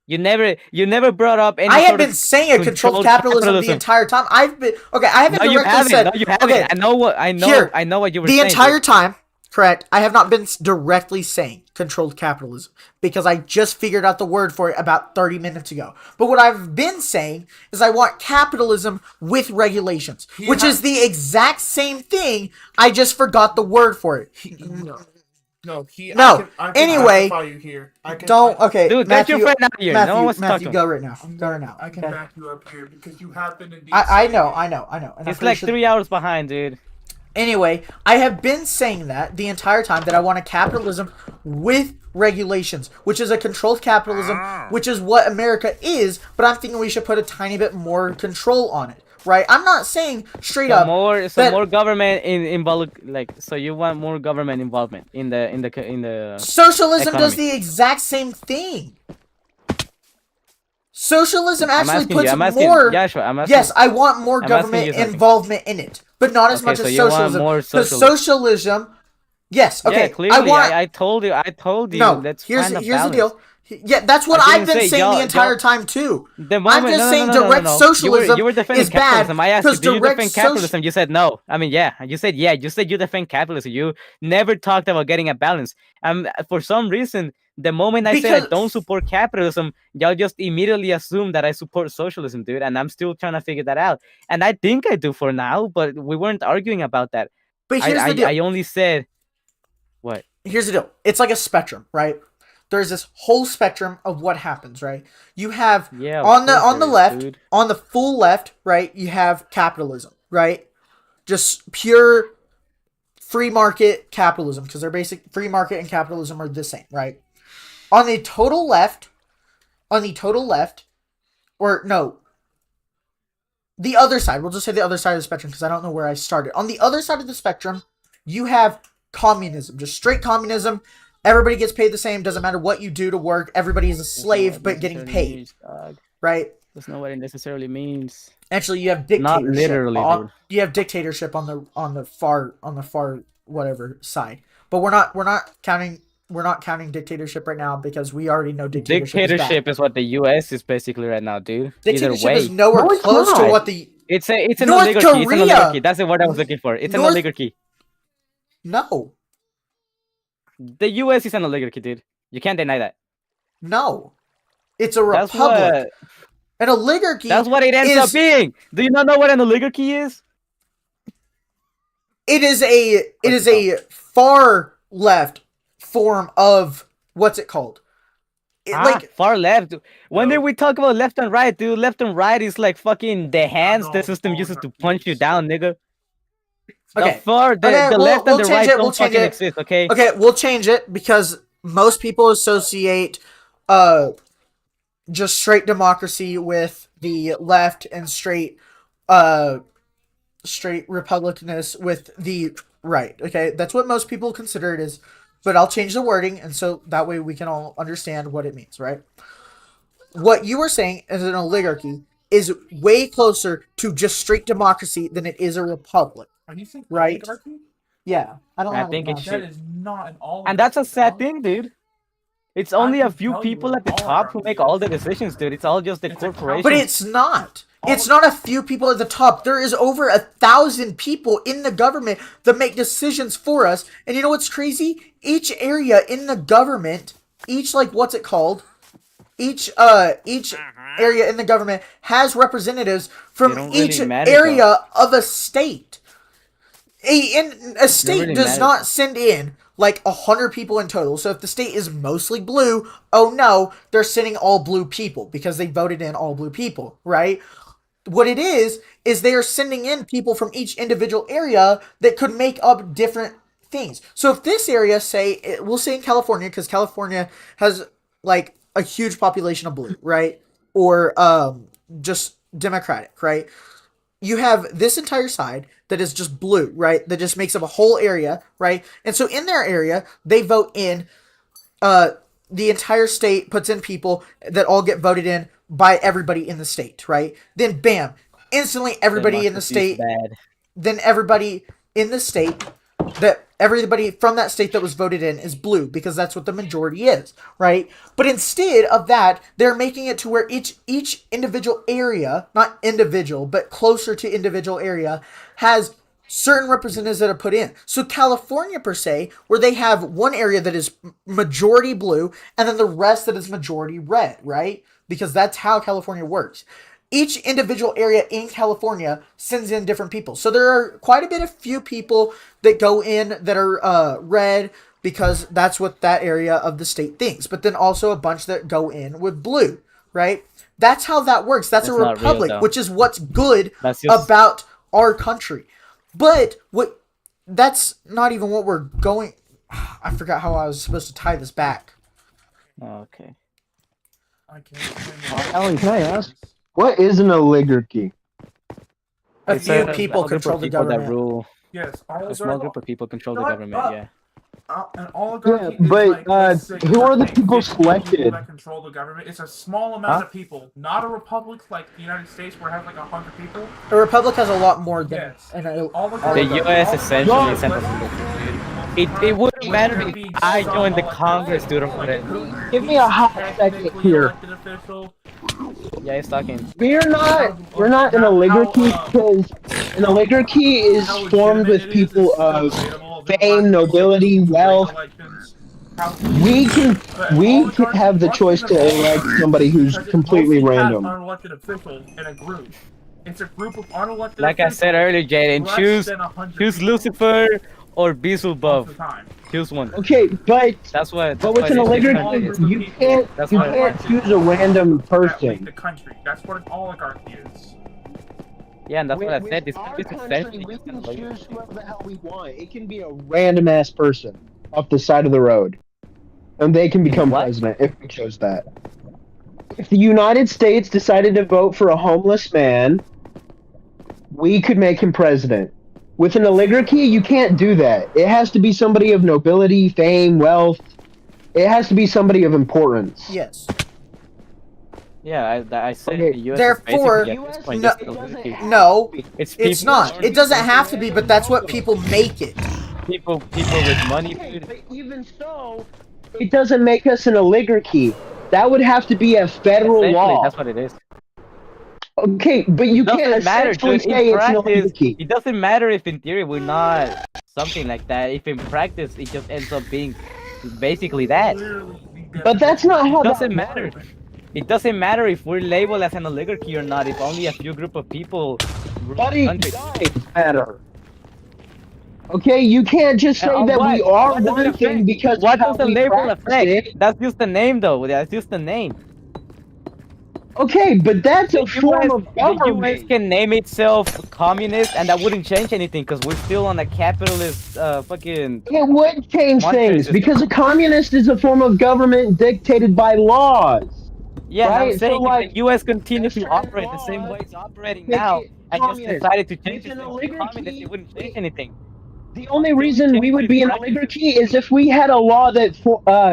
You never brought up any I have sort been of saying a controlled capitalism the entire time. I've been okay. I haven't No, you directly haven't. said No, you haven't. okay. I know what I know. Here, I know what you were the saying. entire dude. time. Correct. I have not been directly saying controlled capitalism because I just figured out the word for it about 30 minutes ago. But what I've been saying is I want capitalism with regulations, which is the exact same thing. I just forgot the word for it. No. No, I can anyway, back you here. Okay, Dude, get Matthew, your friend out here. No one wants to talk Matthew, to him. go right now. Go right now. I can okay? back you up here because you have been indeed. I know. And I'm It's pretty like sure- 3 hours behind, dude. Anyway, I have been saying that the entire time that I want a capitalism with regulations, which is a controlled capitalism, which is what America is, but I'm thinking we should put a tiny bit more control on it, right? I'm not saying straight up More that government involved, like, so you want more government involvement in the socialism does economy. the exact same thing. Socialism I'm actually asking puts you. I'm asking more. Joshua. I'm asking. Yes, I want more I'm asking government you something. involvement in it, but not as Okay, much so as you want socialism. more Because socialism. socialism, yes, okay. Yeah, clearly. I want. I told you. No, Let's here's find a here's the balance. deal. Yeah, that's what I I've didn't been say saying the y'all- entire y'all- time too. The I'm moment, just saying no, direct socialism you were defending is bad capitalism. I asked you, because do you direct defend capitalism? You said no. I mean, yeah. You said yeah. You said you defend capitalism. You never talked about getting a balance. For some reason, the moment I said I Because- don't support capitalism, y'all just immediately assume that I support socialism, dude. And I'm still trying to figure that out. And I think I do for now, but we weren't arguing about that. But here's the deal. I only said what? Here's the deal. It's like a spectrum, right? There's this whole spectrum of what happens, right? You have Yeah, on the course there is, left, dude. on the full left, right? You have capitalism, right? Just pure free market capitalism because they're basic free market and capitalism are the same, right? On the total left, or no, the other side. We'll just say the other side of the spectrum because I don't know where I started. On the other side of the spectrum, you have communism, just straight communism. Everybody gets paid the same. Doesn't matter what you do to work. Everybody is a slave, but getting paid, right? That's not what it necessarily means. Actually, you have dictatorship. Not literally, dude. You have dictatorship on the far whatever side. But we're not counting dictatorship right now because we already know Dictatorship is what the U.S. is basically right now, dude. Either Dictatorship way, is nowhere No, it's close to not. what the it's an North oligarchy. It's an Korea! oligarchy. That's the word I was looking for. It's an North- oligarchy. no. The U.S. is an oligarchy, dude. You can't deny that. No. It's a That's republic. what. An oligarchy That's what it ends is up being. Do you not know what an oligarchy is? it is a far left form of what's it called? Like Far left. When No. did we talk about left and right, dude? Left and right is like fucking the hands the no, system no, uses no, to punch you down, nigga. Okay. The far, the Okay, left we'll and the change right it, we'll don't change fucking it. exist, okay? Okay, we'll change it because most people associate just straight democracy with the left and straight republicanism with the right. Okay, that's what most people consider it is. But I'll change the wording and so that way we can all understand what it means, right? What you were saying as an oligarchy is way closer to just straight democracy than it is a republic. Are you saying Right. oligarchy? Yeah, I don't I have think a it problem. should- That is not an all. And that's a sad thing, dude. It's only a can few tell you people what at the all top who our make company all the is. decisions, dude. It's all just the It's a council. corporations. But it's not. It's All- not a few people at the top. There is over 1,000 people in the government that make decisions for us. And you know what's crazy? Each area in the government, each like what's it called? Each area in the government has representatives from They don't each really matter, area of a state. A state really does matter. not send in like 100 people in total. So if the state is mostly blue, oh no, they're sending all blue people because they voted in all blue people, right? What it is they are sending in people from each individual area that could make up different things. So if this area, we'll say in California, because California has like a huge population of blue, right? Or just Democratic, right? You have this entire side that is just blue, right? That just makes up a whole area, right? And so in their area, they vote in, the entire state puts in people that all get voted in by everybody in the state, right? Then bam, instantly everybody in the Democracy's state, bad. then everybody in the state, that everybody from that state that was voted in is blue because that's what the majority is, right? But instead of that, they're making it to where each individual area, not individual, but closer to individual area, has certain representatives that are put in. So California per se, where they have one area that is majority blue and then the rest that is majority red, right? Because that's how California works. Each individual area in California sends in different people. So there are quite a bit of few people that go in that are red because that's what that area of the state thinks. But then also a bunch that go in with blue, right? That's how that works. That's a That's not real, republic, though. which is what's good That's just about our country. But that's not even what we're going. I forgot how I was supposed to tie this back. okay. I can't. Alan, can I ask? What is an oligarchy? A It's few a people small group control of the people government. that rule. Yes, A small group of people control the Shut government. up. Yeah. An oligarchy Yeah, is but, like, let's say who are the like people 50 selected? that control the government? It's a small amount of people, not a republic like the United States where it has like 100 people. A republic has a lot more than Yes. an The Oligarchy- U.S. oligarchy- essentially oligarchy- sent us to it wouldn't matter if I joined the Congress, dude, or whatever. Give me a hot second Technically here. elected official. Yeah, he's talking. We're not an oligarchy because an oligarchy is How formed legitimate with it is people is still of debatable. fame, nobility, wealth. Elections. How- We can But we oligarchy- can have the choice to elect somebody who's because it completely mostly has random. unelected officials in a group. It's a group of unelected Like I said officials, earlier, Jaden, less choose than 100 choose people Lucifer or most of Beelzebub. the time. Choose one. Okay, but That's what. but with an oligarchy, you can't That's you what- can't choose a random That lead person. the country. That's what an oligarchy is. Yeah, and that's what I said. This With our country's country, essentially we just an can oligarchy. choose whoever the hell we want. It can be a random ass person off the side of the road, and they can become What? president if we chose that. If the United States decided to vote for a homeless man, we could make him president. With an oligarchy, you can't do that. It has to be somebody of nobility, fame, wealth. It has to be somebody of importance. Yes. Yeah, I said Okay, the U.S. therefore, is basically at this point no- just an oligarchy. No, It's it's people, not. It doesn't have to be, but that's what people make it. people with money. Okay, Dude. but even so, it doesn't make us an oligarchy. That would have to be a federal Essentially, law. that's what it is. Okay, but you can't Doesn't matter, essentially dude. say In it's an practice, oligarchy. it doesn't matter if in theory we're not something like that. If in practice it just ends up being basically that. Literally, the But that's not how It doesn't that matter. works. It doesn't matter if we're labeled as an oligarchy or not. If only a few group of people rule But the it country. does matter. Okay, you can't just say And that what? we are What does it one thing affect? because What of how does the we label practice affect? it. That's just the name, though. That's just the name. Okay, but that's a The form of US government. can name itself communist, and that wouldn't change anything because we're still on a capitalist fucking. It would change Monetary things system. because a communist is a form of government dictated by laws. Yeah, and Right, I'm so, saying like, if the U.S. continues to certain operate the same laws way it's operating make now, it and just communist. decided to change With it an to oligarchy, communist, it wouldn't change anything. The only Until we reason we change would it be in an practice. oligarchy is if we had a law that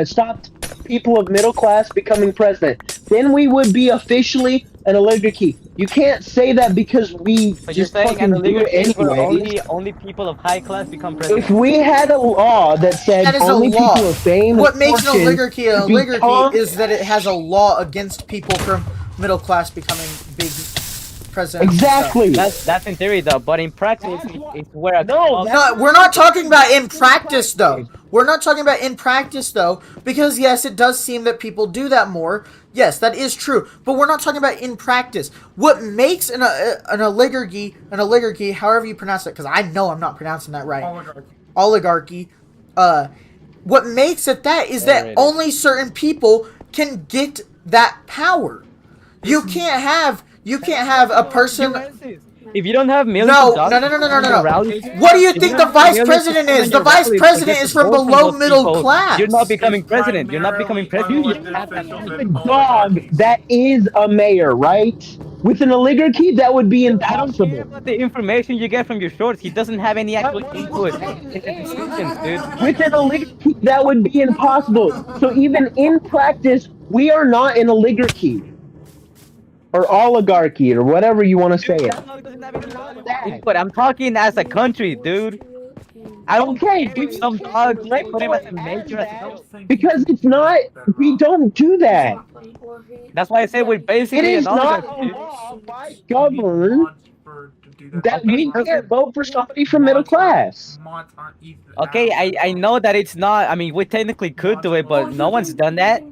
stopped people of middle class becoming president. Then we would be officially an oligarchy. You can't say that because we So you're just saying fucking an do it oligarchy is where anyway. only people of high class become president? If we had a law that said That is a only law. people of fame What and makes an fortune oligarchy become- is that it has a law against people from middle class becoming big presidents. and stuff. exactly. That's in theory though, but in practice, it's where a No, No, we're not talking about in practice though. We're not talking about in practice though, because yes, it does seem that people do that more. Yes, that is true, but we're not talking about in practice. What makes an oligarchy, however you pronounce it, because I know I'm not pronouncing that right. Oligarchy. What makes it that is that Overrated. only certain people can get that power. You can't have a person. If you don't have millions No, of dollars, no. rallies, What do you if think don't the have vice millions president to is? spend The on your vice rallies president to is get from support below those middle people, class. You're not becoming president. You're not becoming president. You You have that. have a dog that is a mayor, right? With an oligarchy, that would be I don't care impossible. about the information you get from your shorts. He doesn't have any actual input in the decisions, dude. With an oligarchy, that would be impossible. So even in practice, we are not an oligarchy. Or oligarchy, or whatever you want to say it. That dog doesn't have any input. I'm talking as a country, dude. I don't Okay, care dude, if some you can't dogs label put him as it a major. as that. Because it's not, we don't do that. That's why I say we're It basically is an not oligarchy, a dude. law by govern that Okay, we can't vote for somebody from middle class. Okay, I know that it's not. I mean, we technically could do it, but no one's done that.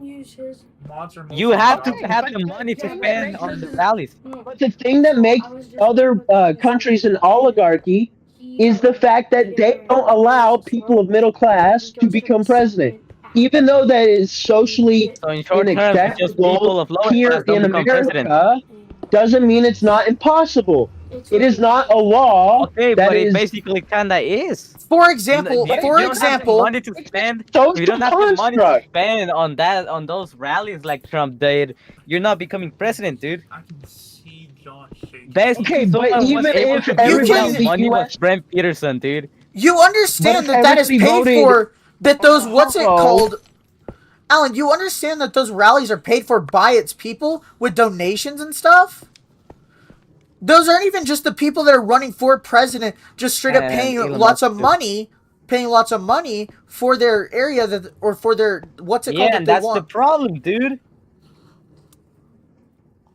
You have to have the money to spend on the rallies. But the thing that makes other countries an oligarchy is the fact that they don't allow people of middle class to become president. Even though that is socially So in short term, it's just people inacceptable of lower here class don't in become president. America, doesn't mean it's not impossible. It is not a law Okay, that but it is basically kinda is. For example, If you don't have the money to spend, if social you don't have the money to construct. spend on those rallies like Trump did, you're not becoming president, dude. I can see Josh shaking. Basically, Okay, but someone was even able if to do everybody that in the money was US Brent Peterson, dude. You understand But if that is everybody paid voted for. That those what's it Hello. called? Alan, you understand that those rallies are paid for by its people with donations and stuff? Those aren't even just the people that are running for president, just straight up And paying Elon lots Musk of too. money, for their area that or for their what's it called Yeah, that and they that's the want. problem, dude.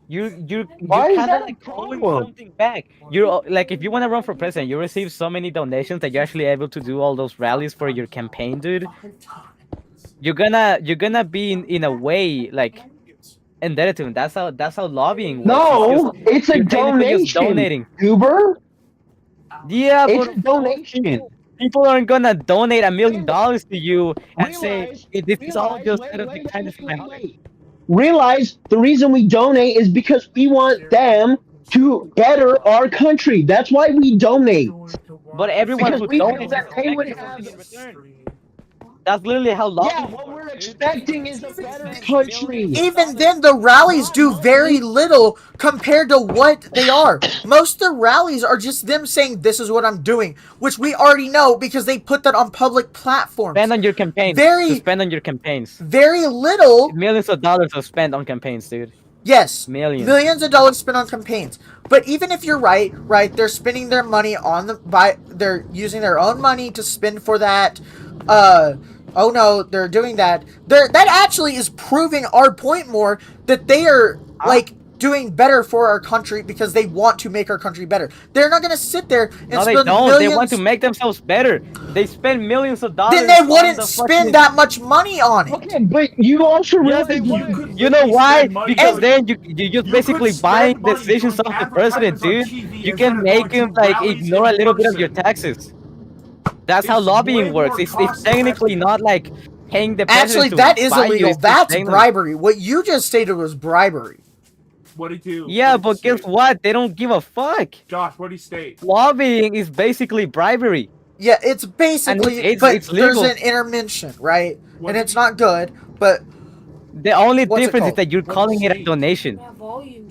You Why is kind that of a like throwing problem? something back. You're like, if you want to run for president, you receive so many donations that you're actually able to do all those rallies for your campaign, dude. You're gonna be in a way like indebted to him. That's how lobbying works. No, it's a you're technically just donation. donating. Goober, Yeah, it's but a donation. people aren't gonna donate $1 million to you and say, Realize- hey, this is all realize- just wait, out of the wait, kindness of my wait, heart. wait. Realize the reason we donate is because we want them to better our country. That's why we donate. But everyone Because who we feel donates that they would expecting have- something in return. That's literally how Yeah, lobbying what we're works, dude. expecting is a better country. Even then, the rallies do very little compared to what they are. Most of the rallies are just them saying, "This is what I'm doing," which we already know because they put that on public platforms. Spend on your campaigns. Very- To spend on your campaigns. Very little. Millions of dollars are spent on campaigns, dude. Yes, Millions. millions of dollars spent on campaigns. But even if you're right, they're spending their money on they're using their own money to spend for that. Oh no, they're doing that. That actually is proving our point more that they are like doing better for our country because they want to make our country better. They're not gonna sit there and No, they spend don't. millions. They want to make themselves better. They spend millions of dollars. Then they on wouldn't the spend fucking- that much money on it. Okay, but you also Yes, realize they you would. could You know literally why? spend money Because on- then you just basically buying decisions off the president, dude. You can make him like ignore a little bit of your taxes. That's how It's way lobbying works. more It's cost technically not like paying the president Actually, to that is buy you. illegal. It's just That's technically- bribery. What you just stated was bribery. What do you do? Yeah, What do you but guess state? what? They don't give a fuck. Josh, what do you state? Lobbying is basically bribery. Yeah, it's basically, but it's there's legal. an intervention, right? What And do it's you- not good, but The only What's it difference is called? that you're What do calling you it a say? donation.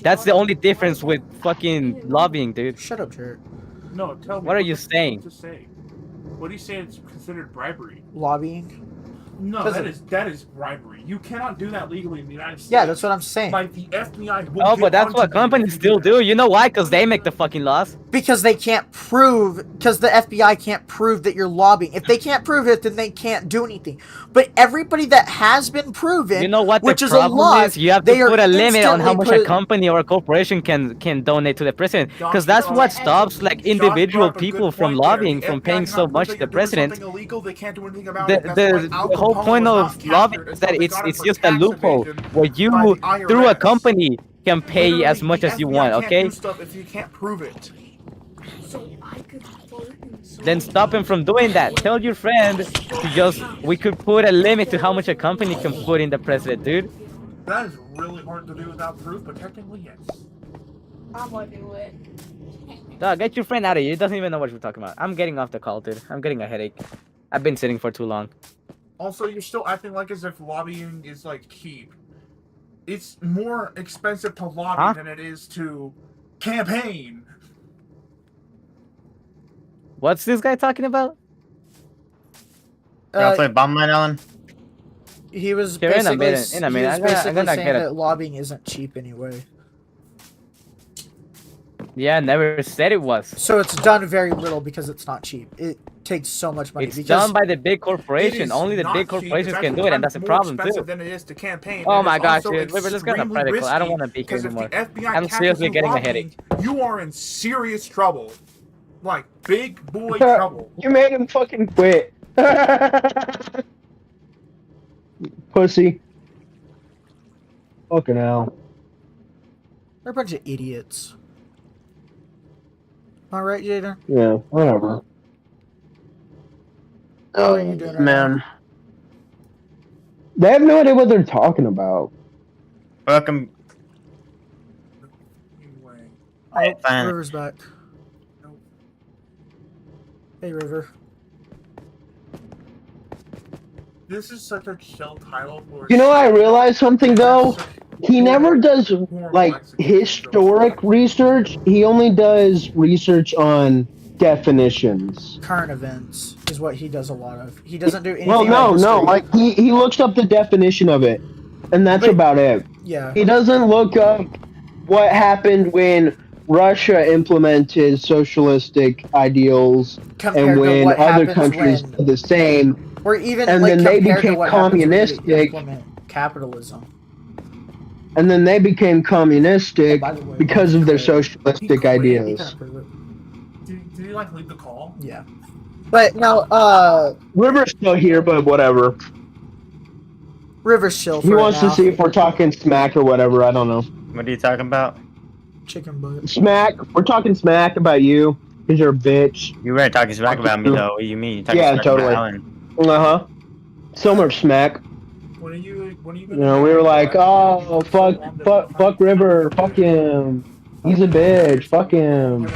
That's the only difference with fucking lobbying, dude. shut up, Jared. No, tell me. What are you the- saying? Just say. What do you say it's considered bribery? Lobbying. No, 'Cause that is bribery. You cannot do that legally in the United States. Yeah, that's what I'm saying. Like the FBI. Will Oh, get but that's onto what you if companies you still that. do. You know why? Because they make the fucking laws. Because they can't prove, because the FBI can't prove that you're lobbying. If they can't prove it, then they can't do anything. But everybody that has been proven, You know what which the is a problem lot, is? You have they to are put a limit on how instantly much a put- company or a corporation can donate to the president, because Josh that's brought what up- stops like Josh individual brought up a good people from point there. lobbying, The from FBI paying cannot so prove much that to the you're doing president. something illegal. They can't do anything about The it. That's why Al the whole Capone point was of not lobbying captured is that until they it's got him it's for just a tax loophole evasion where by you the through a IRS. company can pay Literally, as much the as you FBI want. can't Okay, do stuff if you can't prove it. So I could flirt and so then stop him from doing that. Tell your friend to just we could put a limit to how much a company can put in the president, dude. That is really hard to do without proof, but technically yes. I'm gonna do it. Dog, get your friend out of here. He doesn't even know what we're talking about. I'm getting off the call, dude. I'm getting a headache. I've been sitting for too long. Also, you're still acting like as if lobbying is like cheap. It's more expensive to lobby Huh? than it is to campaign. What's this guy talking about? You wanna uh, play Bomb Mine, Alan? he was Sure, in a basically, minute, in a he minute. was I'm gonna basically saying get it. that lobbying isn't cheap anyway. Yeah, I never said it was. So it's done very little because it's not cheap. It takes so much money. It's because done by the big It corporation. is Only the not big cheap. It's corporations can actually do it, and that's a more problem expensive too. than it is to campaign. Oh and my it's gosh, also dude. Let's get on extremely practical. I don't risky, want to be here because if anymore. the FBI I'm catches seriously you getting a lobbying, headache. you are in serious trouble. Like big boy trouble. You made him fucking quit. Pussy. Fucking hell. They're a bunch of idiots. Am I right, Jaden? Yeah, whatever. How are you doing right Man. They have no idea what they're talking about. Welcome. Anyway, Oh, Fine. River's back. Nope. Hey, River. this is such a chill title for. You know, I realized something though. He never does like historic research. He only does research on definitions. Current events is what he does a lot of. He doesn't do anything. Well, about no, history. like he looks up the definition of it, and that's But- about it. Yeah. He doesn't look up what happened when Russia implemented socialistic ideals Compared and to when what other happens countries when, did the same. or even and like then they compared to became what happens when you communistic. implement capitalism. And then they became communistic Oh, by the way, because of their he socialistic quit. He ideas. couldn't prove it. Did he like leave the call? Yeah. But no, River's still here, but whatever. River's chill for He right wants now. to see if we're talking smack or whatever. I don't know. What are you talking about? Chicken butt. Smack. We're talking smack about you because you're a bitch. You weren't talking smack Fuck about me you. though. What do you mean? You're talking Yeah, smack totally. about Alan. Uh huh. So much smack. When are you? You know, we were like, oh, fuck River, fuck him. He's a bitch. Fuck him.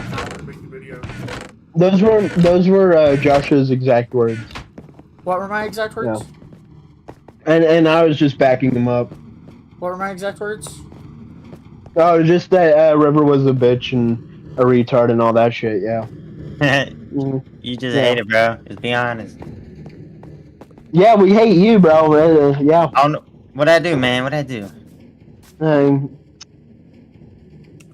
Those were Josh's exact words, What were my exact words? and I was just backing him up. What were my exact words? Oh, just that River was a bitch and a retard and all that shit. Yeah. You just Yeah. hate it, bro. Just be honest. Yeah, we hate you, bro. Yeah. I don't know. What'd I do, man? What'd I do? Um,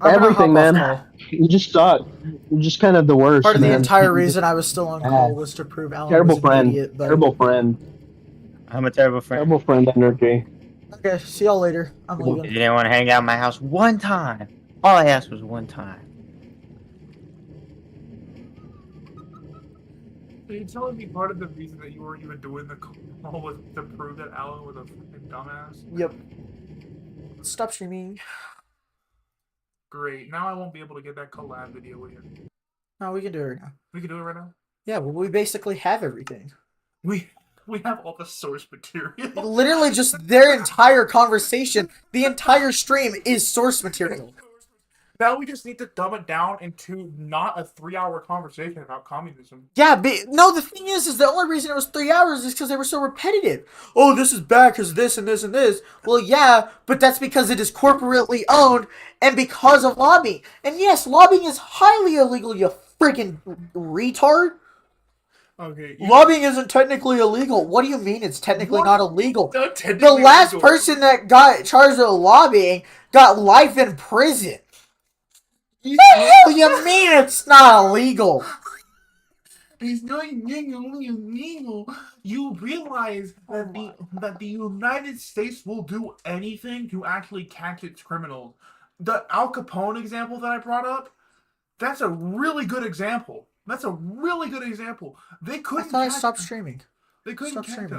I'm gonna everything, hop off man. call. You just suck. You're just kind of the worst. Part of the man. entire reason I was still on Yeah. call was to prove Alan Terrible was an friend. idiot. But Terrible friend. I'm a terrible friend. Terrible friend energy. okay, see y'all later. I'm You leaving. didn't want to hang out at my house one time. All I asked was one time. So you telling me part of the reason that you were even doing the call was to prove that Alan was a fucking dumbass? Yep. Stop streaming. Great. Now I won't be able to get that collab video with you. No, we can do it right now. We can do it right now. Yeah, well, we basically have everything. We have all the source material. Literally, just their entire conversation, the entire stream is source material. Now we just need to dumb it down into not a 3-hour conversation about communism. Yeah, but no, the thing is the only reason it was 3 hours is because they were so repetitive. Oh, this is bad because this and this and this. Well, yeah, but that's because it is corporately owned and because of lobbying. And yes, lobbying is highly illegal, you freaking retard. Okay. Lobbying isn't technically illegal. What do you mean it's technically What? not illegal? Not The technically last illegal. person that got charged with lobbying got life in prison. You- The hell you mean it's not illegal? It's not illegal. You realize that the United States will do anything to actually catch its criminals. The Al Capone example that I brought up, that's a really good example. That's a really good example. They I couldn't. thought I catch- stopped streaming. They couldn't Stop catch streaming. them.